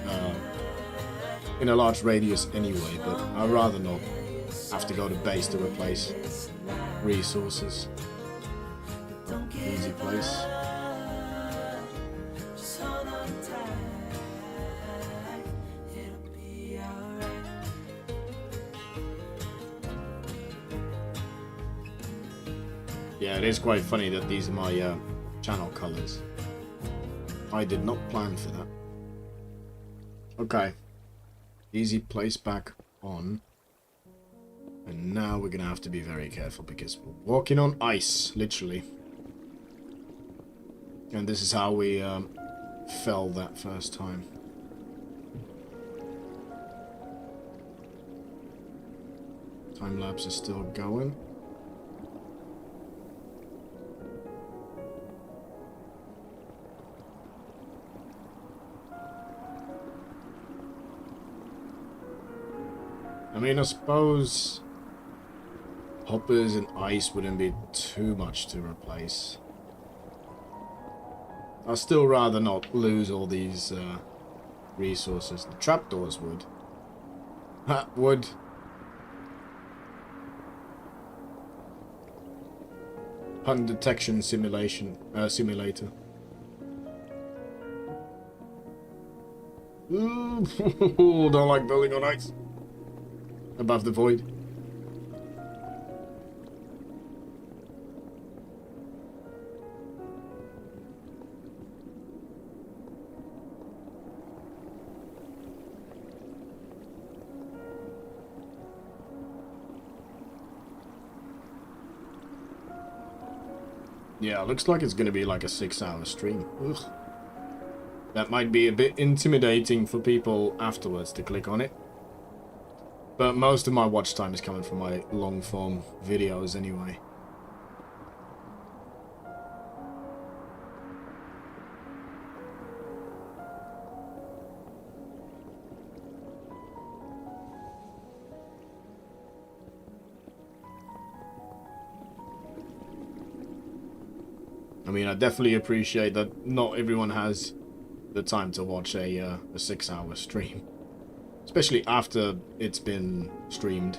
in a large radius anyway, but I'd rather not have to go to base to replace resources. Easy place. Yeah, it is quite funny that these are my channel colors. I did not plan for that. Okay. Easy place back on. And now we're gonna have to be very careful because we're walking on ice, literally. And this is how we fell that first time. Time lapse is still going. I mean, I suppose hoppers and ice wouldn't be too much to replace. I'd still rather not lose all these resources. The trapdoors would. Would. Pun detection simulator. Ooh, don't like building on ice. Above the void. Yeah, looks like it's gonna be like a 6-hour stream. Ugh. That might be a bit intimidating for people afterwards to click on it. But most of my watch time is coming from my long-form videos anyway. I mean, I definitely appreciate that not everyone has the time to watch a 6-hour stream. Especially after it's been streamed.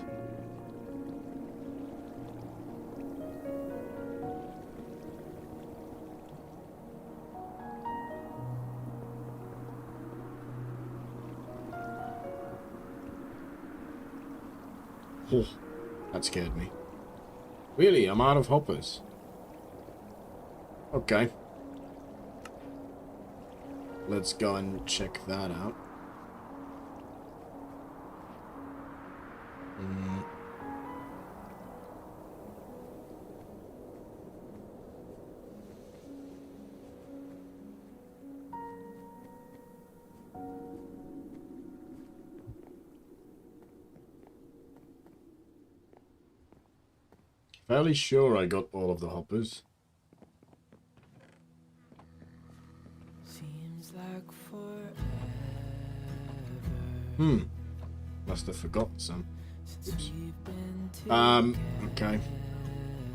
Oh, that scared me. Really, I'm out of hoppers. Okay. Let's go and check that out. Fairly sure I got all of the hoppers. Seems like Must have forgotten some. since we've been Okay.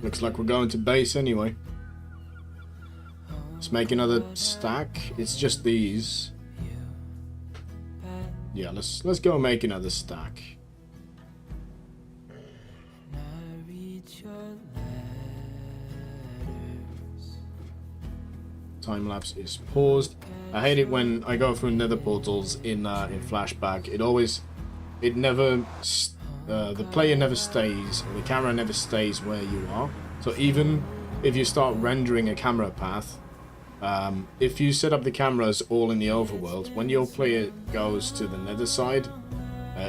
Looks like we're going to base anyway. Let's make another stack. It's just these. Yeah, let's go and make another stack. Time lapse is paused. I hate it when I go through nether portals in flashback. The player never stays, or the camera never stays where you are. So even if you start rendering a camera path, if you set up the cameras all in the overworld, when your player goes to the nether side,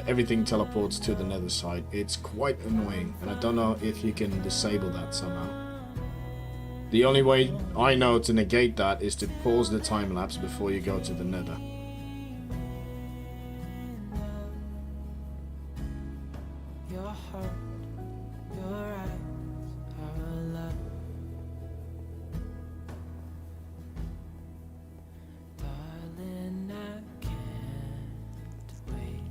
everything teleports to the nether side. It's quite annoying, and I don't know if you can disable that somehow. The only way I know to negate that is to pause the time lapse before you go to the nether. your heart, your eyes, our love. Darling, I can't wait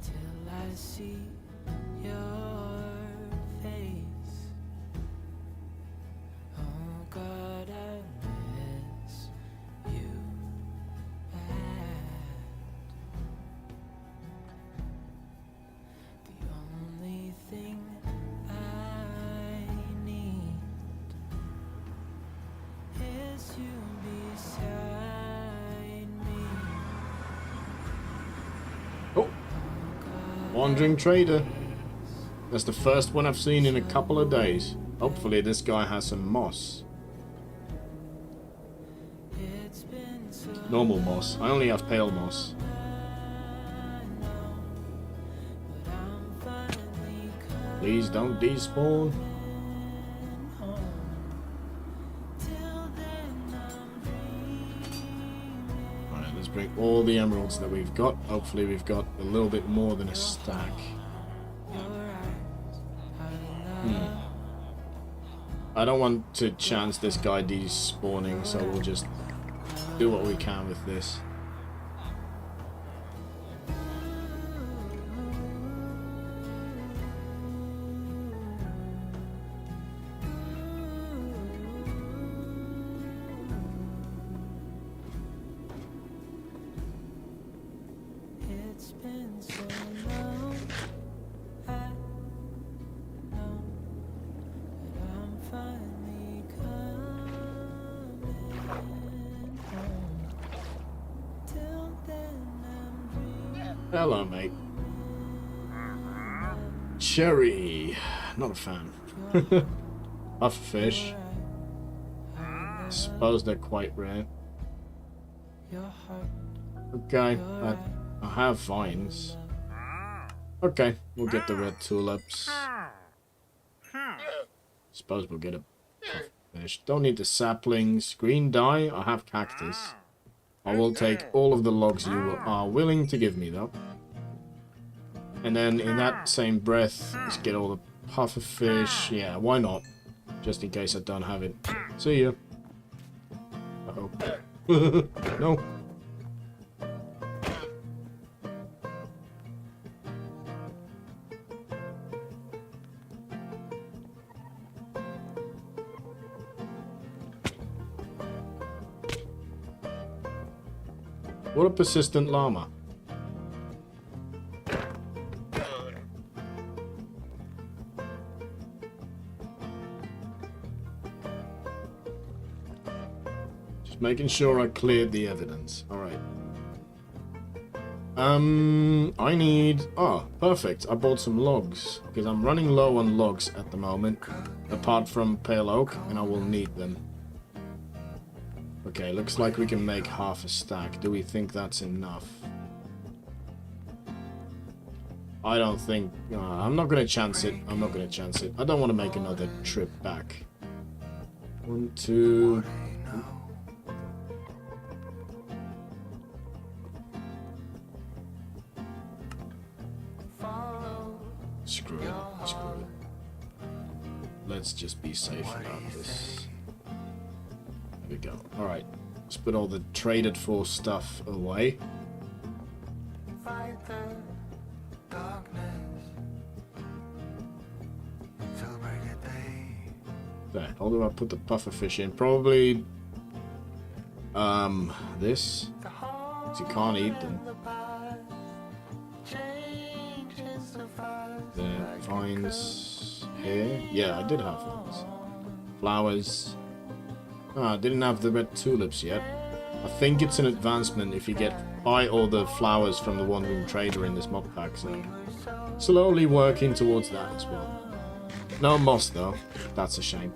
till I see your face. Oh God, I miss you bad. The only thing I need is you beside me. Oh, Wandering Trader. That's the first one I've seen in a couple of days. Hopefully this guy has some moss. It's been so Normal moss. I only have pale moss. but I'm finally Please don't despawn. home. Till then I'm dreaming. Alright, let's bring all the emeralds that we've got. Hopefully we've got a little bit more than a stack. I don't want to chance this guy despawning, so we'll just do what we can with this. It's been so long. I know that I'm finally coming home. Till then I'm dreaming. Hello, mate. Cherry. Not a fan. Pufferfish. Suppose they're quite rare. Your heart, Okay, I have vines. Okay, we'll get the red tulips. Suppose we'll get a pufferfish. Don't need the saplings. Green dye, I have cactus. I will take all of the logs you are willing to give me, though. And then in that same breath, let's get all the pufferfish. Yeah, why not? Just in case I don't have it. See ya. Uh-oh. No. What a persistent llama. Just making sure I cleared the evidence. Alright. I need... Oh, perfect. I bought some logs. Because I'm running low on logs at the moment. Apart from pale oak, and I will need them. Okay, looks like we can make half a stack. Do we think that's enough? I don't think... I'm not going to chance it. I'm not going to chance it. I don't want to make another trip back. 1, 2... Screw it. Screw it. Let's just be safe about this. There we go. Alright. Let's put all the traded for stuff away. There. How do I put the pufferfish in? Probably... this. Because you can't eat them. There. Vines here. Yeah, I did have vines. Flowers. Ah, I didn't have the red tulips yet. I think it's an advancement if you buy all the flowers from the one room trader in this mod pack, so slowly working towards that as well. No moss though. That's a shame.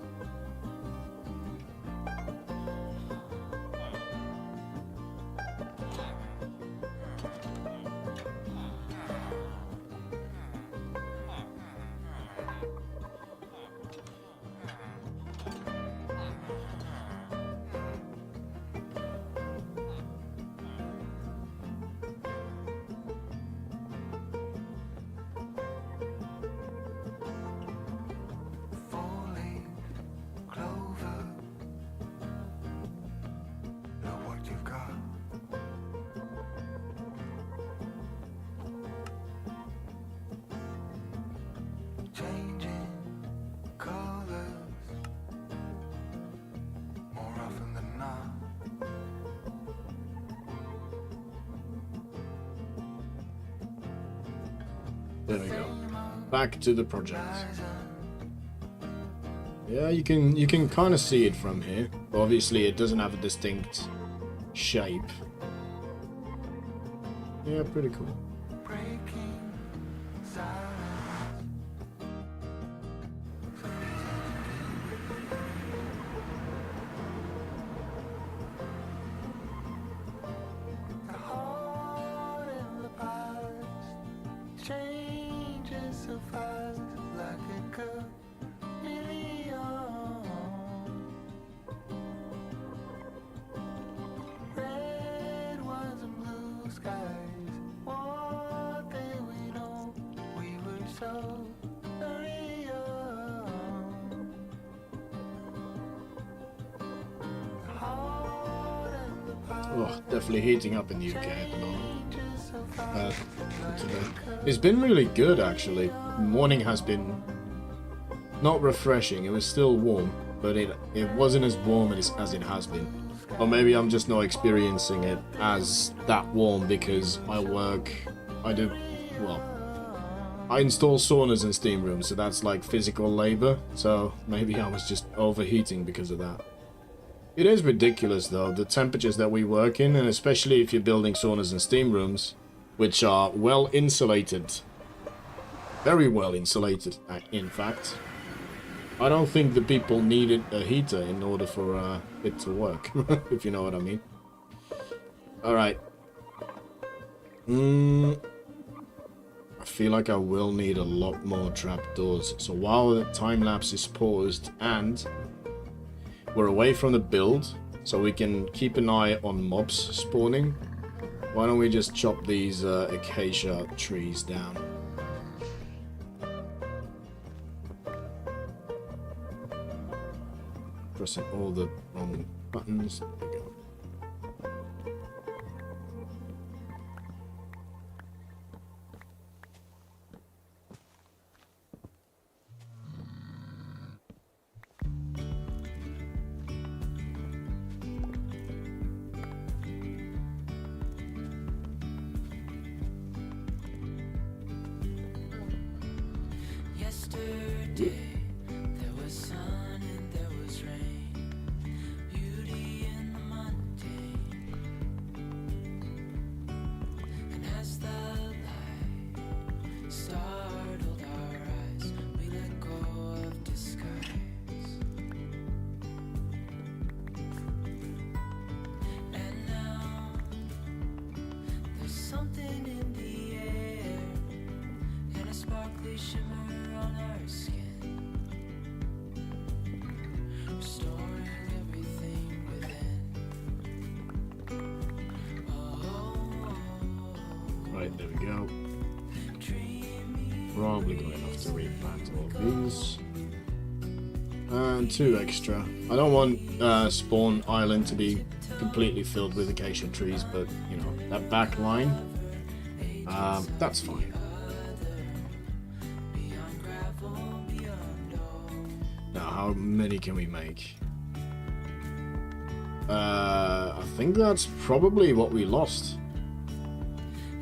There we go. Back to the project. Yeah, you can kind of see it from here. Obviously, it doesn't have a distinct shape. Yeah, pretty cool. Oh, definitely heating up in the UK at the moment. Today. It's been really good actually. Morning has been not refreshing. It was still warm, but it wasn't as warm as it has been. Or maybe I'm just not experiencing it as that warm because I install saunas and steam rooms, so that's like physical labor. So maybe I was just overheating because of that. It is ridiculous though, the temperatures that we work in, and especially if you're building saunas and steam rooms, which are well insulated. Very well insulated, in fact. I don't think the people needed a heater in order for it to work, if you know what I mean. Alright. I feel like I will need a lot more trapdoors. So while the time-lapse is paused and we're away from the build, so we can keep an eye on mobs spawning, why don't we just chop these acacia trees down? Pressing all the wrong buttons. There we go. Yesterday, there was sun and there was rain. Beauty in the shimmer on our skin, restoring everything within. Right, there we go. Probably got enough to replant all of these. And 2 extra. I don't want Spawn Island to be completely filled with acacia trees, but you know, that back line, that's fine. Now, how many can we make? I think that's probably what we lost.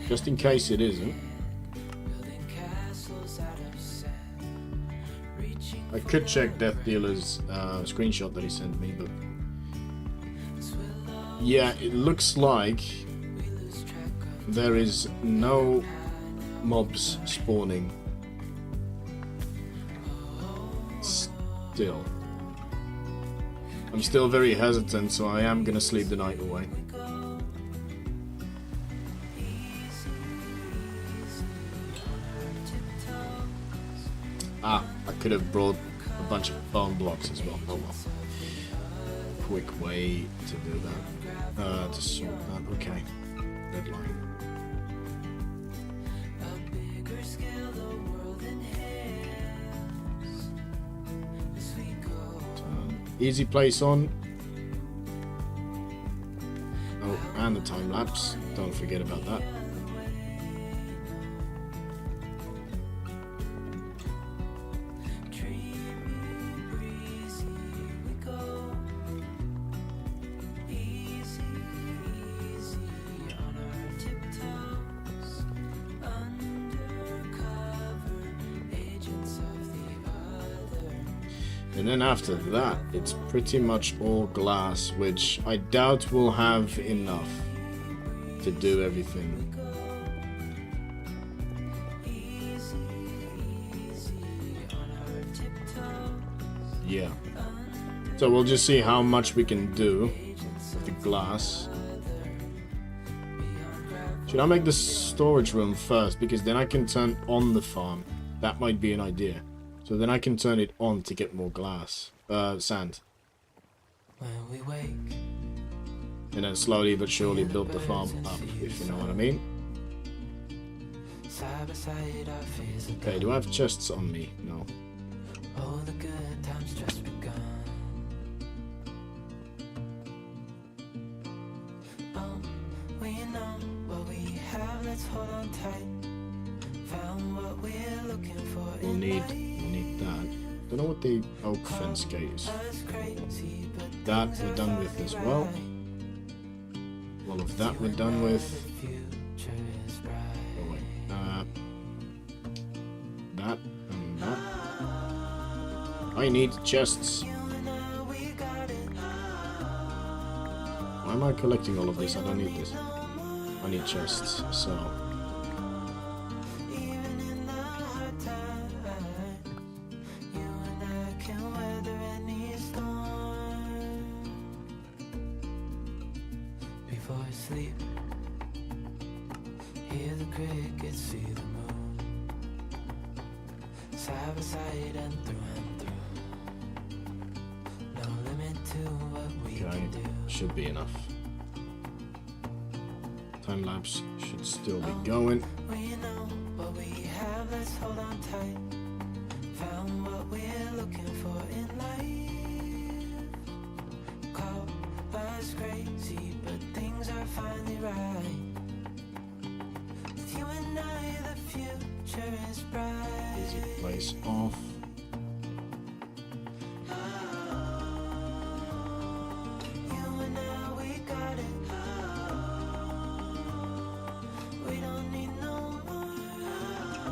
Just in case it isn't. I could check Death Dealer's screenshot that he sent me, but yeah, it looks like there is no mobs spawning still. I'm still very hesitant, so I am gonna sleep the night away. Ah, I could have brought a bunch of bone blocks as well. Oh well. Quick way to do that. To sort that. Okay. Red line. Easy place on. Oh, and the time lapse. Don't forget about that. And then after that, it's pretty much all glass, which I doubt we'll have enough to do everything. Yeah. So we'll just see how much we can do with the glass. Should I make the storage room first? Because then I can turn on the farm. That might be an idea. So then I can turn it on to get more glass. Sand. And then slowly but surely build the farm up, if you know what I mean. Okay, do I have chests on me? No. We'll need that. Don't know what the oak fence gate is. That we're done with as well. All of that we're done with. Oh wait. That and that. I need chests. Why am I collecting all of this? I don't need this. I need chests, so... Okay, should be enough. Time lapse should still be going. Easy place off.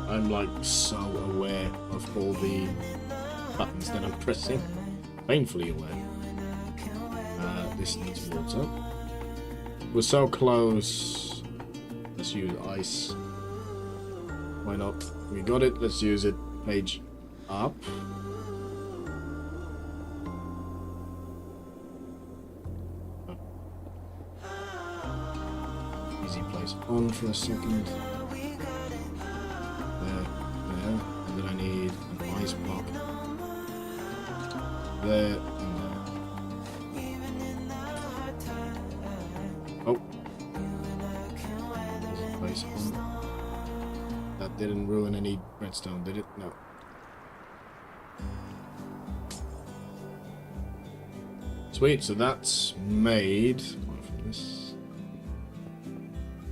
I'm like so aware of all the buttons that I'm pressing. Painfully aware. This needs water. We're so close. Let's use ice. Why not? We got it, let's use it. Page up. Easy place on for a second. There, and there, and there. Oh. Place on. That didn't ruin any redstone, did it? No. Sweet, so that's made. From this.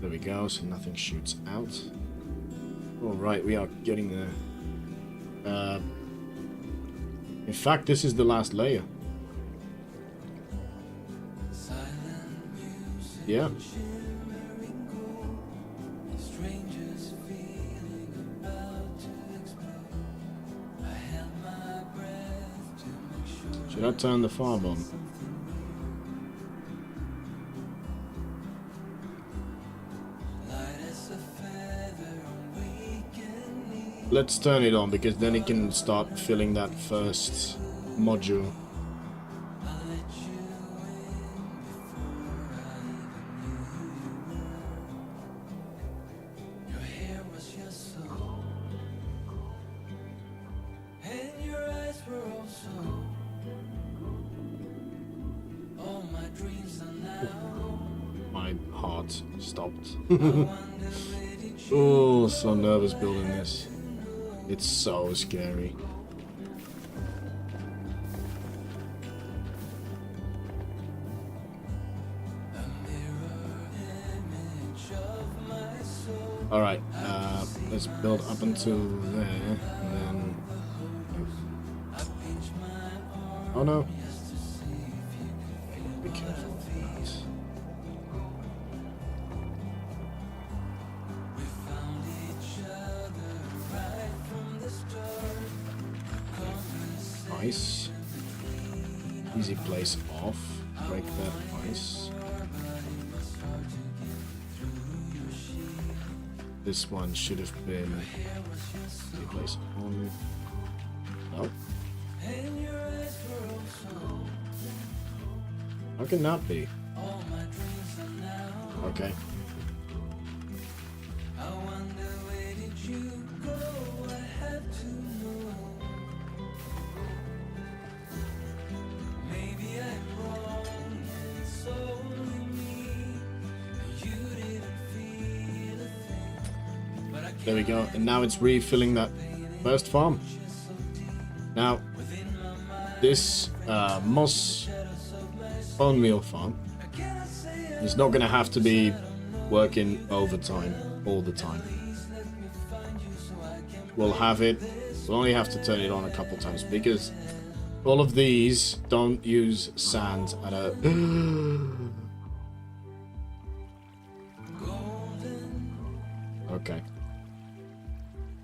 There we go, so nothing shoots out. Alright, we are getting there. In fact, this is the last layer. Yeah. Should I turn the farm on? Let's turn it on, because then it can start filling that first module. My heart stopped. Oh, so nervous building this. It's so scary. Alright, let's build up until there, and then... Oh no! Be careful of that. Nice. Easy place off. Break that ice. This one should have been easy place on. No. How can that be? Okay. There we go, and now it's refilling that first farm. Now, this moss bone meal farm is not going to have to be working overtime all the time. We'll have it, we'll only have to turn it on a couple times, because all of these don't use sand at a... Okay.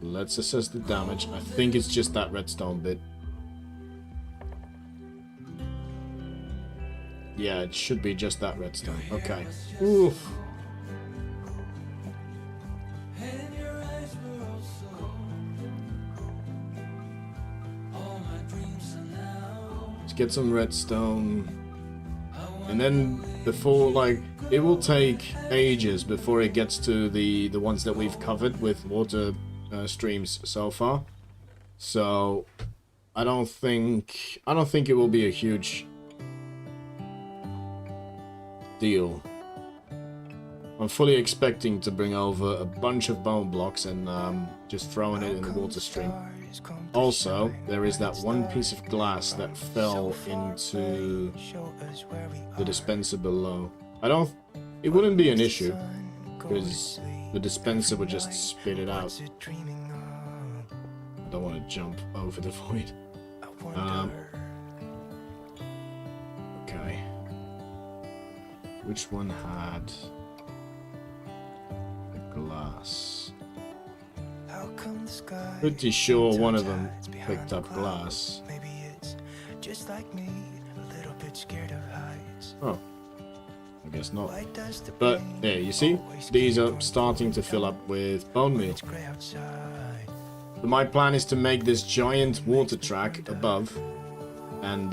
Let's assess the damage. I think it's just that redstone bit. Yeah, it should be just that redstone. Okay. Oof. Let's get some redstone. And then before, like, it will take ages before it gets to the ones that we've covered with water streams so far. So I don't think it will be a huge deal. I'm fully expecting to bring over a bunch of bone blocks and just throwing it in the water stream. Also, there is that one piece of glass that fell into the dispenser below. It wouldn't be an issue, because the dispenser would just spit it out. I don't want to jump over the void. Okay. Which one had the glass? Pretty sure one of them picked up glass. Oh. I guess not. But there, you see? These are starting to fill up with bone meal. So my plan is to make this giant water track above, and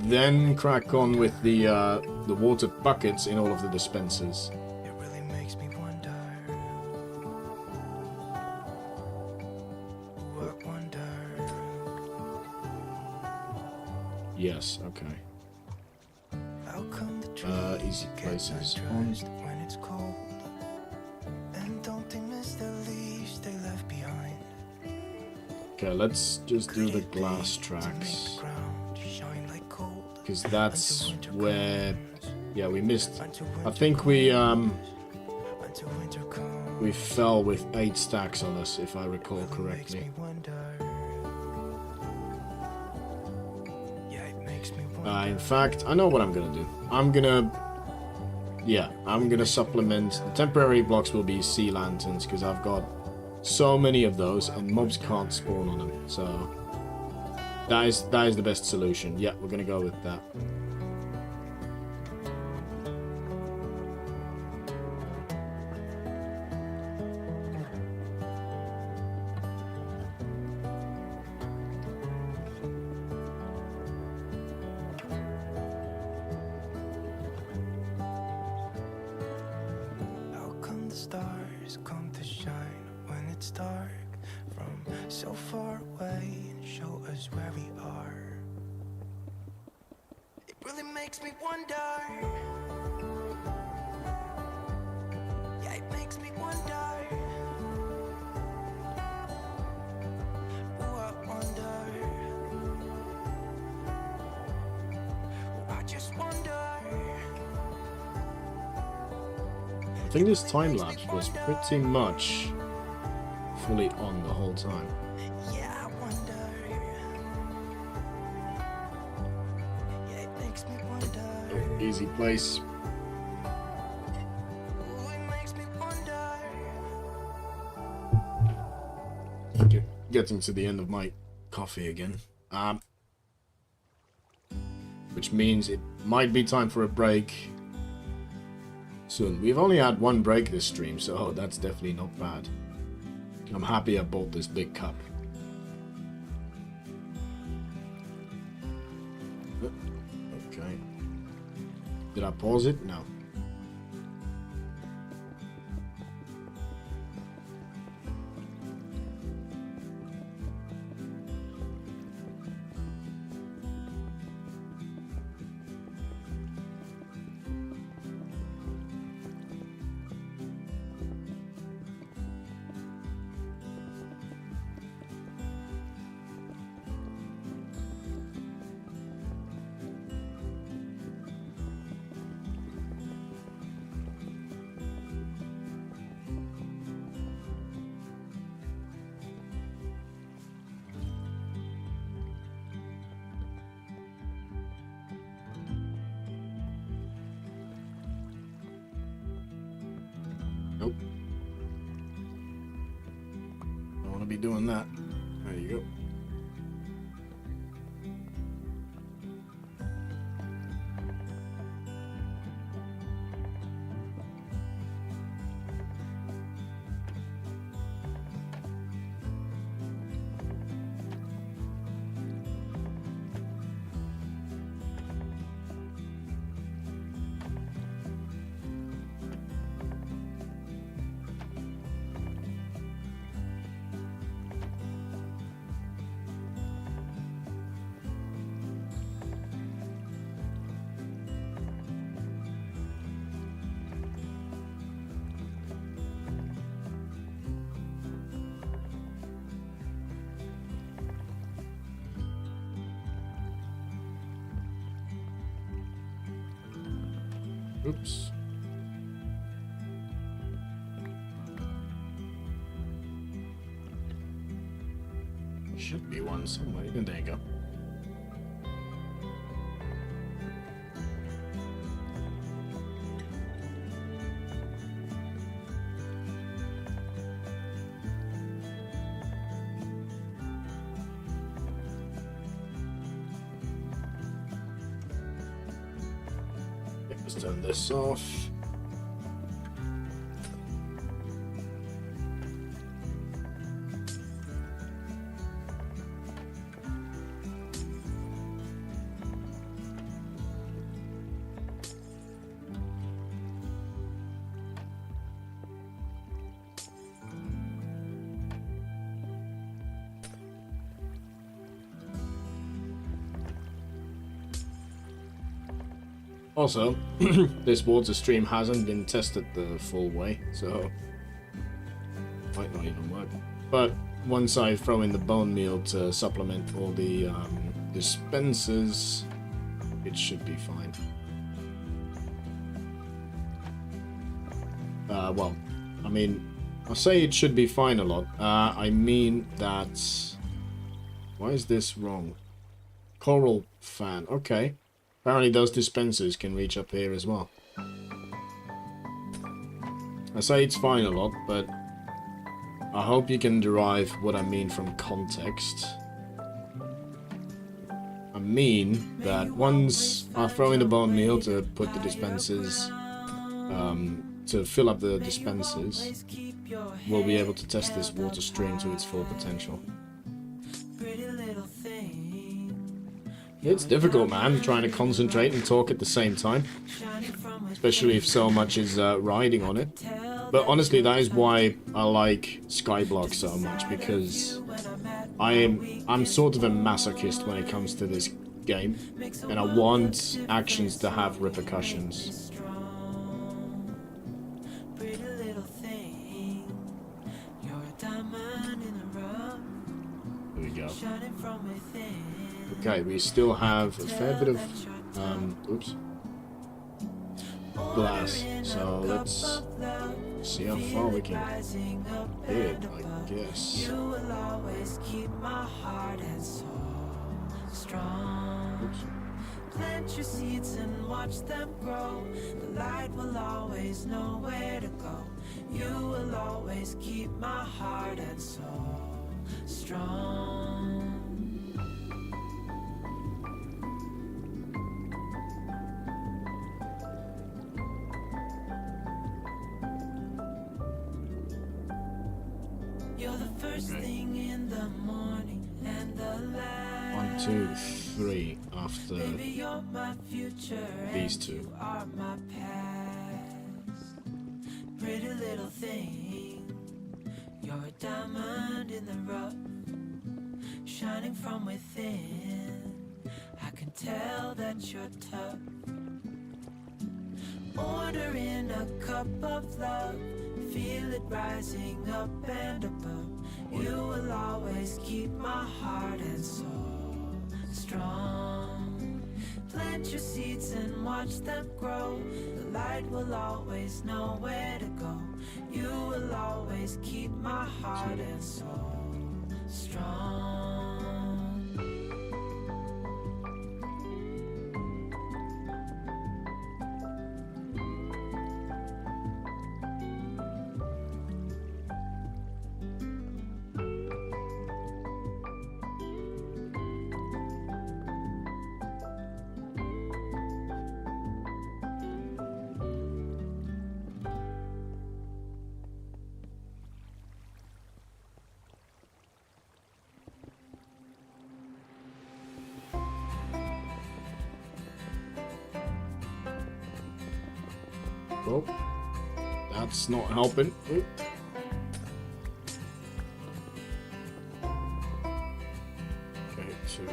then crack on with the water buckets in all of the dispensers. Yes, okay. Easy places on. When it's cold, and don't they miss the leaves they left behind? Okay, let's just do the glass tracks. Because that's where... Yeah, we missed... I think we fell with 8 stacks on us, if I recall correctly. In fact, I know what I'm gonna do. I'm gonna supplement... The temporary blocks will be sea lanterns, because I've got so many of those, and mobs can't spawn on them, so... That is the best solution. Yeah, we're gonna go with that. Stars come to shine when it's dark from so far away and show us where we are. It really makes me wonder. Yeah, it makes me wonder. Ooh, I wonder. I just wonder. I think this time lapse was pretty much fully on the whole time. Yeah, I wonder. Yeah, it makes me wonder. Easy place. Ooh, it makes me wonder. Getting to the end of my coffee again. Which means it might be time for a break soon. We've only had one break this stream, so that's definitely not bad. I'm happy I bought this big cup. Okay. Did I pause it? No. Nope. Don't want to be doing that. There you go. Oops. Should be one somewhere. And there you go. Let's turn this off. Also, this water stream hasn't been tested the full way, so might not even work. But once I throw in the bone meal to supplement all the dispensers, it should be fine. Well, I mean, I say it should be fine a lot. I mean that... Why is this wrong? Coral fan. Okay. Apparently those dispensers can reach up here as well. I say it's fine a lot, but I hope you can derive what I mean from context. I mean that once I throw in the bone meal to put the dispensers, to fill up the dispensers, we'll be able to test this water stream to its full potential. It's difficult, man, trying to concentrate and talk at the same time. Especially if so much is riding on it. But honestly, that is why I like Skyblock so much, because I'm sort of a masochist when it comes to this game. And I want actions to have repercussions. There we go. Okay, we still have a fair bit of, oops, glass, so let's see how far we can hit it, I guess. Oops. Plant your seeds and watch them grow. The light will always know where to go. You will always keep my heart and soul strong. You're the first thing in the morning and the last. 1, 2, 3 after these two. You are my past. Pretty little thing. You're a diamond in the rough, shining from within. I can tell that you're tough. Order in a cup of love. Feel it rising up and above. You will always keep my heart and soul strong. Plant your seeds and watch them grow. The light will always know where to go. You will always keep my heart and soul strong. Oh, that's not helping. Oop. Okay, so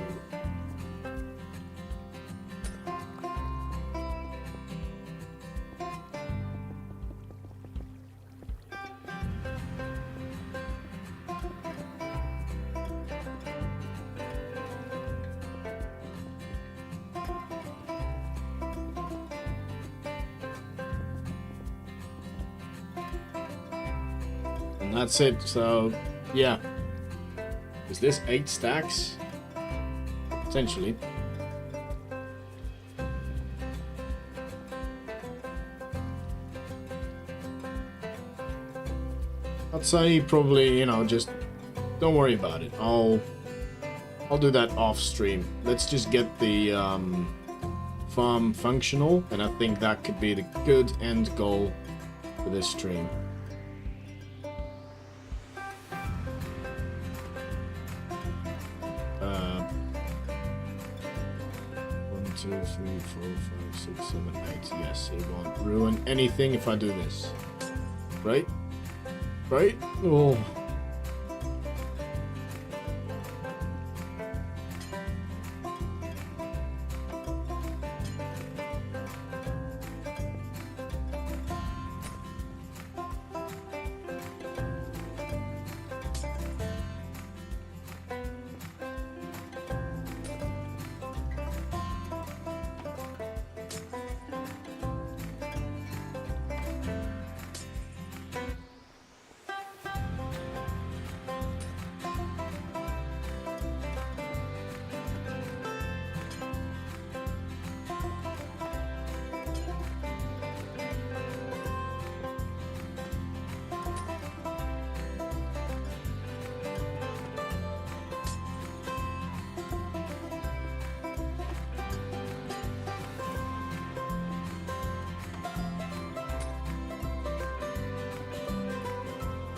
and that's it. So, yeah. Is this 8 stacks? Potentially. I'd say probably, you know, just don't worry about it. I'll do that off stream. Let's just get the farm functional, and I think that could be the good end goal for this stream. 2, 3, 4, 5, 6, 7, 8. Yes, it won't ruin anything if I do this. Right? Right? Oh.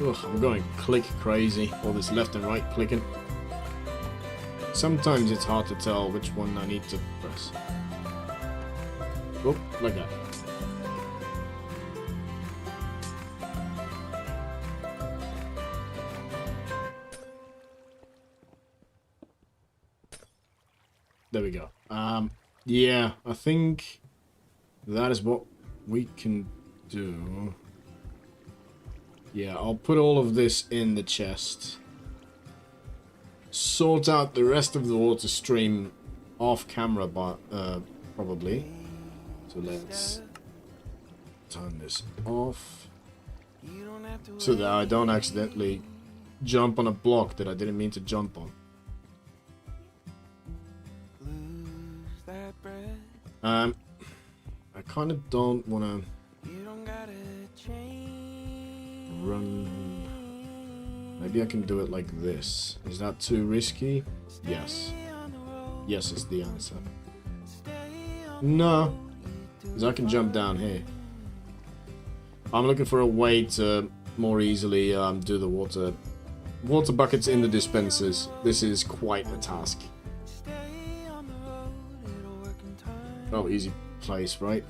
Ugh, I'm going click crazy. All this left and right clicking. Sometimes it's hard to tell which one I need to press. Oh, like that. There we go. Yeah, I think that is what we can do. Yeah, I'll put all of this in the chest. Sort out the rest of the water stream off camera, but probably. So let's turn this off so that I don't accidentally jump on a block that I didn't mean to jump on. I kind of don't want to run. Maybe I can do it like this. Is that too risky? Yes. Yes is the answer. No, because I can jump down here. I'm looking for a way to more easily do the water buckets in the dispensers. This is quite a task. Oh, easy place, right?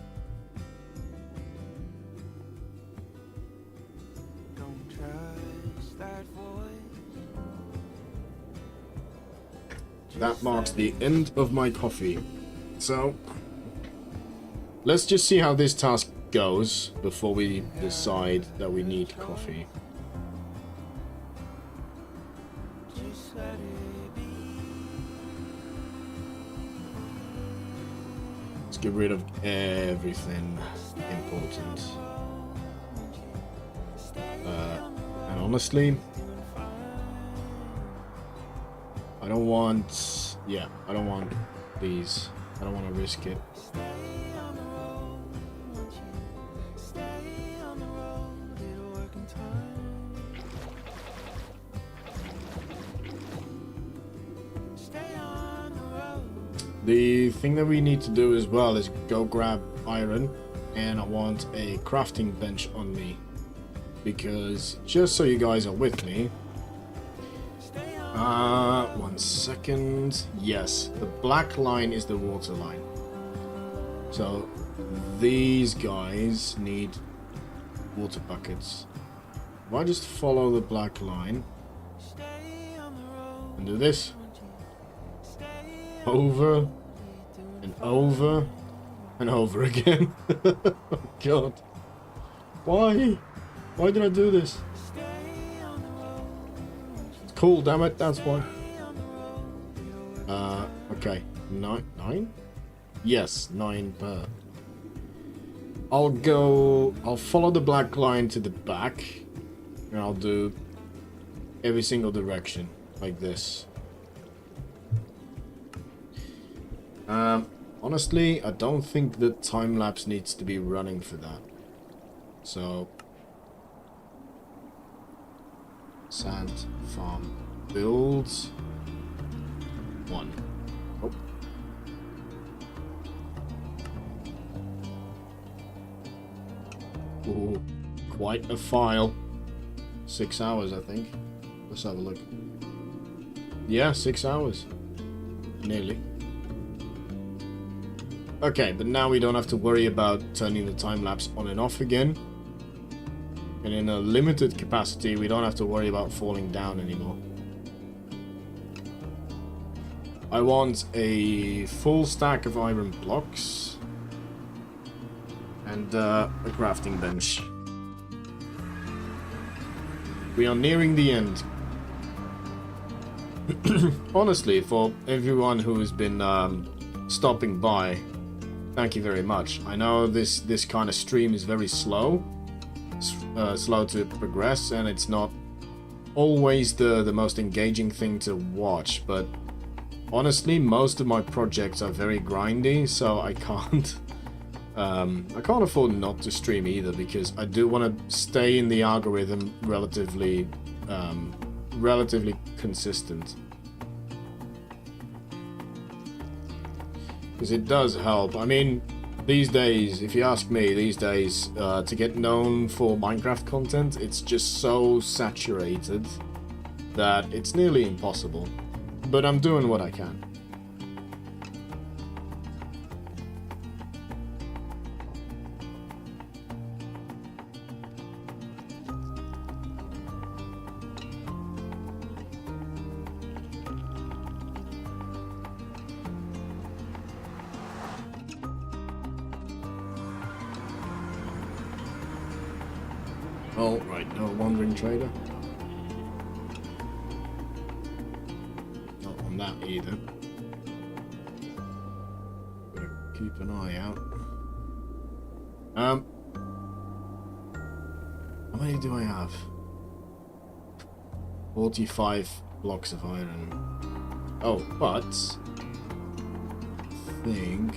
That marks the end of my coffee. So, let's just see how this task goes before we decide that we need coffee. Let's get rid of everything important. And honestly, I don't want... Yeah, I don't want these. I don't want to risk it. The thing that we need to do as well is go grab iron, and I want a crafting bench on me, because just so you guys are with me, 1 second. Yes, the black line is the water line. So these guys need water buckets. If I just follow the black line and do this over and over and over again. Oh god. Why? Why did I do this? It's cool, damn it, that's why. Okay. Nine? Yes, 9 per. I'll follow the black line to the back, and I'll do every single direction, like this. Honestly, I don't think the time-lapse needs to be running for that. So, Sandfarm builds 1. Oh. Ooh, quite a file. 6 hours, I think. Let's have a look. Yeah, 6 hours. Nearly. Okay, but now we don't have to worry about turning the time-lapse on and off again. And in a limited capacity, we don't have to worry about falling down anymore. I want a full stack of iron blocks. And a crafting bench. We are nearing the end. Honestly, for everyone who has been stopping by, thank you very much. I know this kind of stream is very slow. Slow to progress, and it's not always the most engaging thing to watch, but honestly, most of my projects are very grindy, so I can't afford not to stream either, because I do want to stay in the algorithm relatively consistent. Because it does help. I mean, These days, if you ask me, these days, to get known for Minecraft content, it's just so saturated that it's nearly impossible. But I'm doing what I can. Oh, right, no wandering trader. Not on that either. Gotta keep an eye out. How many do I have? 45 blocks of iron. Oh, but I think.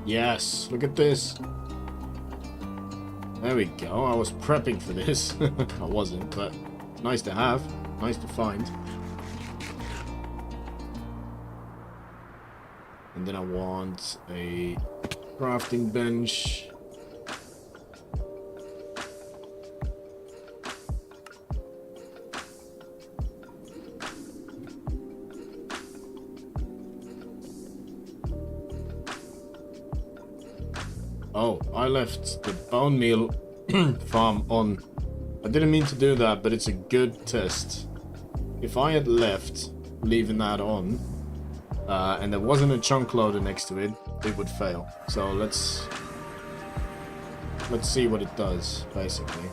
Yes, look at this. There we go. I was prepping for this. I wasn't, but it's nice to have. Nice to find. And then I want a crafting bench. Oh, I left the bone meal farm on. I didn't mean to do that, but it's a good test. If I had left, leaving that on, and there wasn't a chunk loader next to it, it would fail. So let's see what it does, basically.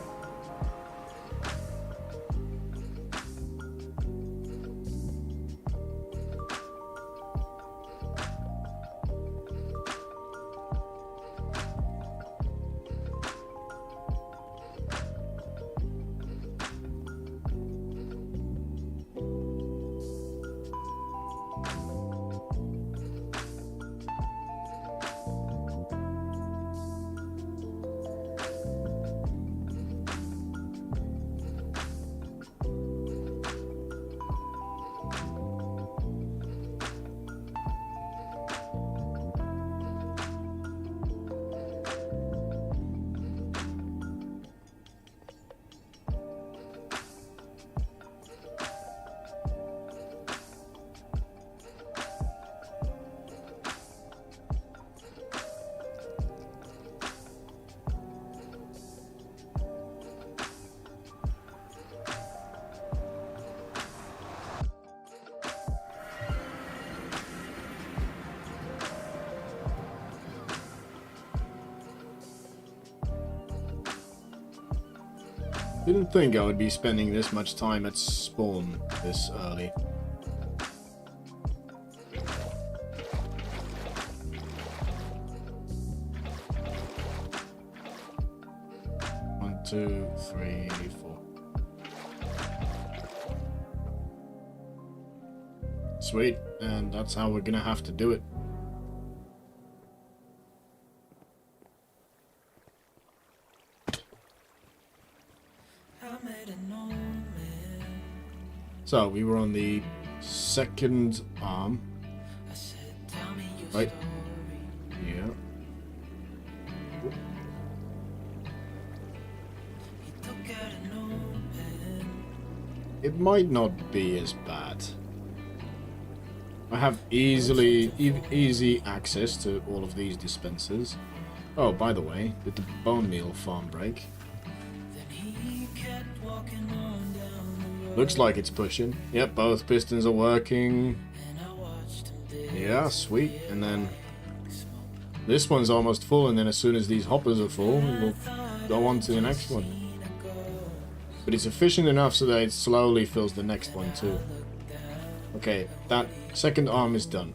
Didn't think I would be spending this much time at spawn this early. One, two, three, four. Sweet, and that's how we're gonna have to do it. So, we were on the second arm. Right? Yeah. It might not be as bad. I have easy access to all of these dispensers. Oh, by the way, did the bone meal farm break? Looks like it's pushing. Yep, both pistons are working. Yeah, sweet. And then this one's almost full, and then as soon as these hoppers are full, we'll go on to the next one. But it's efficient enough so that it slowly fills the next one too. Okay, that second arm is done.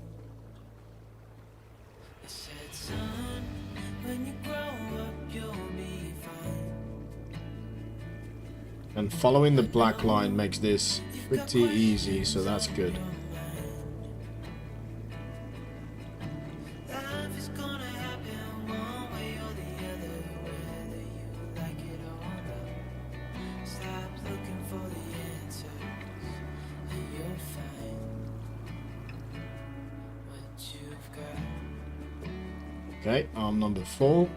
And following the black line makes this pretty easy, so that's good. Okay, arm number 4.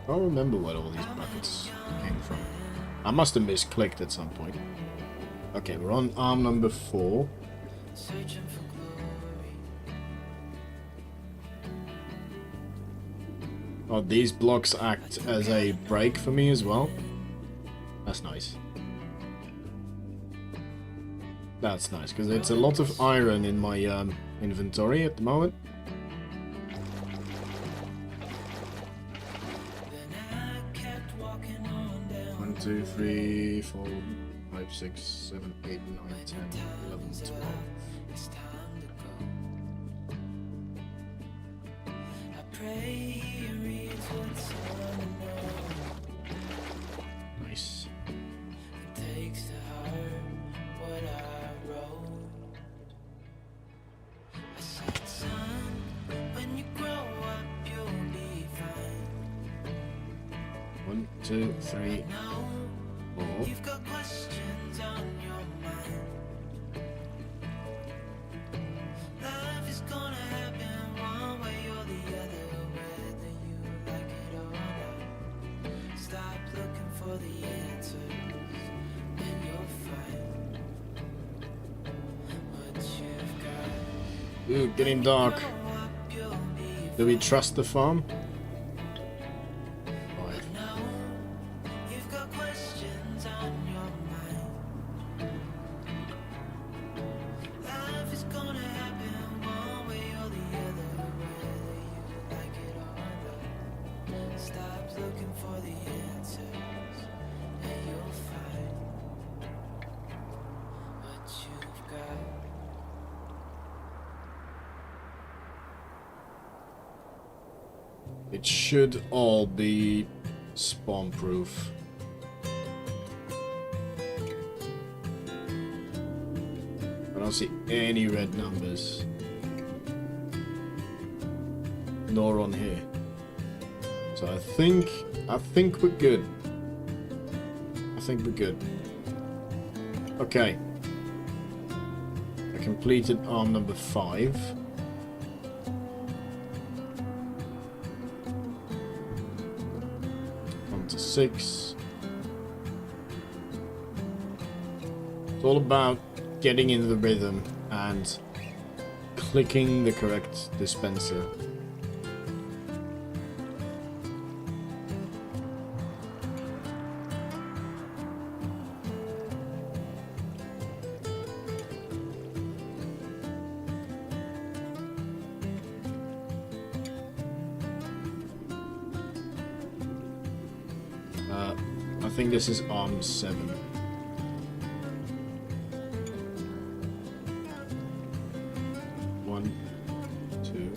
I don't remember where all these brackets came from. I must have misclicked at some point. Okay, we're on arm number 4. Oh, these blocks act as a brake for me as well. That's nice. That's nice, because it's a lot of iron in my inventory at the moment. 1, 2, 3, 4, 5, 6, 7, 8, 9, 10, 11, 12. Nice. One, two, three, 4. You've got questions on your mind. Life is gonna happen one way or the other, whether you like it or not. Stop looking for the answers, and you'll find what you've got. Ooh, getting dark. Do we trust the farm? You've got questions on your mind. Life is gonna happen one way or the other, whether you like it or not. Stop looking for the answers, and you'll find what you've got. It should all be spawn proof. I don't see any red numbers. Nor on here. So I think we're good. I think we're good. Okay. I completed arm number 5. On to 6. It's all about getting in the rhythm and clicking the correct dispenser. I think this is arm 7. One, 2,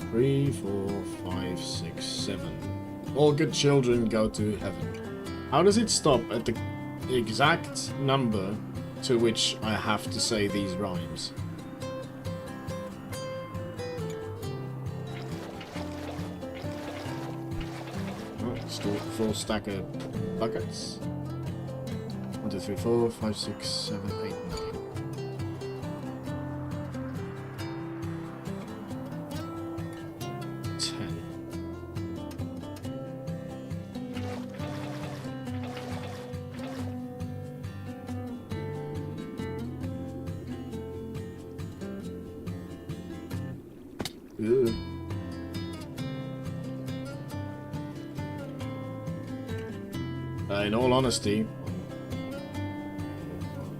3, 4, 5, 6, 7. All good children go to heaven. How does it stop at the exact number to which I have to say these rhymes? Still full stack of buckets. 1, 2, 3, 4, 5, 6, 7, 8, 9. 10. Ugh. In all honesty,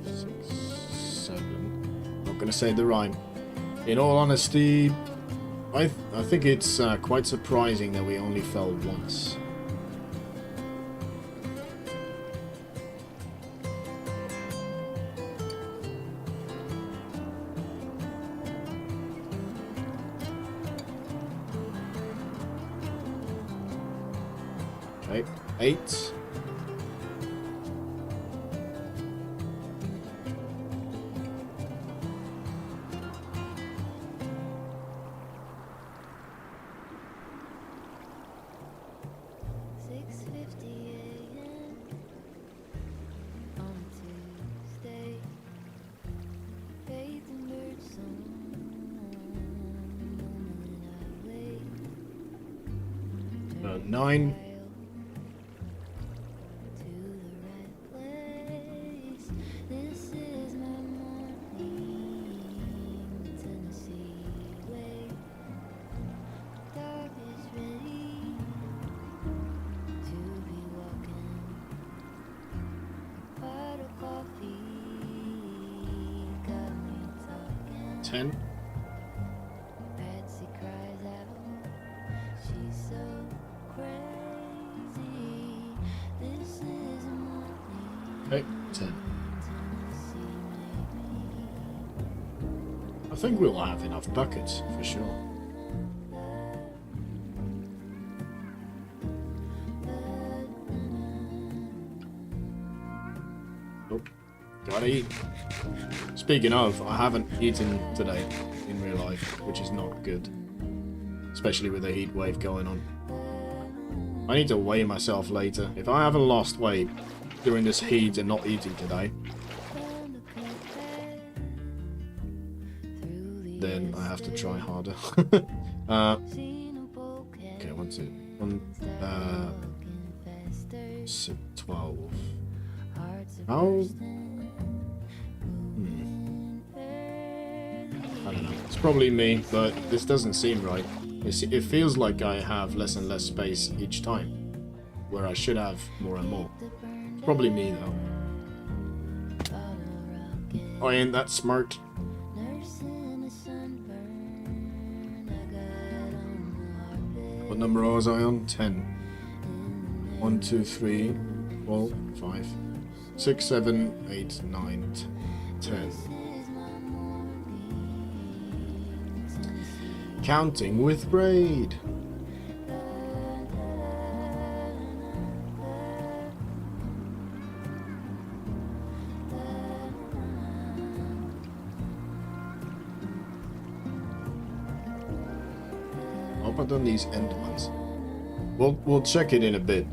5, 6, 7. Not gonna say the rhyme. In all honesty, I think it's quite surprising that we only fell once. Okay, 8. 9. Okay, 10. I think we'll have enough buckets for sure. Oh, gotta eat. Speaking of, I haven't eaten today in real life, which is not good. Especially with the heat wave going on. I need to weigh myself later. If I haven't lost weight during this heat and not eating today, then I have to try harder. Okay, 1, 2, 1, 12. How? I don't know. It's probably me, but this doesn't seem right. It feels like I have less and less space each time, where I should have more and more. It's probably me, though. I ain't that smart. What number was I on? 10. 1, 2, 3, 4, 5, 6, 7, 8, 9, 10. Counting with Braid. Hope I've done these end ones. We'll check it in a bit.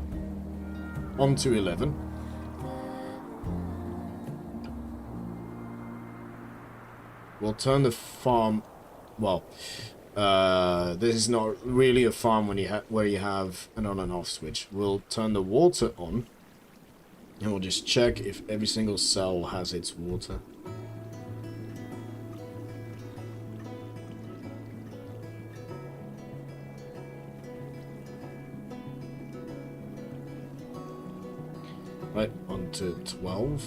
On to 11. We'll turn the farm. Well, this is not really a farm when where you have an on and off switch. We'll turn the water on, and we'll just check if every single cell has its water. Right, on to 12.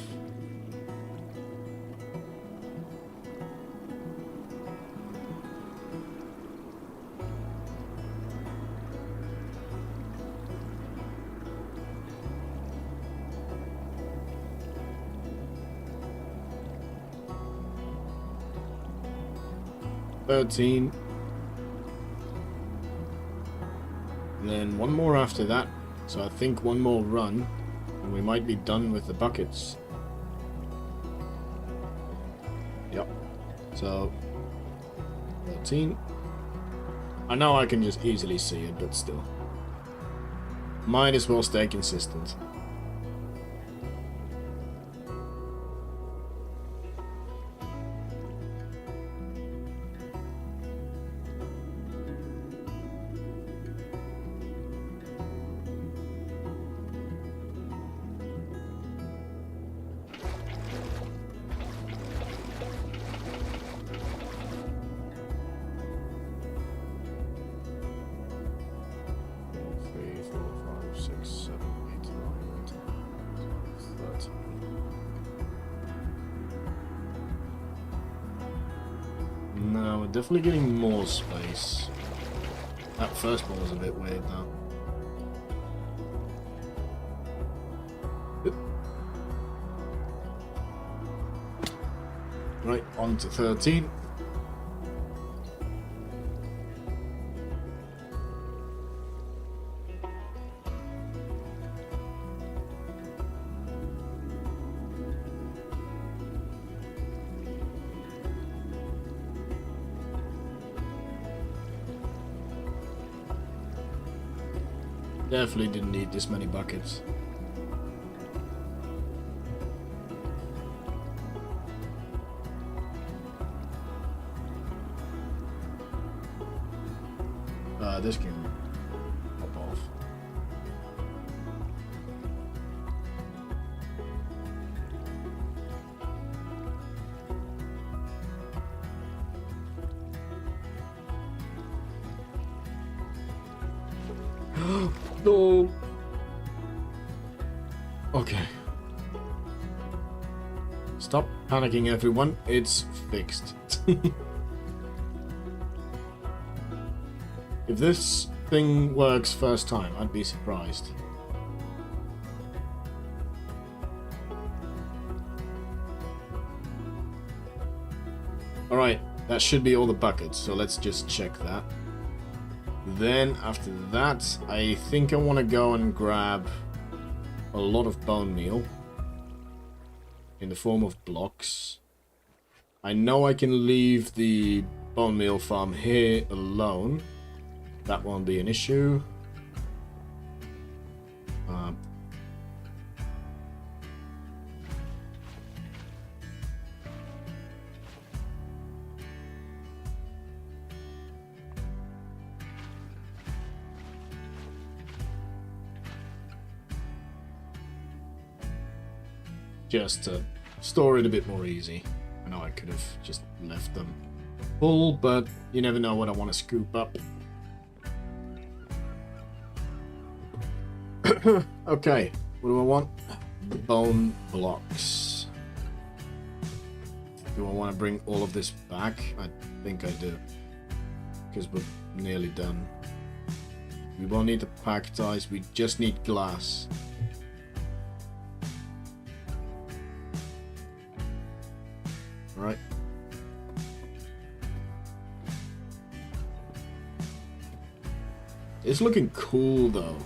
And then one more after that, so I think one more run and we might be done with the buckets. Yep. So 13. I know I can just easily see it, but still. Might as well stay consistent. No, we're definitely getting more space. That first one was a bit weird though. Right, on to 13. Definitely didn't need this many buckets. This can pop off. No. Okay. Stop panicking, everyone. It's fixed. If this thing works first time, I'd be surprised. Alright, that should be all the buckets, so let's just check that. Then, after that, I think I want to go and grab a lot of bone meal in the form of blocks. I know I can leave the bone meal farm here alone. That won't be an issue. Just to store it a bit more easy. I know I could have just left them full, but you never know what I want to scoop up. Okay, what do I want? Bone blocks. Do I want to bring all of this back? I think I do. Because we're nearly done. We won't need the pack ties, we just need glass. Alright. It's looking cool though.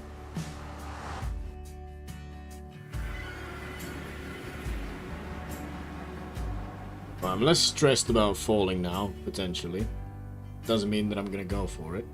I'm less stressed about falling now, potentially. Doesn't mean that I'm gonna go for it.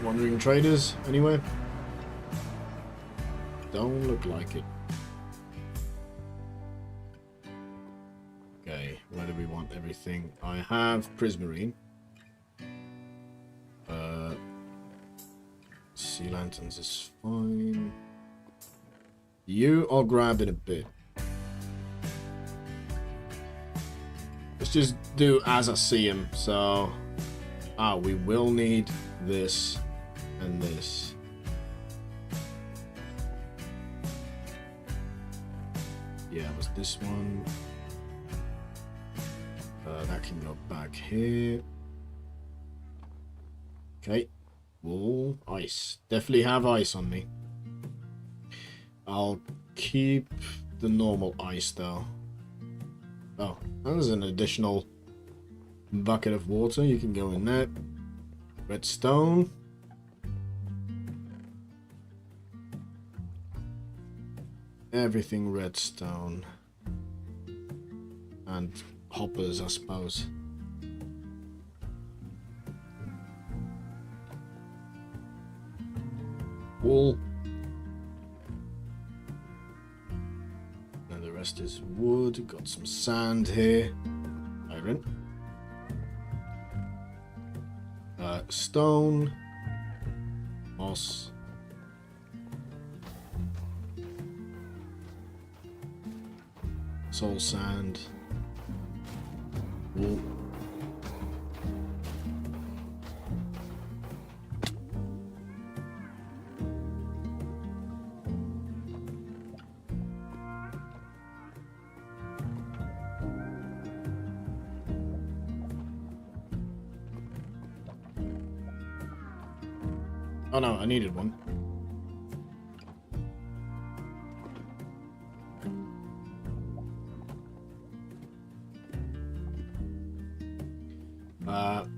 Wandering traders, anyway? Don't look like it. Okay, where do we want everything? I have prismarine. Sea lanterns is fine. You I'll grab in a bit. Let's just do as I see them. So, we will need this and this. Yeah, it was this one. That can go back here. Okay. Wool, ice. Definitely have ice on me. I'll keep the normal ice though. Oh, there's an additional bucket of water. You can go in there. Redstone. Everything redstone. And hoppers, I suppose. Wool. And the rest is wood. Got some sand here. Iron. Stone. Moss. Soul sand. Wool. Oh no, I needed one.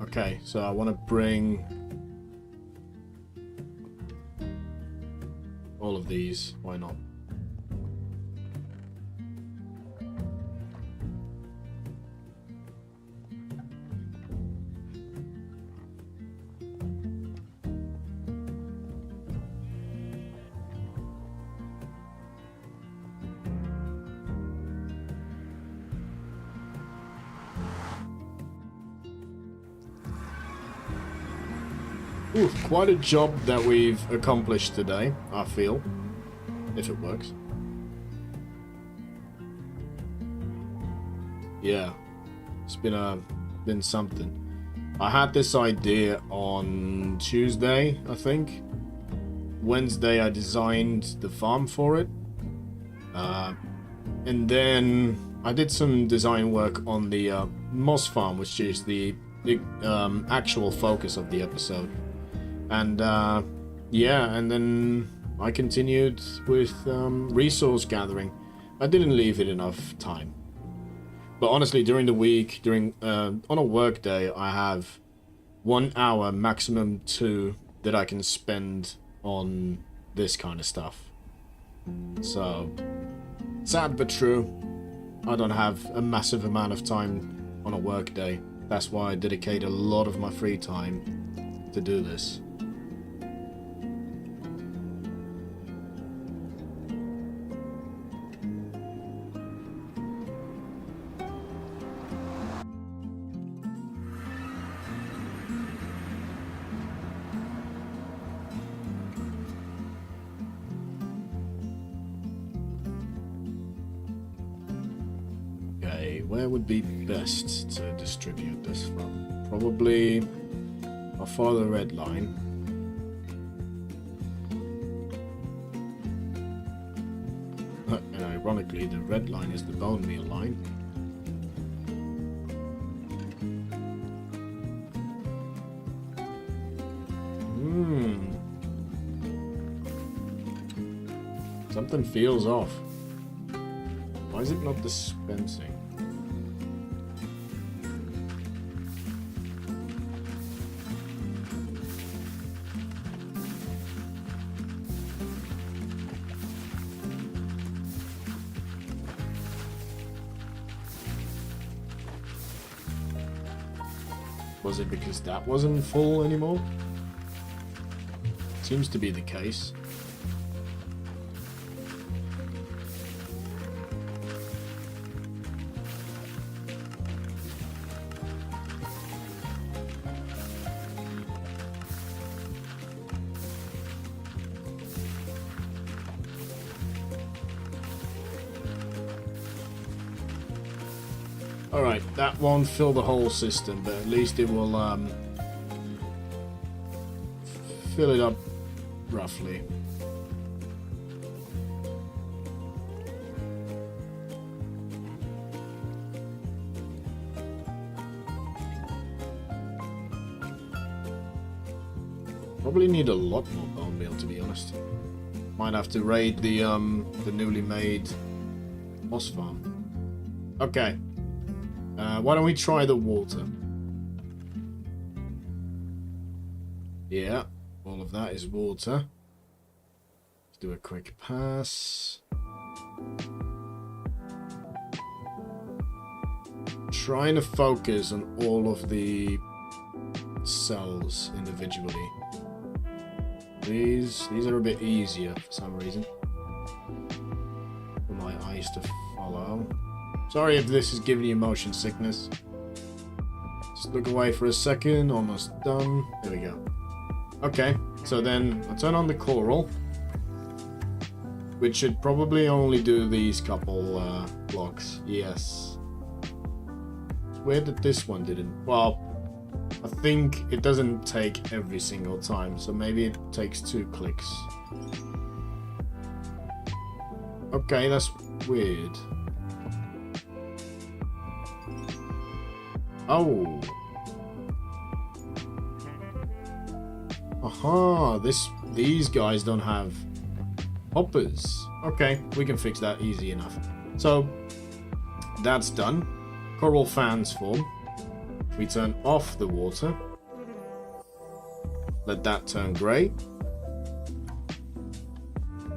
Okay, so I want to bring all of these. Why not? Ooh, quite a job that we've accomplished today, I feel. If it works. Yeah. It's been something. I had this idea on Tuesday, I think. Wednesday I designed the farm for it. And then I did some design work on the moss farm, which is the actual focus of the episode. And yeah, and then I continued with resource gathering. I didn't leave it enough time. But honestly, during the week, on a work day, I have 1 hour, maximum 2, that I can spend on this kind of stuff. So, sad but true. I don't have a massive amount of time on a work day. That's why I dedicate a lot of my free time to do this. Where would be best to distribute this from? Probably I'll follow the red line. And ironically, the red line is the bone meal line. Something feels off. Why is it not dispensing? Was it because that wasn't full anymore? Seems to be the case. Alright, that won't fill the whole system, but at least it will fill it up roughly. Probably need a lot more bone meal, to be honest. Might have to raid the newly made moss farm. Okay. Why don't we try the water? Yeah, all of that is water. Let's do a quick pass. Trying to focus on all of the cells individually. These are a bit easier for some reason for my eyes to follow. Sorry if this is giving you motion sickness. Just look away for a second, almost done. There we go. Okay, so then I'll turn on the coral, which should probably only do these couple blocks. Yes. It's weird that this one didn't. Well, I think it doesn't take every single time, so maybe it takes 2 clicks. Okay, that's weird. Oh. Aha, these guys don't have hoppers. Okay, we can fix that easy enough. So, that's done. Coral fans form. We turn off the water. Let that turn grey.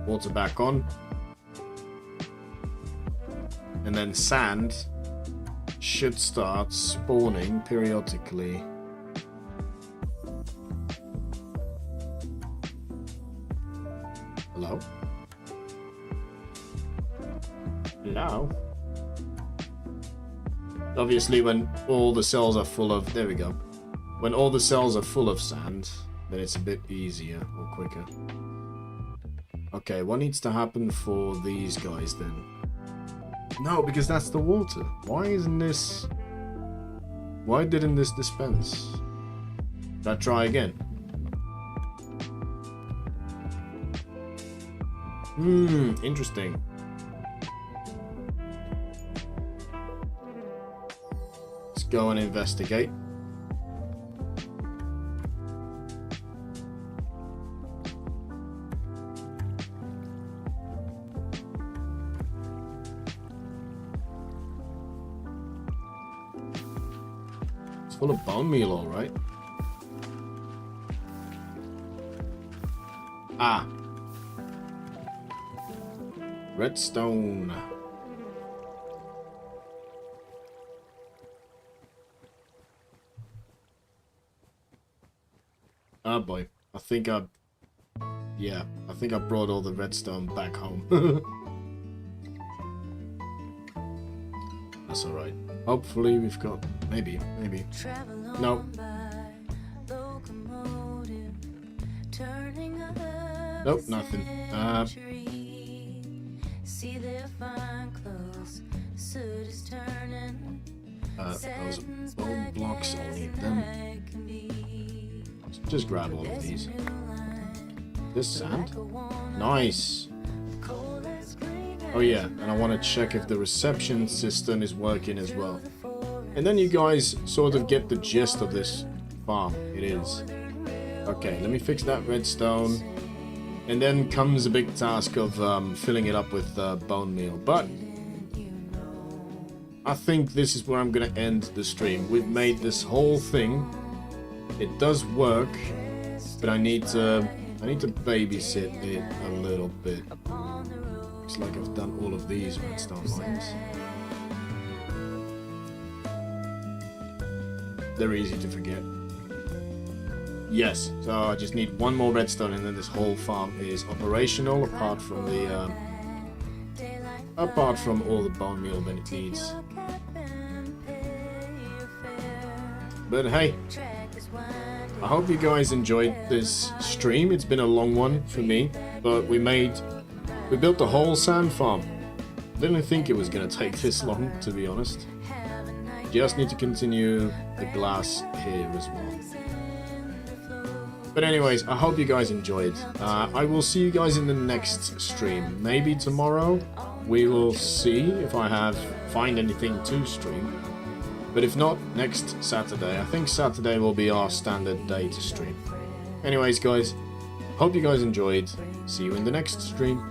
Water back on. And then sand should start spawning periodically. Hello? Hello? Obviously, when all the cells are full of... There we go. When all the cells are full of sand, then it's a bit easier or quicker. Okay, what needs to happen for these guys then? No, because that's the water. Why isn't this... Why didn't this dispense? Should I try again? Interesting. Let's go and investigate. It's full of bone meal, all right. Ah. Redstone. Oh boy. I think I brought all the redstone back home. That's alright. Hopefully we've got... Maybe. No. Nope, nothing. Those bone blocks, I'll need them. Just grab all of these. This sand? Nice! Oh yeah, and I want to check if the reception system is working as well. And then you guys sort of get the gist of this farm. It is. Okay, let me fix that redstone. And then comes a big task of filling it up with bone meal. But I think this is where I'm going to end the stream. We've made this whole thing. It does work, but I need to babysit it a little bit. Looks like I've done all of these redstone mines. They're easy to forget. Yes, so I just need one more redstone and then this whole farm is operational apart from the all the bone meal that it needs. But hey, I hope you guys enjoyed this stream. It's been a long one for me, but we built the whole sand farm. Didn't think it was gonna take this long, to be honest. Just need to continue the glass here as well. But anyways, I hope you guys enjoyed. I will see you guys in the next stream. Maybe tomorrow. We will see if I find anything to stream. But if not, next Saturday. I think Saturday will be our standard day to stream. Anyways, guys, hope you guys enjoyed. See you in the next stream.